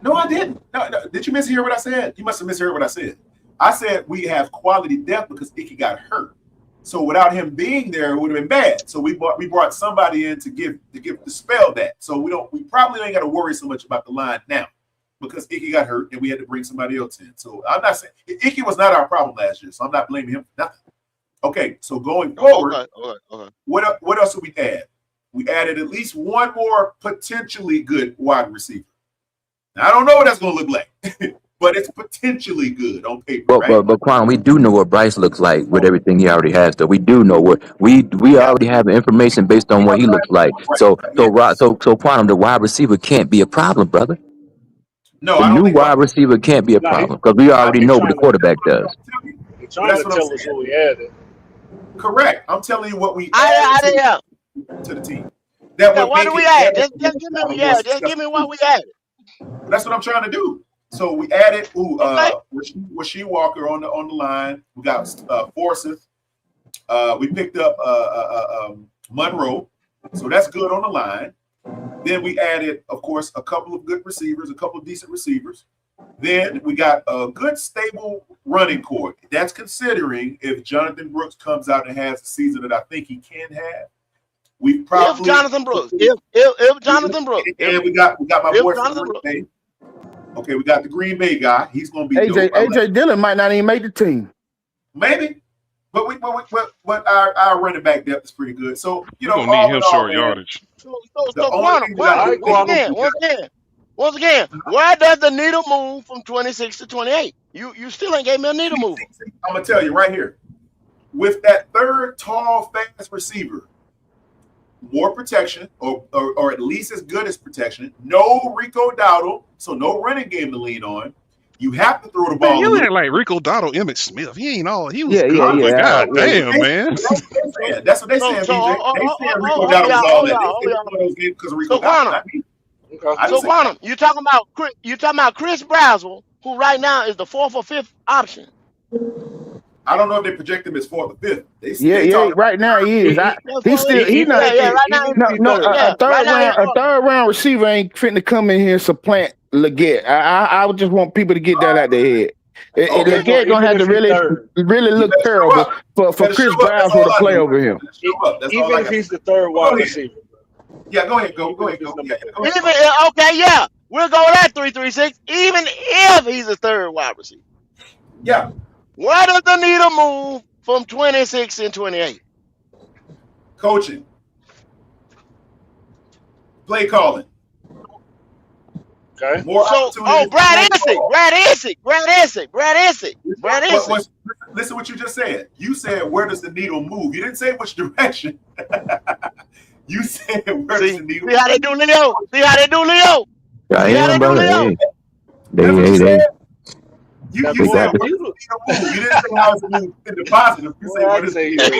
No, I didn't. No. Did you mishear what I said? You must have misheard what I said. I said we have quality depth because Icky got hurt. So without him being there, it would have been bad. So we brought somebody in to dispel that. So we probably ain't got to worry so much about the line now because Icky got hurt and we had to bring somebody else in. So I'm not saying Icky was not our problem last year, so I'm not blaming him for nothing. Okay, so going forward, Okay. what else did we add? We added at least one more potentially good wide receiver. Now, I don't know what that's going to look like, but it's potentially good on paper, right? But Quan, we do know what Bryce looks like with everything he already has. Though we do know what we already have information based on what he looks like. So Quantum, the wide receiver can't be a problem, brother. No, The I don't new think wide receiver can't be a problem because we already know what the quarterback does. You're trying to tell us what we added. Correct. I'm telling you what we I added to the team. That would what make do we it add? better. Just give me what we added. That's what I'm trying to do. So we added Rasheed Walker on the line. We got Forsyth. We picked up Monroe. So that's good on the line. Then we added, of course, a couple of good receivers, a couple of decent receivers. Then we got a good, stable running core. That's considering if Jonathan Brooks comes out and has the season that I think he can have. We probably If Jonathan Brooks. And we got my If boy Jonathan from Green Bay. Okay, we got the Green Bay guy. He's going to be AJ dope. AJ Dillon might not even make the team. Maybe. But our running back depth is pretty good. So, We're going to need him short yardage. So once again, where does the needle move from 26 to 28? You still ain't gave me a needle move. I'm going to tell you right here. With that third tall, fast receiver, more protection, or at least as good as protection. No Rico Dowdle, so no running game to lean on. You have to throw the ball. Man, you ain't like Rico Dotto, Emmett Smith. He ain't all. He was good, yeah. but god damn, man. That's what they saying, BJ. They saying Rico Dowdle was all that. They one of those games because of Rico Dowdle. So Quantum, you talking about Chris Braswell, who right now is the 4th or 5th option. I don't know if they project him as 4th or 5th. Yeah. Right now he is. He's not. A third round receiver ain't fitting to come in here and supplant Leggett. I would just want people to get that out their head. Leggett gonna have to really look terrible for Chris Braswell to play over him. Even if he's the third wide receiver. Yeah, go ahead. Go. Okay, yeah. We'll go with that 3-3-6. Even if he's a third wide receiver. Yeah. Why does the needle move from 26 and 28? Coaching. Play calling. Okay. More opportunities. Brad Essig. Listen what you just said. You said, where does the needle move? You didn't say which direction. You said, where does the needle move? See how they do Leo? I am, brother. You said, where does the needle move? You didn't say how it's moved in the positive. You said, where does the needle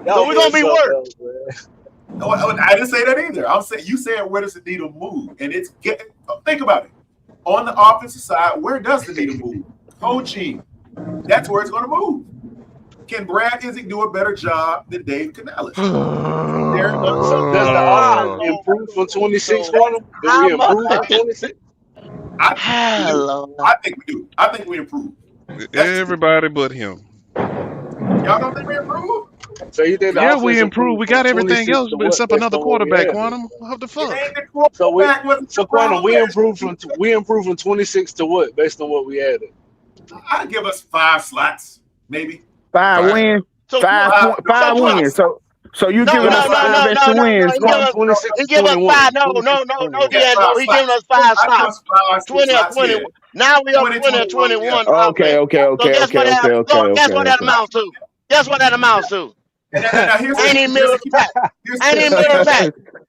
move? So we're gonna be worse. I didn't say that either. I'm saying you said where does the needle move, and it's think about it. On the offensive side, where does the needle move? Coaching. That's where it's going to move. Can Brad Isaac do a better job than Dave Canales? So does the offense improve from 26 quarter? Do we improve from 26? I think we do. I think we improve. Everybody but him. Y'all don't think we improve? So you think we improve. We got everything else except another quarterback, Quantum. What the fuck? So Quantum, we improved from 26 to what based on what we added? I'd give us 5 slots, maybe. 5 wins. 5 wins. So you giving us 5 extra wins? He giving us 5. No, D'Angelo. He giving us 5 slots. 20 or 21. Now we are 20 or 21. Okay. So guess what that amounts to? Guess what that amounts to? Ain't even middle of the pack.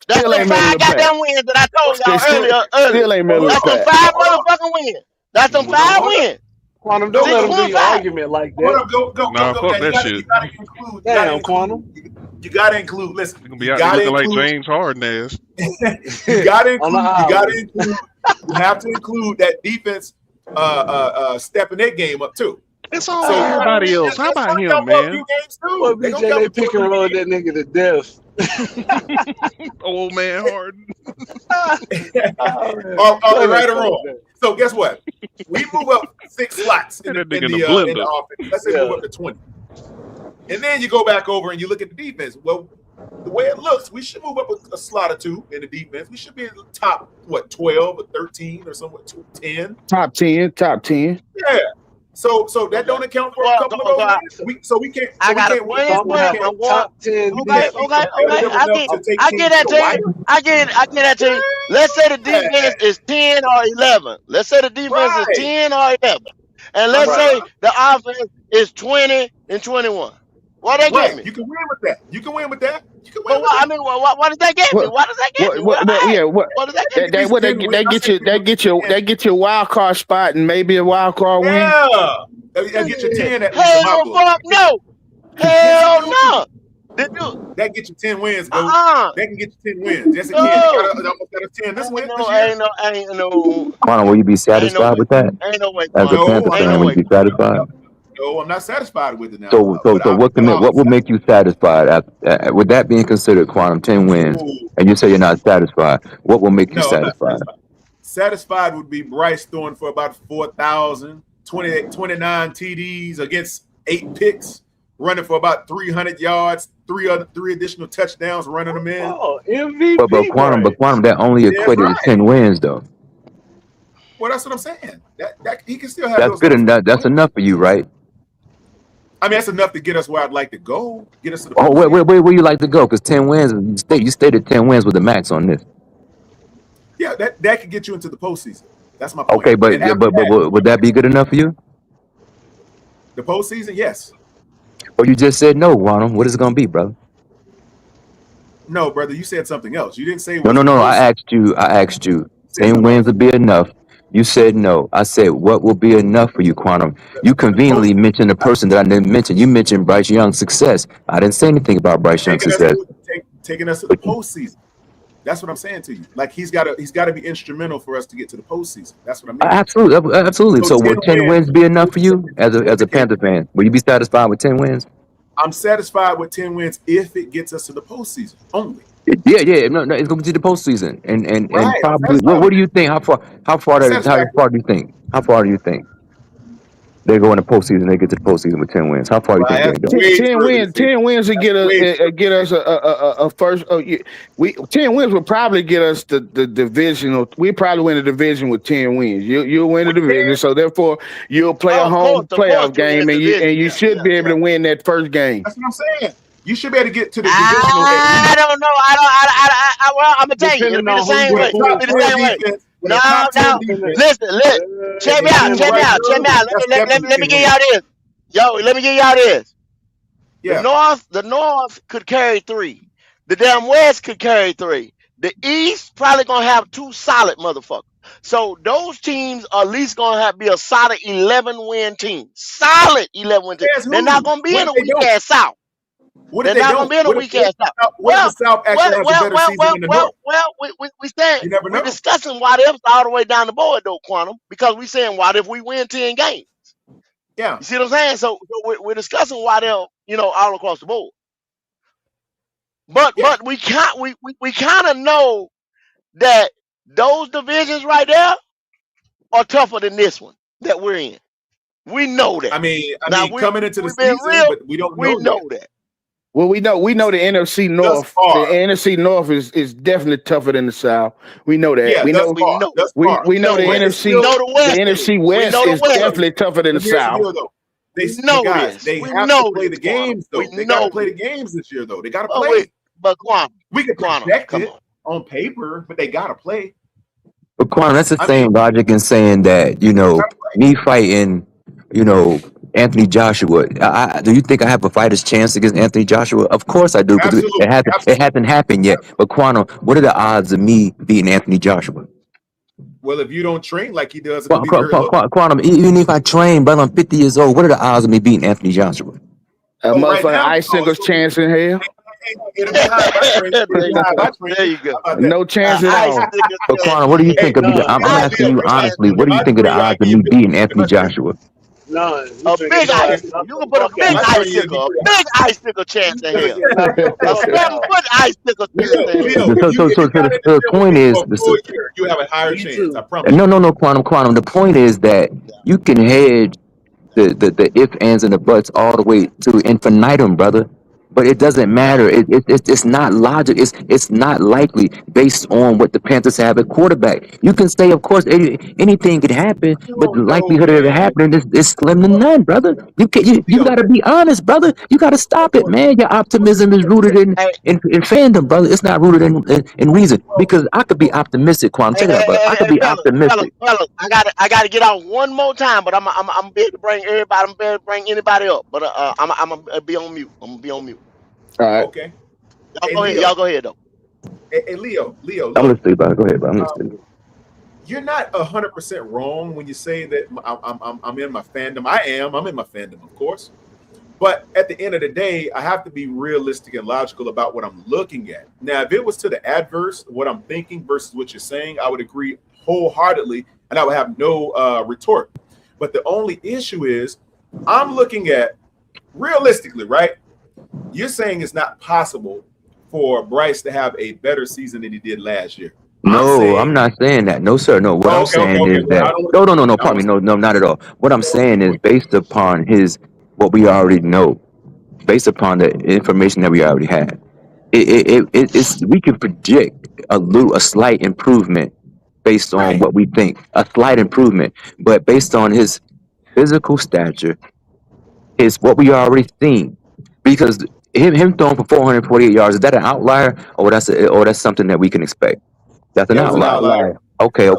That's the 5 goddamn wins that I told y'all earlier. Still ain't middle of the pack. That's the 5 motherfucking wins. That's the 5 wins. Quantum, don't let him do your argument like that. Go. Fuck that shit. You gotta include. Damn, Quantum. You gotta include. Listen, you gonna be out there looking like James Harden ass. You gotta include. You have to include that defense stepping their game up too. It's all everybody else. How about him, man? Well, BJ, they pick and roll that nigga to death. Old man Harden. Right or wrong. So guess what? We move up 6 slots in the offense. Let's say move up to 20. And then you go back over and you look at the defense. Well, the way it looks, we should move up a slot or 2 in the defense. We should be in the top 12 or 13 or somewhat 10. Top 10. Yeah. So that don't account for a couple of those wins. We can't. I got to win. Top 10. Okay. I get that to you. I get that to you. Let's say the defense is 10 or 11. Let's say the defense is 10 or 11, and let's say the offense is 20 and 21. What they get me? You can win with that. What does that get me? What does that get me? What does that get me? That get you a wild card spot and maybe a wild card win. Yeah, that get you 10. Hell fuck no. Hell no. That get you 10 wins, bro. That can get you 10 wins. Just again, you almost got a 10 this win. Ain't no. Quantum, will you be satisfied with that? Ain't no way. As a Panther fan, will you be satisfied? No, I'm not satisfied with it now. So what would make you satisfied? With that being considered, Quantum 10 wins, and you say you're not satisfied. What will make you satisfied? Satisfied would be Bryce throwing for about 4,000, 29 TDs against 8 picks, running for about 300 yards, three additional touchdowns, running them in. Oh, MVP. But Quantum, that only equated to 10 wins, though. Well, that's what I'm saying. That he can still have. That's good enough. That's enough for you, right? I mean, that's enough to get us where I'd like to go. Get us to the. Oh, where you like to go? Because 10 wins, you stated 10 wins with the max on this. Yeah, that could get you into the postseason. That's my point. Okay, but would that be good enough for you? The postseason, yes. Or you just said no, Quantum. What is it gonna be, brother? No, brother, you said something else. You didn't say. No. I asked you. 10 wins would be enough. You said no. I said, what will be enough for you, Quantum? You conveniently mentioned a person that I didn't mention. You mentioned Bryce Young's success. I didn't say anything about Bryce Young's success. Taking us to the postseason. That's what I'm saying to you. Like he's got to be instrumental for us to get to the postseason. That's what I mean. Absolutely. So will 10 wins be enough for you as a Panther fan? Will you be satisfied with 10 wins? I'm satisfied with 10 wins if it gets us to the postseason only. Yeah. No, it's going to be the postseason, and probably. What do you think? How far do you think they go in the postseason? They get to the postseason with 10 wins. How far do you think they go? 10 wins would get us a first. 10 wins would probably get us the divisional. We probably win the division with 10 wins. You'll win the division, so therefore you'll play a home playoff game, and you should be able to win that first game. That's what I'm saying. You should be able to get to the divisional. I don't know. Well, I'm gonna tell you, it'll be the same way. No. Listen. Check me out. Let me give y'all this. Let me give y'all this. Yeah. The North could carry 3. The damn West could carry 3. The East probably gonna have 2 solid motherfuckers. So those teams are at least gonna be a solid 11-win team. Solid 11-win team. They're not gonna be in a weak ass South. What They're if they not don't? gonna be in a weak ass South. What if the South actually has a better season than the North? We saying You never we're know. discussing what ifs all the way down the board though, Quantum, because we saying what if we win 10 games. Yeah. You see what I'm saying? So we're discussing what if, all across the board. But we kind of know that those divisions right there are tougher than this one that we're in. We know that. I mean, Now, coming into the we've been season, real, but we don't we know know that. Well, we know the NFC North. The NFC North is definitely tougher than the South. We know that. Yeah, we know the NFC. The NFC West is definitely tougher than the South. They have to play the games though. They got to play the games this year though. They got to play. But Quantum, we can project it on paper, but they got to play. But Quantum, that's the same logic in saying that, me fighting, Anthony Joshua. Do you think I have a fighter's chance against Anthony Joshua? Of course I do, because it hasn't happened yet. But Quantum, what are the odds of me beating Anthony Joshua? Well, if you don't train like he does, Quantum, even if I train, but I'm 50 years old, what are the odds of me beating Anthony Joshua? A motherfucking icicle's chance in hell. There you go. No chance at all. But Quantum, what do you think of me? I'm asking you honestly, what do you think of the odds of me beating Anthony Joshua? A big icicle. You can put a big icicle chance in here. A 7-foot icicle chance in here. So the point is, you have a higher chance. I promise. No, Quantum. The point is that you can hedge the ifs, ands, and the buts all the way to infinitum, brother. But it doesn't matter. It's not logic. It's not likely based on what the Panthers have at quarterback. You can say, of course, anything could happen, but the likelihood of it happening is slim to none, brother. You got to be honest, brother. You got to stop it, man. Your optimism is rooted in fandom, brotber. It's not rooted in reason. Because I could be optimistic, Quantum. Check it out, brother. I could be optimistic. Fellas, I got to get out one more time, but I'm be able to bring everybody. I'm able to bring anybody up, but I'm gonna be on mute. I'm gonna be on mute. All right. Okay. Y'all go ahead though. Hey, Leo. I'm listening, brother. Go ahead, bro. I'm listening. You're not 100% wrong when you say that I'm in my fandom. I'm in my fandom, of course. But at the end of the day, I have to be realistic and logical about what I'm looking at. Now, if it was to the adverse, what I'm thinking versus what you're saying, I would agree wholeheartedly, and I would have no retort. But the only issue is I'm looking at realistically, right? You're saying it's not possible for Bryce to have a better season than he did last year. No, I'm not saying that. No, sir. No, what I'm saying is that no, pardon me. No, not at all. What I'm saying is based upon what we already know, based upon the information that we already had. It's we can project a slight improvement based on what we think, a slight improvement, but based on his physical stature, is what we already seen. Because him throwing for 448 yards, is that an outlier, or that's something that we can expect? That's an outlier. Okay.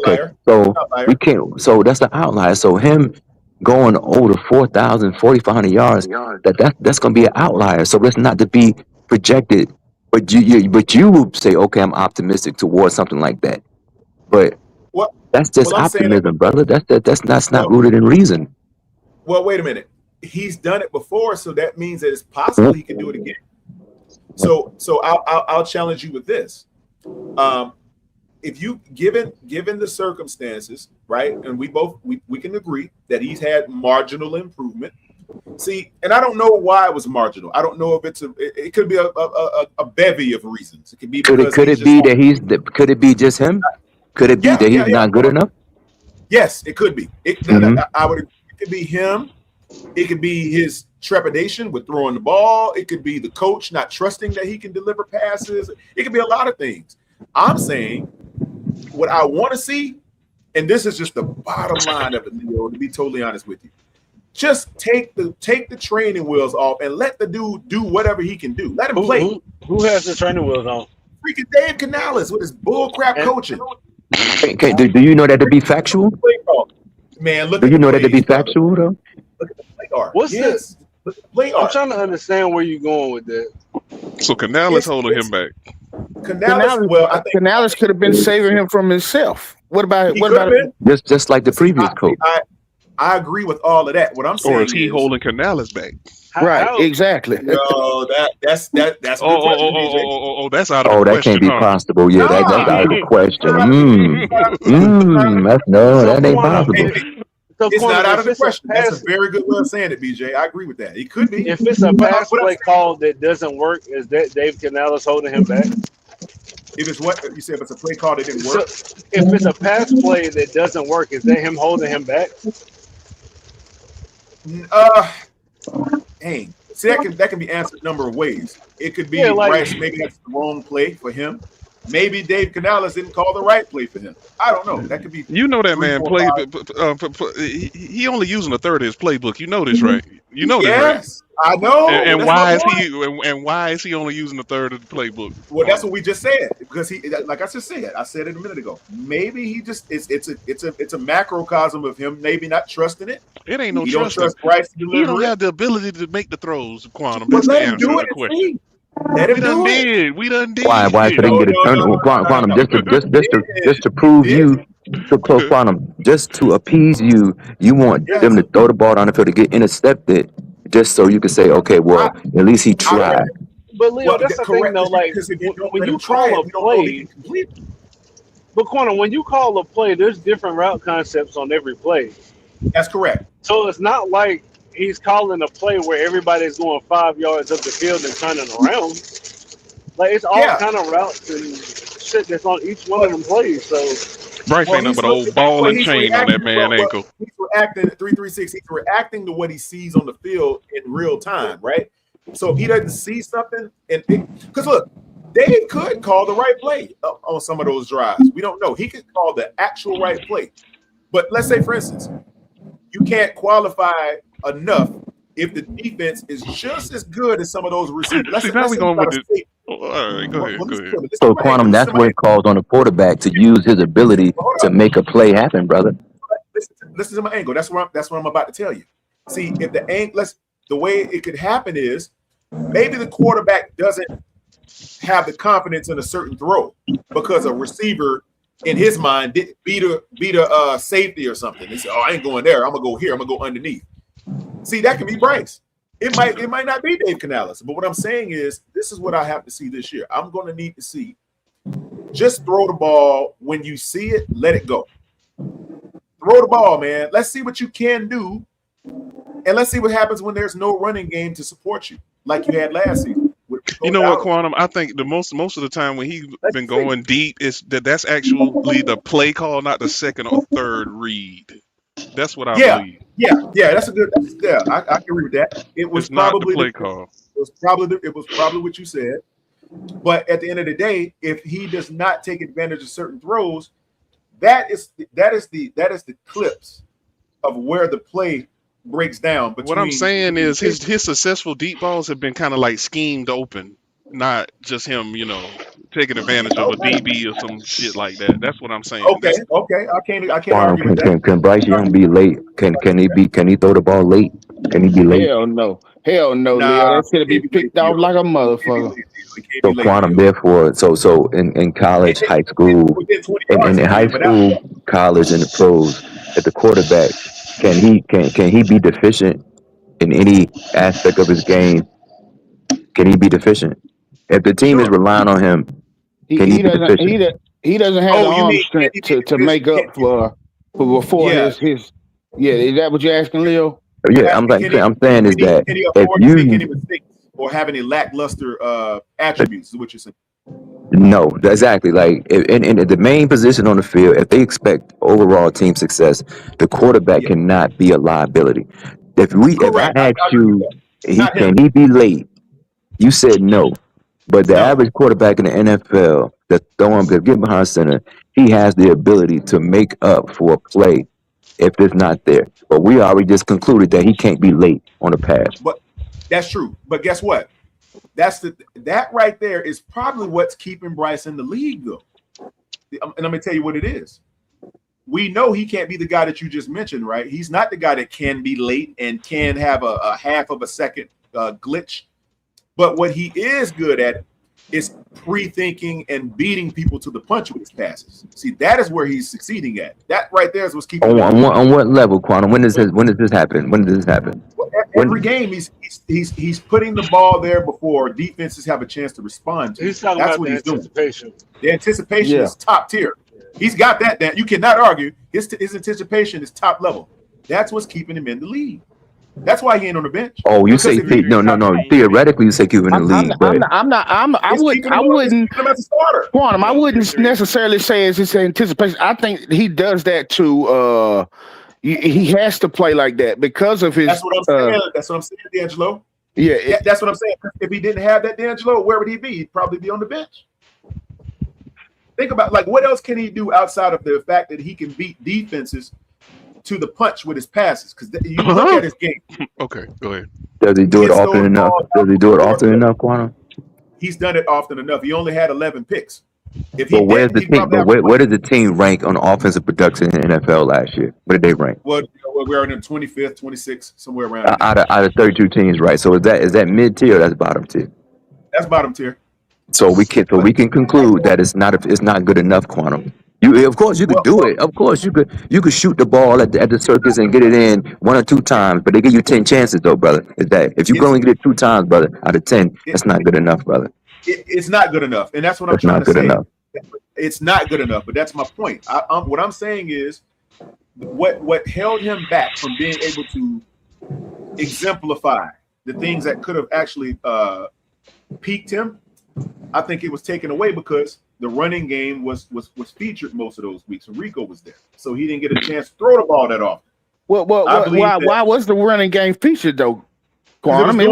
So we can't. So that's the outlier. So him going over 4,000, 4,500 yards, that's going to be an outlier. So that's not to be projected. But you would say, okay, I'm optimistic towards something like that. But that's just optimism, brother. That's not rooted in reason. Well, wait a minute. He's done it before, so that means that it's possible he can do it again. So I'll challenge you with this. If you given the circumstances, right, and we can agree that he's had marginal improvement. See, and I don't know why it was marginal. I don't know if it could be a bevy of reasons. It could be could it be just him? Could it be that he's not good enough? Yes, it could be. It could be him. It could be his trepidation with throwing the ball. It could be the coach not trusting that he can deliver passes. It could be a lot of things. I'm saying what I want to see, and this is just the bottom line of it, Leo, to be totally honest with you. Just take the training wheels off and let the dude do whatever he can do. Let him play. Who has the training wheels on? Freaking Dave Canales with his bullcrap coaching. Okay, do you know that to be factual? Man, look. Do you know that to be factual though? Look at the play art. What's this? Play I'm art. trying to understand where you're going with that. So Canales holding him back. Canales could have been saving him from himself. What about just like the previous coach? I agree with all of that. What I'm saying is he holding Canales back? Right, exactly. No, that's a good question, BJ. That's out of the Oh, that question, can't be huh? possible. Yeah, that's out of the question. That's no, So that ain't Quantum, possible. It's Quantum, not out of if the it's a question. That's pass, a very good way of saying it, BJ. I agree with that. It could be. if it's a pass But I'm play call that doesn't work, is that Dave Canales holding him back? if it's what you said, if it's a play call that didn't So work. if it's a pass play that doesn't work, is that him holding him back? Hey, see that can be answered a number of ways. It could be Bryce. Maybe that's the wrong play for him. Maybe Dave Canales didn't call the right play for him. I don't know. That could be. You know that 3, man 4, play. 5. He only using a third of his playbook. You know this, right? You know this, right? Yes, I know. And That's why my is point. why is he only using a third of the playbook? Well, that's what we just said because he, like I just said, I said it a minute ago. Maybe he just it's a macrocosm of him maybe not trusting it. It ain't no He trust. don't trust Bryce to He deliver don't it. have the ability to make the throws, Quantum. But That's the let him answer do to it the and question. see. Let him do it. We done did. Why so they can get a turn? Quantum, just to prove you, to close Quantum, just to appease you. You want them to throw the ball down the field to get intercepted, just so you can say, okay, well, at least he tried. But Leo, that's the thing though. Like when you call a play, but Quantum, when you call a play, there's different route concepts on every play. That's correct. So it's not like he's calling a play where everybody's going 5 yards up the field and turning around. Like it's all kind of routes and shit that's on each one of them plays. So Bryce ain't nothing but an old ball and chain on that man ankle. He's reacting 336. He's reacting to what he sees on the field in real time, right? So if he doesn't see something, and because look, Dave could call the right play on some of those drives. We don't know. He could call the actual right play. But let's say, for instance, you can't qualify enough if the defense is just as good as some of those receivers. See, now we're going with the. All right, go ahead. So Quantum, that's what it calls on the quarterback to use his ability to make a play happen, brother. Listen to my angle. That's what I'm about to tell you. See, if the way it could happen is maybe the quarterback doesn't have the confidence in a certain throw because a receiver in his mind didn't beat a safety or something. He said, "Oh, I ain't going there. I'm gonna go here. I'm gonna go underneath." See, that can be Bryce. It might not be Dave Canales, but what I'm saying is this is what I have to see this year. I'm going to need to see. Just throw the ball when you see it. Let it go. Throw the ball, man. Let's see what you can do, and let's see what happens when there's no running game to support you, like you had last season. You know what, Quantum? I think the most of the time when he's been going deep is that's actually the play call, not the second or third read. That's what I believe. Yeah, that's a good. Yeah, I can agree with that. It was probably not the play call. It was probably what you said. But at the end of the day, if he does not take advantage of certain throws, that is the clips of where the play breaks down. What I'm saying is his successful deep balls have been kind of like schemed open, not just him, taking advantage of a DB or some shit like that. That's what I'm saying. Okay. I can't argue with that. Can Bryce Young be late? Can he throw the ball late? Can he be late? Hell no, Leo. That should be picked off like a motherfucker. So Quantum, therefore, so in college, high school, in high school, college, and the pros, at the quarterback, can he be deficient in any aspect of his game? Can he be deficient? If the team is relying on him, can he be deficient? He doesn't have the arm strength to make up for before his. Yeah, is that what you're asking, Leo? Yeah, I'm saying is that can he afford to make any mistakes or have any lackluster attributes? Is what you're saying? No, exactly. Like in the main position on the field, if they expect overall team success, the quarterback cannot be a liability. If I asked you, can he be late? You said no. But the average quarterback in the NFL that's getting behind center, he has the ability to make up for a play if it's not there. But we already just concluded that he can't be late on a pass. But that's true. But guess what? That right there is probably what's keeping Bryce in the league, though. And let me tell you what it is. We know he can't be the guy that you just mentioned, right? He's not the guy that can be late and can have a half of a second glitch. But what he is good at It's pre-thinking and beating people to the punch with his passes. See, that is where he's succeeding at. That right there is what's keeping him. On what level, Quantum? When does this happen? When does this happen? Every game, he's putting the ball there before defenses have a chance to respond to. He's talking about the anticipation. The anticipation is top tier. He's got that down. You cannot argue. His anticipation is top level. That's what's keeping him in the league. That's why he ain't on the bench. Oh, you say no. Theoretically, you say keep him in the league. I wouldn't. Quantum, I wouldn't necessarily say it's his anticipation. I think he does that to. He has to play like that because of his. That's what I'm saying. That's what I'm saying, D'Angelo. Yeah, that's what I'm saying. If he didn't have that, D'Angelo, where would he be? He'd probably be on the bench. Think about what else can he do outside of the fact that he can beat defenses to the punch with his passes? Because you look at his game. Okay, go ahead. Does he do it often enough? Quantum? He's done it often enough. He only had 11 picks. But where's the team? But where did the team rank on offensive production in the NFL last year? Where did they rank? Well, we're in the 25th, 26th, somewhere around. Out of 32 teams, right? So is that mid tier or that's bottom tier? That's bottom tier. So we can conclude that it's not good enough, Quantum. Of course you could do it. Of course you could shoot the ball at the circus and get it in 1 or 2 times, but they give you 10 chances though, brother. Is that if you can only get it 2 times, brother, out of 10, that's not good enough, brother. It's not good enough, and that's what I'm trying to say. It's not good enough, but that's my point. What I'm saying is, what held him back from being able to exemplify the things that could have actually piqued him, I think it was taken away because the running game was featured most of those weeks when Rico was there, so he didn't get a chance to throw the ball that often. Why was the running game featured though? Quantum, it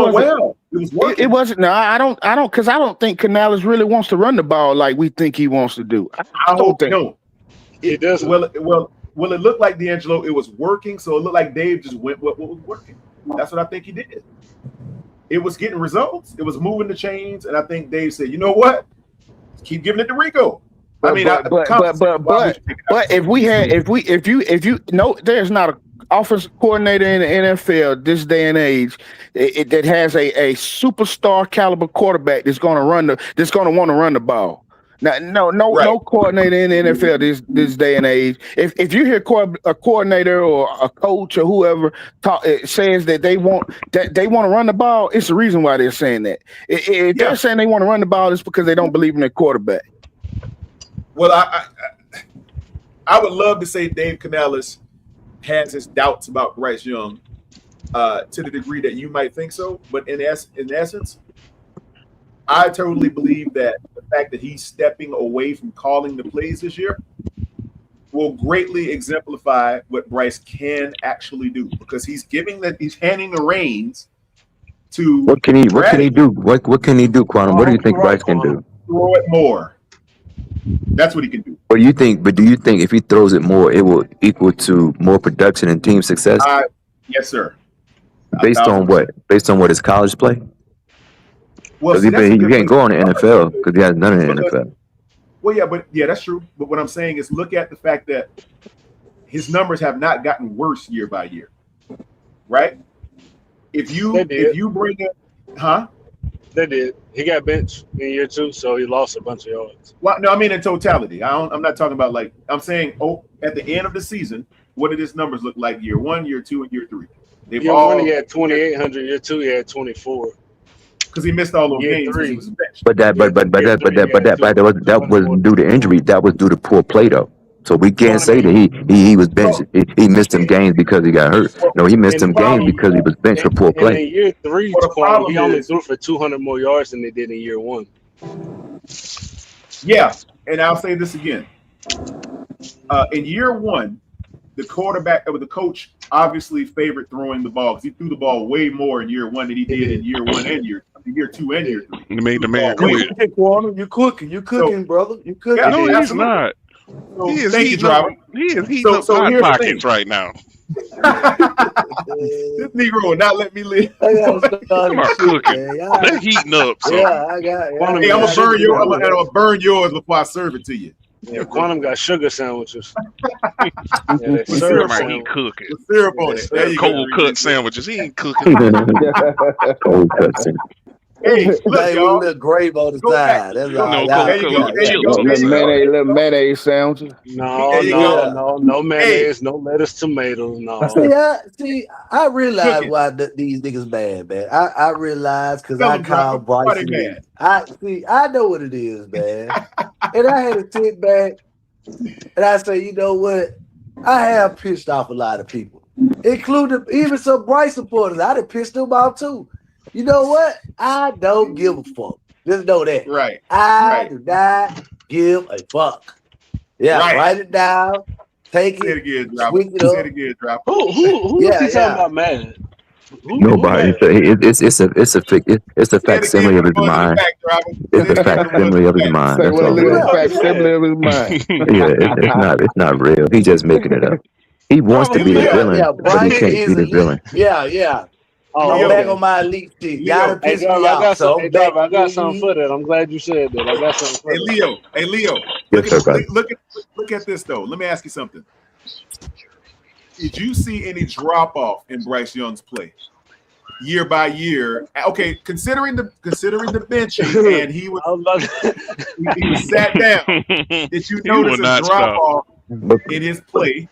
wasn't. No, I don't, because I don't think Canales really wants to run the ball like we think he wants to do. I don't think. It does. Well, it looked like D'Angelo. It was working, so it looked like Dave just went what was working. That's what I think he did. It was getting results. It was moving the chains, and I think Dave said, "You know what? Keep giving it to Rico." But if you know, there's not a offensive coordinator in the NFL this day and age that has a superstar caliber quarterback that's going to want to run the ball. Now, no coordinator in the NFL this day and age. If you hear a coordinator or a coach or whoever says that they want to run the ball, it's the reason why they're saying that. If they're saying they want to run the ball, it's because they don't believe in their quarterback. Well, I would love to say Dave Canales has his doubts about Bryce Young to the degree that you might think so, but in essence, I totally believe that the fact that he's stepping away from calling the plays this year will greatly exemplify what Bryce can actually do, because he's handing the reins to. What can he do? What can he do, Quantum? What do you think Bryce can do? Throw it more. That's what he can do. But do you think if he throws it more, it will equal to more production and team success? Yes, sir. Based on what? Based on what his college play? Well, you can't go on the NFL because he hasn't done it in the NFL. Well, yeah, that's true. But what I'm saying is, look at the fact that his numbers have not gotten worse year by year, right? If you bring it, They did. He got benched in year 2, so he lost a bunch of yards. Well, no, I mean in totality. I'm not talking about I'm saying at the end of the season, what did his numbers look like year 1, year 2, and year 3? Year 1 he had 2,800. Year 2 he had 24. Because he missed all those games. He was benched. But that wasn't due to injury. That was due to poor play, though. So we can't say that he was benched. He missed some games because he got hurt. No, he missed some games because he was benched for poor play. In year 3, he only threw for 200 more yards than they did in year 1. Yeah, and I'll say this again. In year 1, the coach obviously favored throwing the ball because he threw the ball way more in year 1 than he did in year 1 and year 2 and year 3. He made the man quit. You cooking, brother. You cooking. Yeah, no, he's not. So, he is heating up hot pockets right now. This Negro will not let me live. Come on, cooking. They're heating up. So. Yeah, I got. Hey, I'm gonna burn yours before I serve it to you. Yeah, Quantum got sugar sandwiches. With syrup on it. Cooking. With syrup on it. Cold cut sandwiches. He ain't cooking. Cold cut sandwiches. Hey, look, Hey, with a y'all. little grave on the Go back. side. That's Go, all. No, Y'all, there you go. There you go. There you go. Little mayonnaise sandwiches. No, There you no, go. no Hey, mayonnaise, no lettuce, tomatoes. See, No. I realize cooking. why these niggas mad, man. I realize because Tell I them, driver. called Why they Bryson Lee. mad? I know what it is, man. And I had to sit back and I say, you know what? I have pissed off a lot of people, including even some Bryce supporters. I done pissed them off too. You know what? I don't give a fuck. Just know that. Right. I do not give a fuck. Yeah, Right. write it down. Take Say it it. again, driver. Switch it Say up. it again, driver. Who is he talking about, man? Who Nobody. mad? It's a Say it again facsimile for of the his ones in the mind. back, driver. Say It's it a again for the ones in facsimile the of his back. mind. Say That's what a all it little is. facsimile of his mind. It's not real. He's just making it up. He wants to Driver, be who the mad? villain, but he Bryce can't is be the villain. elite. Yeah. Oh, I'm Leo. back okay. on my elite shit. Y'all Leo. done Hey, pissed me driver, I off, got some. so Hey, I'm back driver, I to got something elite. for that. I'm glad you said that. I got something for Hey, that. Leo. Hey, Leo. Yes, sir, brother. Look at this though. Let me ask you something. Did you see any drop off in Bryce Young's play year by year? Okay, considering the benching and he was sat down. Did you He will notice a not drop stop. off in his play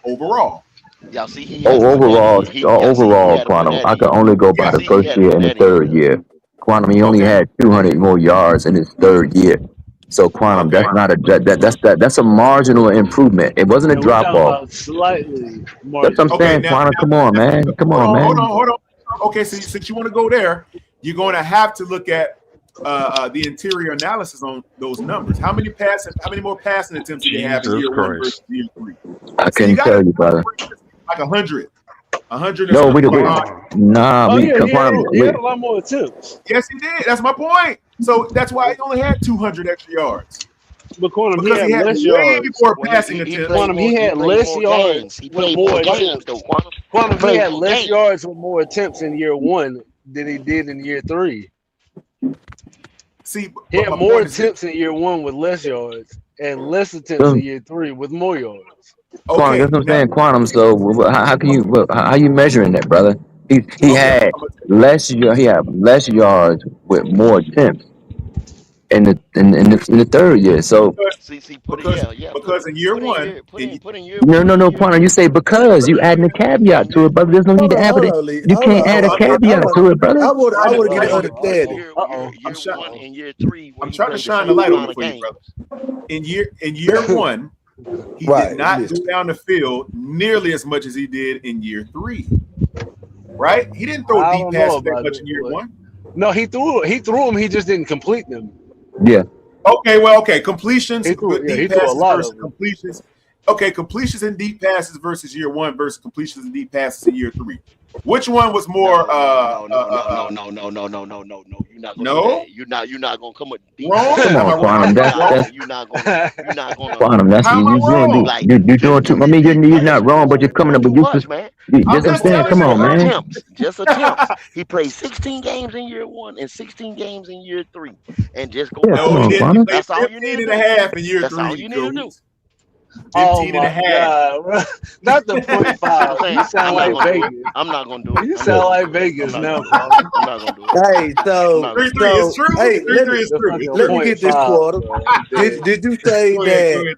overall? Y'all see, he had to put that Overall, in. Y'all see, he overall, had to put Quantum, that I could in. only go by Y'all the see, he first had to year put and the that in. third year. Quantum, he only had 200 more yards in his third year. So Quantum, Okay. that's a marginal improvement. It wasn't a And we drop talking off. about slightly That's margin. what I'm Okay, saying. now Quantum, come on, man. Come on, man. hold on. Okay, so since you want to go there, you're going to have to look at the interior analysis on those numbers. How many more passing attempts did he have in Jesus year one Christ. versus year three? I See, you couldn't got tell to you, brother. like 100 and No, something. Oh yeah, Quantum, he had a lot more attempts. Yes, he did. That's my point. So that's why he only had 200 extra yards. But Quantum, he Because he had had less way yards. more Well, passing he attempts. played Quantum, more. he He had played less more yards games. He with played more more games attempts. though. Quantum. Quantum, he Played had more less games. yards with more attempts in year one than he did in year three. See, He but had my more point is this. attempts in year one with less yards and less attempts in year three with more yards. Quantum, that's what I'm saying. Quantum. So how can you? How you measuring that, brother? He had he had less yards with more attempts in the third year. So Because in year one, no, Quantum. You say because you adding a caveat to it, brother. There's no need to add it. Lee. You can't add a caveat to it, brother. I want to get an understanding. Year one and year three. I'm trying to shine the light on it for you, brother. In year one, he did not go down the field nearly as much as he did in year three. Right? He didn't throw deep passes that much in year one. No, he threw them. He just didn't complete them. Yeah. Okay. Completions, he threw deep a passes lot versus of them. completions. Okay, completions and deep passes versus year one versus completions and deep passes in year three. Which one was more? No. You're not gonna do that. You're not gonna come with deep. Come on, Quantum. That's you're not gonna. Quantum. That's you're doing too. I mean, you're not wrong, but you're coming up with much, man. That's what I'm saying. Come on, man. Just attempts. He played 16 games in year one and 16 games in year three, and just go. Yeah, come on, That's all you need to do. 15.5 in year That's three. all you need to do. 15 and a half. God. Not the 45. You sound like Vegas. I'm not gonna do it. You sound like Vegas now, bro. I'm not gonna do it. Hey, so 3-3 is true. Hey, 3-3 is true. Let me get this quarter. Did you say that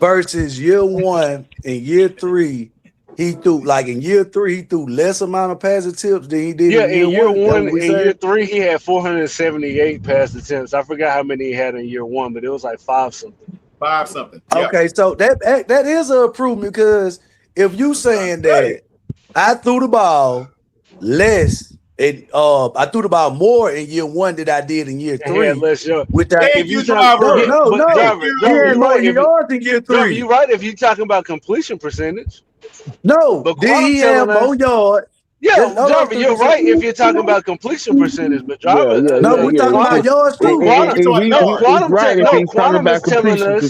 versus year one and year three, he threw in year three he threw less amount of pass attempts than he did in year one. In year three, he had 478 pass attempts. I forgot how many he had in year one, but it was like 5 something. 5 something. Yeah. Okay, so that is an improvement because if you saying that I threw the ball less and I threw the ball more in year one than I did in year three. Yeah, less yards. With that, Thank you, driver. Yards in year three. You're right if you're talking about completion percentage. No, but did he have more yards? Yeah, Jarvis, you're right if you're talking about completion percentage, but Jarvis, we're talking about yards too. Quantum is telling us.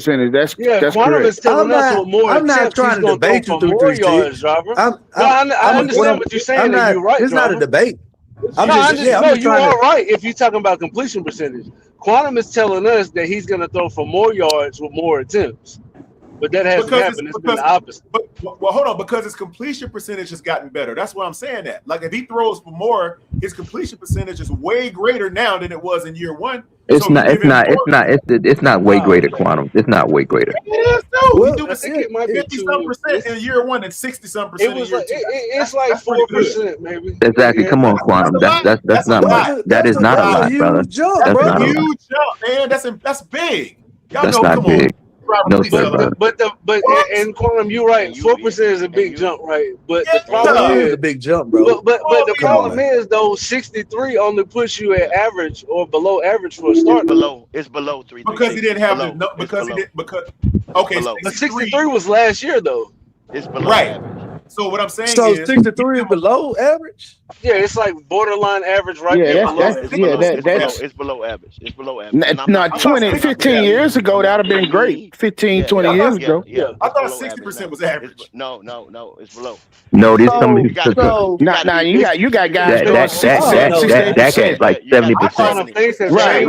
That's Quantum correct. is telling us with more. I'm not trying to debate you through more yards, Jarvis. I understand what you're saying, and you're right. It's not a debate. You are right if you're talking about completion percentage. Quantum is telling us that he's going to throw for more yards with more attempts. But that hasn't happened. It's been the opposite. Well, hold on, because his completion percentage has gotten better. That's what I'm saying. That like if he throws for more, his completion percentage is way greater now than it was in year one. It's not way greater, Quantum. It's not way greater. It is too. Well, He do I think it might be 50-some% in year one and 60-some% in year two. It's like 4%, maybe. Exactly. Come on, Quantum. That's not much. That is not a lot, brother. That's not a lot. Huge jump, man. That's big. Y'all That's know, not come big. on. No, sir, brother. But and Quantum, you're right. 4% is a big jump, right? But the problem It's is a big jump, bro. But the problem is though, 63 only puts you at average or below average for a start. It's below 3. Because he didn't have the okay. But 63 was last year though. It's below right. average. So what I'm saying So is 63 is below average? Yeah, it's like borderline average right there. It's below average. It's below average. No, 15 years ago, that would have been great. 20 years ago. Yeah. I thought 60% was average. No, it's below. No, there's some. You got guys doing That guy's like 70%. Right.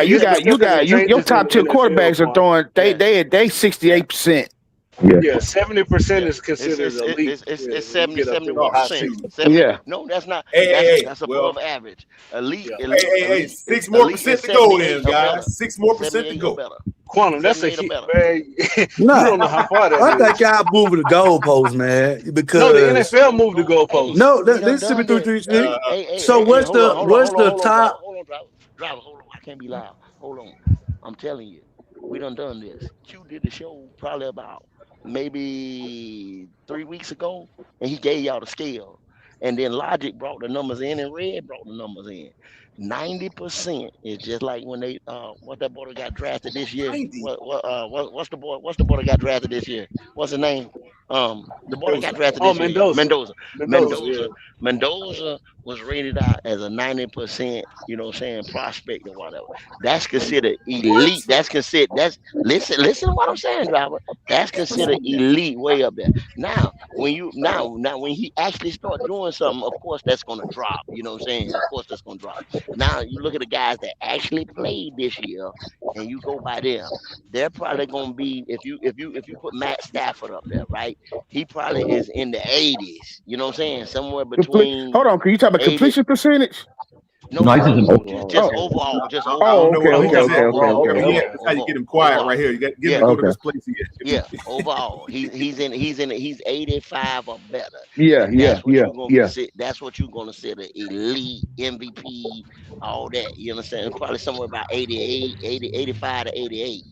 You got your top 10 quarterbacks are throwing. They 68%. Yeah, 70% is considered elite. It's 71%. Yeah. No, that's not. That's above average. Elite. Hey, 6 more percent to go then, guys. 6 more percent to go. Quantum, that's a hit, man. You don't know how far that is. I think y'all moving the goalpost, man. Because no, the NFL moved the goalpost. No, this is 3. So what's the top? Hold on, driver. Hold on. I can't be loud. Hold on. I'm telling you, we done this. Q did the show probably about maybe 3 weeks ago, and he gave y'all the scale. And then Logic brought the numbers in, and Red brought the numbers in. 90% is just like when they what that boy got drafted this year. What's the boy that got drafted this year? What's his name? The boy that got drafted this year. Mendoza was rated out as a 90%, prospect or whatever. That's considered elite. Listen to what I'm saying, driver. That's considered elite way up there. Now when he actually start doing something, of course that's gonna drop. You know what I'm saying? Of course that's gonna drop. Now you look at the guys that actually played this year, and you go by them. They're probably gonna be if you put Matt Stafford up there, right? He probably is in the 80s. You know what I'm saying? Somewhere between. Hold on, can you talk about completion percentage? No, just overall. Okay. That's how you get him quiet right here. You got to get him to go to this place again. Yeah, overall, he's 85 or better. That's what you're gonna say the elite MVP, all that. You understand? Probably somewhere about 85 to 88.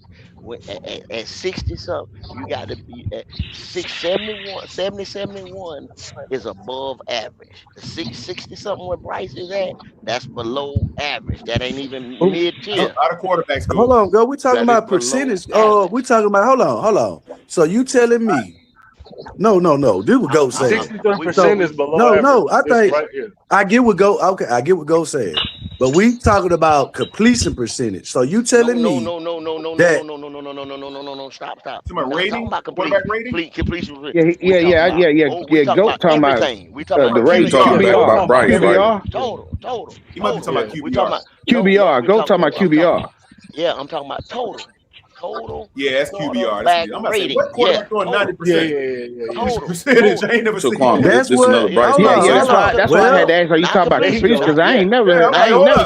At 60 something, you got to be at 71 is above average. 60 something where Bryce is at, that's below average. That ain't even mid-tier. Out of quarterbacks. Hold on, girl. We talking about percentage. We talking about hold on. So you telling me? No. This what Go said. 63% is below average. No. I think right here. I get what Go. Okay, I get what Go said. But we talking about completion percentage. So you telling me no. Stop. Rating? Quarterback rating? Completion. Yeah. Go talking about the rating. QBR. Total. You might be talking about QBR. QBR. Go talking about QBR. Yeah, I'm talking about total. Yeah, that's QBR. I'm rating. What quarterback throwing 90%? Total. Percentage. I ain't never seen Quan, that. this another Bryce. That's why I had to ask, are you talking about completion? Because I ain't never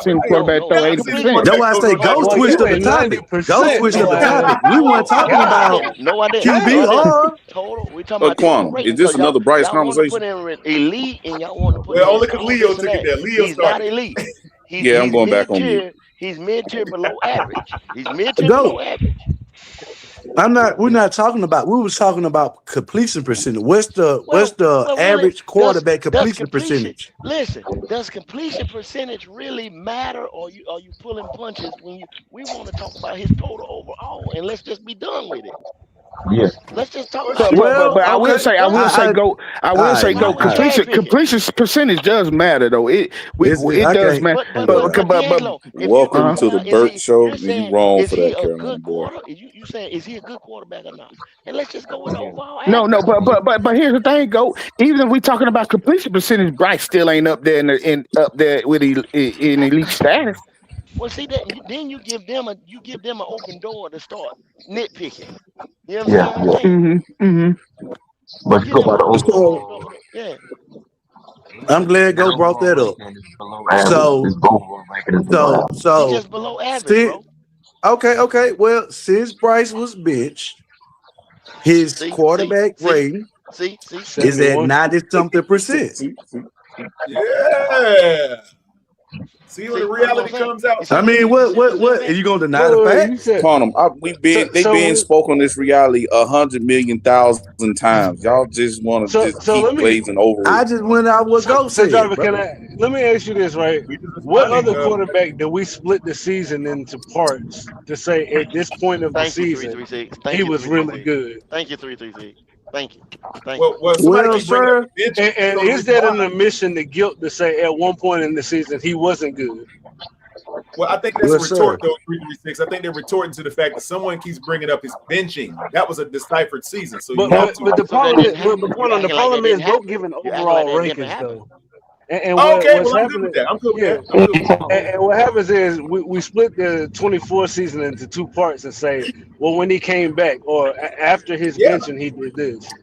seen a quarterback throw 80%. That's why I say Go switched up the topic. We weren't talking about QBR. Total. We talking about Quan, is this another Bryce conversation? Put in elite, and y'all want to put only because Leo took it there. Leo He's not elite. I'm going back on you. He's mid-tier below average. Below average. We're not talking about. We was talking about completion percentage. What's the average quarterback completion percentage? Listen, does completion percentage really matter, or are you pulling punches when we want to talk about his total overall, and let's just be done with it. Yeah. Let's just talk about it. But I will say go. Completion percentage does matter though. It does matter. Welcome to the Burt Show. You wrong for that, Carolina boy. You saying is he a good quarterback or not? And let's just go with overall. No, but here's the thing, Go. Even if we're talking about completion percentage, Bryce still ain't up there in elite status. Well, see that then you give them an open door to start nitpicking. You understand what I'm saying? But You give them an open door. Yeah. I'm glad Go brought that up. So He just below average, since, bro. okay. Well, since Bryce was benched, his quarterback rating is at 90-something%. Yeah. See when the reality comes out. I mean, what? Are you gonna deny the fact? Quantum, they've been spoke on this reality 100,000,000 times. Y'all just want to keep glazing over it. I just went out with Go said. Driver, let me ask you this, right? What other quarterback did we split the season into parts to say at this point of the season he was really good? Thank you, 336. Thank you. Well, sir, and is that an admission to guilt to say at one point in the season he wasn't good? Well, I think that's a retort, though, 336. I think they're retorting to the fact that someone keeps bringing up his benching. That was a deciphered season. So but the problem is don't give an overall rankings, though. And I'm good with that. I'm good with that. And what happens is we split the 24 season into two parts and say, well, when he came back or after his benching, he did this.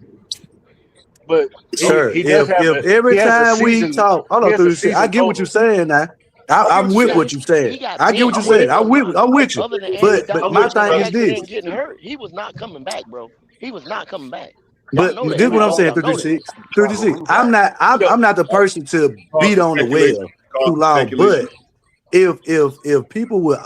But if every time we talk, hold on, I get what you're saying now. I'm with what you're saying. I get what you're saying. I'm with you. But my thing is this. Getting hurt, he was not coming back, bro. He was not coming back. But this is what I'm saying, 36. I'm not the person to beat on the well too long. But if people will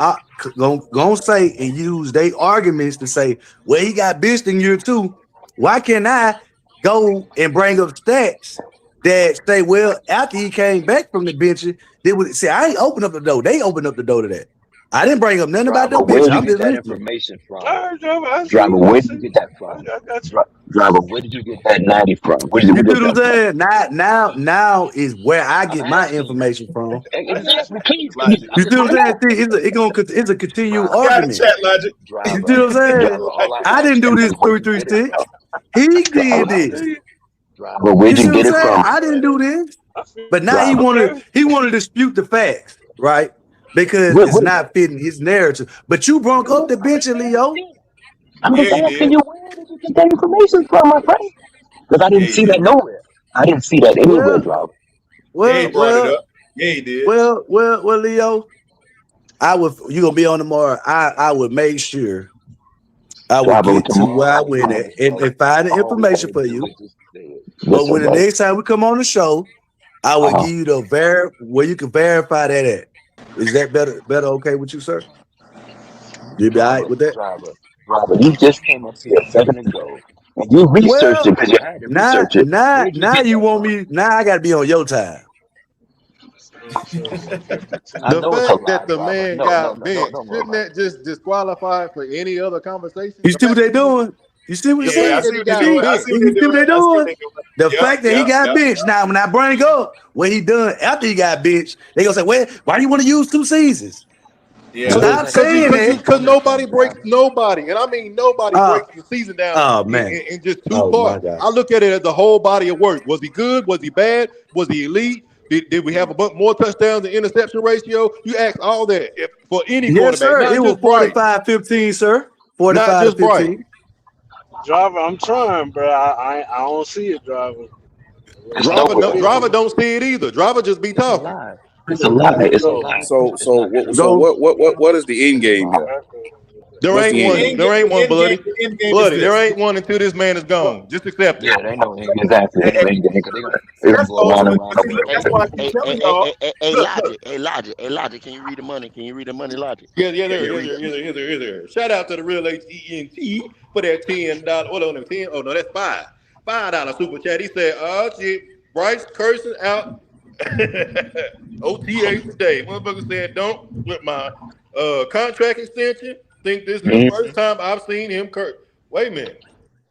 gonna say and use their arguments to say, well, he got benched in year 2, why can't I go and bring up stats that say, well, after he came back from the bench, they would say, I ain't open up the door. They opened up the door to that. I didn't bring up nothing about no bitch. I'm just listening. Information from? Driver, where did you get that from? Driver, where did you get that 90 from? You see what I'm saying? Now is where I get my information from. You see what I'm saying? It's a continued argument. You see what I'm saying? I didn't do this 336. He did this. But where'd you get it from? I didn't do this. But now he wanted to dispute the facts, right? Because it's not fitting his narrative. But you brought up the bench, Leo. I'm just asking you, where did you get that information from, my friend? Because I didn't see that nowhere. I didn't see that anywhere, Driver. He did. Well, Leo, you gonna be on tomorrow. I would make sure I would get to where I went at and find the information for you. But when the next time we come on the show, I will give you where you can verify that at. Is that better okay with you, sir? You be all right with that? Driver, you just came up here a second ago and you researched it because you had to research it. Now you want me? Now I got to be on your time. The fact that the man got benched, shouldn't that just disqualify for any other conversation? You see what they doing? You see what they're doing? The fact that he got benched. Now, when I bring up what he done after he got benched, they gonna say, "Well, why do you want to use 2 seasons?" Yeah, stop saying that because nobody breaks nobody, and I mean nobody breaks the season down in just 2 parts. I look at it as the whole body of work. Was he good? Was he bad? Was he elite? Did we have a bunch more touchdowns than interception ratio? You ask all that for any quarterback. Sir. It was 45-15, sir. 45-15. Driver, I'm trying, bro. I don't see it, Driver. Driver don't see it either. Driver just be talking. It's a lie. It's a lie. So what is the end game here? There ain't one. There ain't one, Bloody. Bloody. There ain't one until this man is gone. Just accept it. Yeah, they know exactly. They're gonna go around and around. Hey, Logic. Can you read the money? Can you read the money, Logic? Yeah, there. Shout out to the real HENT for that $10. Hold on, 10. Oh no, that's $5 super chat. He said, "Oh shit, Bryce cursing out OTA today." Motherfucker said, "Don't with my contract extension. Think this is the first time I've seen him curse." Wait a minute.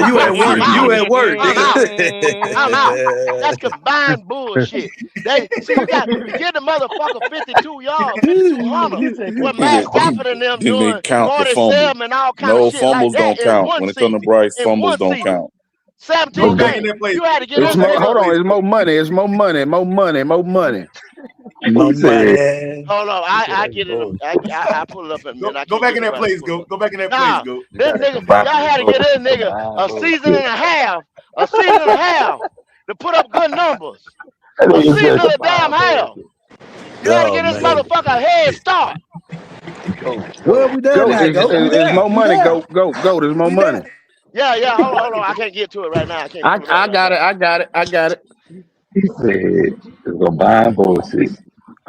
You at work. You at work, I'm out. nigga. That's combined bullshit. They see you got to get the motherfucker 52 yards, 5200. What Matt Stafford and them Didn't doing, count the 47 fumble. and all kind No of shit like fumbles that don't in count. one When it comes to season. Bryce, In fumbles one don't season. count. 17 games. You had to get It's them more. niggas. Hold on. It's more money. It's more money. More money. More money. My man. Hold on, I get it. I pull it up in a minute. Go back in that place, go. Go back in that place, go. This nigga, y'all had to get this nigga a season and a half to put up good numbers. A season and a damn half. You had to get this motherfucker a head start. Well, we done Go. now. Go. We There's done. more We money. done. Go. There's more money. Yeah. Hold on. I can't get to it right now. I can't. I got it. He said it's combined bullshit.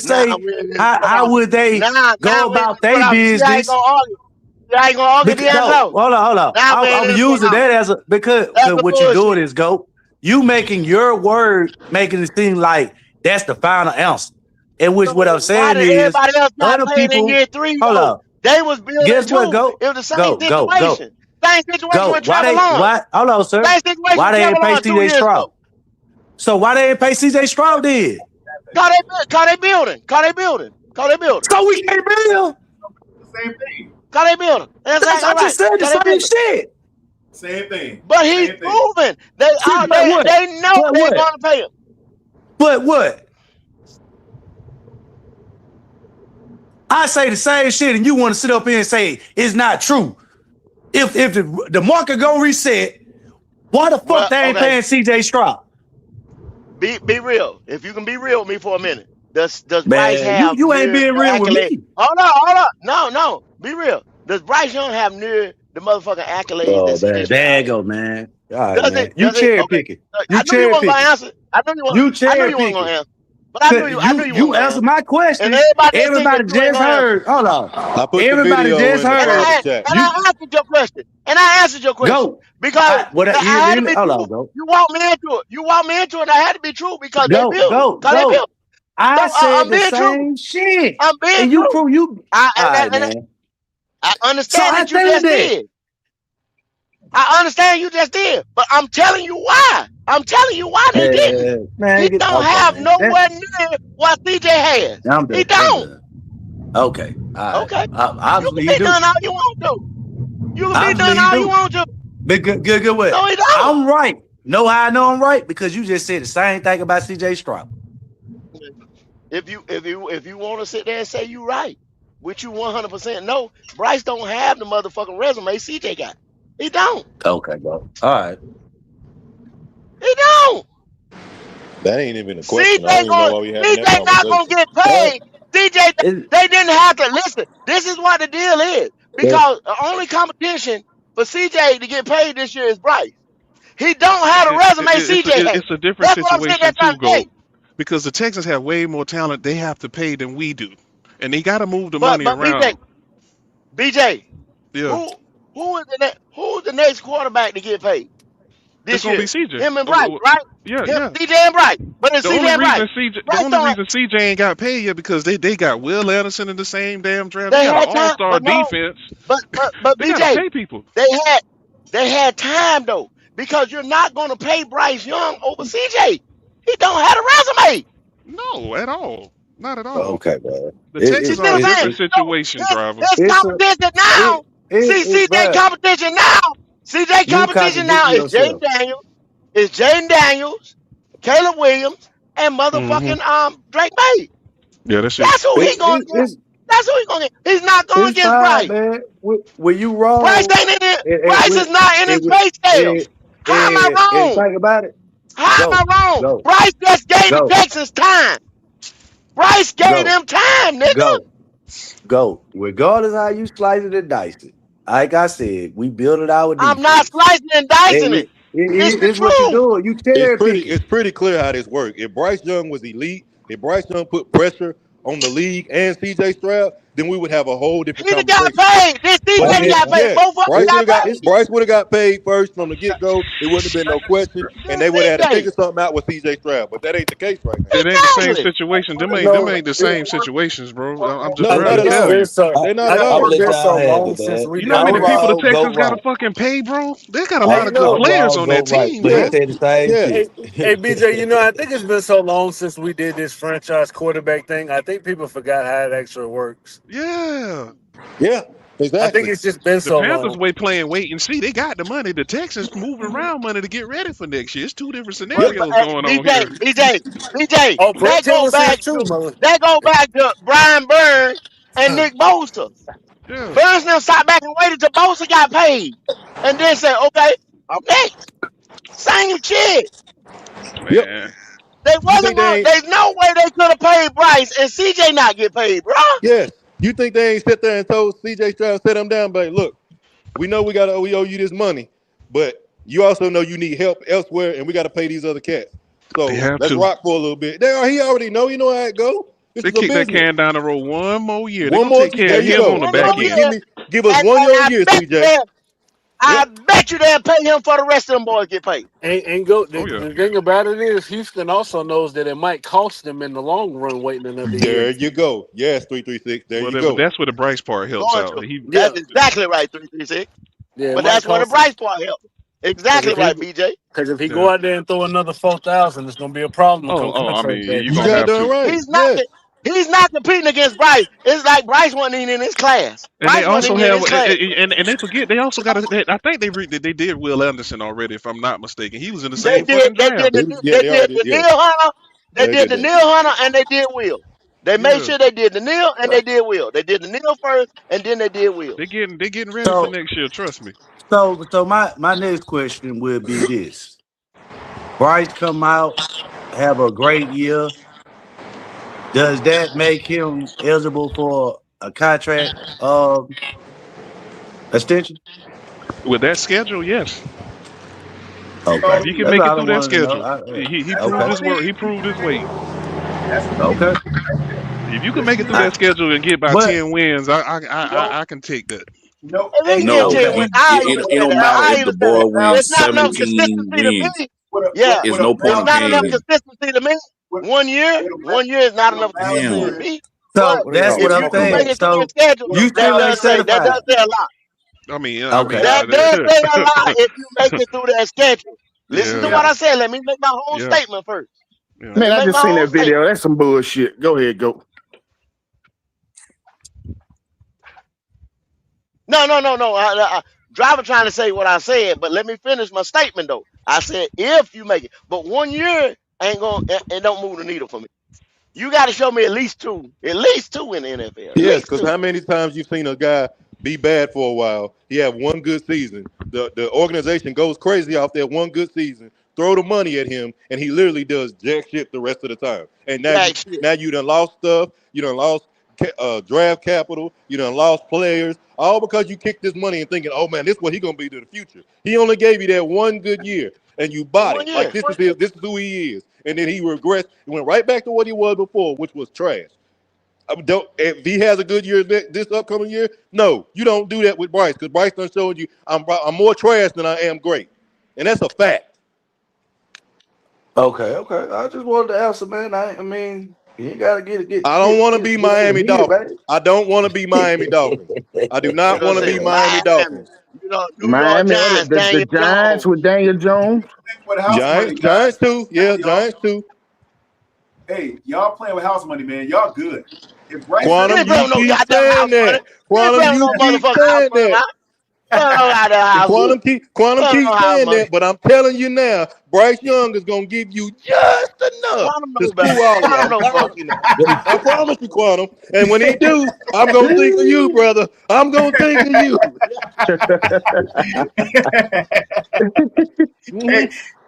say, how would they go about their business? See, I ain't gonna argue. ain't gonna argue Because, no, D'Angelo. hold on. Now we ain't I'm in using that as a because what you're doing is you making your word making it seem like that's the final answer. And which what I'm saying is everybody else not other playing in people. year 3? Hold up. They was building Guess too. what? Go. It was the same Go. situation. Same situation with Why Trevor they? Lawrence. Why? Hold on, sir. Same situation Why with they Trevor ain't pay Lawrence 2 C.J. years Stroud? ago. So why they ain't pay C.J. Stroud then? Call they building. So we can't build. Same thing. Call they building. That's I exactly just right. said the same shit. Same thing. But he's proven they know they're gonna pay him. But what? I say the same shit, and you want to sit up here and say it's not true. If the market go reset, why the fuck they ain't paying C.J. Stroud? Be real. If you can be real with me for a minute. Does Man, Bryce have you ain't being real with accolade? me. Hold up. No. Be real. Does Bryce Young have near the motherfucking accolades Oh, that man, CJ there you Stroud? go, man. All right, Does man. it? You cherry Okay. picking. I knew you weren't gonna answer. I knew you weren't gonna answer. But I knew you weren't You gonna answer answer. my question. And everybody that think Everybody that you ain't just gonna answer. heard. Hold on. I put Everybody the video just in heard. the chat. And I answered your question. Because I had to be true. Go. You walked me into it. I had to be true because they built it. Go. They built it. I So, said I'm the being true. same shit. I'm being and true. you prove you. All right, man. I So understand I that you said just that. did. I understand you just did. But I'm telling you why. They didn't. Man, He don't have nowhere near what CJ has. I'm He done. don't. Okay. All right. Okay. Obviously, You he can be do. done all you want to. You can be Obviously, done he all do. you want to. But good way. No, he don't. I'm right. Know how I know I'm right? Because you just said the same thing about C.J. Stroud. If you want to sit there and say you right, which you 100% know, Bryce don't have the motherfucking resume CJ got. He don't. Okay, bro. All right. He don't. That ain't even a question. I don't CJ even know why we having that CJ not gonna conversation. get paid. CJ they didn't have to listen. This is what the deal is. Because the only competition for CJ to get paid this year is Bryce. He don't have the resume CJ has. It's a different That's what I'm sitting there situation trying too, to say. Go, because the Texans have way more talent they have to pay than we do, and they got to move the But money around. BJ, Yeah, who's the next quarterback to get paid it's this gonna be year? CJ. Him and Bryce, right? Yeah. CJ and Bryce. But it's The CJ only and Bryce. reason CJ ain't got paid yet because they got Will Anderson in the same damn draft. They They got an had time, all-star but no. defense. But They gotta BJ, pay people. they had time though, because you're not gonna pay Bryce Young over CJ. He don't have a resume. No, at all. Not at all. Okay, bro. The Texans You are see a what I'm saying? different situation, driver. His competition now. CJ competition now. CJ You competition now contradicting is yourself. Jaden Daniels, Caleb Williams, and Mm-hmm. motherfucking Drake May. Yeah, that's it. That's who he gonna get. That's who he gonna get. He's not going It's against fine, Bryce. man. When you wrong, Bryce ain't in it. Bryce is not in his pay scale. How am I and wrong? think about it. How am I wrong? Bryce just gave the Texans time. Bryce gave them time, nigga. Go. Regardless how you slice it and dice it. Like I said, we build it our defense. I'm not slicing and dicing it. It's the It's what you're truth. doing. You cherry picking. It's pretty clear how this works. If Bryce Young was elite, if Bryce Young put pressure on the league and C.J. Stroud, then we would have a whole different He conversation. got paid. This CJ got paid. Both of them got paid. Bryce would have got paid first from the get-go. It wouldn't have been no question, and they would have had to figure something out with C.J. Stroud. But that ain't the case right now. It ain't the same situation. Them ain't the same situations, bro. I'm just trying to tell you. They're not at all. You know how many people the Texans got to fucking pay, bro? They got a lot of good players on that team, man. Hey, BJ, you know, I think it's been so long since we did this franchise quarterback thing. I think people forgot how it actually works. Yeah, exactly. I think it's just been the so Panthers long. way playing wait and see. They got the money. The Texans moving around money to get ready for next year. It's two different scenarios going on here. BJ, Oh, Brett that go back to Brian Burns and Nick Bosa. Yeah. Burns now sat back and waited till Bosa got paid, and then said, "Okay, I'm next." Same shit. Man. They wasn't going. There's no way they could have paid Bryce and CJ not get paid, bro. Yes. You think they ain't sit there and told C.J. Stroud, set him down, but look, we know we owe you this money, but you also know you need help elsewhere, and we got to pay these other cats. So let's rock for a little bit. He already know. You know how it go. They kick that can down the road one more year. They're One going more to take care of him on the back end. Give us And 1 I year, bet you CJ. I bet you they'll pay him for the rest of them boys get paid. And go. Oh yeah. The thing about it is, Houston also knows that it might cost them in the long run waiting another year. There you go. Yes, 336. There Well, you go. that's where the Bryce part helps Going out. to. He That's exactly right, 336. Yeah, it But might that's where the cost them. Bryce part helps. Exactly right, BJ. Because if he Yeah. go out there and throw another 4,000, it's gonna be a problem. Oh, Come I mean, contract day. you're You gonna got have done to. right. He's not competing against Bryce. It's like Bryce wasn't even in his class. And they Bryce wasn't also even in have, his class. and they forget they also got. I think they did Will Anderson already, if I'm not mistaken. He was in the They same did fucking draft. They already did. Neil Yeah. Hunter. They They did did the that. Neil Hunter and they did Will. They made Yeah, sure they did the Neil and they did Will. They did the Neil first and then they did Will. they getting ready for So, next year. Trust me. so my next question will be this: Bryce come out, have a great year. Does that make him eligible for a contract extension? With that schedule, yes. Okay, If you can that's make it all I through that wanted to know. schedule, he proved Okay, his work. He proved his weight. okay. If you can make it through that schedule and get about But 10 wins, I can take that. No, And let me no, get okay, 10 wins. I even It say don't that. matter I if the even say boy that. wins It's not enough 17 consistency to wins. me. Yeah. There's no point It's in not paying enough him. consistency to me. 1 year. 1 year is not enough consistency to Damn. me. so But that's if what you I'm do make saying. it through the So schedule, you still ain't that does certified. say a lot. I mean, Okay, That does say a lot if you make it through that schedule. Listen to yeah, what I said. Let me make my whole yeah, statement first. yeah. Let me Man, I make just my seen whole that statement. video. That's some bullshit. Go ahead, go. No. Driver trying to say what I said, but let me finish my statement though. I said if you make it, but 1 year ain't gonna and don't move the needle for me. You got to show me at least two in the NFL, at Yes, least because two. how many times you've seen a guy be bad for a while? He have one good season. The organization goes crazy off that one good season. Throw the money at him, and he literally does jack shit the rest of the time. And Jack shit. now you done lost stuff. You done lost draft capital. You done lost players, all because you kicked this money and thinking, oh man, this is what he gonna be to the future. He only gave you that one good year, and you bought 1 it like year. this is who he is. And then he regressed and went right back to what he was before, which was trash. If he has a good year this upcoming year, no, you don't do that with Bryce because Bryce done showed you I'm more trash than I am great, and that's a fact. okay. I just wanted to answer, man. I mean, you ain't gotta get. I don't want to be Miami Dolphins. Man. I don't want to be Miami Dolphins. I do You not know want what to I'm be saying? Miami Miami. Dolphins. New York Miami, Giants, the Daniel Giants Jones. with Daniel Jones. With house money, Giants too. Yeah, Giants too. Hey, y'all playing with house money, man. Y'all good. If Bryce You Quantum, ain't you playing with no keep goddamn house saying money. that. You ain't Quantum, playing with you no keep motherfucking house saying money, man. that. Playing with no goddamn house money. Quantum Playing with keeps no house saying money. that, but I'm telling you now, Bryce Young is gonna give you just enough Quantum to know better. screw all of Quantum y'all. know I better. promise you now. I promise you, Quantum. And when he do, I'm gonna think of you, brother. I'm gonna think of you.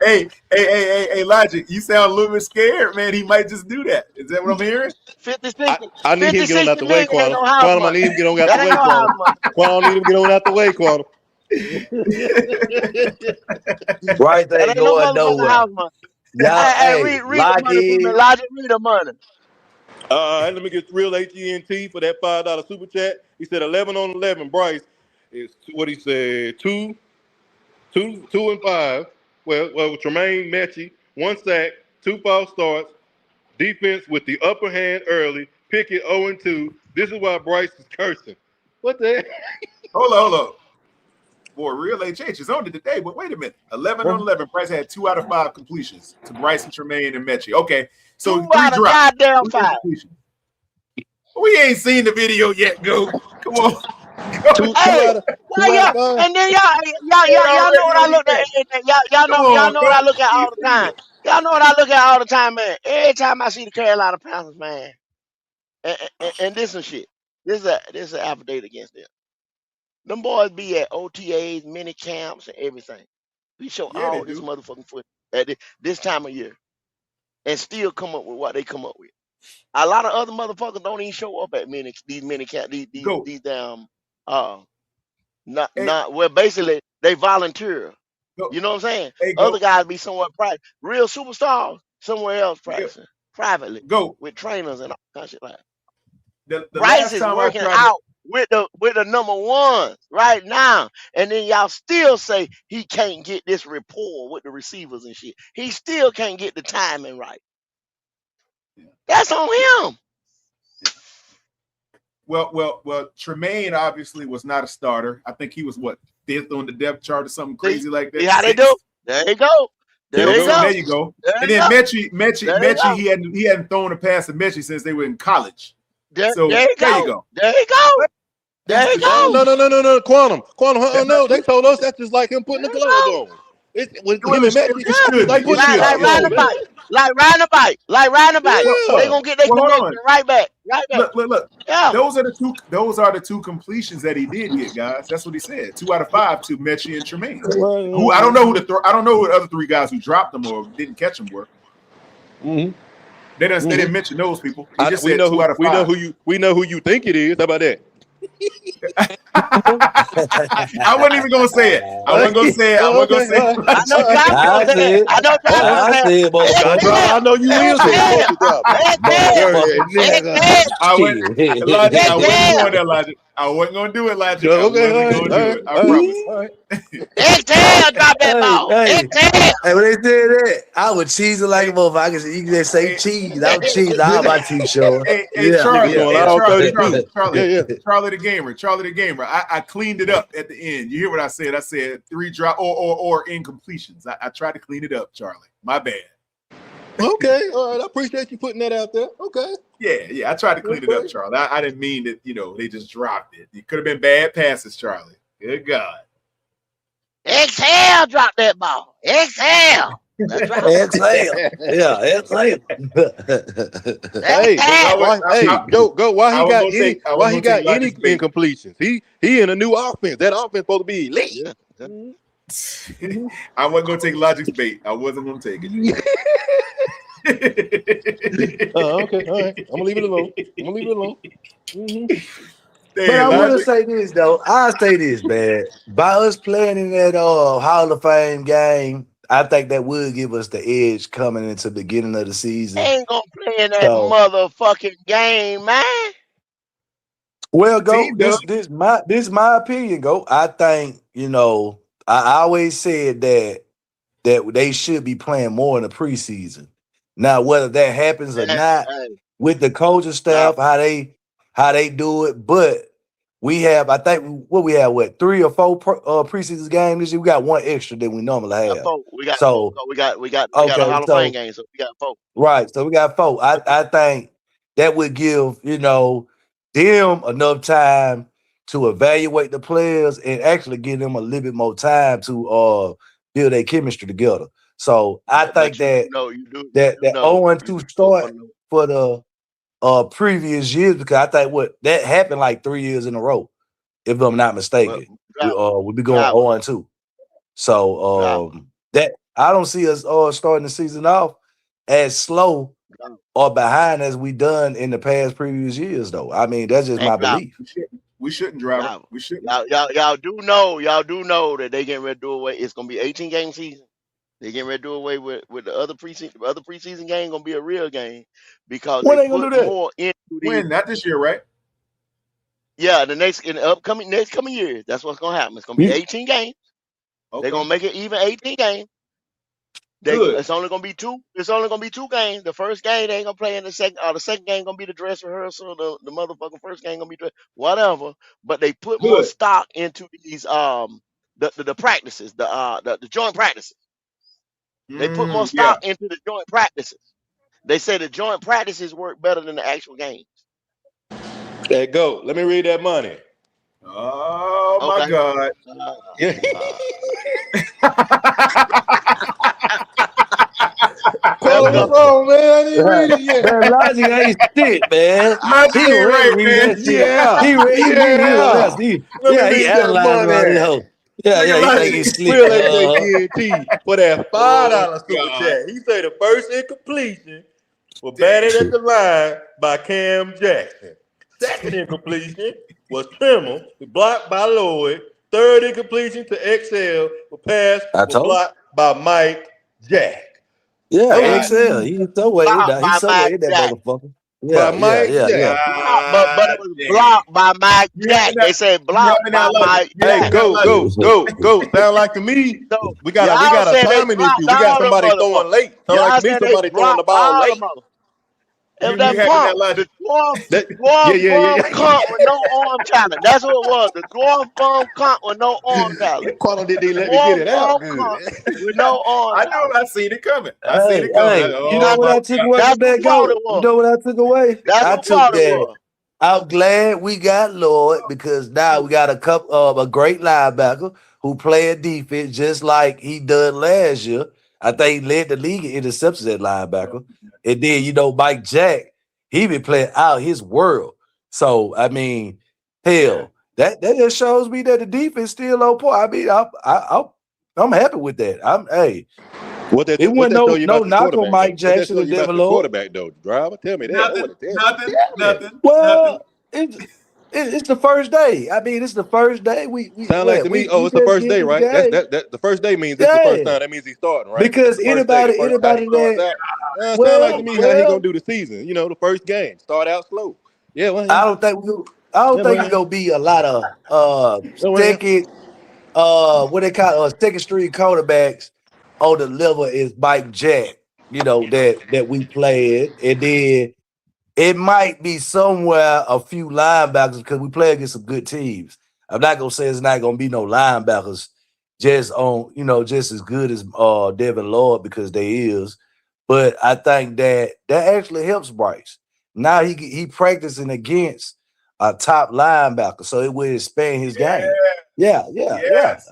Hey, Logic, you sound a little bit scared, man. He might just do that. Is that what I'm hearing? 50, I need him 50, to get on out 60 the way, million ain't Quantum. no house Quantum, I money. need him to get on out That the ain't way, no house Quantum. money. Quantum, need him to get on out the way, Quantum. Bryce That ain't ain't no going motherfucking nowhere. house money. Y'all, Hey, hey, read the money for me. Lockheed. Logic, read the money. Let me get real HENT for that $5 super chat. He said 11 on 11. Bryce is what he said 2 and 5. Well, Tremaine Metchie, 1 sack, 2 false starts, defense with the upper hand early. Pickett 0 and 2. This is why Bryce is cursing. What the heck? Hold on. Boy, real HH is on it today, but wait a minute. 11 on 11. Bryce had 2 out of 5 completions to Bryson, Tremaine, and Mechie. Okay, so 2 3 out of drops. goddamn 5. We ain't seen the video yet, go. Come on. Two Hey, out of why 5. y'all? And then y'all know what I look at. Y'all know what I look at all the time. Y'all know what I look at all the time, man. Every time I see the Carolina Panthers, man, and this and shit. This is an affidavit against them. Them boys be at OTAs, mini camps, and everything. We show Yeah, they all this do. motherfucking foot at this time of year, and still come up with what they come up with. A lot of other motherfuckers don't even show up at these mini camp, these damn well basically they volunteer. Go. You know what I'm saying? Hey, go. Other guys be somewhere private. Real superstars somewhere else practicing privately Go. with trainers and all kind of shit like that. The Bryce last is time working I tried out with the number ones right now, and then y'all still say he can't get this rapport with the receivers and shit. He still can't get the timing right. That's on him. Well, Tremaine obviously was not a starter. I think he was what, 5th on the depth chart or something crazy like that. See how they do? There you go. There you go. And then Mechie, he hadn't thrown a pass to Mechie since they were in college. There you go. No, Quantum. No, they told us that's just like him putting the gloves on. Like riding a bike. They gonna get their connection right back. Look. Yeah. Those are the two completions that he did get, guys. That's what he said. 2 out of 5 to Mechie and Tremaine. Who I don't know who the other 3 guys who dropped them or didn't catch them were. Mm-hmm. They didn't mention those people. We know who you think it is. How about that? I wasn't even gonna say it. I wasn't gonna say it. I know you will say it. I wasn't gonna do it, Logic. I promise. Exhale, drop that ball. Hey, when they said that, I would cheese it like a motherfucker. You can say cheese. I would cheese all my t-shirt. Charlie the gamer. I cleaned it up at the end. You hear what I said? I said 3 drop or incompletions. I tried to clean it up, Charlie. My bad. Okay, all right. I appreciate you putting that out there. Okay. Yeah. I tried to clean it up, Charlie. I didn't mean that, they just dropped it. It could have been bad passes, Charlie. Good God. Exhale, drop that ball. Exhale. That's right. Exhale. Yeah, exhale. Go. Why he got any incompletions? He in a new offense. That offense supposed to be elite. Yeah. I wasn't gonna take Logic's bait. I wasn't gonna take it. Okay, all right. I'm gonna leave it alone. Mm-hmm. But I want to say this though. I'll say this, man. By us playing in that Hall of Fame game, I think that would give us the edge coming into the beginning of the season. They ain't gonna play in that motherfucking game, man. Well, go. This my opinion. Go. I think I always said that they should be playing more in the preseason. Now, whether that happens or not with the coaching staff, how they do it, but we have, I think, we have 3 or 4 preseason games this year. We got 1 extra than we normally have. We got a Hall of Fame game, so we got 4. Right, so we got 4. I think that would give them enough time to evaluate the players and actually give them a little bit more time to build their chemistry together. So I think that 0-2 start for the previous years, because I think that happened like 3 years in a row, if I'm not mistaken. We'll be going 0-2. So that I don't see us starting the season off as slow or behind as we done in the past previous years, though. I mean, that's just my belief. We shouldn't drive it. We shouldn't. Y'all do know that they getting ready to do away. It's gonna be 18 game season. They getting ready to do away with the other preseason game. Gonna be a real game because when they gonna put do that? more into when not this year, right? Yeah, in the upcoming years. That's what's gonna happen. It's gonna be 18 games. Okay. They're gonna make it even 18 games. It's only gonna be 2. It's only gonna be 2 games. The first game they ain't gonna play in the second. The second game gonna be the dress rehearsal. The motherfucking first game gonna be whatever. But they put more stock into these the practices, the joint practices. They put more stock into the joint practices. They say the joint practices work better than the actual games. Hey, go. Let me read that money. Oh my God. What's wrong, man? I didn't read it yet. Man, Logic ain't shit, man. He right, man. He analyzed about it, hoe. Yeah, he think he's slick. Guarantee for that $5 super chat. He said the first incompletion was batted at the line by Cam Jackson. Second incompletion was Trimmer, blocked by Lloyd. Third incompletion to XL was passed, blocked by Mike Jack. Yeah, XL. He's so way. He's so way that motherfucker. Yeah, Mike Jack. But it was blocked by Mike Jack. They said blocked by Mike Hey, Jack. go. Sound like to me, So we got y'all a said they timing issue. blocked We got all them somebody throwing motherfuckers. late. Sound Y'all like to me, said they somebody throwing the blocked ball all late. them motherfuckers. If You that having that pump, logic? the dwarf Yeah. cunt with no arm talent. That's what it was. The dwarf cunt with no arm talent. Quantum didn't let me Dwarf get it out. cunt with no arm I talent. know. I seen it coming. I seen it coming. You know what I took away That's from that what Quality goat? You was. know what I took away? That's I what took Quality that. was. I'm glad we got Lloyd because now we got a great linebacker who played defense just like he done last year. I think he led the league in interceptions at linebacker. And then, Mike Jack, he been playing out his world. So, I mean, hell, that just shows me that the defense still on point. I mean, I'm happy with that. What that It wasn't show you no about the knock on quarterback? Mike What that Jackson show and you about Devin the Lloyd. quarterback though, driver? Tell me that. Nothing. Well, it's the first day. I mean, it's the first day. We Sound like to me. Oh, it's the just first day, getting the right? game. That the first day means this is the first time. That means he's starting, right? Because The first day, the first time he starts that out. Sound like to me how he gonna do the season. The first game start out slow. Yeah, well, I don't think it's gonna be a lot of second what they call second string quarterbacks on the level is Mike Jack, that we played, and then it might be somewhere a few linebackers because we play against some good teams. I'm not gonna say it's not gonna be no linebackers just as good as Devin Lloyd because they is, but I think that actually helps Bryce. Now he practicing against a top linebacker, so it will expand his game. Yeah.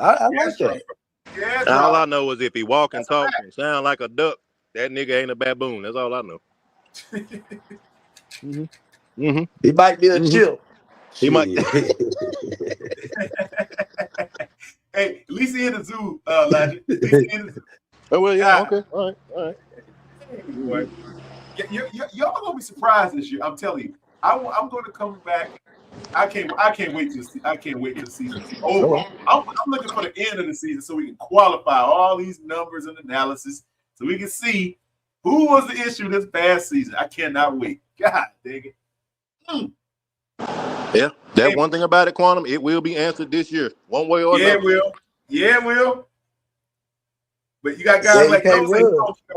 I like that. All I know is if he walk and talk and sound like a duck, that nigga ain't a baboon. That's all I know. He might be a chip. He might. Hey, at least he in the zoo, Logic. At least he in the zoo. Oh well, yeah. Okay. All right. Anyway, y'all gonna be surprised this year. I'm telling you. I'm going to come back. I can't wait till the season's over. I'm looking for the end of the season so we can qualify all these numbers and analysis so we can see who was the issue this past season. I cannot wait. God dang it. Yeah, that one thing about it, Quantum, it will be answered this year, one way or another. It will. But you got guys like those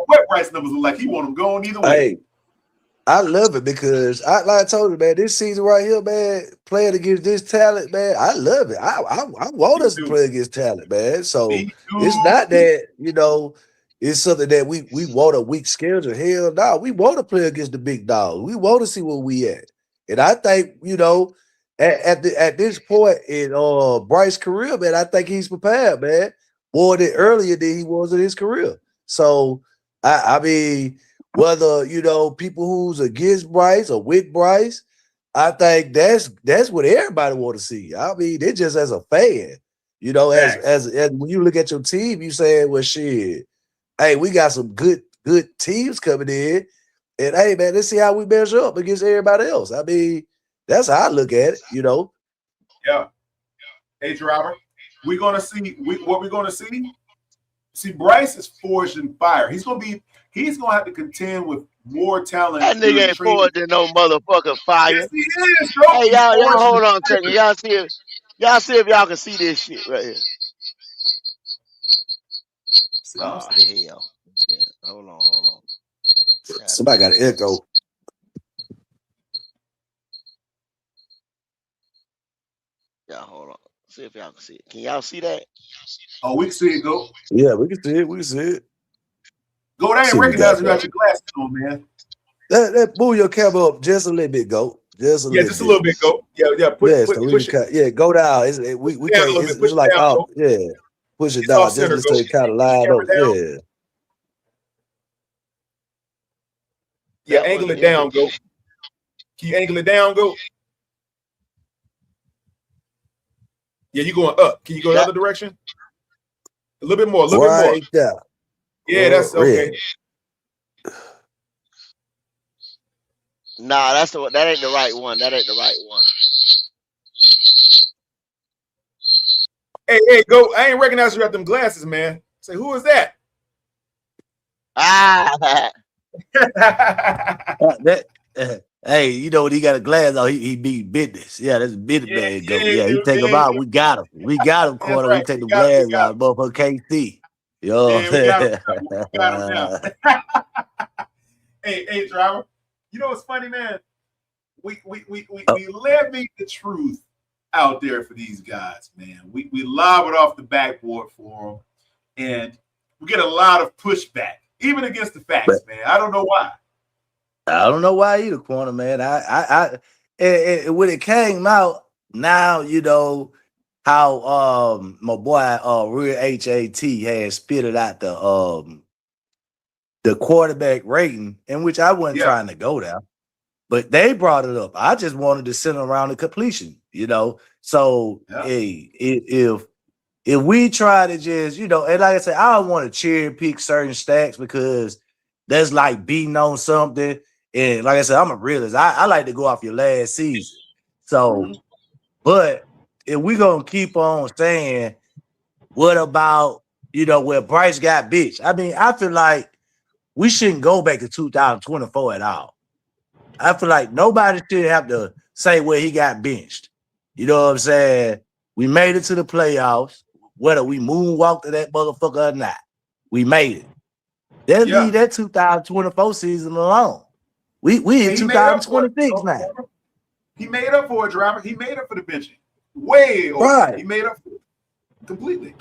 what Bryce numbers look like. He want them going either way. Hey, I love it because like I told you, man, this season right here, man, playing against this talent, man, I love it. I want us to play against talent, man. So it's not that, it's something that we want a weak schedule. Hell no, we want to play against the big dogs. We want to see where we at. And I think, at this point in Bryce's career, man, I think he's prepared, man, more than earlier than he was in his career. So I mean, whether people who's against Bryce or with Bryce, I think that's what everybody want to see. I mean, it just as a fan, as when you look at your team, you say, well, shit, hey, we got some good teams coming in, and hey, man, let's see how we measure up against everybody else. I mean, that's how I look at it, Yeah. Hey, driver, we're gonna see what we're gonna see. See, Bryce is forged in fire. He's gonna have to contend with more talent. That nigga ain't forward to no motherfucking fire. Yes, he is, bro. Hey, y'all hold on a second. Y'all see if y'all can see this shit right here. Oh hell. Yeah. Hold on. Somebody got an echo. Yeah, hold on. See if y'all can see it. Can y'all see that? Oh, we can see it, go. Yeah, we can see it. Go, they ain't recognize you got your glasses on, man. That move your camera up just a little bit, go. Just a little bit, go. Yeah. Push it. Go down. We can't. It's like down, push it down just so it kind of line up. Yeah. Yeah, angle it down, go. Can you angle it down, go? Yeah, you going up. Can you go the other direction? A little bit more. Right there. Yeah, that's okay. Nah, that ain't the right one. Hey, go. I ain't recognize you got them glasses, man. Say, who is that? Ah. Hey, you know when he got a glass on, he beat business. Yeah, that's a business man go. Yeah, he take him out. We got him. We got him, corner. We take the glass out, motherfucker KC. Yo, Yeah, we got him. We got him now. Hey, driver. You know what's funny, man? We levy the truth out there for these guys, man. We lob it off the backboard for them, and we get a lot of pushback, even against the facts, man. I don't know why. I don't know why either, corner man. When it came out, now you know how my boy Real HAT had spitted out the quarterback rating, in which I wasn't trying to go there, but they brought it up. I just wanted to sit around the completion, you know. So hey, if we try to just, you know, and like I said, I don't want to cherry pick certain stacks because that's like beating on something. And like I said, I'm a realist. I like to go off your last season. So, but if we gonna keep on saying, what about, you know, where Bryce got bitch? I mean, I feel like we shouldn't go back to 2024 at all. I feel like nobody should have to say where he got benched. You know what I'm saying? We made it to the playoffs, whether we moonwalked to that motherfucker or not. We made it. Let's leave that 2024 season alone. We in 2026 now. He made up for it, driver. He made up for the benching. Way over. Right. He made up for it completely.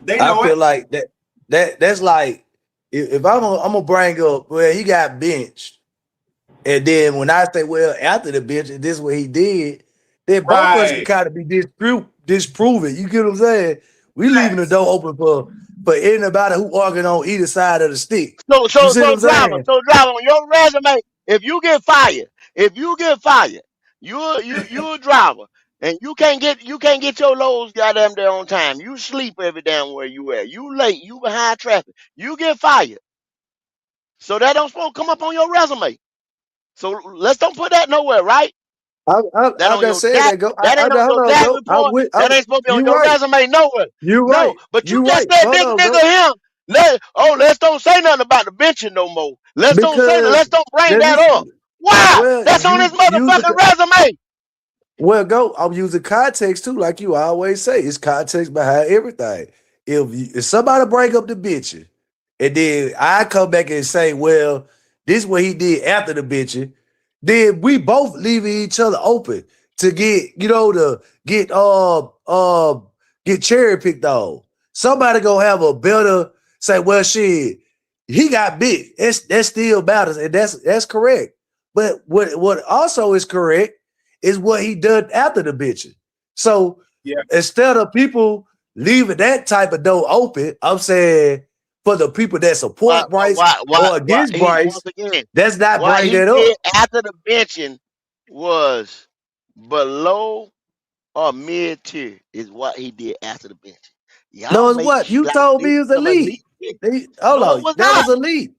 They know I feel like that's like if I'm gonna bring up, well, he got benched, and then when I say, well, after the bench, this is what he did, then both of us can kind of be disproven. You get what I'm saying? We leaving the door open for anybody who arguing on either side of the stick. So driver, on your resume, if you get fired, you're a driver, and you can't get your loads goddamn there on time. You sleep every damn where you at. You late. You behind traffic. You get fired. So that don't supposed to come up on your resume. So let's don't put that nowhere, right? That ain't supposed to be on your resume nowhere. You right. No, but you just said this nigga him. Let's don't say nothing about the benching no more. Let's don't bring that up. Why? Well, that's on his motherfucking resume. Well, I'm using context too, like you always say. It's context behind everything. If somebody bring up the benching, and then I come back and say, well, this is what he did after the benching, then we both leaving each other open to get, you know, to get cherry picked on. Somebody gonna have a better say, well, shit, he got big. That's still matters, and that's correct. But what also is correct is what he done after the benching. So instead of people leaving that type of door open, I'm saying for the people that support Bryce or against Bryce, that's not bring that up. After the benching was below or mid tier is what he did after the benching. No, it's what you told me it was elite. Hold on, that was elite.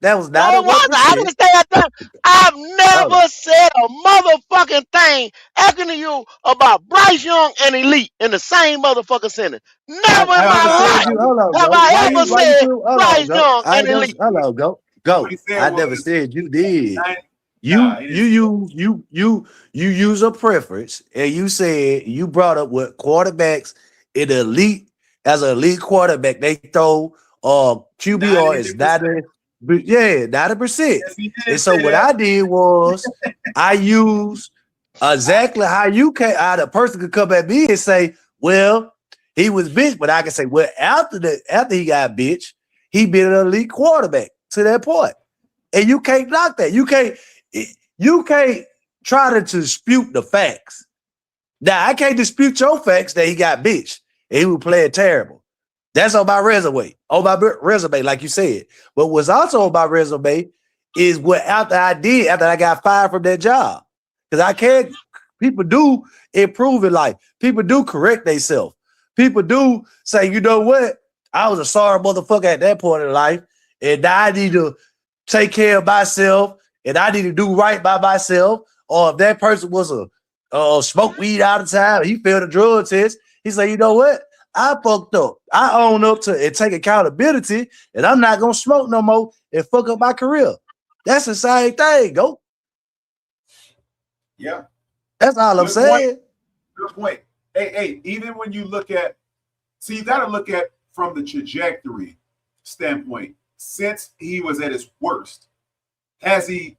That was not. I didn't say that. I've never said a motherfucking thing asking you about Bryce Young and elite in the same motherfucking sentence. Never in my life have I ever said Bryce Young and elite. Hello, go. I never said you did. You use a preference, and you said you brought up what quarterbacks in the elite as an elite quarterback they throw QBR is 90%. 90%. And so what I did was I used exactly how the person could come at me and say, well, he was bitch, but I can say, well, after he got bitch, he been an elite quarterback to that point. And you can't knock that. You can't try to dispute the facts. Now I can't dispute your facts that he got bitch and he was playing terrible. That's on my resume. Like you said. But what's also on my resume is what after I got fired from that job. Because people do improve in life. People do correct themselves. People do say, you know what? I was a sorry motherfucker at that point in life. And now I need to take care of myself. And I need to do right by myself. Or if that person was a smoke weed all the time, he failed a drug test, he say, you know what? I fucked up. I own up to and take accountability, and I'm not gonna smoke no more and fuck up my career. That's the same thing. Go. Yeah. That's all I'm saying. Good point. Hey, even when you look at, you got to look at from the trajectory standpoint. Since he was at his worst, has he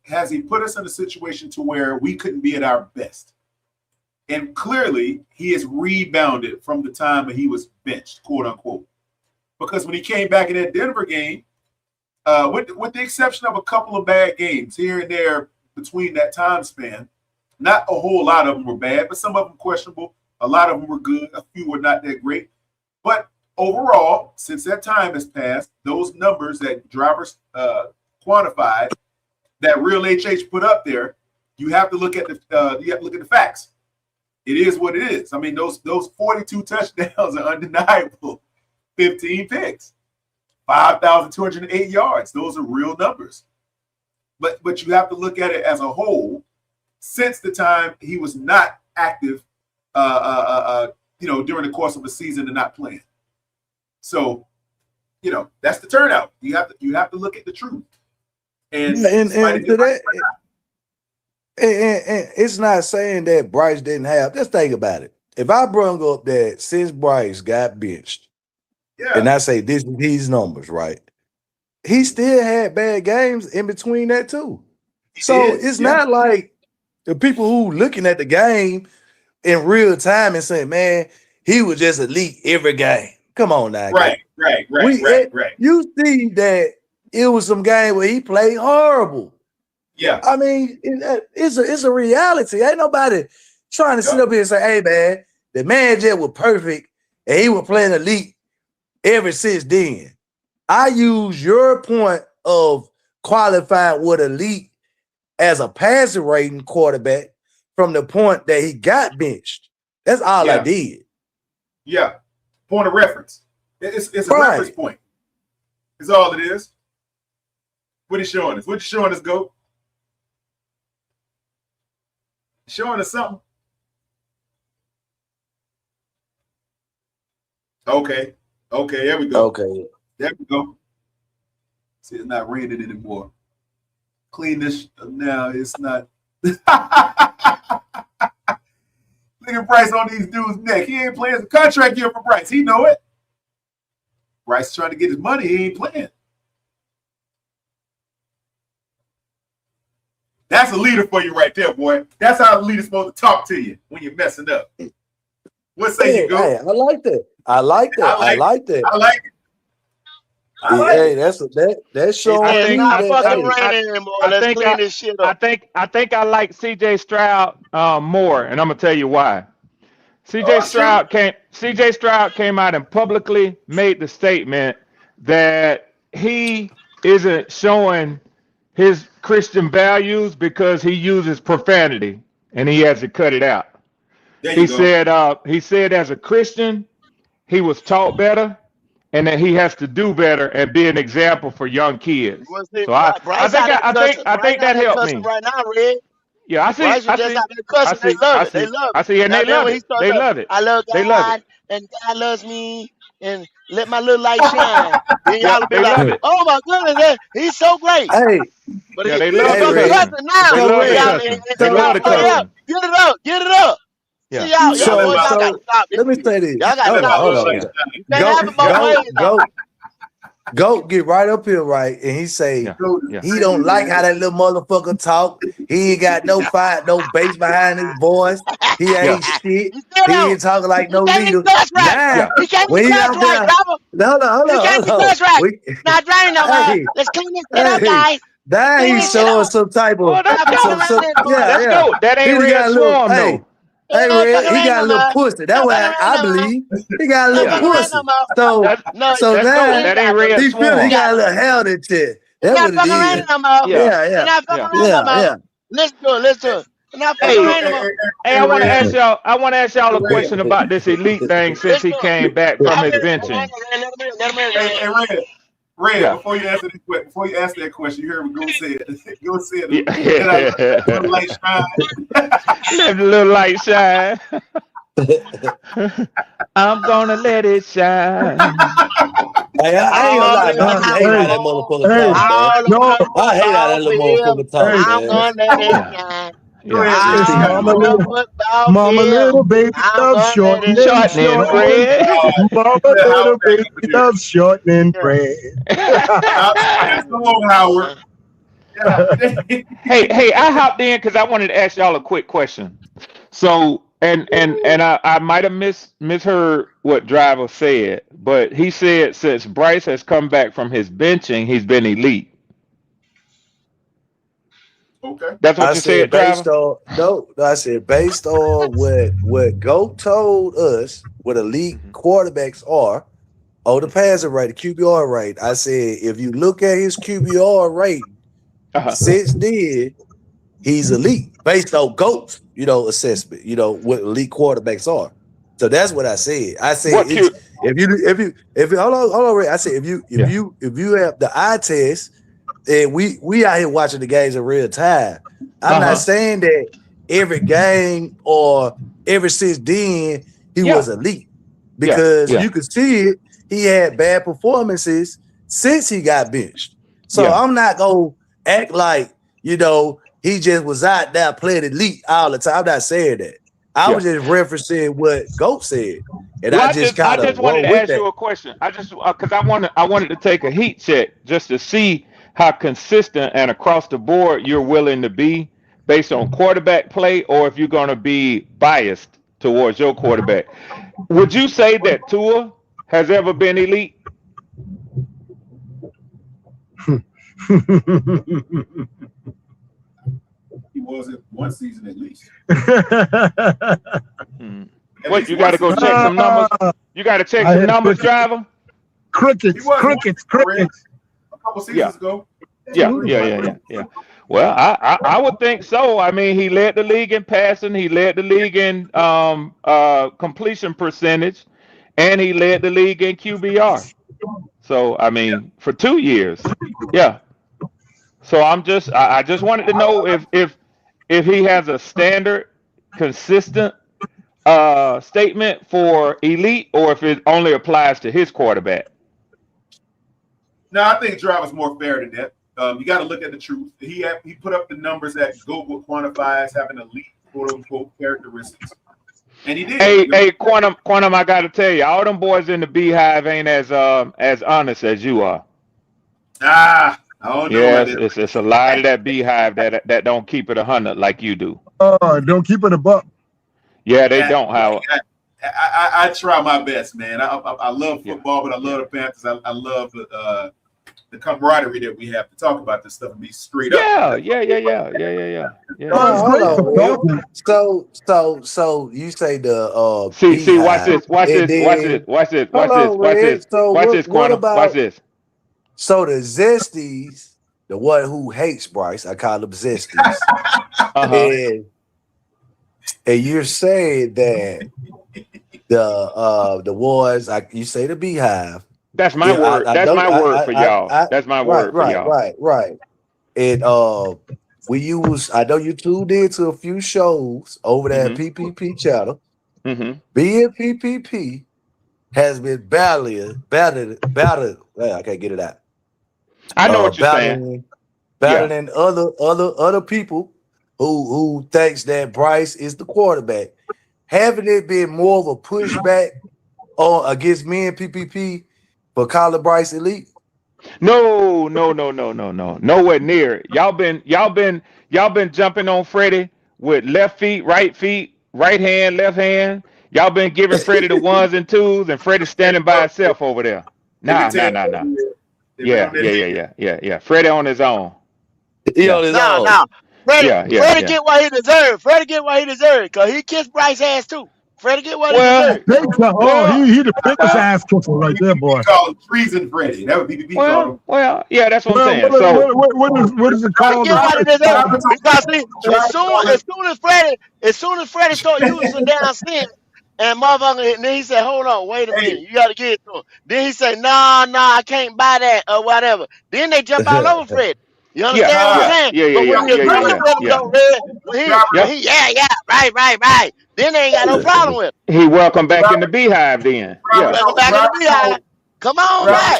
put us in a situation to where we couldn't be at our best? And clearly, he has rebounded from the time that he was benched, quote unquote. Because when he came back in that Denver game, with the exception of a couple of bad games here and there between that time span, not a whole lot of them were bad, but some of them questionable. A lot of them were good. A few were not that great. But overall, since that time has passed, those numbers that drivers quantified, that real HH put up there, you have to look at the facts. It is what it is. I mean, those 42 touchdowns are undeniable. 15 picks, 5,208 yards. Those are real numbers. But you have to look at it as a whole. Since the time he was not active, during the course of a season and not playing. So, that's the turnout. You have to look at the truth. And it's not saying that Bryce didn't have. Just think about it. If I bring up that since Bryce got benched, and I say this is his numbers, right? He still had bad games in between that too. It's not like the people who looking at the game in real time and saying, man, he was just elite every game. Come on now. Right. You see that it was some game where he played horrible. Yeah. I mean, it's a reality. Ain't nobody trying to sit up here and say, hey, man, the man just was perfect and he was playing elite ever since then. I use your point of qualifying with elite as a passer rating quarterback from the point that he got benched. That's all I did. Yeah. Point of reference. It's a reference point. It's all it is. What he's showing us. What you showing us, Go? Showing us something. Okay. There we go. Okay. There we go. See, it's not raining anymore. Clean this now. It's not. Look at Bryce on these dudes' neck. He ain't playing. It's a contract year for Bryce. He know it. Bryce is trying to get his money. He ain't playing. That's a leader for you right there, boy. That's how a leader's supposed to talk to you when you're messing up. What say you, Go? Hey, I like that. I like that. Hey, that's showing me I think I like CJ Stroud more, and I'm gonna tell you why. CJ Stroud came out and publicly made the statement that he isn't showing his Christian values because he uses profanity and he has to cut it out. He said as a Christian, he was taught better and that he has to do better and be an example for young kids. So I think that helped me. Right now, Red. Yeah, I see. Bryce was just out there cussing. They love it. They love it. I see, and they love it. They love it. I love God, and God loves me, and let my little light shine. Then y'all will be like, "Oh my goodness, he's so great." Hey, but they love the cussing now. They love the cussing. Get it up. Yeah. See, y'all gotta stop it. Let me say this. Y'all gotta stop. Go get right up here, right? And he say he don't like how that little motherfucker talk. He ain't got no fight, no bass behind his voice. He ain't shit. He ain't talking like no leader. Now, when he out there, hold on. Not draining no more. Let's clean this shit up, guys. Now he's showing some type of That ain't real swarm though. Hey, Red, he got a little pussy. That's what I believe. He got a little pussy. So now he feel he got a little hell in it. That's what it is. Yeah. Let's do it. Hey, I want to ask y'all a question about this elite thing since he came back from his benching. Red, before you answer that question, you heard what Go said. Go said, let a light shine. Let a little light shine. I'm gonna let it shine. Hey, I ain't gonna all lie, in man. the I be house, hating how that all, motherfucker Hey, talk, man. all no, on the I hate how that football little field. motherfucker talk, I'm man. gonna let it Yeah. shine. Go Yeah. ahead, You it's see, All mama on the little, football mama field. little baby I'm loves gonna let it shortening, shortening shine. oh shortening. bread. God, Mama let Howard little back baby up in here. loves shortening Yeah. bread. Come on, Howard. Hey, I hopped in because I wanted to ask y'all a quick question. So, and I might have misheard what Driver said, but he said since Bryce has come back from his benching, he's been elite. Okay. That's what I you said said, Driver? I said based on what Goat told us what elite quarterbacks are, the passer rate, the QBR rate. I said if you look at his QBR rate since then, he's elite based on Goat's, assessment, what elite quarterbacks are. So that's what I said. I said What it's Q? if you hold on, Ray. I said if you have the eye test, and we out here watching the games in real time. I'm not saying that every game or ever since then he was elite, because you could see it. He had bad performances since he got benched. So I'm not gonna act like he just was out there playing elite all the time. I'm not saying that. I was just referencing what Goat said, and Well, I just kind of wanted roll to with ask that. you a question. I just because I wanted to take a heat check just to see how consistent and across the board you're willing to be based on quarterback play, or if you're going to be biased towards your quarterback. Would you say that Tua has ever been elite? He was in one season at least. What, you got to go check some numbers? You got to check some numbers, Driver? Crickets. A couple seasons ago. Yeah. Well, I would think so. I mean, he led the league in passing, he led the league in completion percentage, and he led the league in QBR. So I mean, for 2 years, yeah. So I just wanted to know if he has a standard, consistent statement for elite, or if it only applies to his quarterback. No, I think Driver's more fair than that. You got to look at the truth. He put up the numbers that Google quantifies as having elite quote unquote characteristics, and he did. Hey, Quantum, I got to tell you, all them boys in the Beehive ain't as honest as you are. I don't know. Yes, it's a lot of that Beehive that don't keep it 100 like you do. Don't keep it a buck. Yeah, they don't, Howard. I try my best, man. I love football, but I love the Panthers. I love the camaraderie that we have to talk about this stuff and be straight up. Yeah. Hold on. So you say the see, watch this, Quantum. Watch this. So the Zesties, the one who hates Bryce, I call them Zesties, and you're saying that the ones, you say the Beehive. That's my word. That's my word for y'all. That's my word for y'all. Right. And we use. I know you tuned into a few shows over there at PPP channel. Being PPP has been battling. I can't get it out. I know what you're saying. Battling other people who thinks that Bryce is the quarterback. Haven't it been more of a pushback against me and PPP for calling Bryce elite? No. Nowhere near it. Y'all been jumping on Freddie with left feet, right hand, left hand. Y'all been giving Freddie the ones and twos, and Freddie standing by himself over there. Nah. Yeah. Freddie on his own. No. Freddie get what he deserved. Freddie get what he deserved because he kissed Bryce's ass too. Freddie get what he deserved. He the biggest ass kisser right there, boy. Call him treason Freddie. That would be the Well, yeah, that's what I'm saying. So what is it called? Get what he deserved. Because see, as soon as Freddie started using down sin, and motherfucker, and then he said, "Hold on, wait a minute, you got to get it to him." Then he said, "No, I can't buy that or whatever." Then they jump all over Freddie. You understand what I'm saying? Yeah. Right. Then they ain't got no problem with it. He welcome back in the Beehive then. Welcome back in the Beehive. Come on back.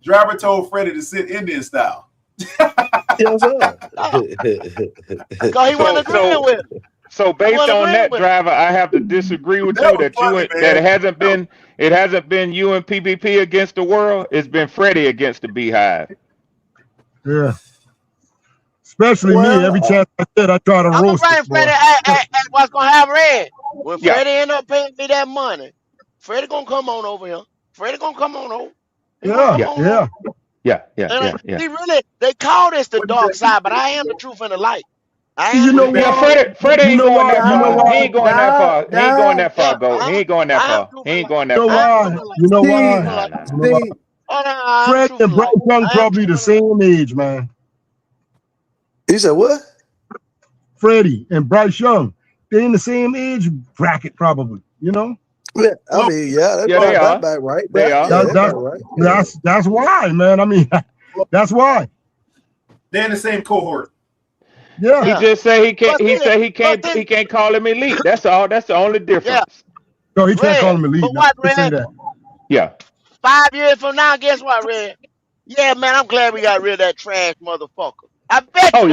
Driver told Freddie to sit Indian style. Yes, sir. Because he wasn't agreeing with it. So based on that, Driver, I have to disagree with you that that it hasn't been you and PPP against the world. It's been Freddie against the Beehive. Yeah. Especially me. Every chance I get, I try to roast it. Freddie, what's gonna happen, Red? When Freddie end up paying me that money, Freddie gonna come on over here. Freddie gonna come on over. Yeah. See, really, they call this the dark side, but I am the truth and the light. Freddie ain't going that far. He ain't going that far. He ain't going that far, Go. He ain't going that far. He ain't going that far. You know why? Fred and Bryce Young probably the same age, man. He said what? Freddie and Bryce Young, they in the same age bracket, probably. You know. Yeah, I mean, yeah, they are. Back, right? They are. That's why, man. I mean, that's why. They're in the same cohort. Yeah. He just say he can't. He say he can't. He can't call him elite. That's all. That's the only difference. Yeah. No, he can't call him elite. But what, Red? Yeah. 5 years from now, guess what, Red? Yeah, man, I'm glad we got rid of that trash motherfucker. I bet you.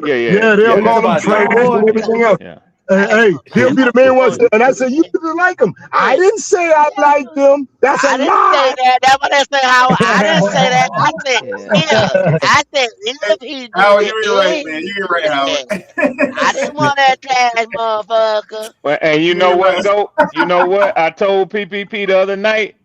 Yeah, they'll call him trash and everything else. Yeah. Hey, he'll be the main one. And I said, you didn't like him. I didn't say I liked him. That's a lie. I didn't say that. That's what they say, Howard. I didn't say that. I said, if he Howard, you're right, man. You're right, Howard. I didn't want that trash motherfucker. Well, and you know what, though? You know what? I told PPP the other night.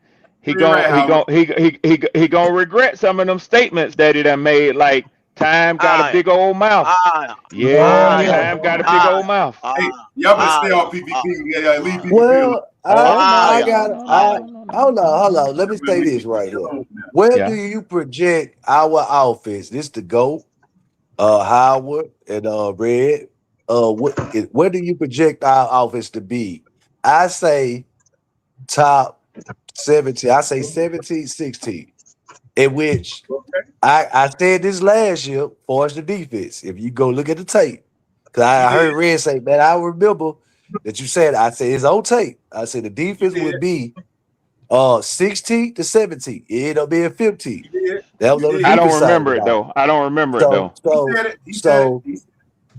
He gonna regret some of them statements that he done made, like time got a big old mouth. Time got a big old mouth. Hey, y'all better stay off PPP. Leave PPP. Well, hold on. Let me say this right here. Where do you project our offense? This the GOAT, Howard and Red. Where do you project our offense to be? I say top 17. I say 17, 16. In which I said this last year for us the defense. If you go look at the tape, because I heard Red say, man, I remember that you said, I said it's on tape. I said the defense would be 16 to 17. It ended up being 15. That was on the I don't remember it though. I don't remember it though. So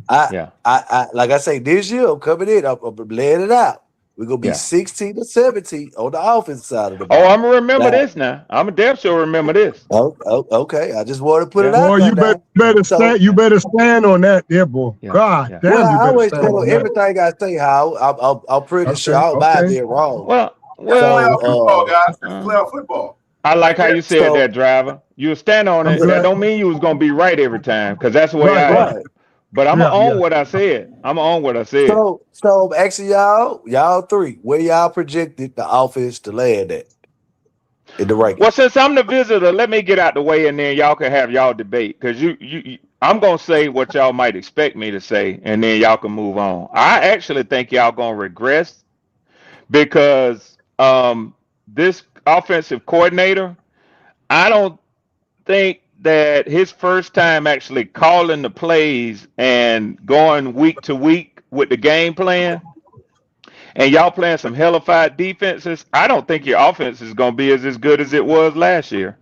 I like I say, this year I'm coming in, I'm laying it out. We're gonna be 16 to 17 on the offensive side of the ball. Oh, I'm gonna remember this now. I'm a damn sure remember this. Okay. I just want to put it out. Boy, you better stand. You better stand on that, there, boy. God damn, well, you I always better stand tell on everything I say. How I'm pretty sure I might be wrong. Well, football, guys. Playoff football. I like how you said that, Driver. You stand on it. That don't mean you was gonna be right every time, because that's the way I am. But I'm gonna own what I said. So actually, y'all three, where y'all projected the offense to land at in the ranking? Well, since I'm the visitor, let me get out the way, and then y'all can have y'all debate. Because I'm gonna say what y'all might expect me to say, and then y'all can move on. I actually think y'all gonna regress because this offensive coordinator, I don't think that his first time actually calling the plays and going week to week with the game plan, and y'all playing some hellified defenses, I don't think your offense is going to be as good as it was last year.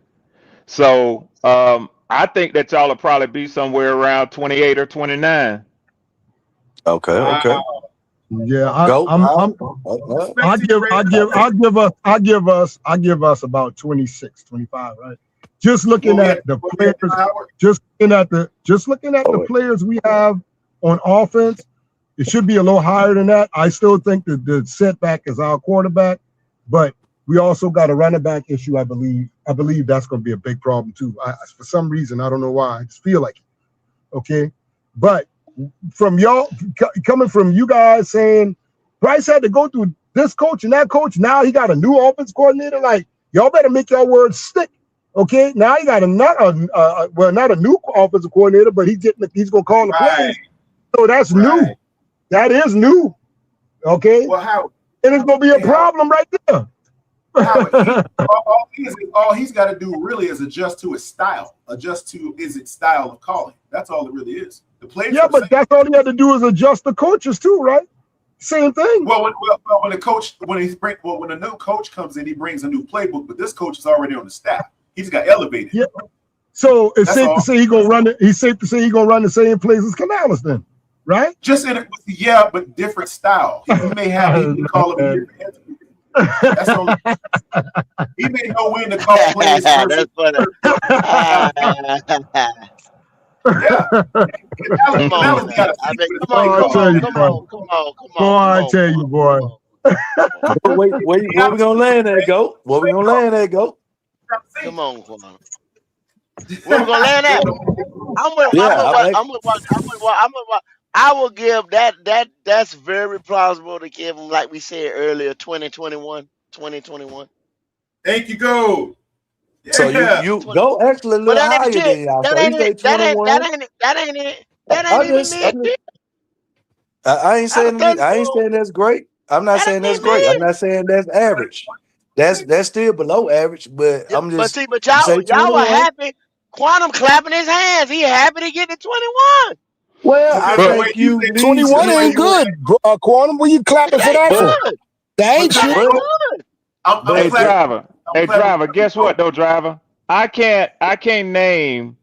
So I think that y'all will probably be somewhere around 28 or 29. Okay. Yeah, I'll give us about 26, 25, right? Just looking at the players, just looking at the players we have on offense, it should be a little higher than that. I still think that the setback is our quarterback, but we also got a running back issue. I believe that's going to be a big problem too. For some reason, I don't know why, I just feel like it. Okay, but from y'all, coming from you guys saying Bryce had to go through this coach and that coach, now he got a new offense coordinator. Like, y'all better make your words stick. Okay, now he got not a new offensive coordinator, but he's gonna call the plays. So that's new. That is new. Okay. Well, and it's gonna be a problem right there. all he's got to do really is adjust to his style. Adjust to his style of calling. That's all it really is. The players. Yeah, but that's all he had to do is adjust the coaches too, right? Same thing. Well, when the new coach comes in, he brings a new playbook, but this coach is already on the staff. He's got elevated. Yeah. So it's That's safe all. to say he's gonna run it. He's safe to say he's gonna run the same plays as Canales then, right? Just in it, but different style. He may have he may call him a different entity. That's all. He may know when to call plays. That's funny. Come on, man. I mean, come on, I tell you, boy. Where we gonna land that go? Where we gonna land that go? Come on, Quan. Where we gonna land at? I will give that's very plausible to give him, like we said earlier, 2021. Thank you, go. Yeah. So you go actually a little higher than y'all. So he say 21. That ain't it. I ain't saying that's great. I'm not saying that's great. I'm not saying that's average. That's still below average, but I'm just. But y'all were happy. Quantum clapping his hands. He happy to get to 21. Well, I think you 21 ain't good, Quantum. What you clapping for that for? That ain't shit. Hey, driver. Guess what, though, driver? I can't name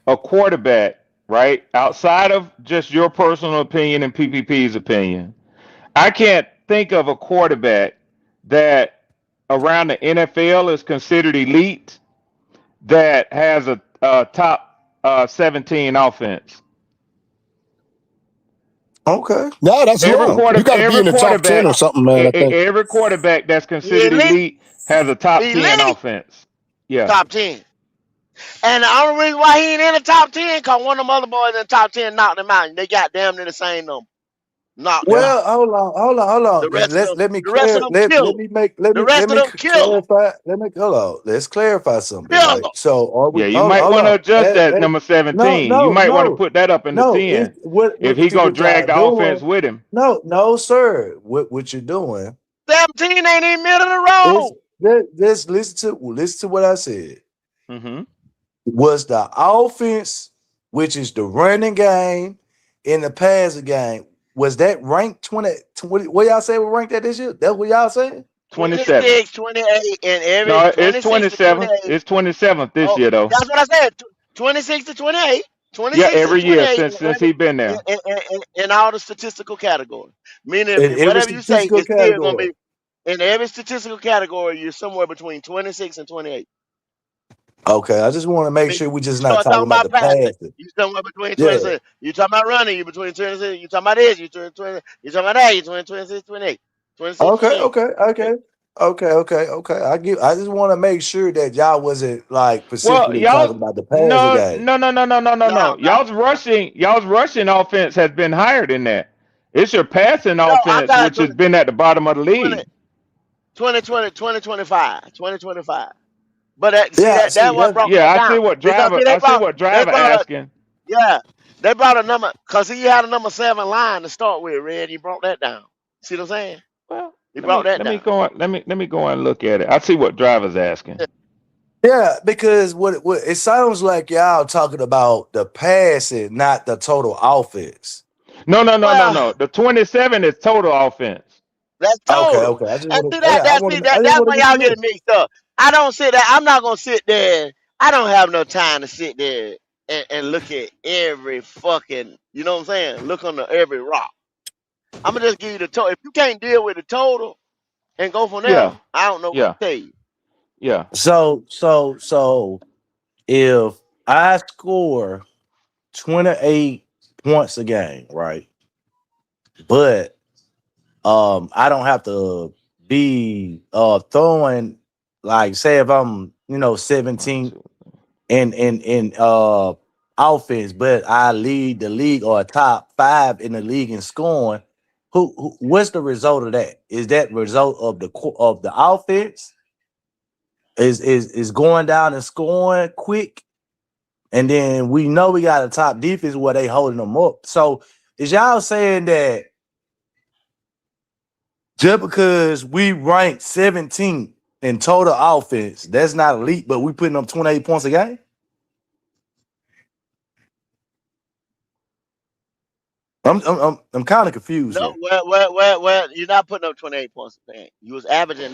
a quarterback, right, outside of just your personal opinion and PPP's opinion. I can't think of a quarterback that around the NFL is considered elite that has a top 17 offense. Okay. No, that's wrong. You got to be in the top 10 or something, man. I think. Every quarterback that's considered elite has a top 10 offense. Yeah. Top 10. And the only reason why he ain't in the top 10 because one of them other boys in the top 10 knocked him out. And they got damn near the same number. Well, hold on. Let me clarify. Let's clarify something. Right? So are we, you might want to adjust that number 17. You might want to put that up in the 10. If he gonna drag the offense with him. No, sir. What you're doing? 17 ain't in middle of the road. Let's listen to what I said. Mm-hmm. Was the offense, which is the running game and the passing game, was that ranked 20? What y'all say we ranked that this year? That's what y'all saying? 27. 26, 28, and every. No, it's 27. It's 27th this year, though. That's what I said. 26 to 28. 26 yeah, every to year since he's been there. In all the statistical categories. Meaning, whatever you say, it's still going to be. In every statistical category, you're somewhere between 26 and 28. Okay, I just want to make sure we're just not talking about the passing. You somewhere between 26. Yeah. You talking about running, you between 26. You talking about this, you 20. You talking about that, you 26, 28. 26, Okay. I just want to make sure that y'all wasn't like specifically talking about the passing game. No. Y'all's rushing offense has been higher than that. It's your passing offense which has been at the bottom of the league. 2025. But I see what driver asking. Yeah, they brought a number because he had a number 7 line to start with. Red, he brought that down. See what I'm saying? Well, he brought that down. Let me go and look at it. I see what driver's asking. Yeah, because what it sounds like y'all talking about the passing, not the total offense. No. The 27 is total offense. That's total. Okay. That's why y'all getting mixed up. I don't sit there. I'm not gonna sit there. I don't have no time to sit there and look at every fucking. You know what I'm saying? Look on every rock. I'm gonna just give you the total. If you can't deal with the total and go from there, I don't know what to tell you. Yeah. So if I score 28 points a game, right? But I don't have to be throwing, like, say if I'm 17 in offense, but I lead the league or top 5 in the league in scoring. What's the result of that? Is that result of the offense? Is going down and scoring quick, and then we know we got a top defense where they holding them up. So is y'all saying that just because we ranked 17th in total offense, that's not elite, but we putting up 28 points a game? I'm kind of confused No, here. well, you're not putting up 28 points a game. You was averaging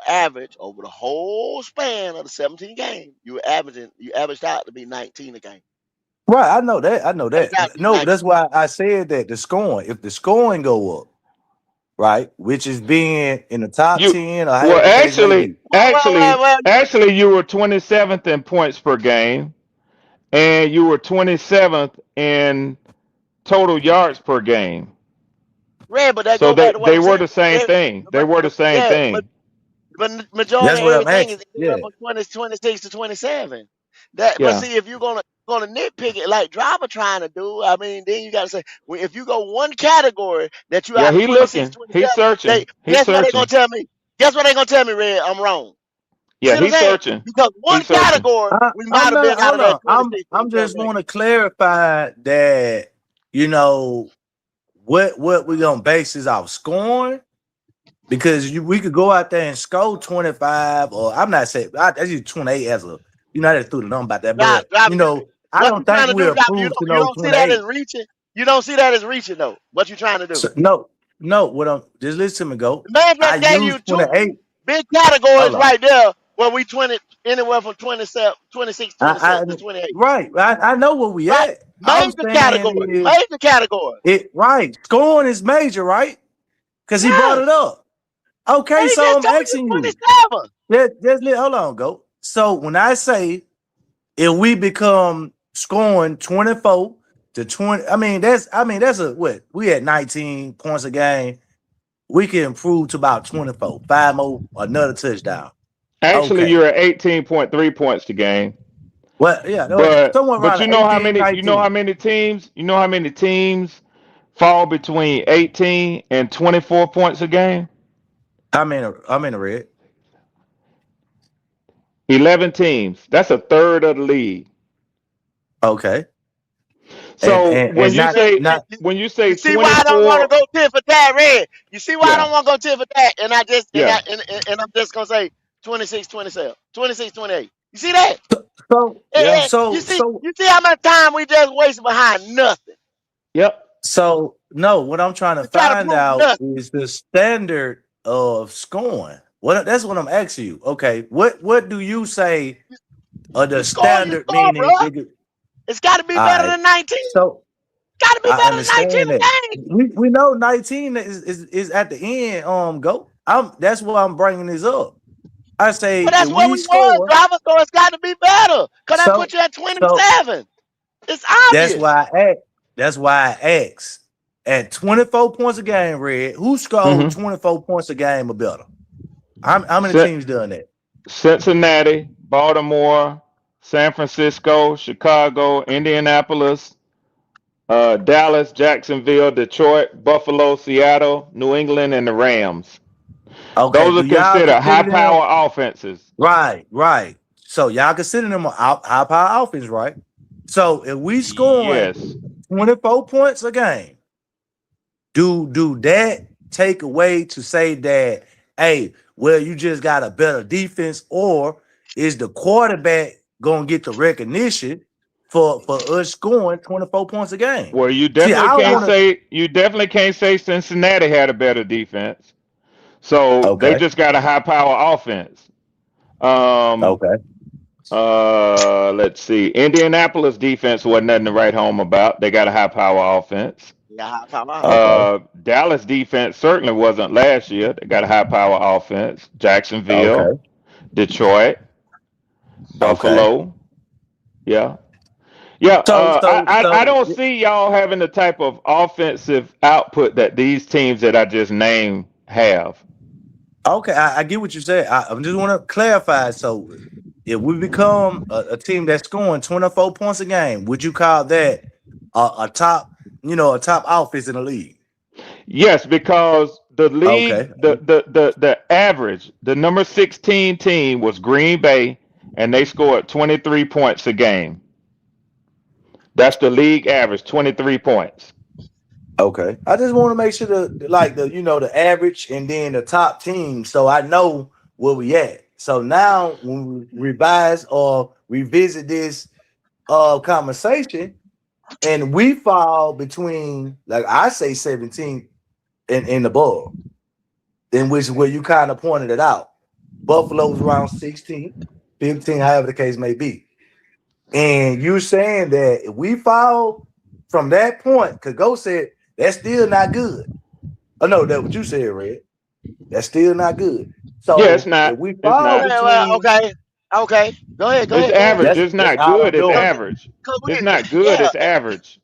average over the whole span of the 17 games. You averaged out to be 19 a game. Right, I know that. I know Averaged out that. to be No, 19. that's why I said that the scoring, if the scoring go up, right, which is being in the top 10 or Well, however the case may be. actually, you were 27th in points per game, and you were 27th in total yards per game. Red, but that So go back to what they I'm were saying. the same thing. They were the same Yeah, thing. but majority That's of what I'm everything asking. is anywhere Yeah. from 26 to 27. But Yeah. see, if you're gonna nitpick it like Driver trying to do, I mean, then you gotta say, well, if you go one category that you Yeah, out of he 26, looking. He's 27, searching. He's guess what they gonna searching. tell me? Guess what they gonna tell me, Red? I'm wrong. Yeah, See what I'm he's saying? searching. Because one He's searching. category we might I'm have been not. out Hold of that on. 26, I'm 27 just game. want to clarify that what we gonna base this off scoring, because we could go out there and score 25, or I'm not saying I use 28 as a I just threw the number about that, but Driver, I what don't you think trying to do, we're Driver? approved to You know don't see that 28. as reaching. You don't see that as reaching though. What you trying to do? So, no. What I'm just listen to me go. The man I just gave use you two 28. big categories Hold on. right there where we 20 anywhere from 27, 26, 27 to 28. Right. I know where we Right. at. I'm Major saying category. is Major category. it right. Scoring is major, right? Because he brought it up. And Okay, he so just I'm told asking you you. 27. Hold on, go. So when I say if we become scoring 24 to 20, that's a what? We at 19 points a game. We can improve to about 24. 5 more, another touchdown. Actually, Okay. you're at 18.3 points a game. Well, yeah, But somewhere around you know how 18, many 19. you know how many teams fall between 18 and 24 points a game? I'm in the red. 11 teams. That's a third of the league. Okay. So when you say You see why I don't want to 24, go tit for tat, Red? You see why I yeah, don't want to go tit for tat? And I just yeah. and I'm just gonna say 26, 27, 26, 28. You see that? So You see how much time we just wasted behind nothing. Yep. So no, what I'm trying to find out is the standard of scoring. That's what I'm asking you. Okay, what do you say the standard meaning? It's got to be better than 19. So got to be better than 19 a game. We know 19 is at the end. Go. That's why I'm bringing this up. I say, but that's what we want, Driver. So it's got to be better. Cause that put you at 27. It's obvious. That's why I asked. At 24 points a game, Red, who scored 24 points a game or better? How many teams done that? Cincinnati, Baltimore, San Francisco, Chicago, Indianapolis, Dallas, Jacksonville, Detroit, Buffalo, Seattle, New England, and the Rams. Okay, those are considered high-power offenses. Right. So y'all consider them a high-power offense, right? So if we score 24 points a game, do that take away to say that, hey, well, you just got a better defense, or is the quarterback gonna get the recognition for us scoring 24 points a game? Well, you definitely can't say Cincinnati had a better defense. So they just got a high power offense. Let's see. Indianapolis defense wasn't nothing to write home about. They got a high power offense. Dallas defense certainly wasn't last year. They got a high power offense. Jacksonville, Detroit, Buffalo. Yeah. I don't see y'all having the type of offensive output that these teams that I just named have. Okay, I get what you said. I just want to clarify. So, if we become a team that's scoring 24 points a game, would you call that a top offense in the league? Yes, because the league, the average, the number 16 team was Green Bay, and they scored 23 points a game. That's the league average, 23 points. Okay. I just want to make sure the average and then the top team, so I know where we at. So now when we revise or revisit this conversation, and we fall between, like I say, 17 and above, in which is where you kind of pointed it out. Buffalo's around 16, 15, however the case may be. And you're saying that if we fall from that point, because Go said that's still not good. Oh no, that's what you said, Red. That's still not good. So Yeah, it's not. if we It's fall not. between, Well, okay. Go ahead. It's average. It's that's not how I'm good. It's doing. average. It's not good. Yeah, It's average.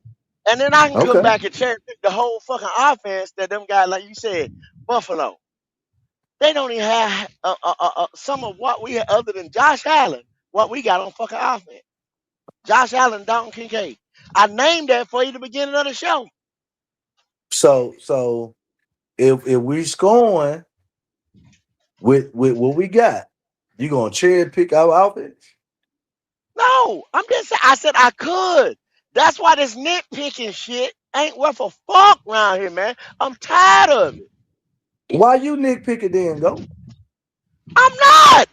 and then I can come Okay. back and cherry pick the whole fucking offense that them guys, like you said, Buffalo. They don't even have some of what we have other than Josh Allen. What we got on fucking offense. Josh Allen, Dalton Kincaid. I named that for you at the beginning of the show. So if we scoring with what we got, you gonna cherry pick our offense? No, I'm just saying. I said I could. That's why this nitpicking shit ain't worth a fuck around here, man. I'm tired of it. Why you nitpicking then, Go? I'm not.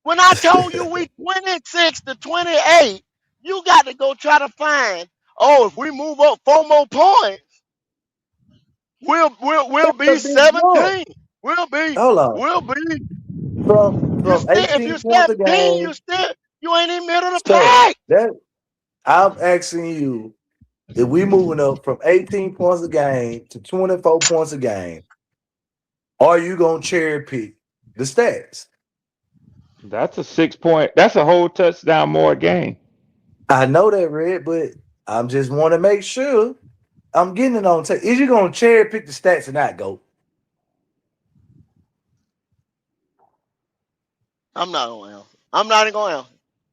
When I told you we 26 to 28, you got to go try to find. Oh, if we move up 4 more points, we'll That's be a big jump. 17. Hold on. We'll be. From If 18 you're points a 17, game. you ain't in middle of the So pack. that I'm asking you, if we moving up from 18 points a game to 24 points a game, are you gonna cherry pick the stats? That's a 6-point. That's a whole touchdown more game. I know that, Red, but I'm just want to make sure I'm getting it on tape. Is you gonna cherry pick the stats or not, Go? I'm not going to answer. I'm not even going to answer.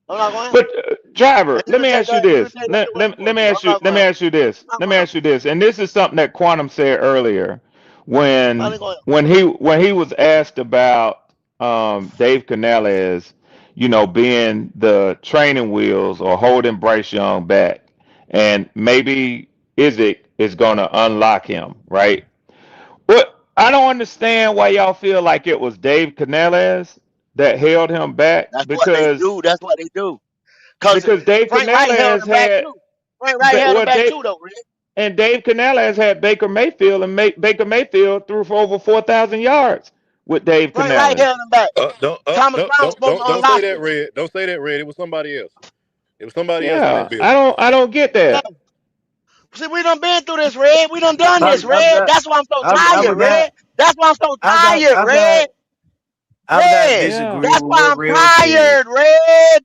I'm not going to But answer. driver, And let me ask you this. take Let, that let, you let me want ask to. you. I'm not Let going me to answer. ask you this. I'm Let not me going ask you this. And this is something that Quantum said earlier when to answer. when he was asked about Dave Canales, being the training wheels or holding Bryce Young back, and maybe Izzy is going to unlock him, right? But I don't understand why y'all feel like it was Dave Canales that held him back That's what they because do. That's what they do. Because Dave Frank Wright held Canales him back had too. Frank Wright held him back Dave too, though, Rick. and Dave Canales had Baker Mayfield, and Baker Mayfield threw for over 4,000 yards with Dave Frank Wright Canales. held him back. Thomas No, Brown was supposed to don't say unlock that, him. Red. Don't say that, Red. It was somebody else. It was somebody else in that Yeah, building. I don't get Yeah. that. See, we done been through this, Red. We done this, I'm Red. not. That's why I'm so I'm tired, not. Red. That's why I'm so I'm not. tired, I'm not. Red. I'm not Red. Yeah. disagreeing That's with why what I'm Red said. tired, Red.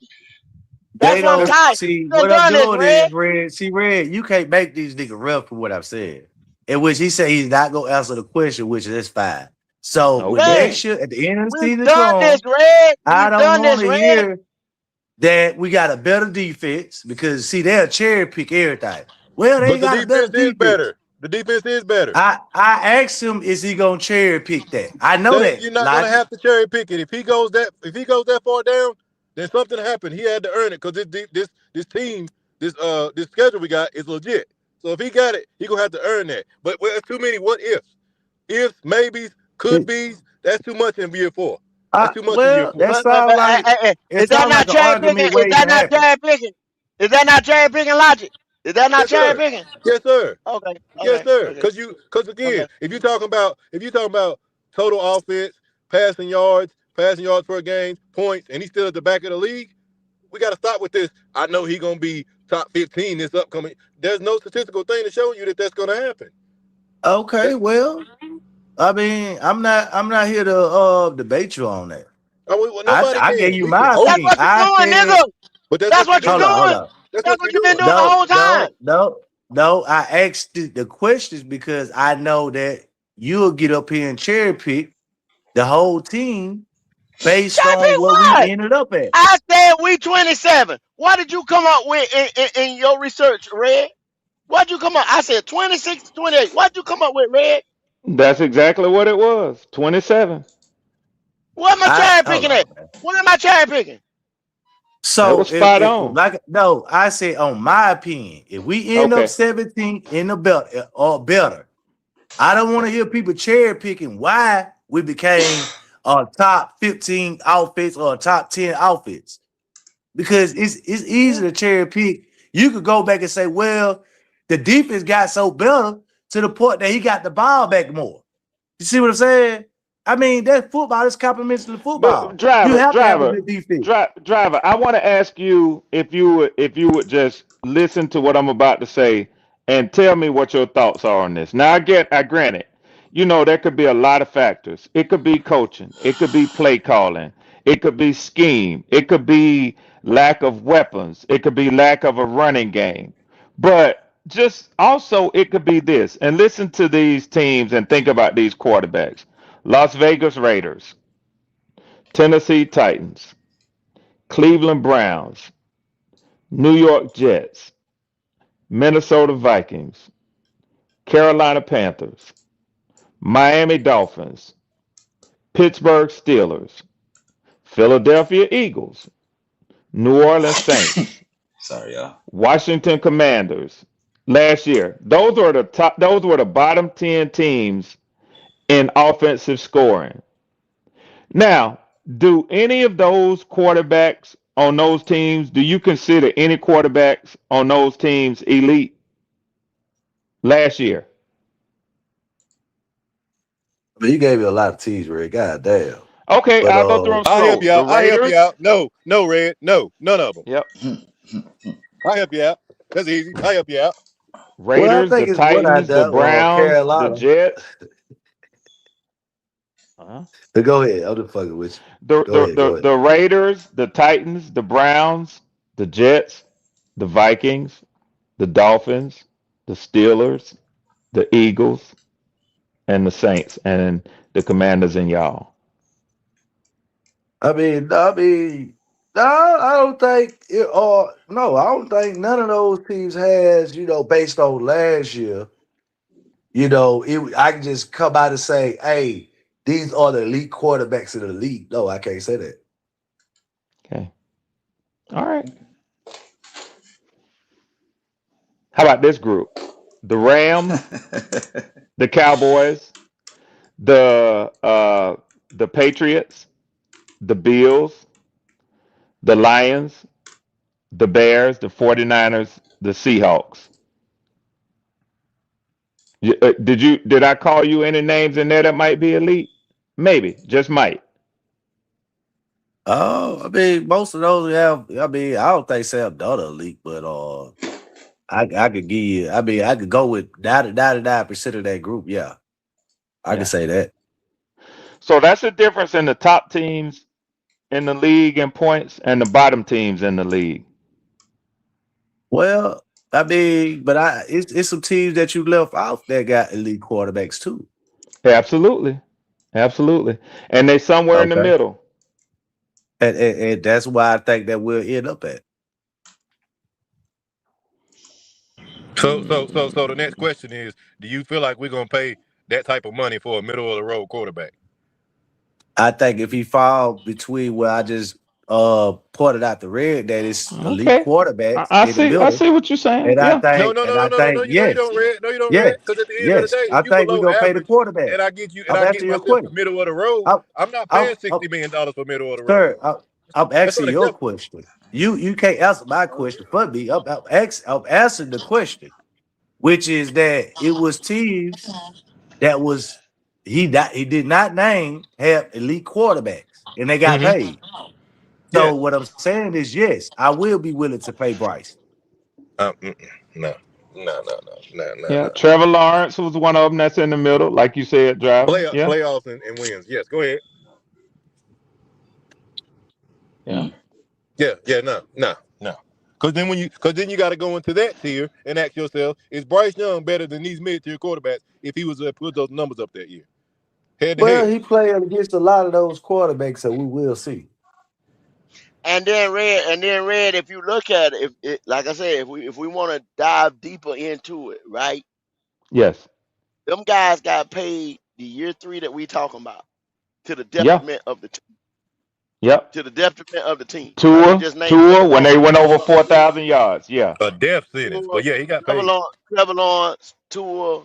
That's They why I'm don't tired. see We done what I'm this, doing Red. is Red. See, Red, you can't make these niggas rep for what I've said. In which he said he's not gonna answer the question, which is fine. So when Okay. next year at the end of the We've season done this, comes, Red. I We've don't done want this, to Red. hear that we got a better defense because see they'll cherry pick everything. Well, they But the got a better defense is defense. better. The defense is better. I asked him, is he gonna cherry pick that? I know that. You're not gonna have to cherry pick it. If he goes that far down, then something happened. He had to earn it because this team, this schedule we got is legit. So if he got it, he gonna have to earn that. But there's too many what ifs, maybes, could be's. That's too much in year 4. That's too much in year 4. That sounds like Is that not cherry picking? Is that not cherry picking? Is that not cherry picking logic? Is that not cherry picking? Yes, sir. Okay. Yes, sir. Because again, if you're talking about total offense, passing yards per game, points, and he's still at the back of the league, we got to stop with this. I know he's gonna be top 15 this upcoming. There's no statistical thing to show you that that's gonna happen. Okay, well, I mean, I'm not here to debate you on that. I gave you my opinion. That's what you're doing, nigga. But That's what you're doing. Hold on. That's what you've been doing the whole time. No. I asked the questions because I know that you'll get up here and cherry pick the whole team based on what we ended up at. I said we 27. What did you come up with in your research, Red? What'd you come up? I said 26 to 28. What'd you come up with, Red? That's exactly what it was. 27. What am I cherry picking at? What am I cherry picking? So it was spot on. I say on my opinion, if we end up 17 in the belt or better, I don't want to hear people cherry picking why we became a top 15 outfits or a top 10 outfits. Because it's easy to cherry pick you could go back and say, well, the defense got so better to the point that he got the ball back more. You see what I'm saying? I mean, that football is complementary to football. But driver, You have to have a driver, good defense. driver. I want to ask you if you would just listen to what I'm about to say and tell me what your thoughts are on this. Now, I grant it. You know, there could be a lot of factors. It could be coaching. It could be play calling. It could be scheme. It could be lack of weapons. It could be lack of a running game. But just also, it could be this. And listen to these teams and think about these quarterbacks. Las Vegas Raiders, Tennessee Titans, Cleveland Browns, New York Jets, Minnesota Vikings, Carolina Panthers, Miami Dolphins, Pittsburgh Steelers, Philadelphia Eagles, New Orleans Saints, Sorry, y'all. Washington Commanders. Last year, those were the bottom 10 teams in offensive scoring. Now, do any of those quarterbacks on those teams, do you consider any quarterbacks on those teams elite last year? I mean, you gave me a lot of teams, Red. God damn. Okay, But, I'll go through them slow. I'll help you out. The I'll help Raiders. you out. No, Red. No, none of them. Yep. I'll help you out. That's easy. I'll help you out. Well, I Raiders, think the it's what I Titans, the done Browns, the Carolina. Jets. But go ahead. I'm just fucking with you. Go ahead. The Raiders, the Titans, the Browns, the Jets, the Vikings, the Dolphins, the Steelers, the Eagles, and the Saints, and the Commanders and y'all. I mean, no, I don't think it, no, I don't think none of those teams has, based on last year, I can just come out and say, hey, these are the elite quarterbacks in the league. No, I can't say that. Okay. All right. How about this group? The Rams, the Cowboys, the Patriots, the Bills, the Lions, the Bears, the 49ers, the Seahawks. Did I call you any names in there that might be elite? Maybe, just might. Oh, I mean, most of those have. I mean, I don't think Sam Darnold elite, but I could give you. I mean, I could go with 99% of that group. Yeah, I can say that. So that's the difference in the top teams in the league in points and the bottom teams in the league. Well, I mean, but it's some teams that you left off that got elite quarterbacks too. Absolutely, and they somewhere in the middle. And that's why I think that we'll end up at. So the next question is, do you feel like we're gonna pay that type of money for a middle of the road quarterback? I think if he fall between where I just pointed out the red, that is elite quarterbacks. I see what you're saying. And Yeah. I think, No, you don't, Red. No, you don't, yes, Red. Because at the end of the day, I if you think we're below gonna pay the average, quarterback. and I get you, and I'm I get asking you a myself for question. middle of the road, I'm not paying $60 million for middle of the road. Sir, I'm asking your question. You can't answer my question for me. I'm answering the question, which is that it was teams that was he did not name have elite quarterbacks, and they got paid. So what I'm saying is, yes, I will be willing to pay Bryce. No. Yeah, Trevor Lawrence was one of them that's in the middle, like you said, driver. Playoffs and wins. Yes, go ahead. Yeah, no. Because then you got to go into that tier and ask yourself, is Bryce Young better than these mid-tier quarterbacks if he was to put those numbers up that year? Head to head. He played against a lot of those quarterbacks, so we will see. And then Red, if you look at it, like I said, if we want to dive deeper into it, right? Yes. Them guys got paid the year 3 that we talking about to the detriment of the team. Yep. To the detriment of the team. Tua, when they went over 4,000 yards. Yeah. A death sentence. But yeah, he got paid. Trevor Lawrence, Tua,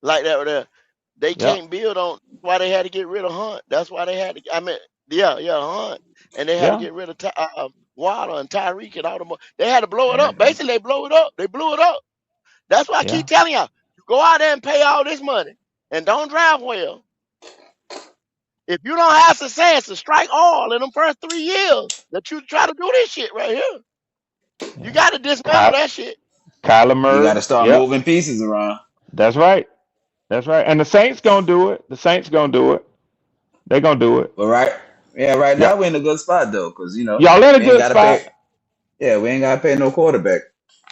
like that. They can't build on why they had to get rid of Hunt. That's why they had to. I mean, Hunt, and they had to Yeah, get rid of Water and Tyreek and all the more. They had to blow it up. Basically, they blow it up. They blew it up. That's why I yeah. keep telling y'all, you go out there and pay all this money and don't drive well. If you don't have success to strike all in them first 3 years that you try to do this shit right here, you got to dismantle that shit. Kyler You got Murray. to start Yep, moving pieces around. that's right. That's right. And the Saints gonna do it. The Saints gonna do it. They gonna do it. But right Yeah. now we're in a good spot though, because Y'all in a we ain't good gotta spot. pay. Yeah, we ain't gotta pay no quarterback.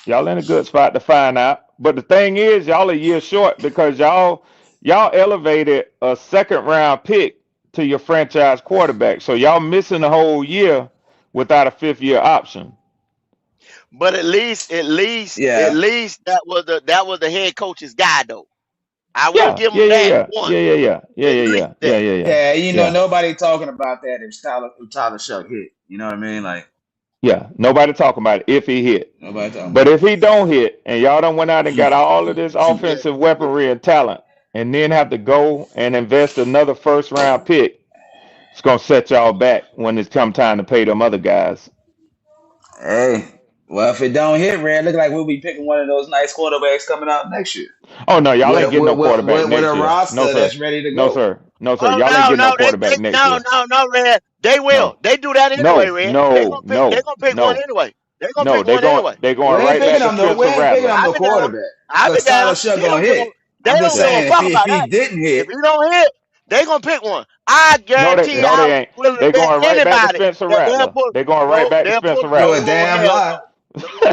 Y'all in a good spot to find out. But the thing is, y'all a year short because y'all elevated a second round pick to your franchise quarterback. So y'all missing a whole year without a 5th-year option. But at least that was the head coach's guy though. I will give him that one. Yeah. Nobody talking about that if Tyler Shuck hit. You know what I mean? Like, Yeah, nobody talking about it if he hit. nobody talking But about if he don't hit, and y'all done went out and got all of this offensive weaponry and talent, and then have to go and invest another first-round pick, it's gonna set y'all back when it's come time to pay them other guys. Hey, well, if it don't hit, Red, look like we'll be picking one of those nice quarterbacks coming out next year. Oh no, y'all ain't getting no quarterback With next a year. roster No sir, that's ready to no go. sir, no sir. Oh Y'all ain't getting no they quarterback next year. no, Red. They will. No, They do that anyway, Red. They gonna pick one anyway. They gonna pick one anyway. They We going ain't right picking back to him no. We Spencer ain't picking Rattler. him no I'll be down. quarterback I'll be because Tyler down. Shuck They gonna don't give hit. a, they I'm just don't give a saying fuck if about he that. didn't hit, If he don't hit, they gonna pick one. I No, guarantee they I'm ain't. willing to They bet going right back to anybody Spencer that they'll Rattler. put They going right back to they'll Spencer put you a Rattler. damn hell lie.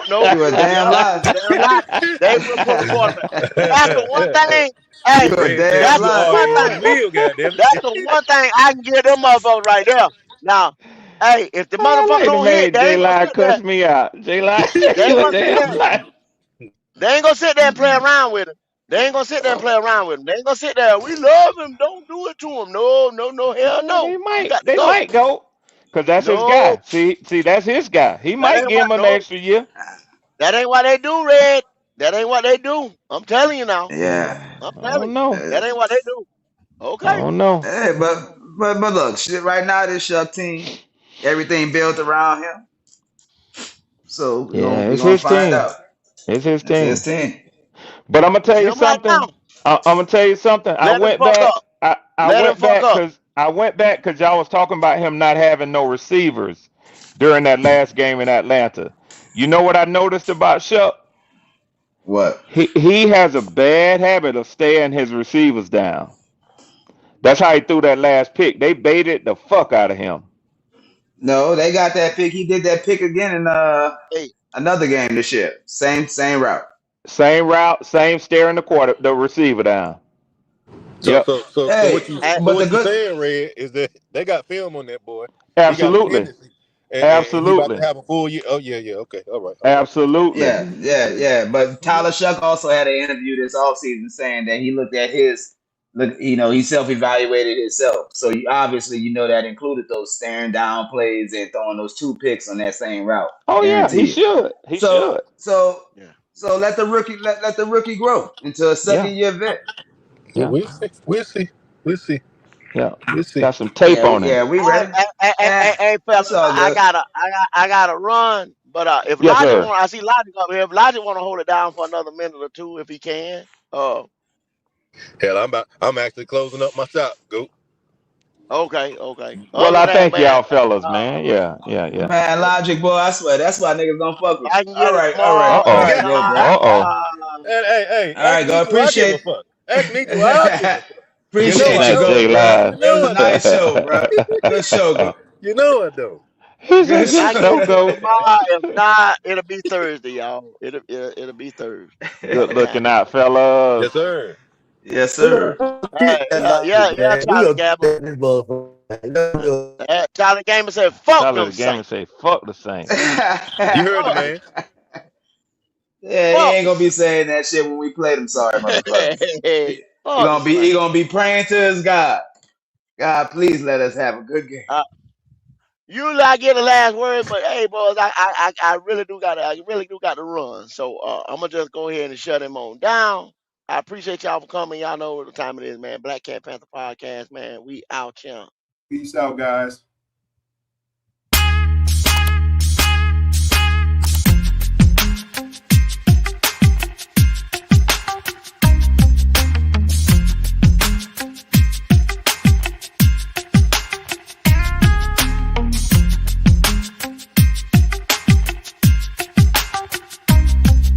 no. You a damn lie. Damn lie. They will put a quarterback. That's the one thing. Hey, You a Red said damn you that's can the lie. one argue with a thing. mill, goddamn it. That's the one thing I can give them motherfuckers right there. Now, hey, if the I motherfucker like the don't hit, man they J ain't gonna Line sit there. cuss me out. J Line, They ain't you a gonna sit damn there. lie. They ain't gonna sit there and play around with him. They ain't gonna sit there and play around with him. They ain't gonna sit there. We love him. Don't do it to him. No, hell Well, no. You got to they go. might go, cause that's his No, guy. See, that's his guy. He that might ain't give what. him an No, extra year. that ain't what they do, Red. That ain't what they do. I'm telling you now. Yeah. I'm I telling don't you. know. That ain't what they do. I Okay. don't know. Hey, but look, shit. Right now, this Shuck team, everything built around him. So Yeah, we it's gonna his find team. out. It's his It's his team. team. But I'm gonna It's tell you him right something. now. I'm gonna tell you something. Let him fuck up. I Let him went fuck back up. because y'all was talking about him not having no receivers during that last game in Atlanta. You know what I noticed about Shuck? What? He has a bad habit of staying his receivers down. That's how he threw that last pick. They baited the fuck out of him. No, they got that pick. He did that pick again in Hey, another game this year. Same route. Same route, same staring the receiver down. So Yep, so so so Hey, what you hey, so but the what you good. saying, Red, is that they got film on that boy. He got a absolutely, tendency, and he about to absolutely, have a full year. Oh yeah, okay, all right. absolutely. Yeah. But Tyler Shuck also had an interview this offseason saying that he looked at he self-evaluated himself. So obviously, that included those staring down plays and throwing those 2 picks on that same route. Oh yeah, he Guarantee you. should. He So should. so yeah. so let the rookie grow into a Yeah, second year vet. Yeah, yeah, yeah. we'll see. Got some tape on him. We ready. Hey, It's fellas, all good. I gotta run. But if Yes, Logic sir. want, I see Logic up here. If Logic want to hold it down for another minute or two, if he can. Hell, I'm actually closing up my shop. Go. Okay. Well, Other I than that, thank man, y'all, fellas, man. Yeah. Man, Logic boy, I swear that's why niggas don't fuck with I you. can All get it right, all right, Uh tomorrow. all If oh. right, good, bro. not, Uh oh. Hey, All ask right, me go. do I give a Appreciate fuck? Ask me do I give a fuck? You know appreciate I you, That don't. go. J It Line. You was know a I don't. nice show, bro. Good show, go. You know I don't. He Good said, I "Good can get show, it show. to you go." tomorrow. If not, it'll be Thursday, y'all. It'll be Thursday. Good By the time looking it out, gets. fellas. Yes, sir. Yes, We're gonna sir. get that logic, Yeah, man. We Charlie gonna Gamble. get this motherfucker. Charlie Gamble said, "Fuck Tyler them the gamer Saints. say, "Fuck the Saints." You heard the Fuck, man. Yeah, he fuck ain't the gonna be Saints. saying that shit when we play them sorry motherfuckers. He Fuck the gonna be he Saints." gonna be praying to his God. God, please let us have a good game. Usually I get the last word, but hey, boys, I really do got to run. So I'm gonna just go ahead and shut him on down. I appreciate y'all for coming. Y'all know what the time it is, man. Black Cat Panther Podcast, man. We out here. Peace out, guys.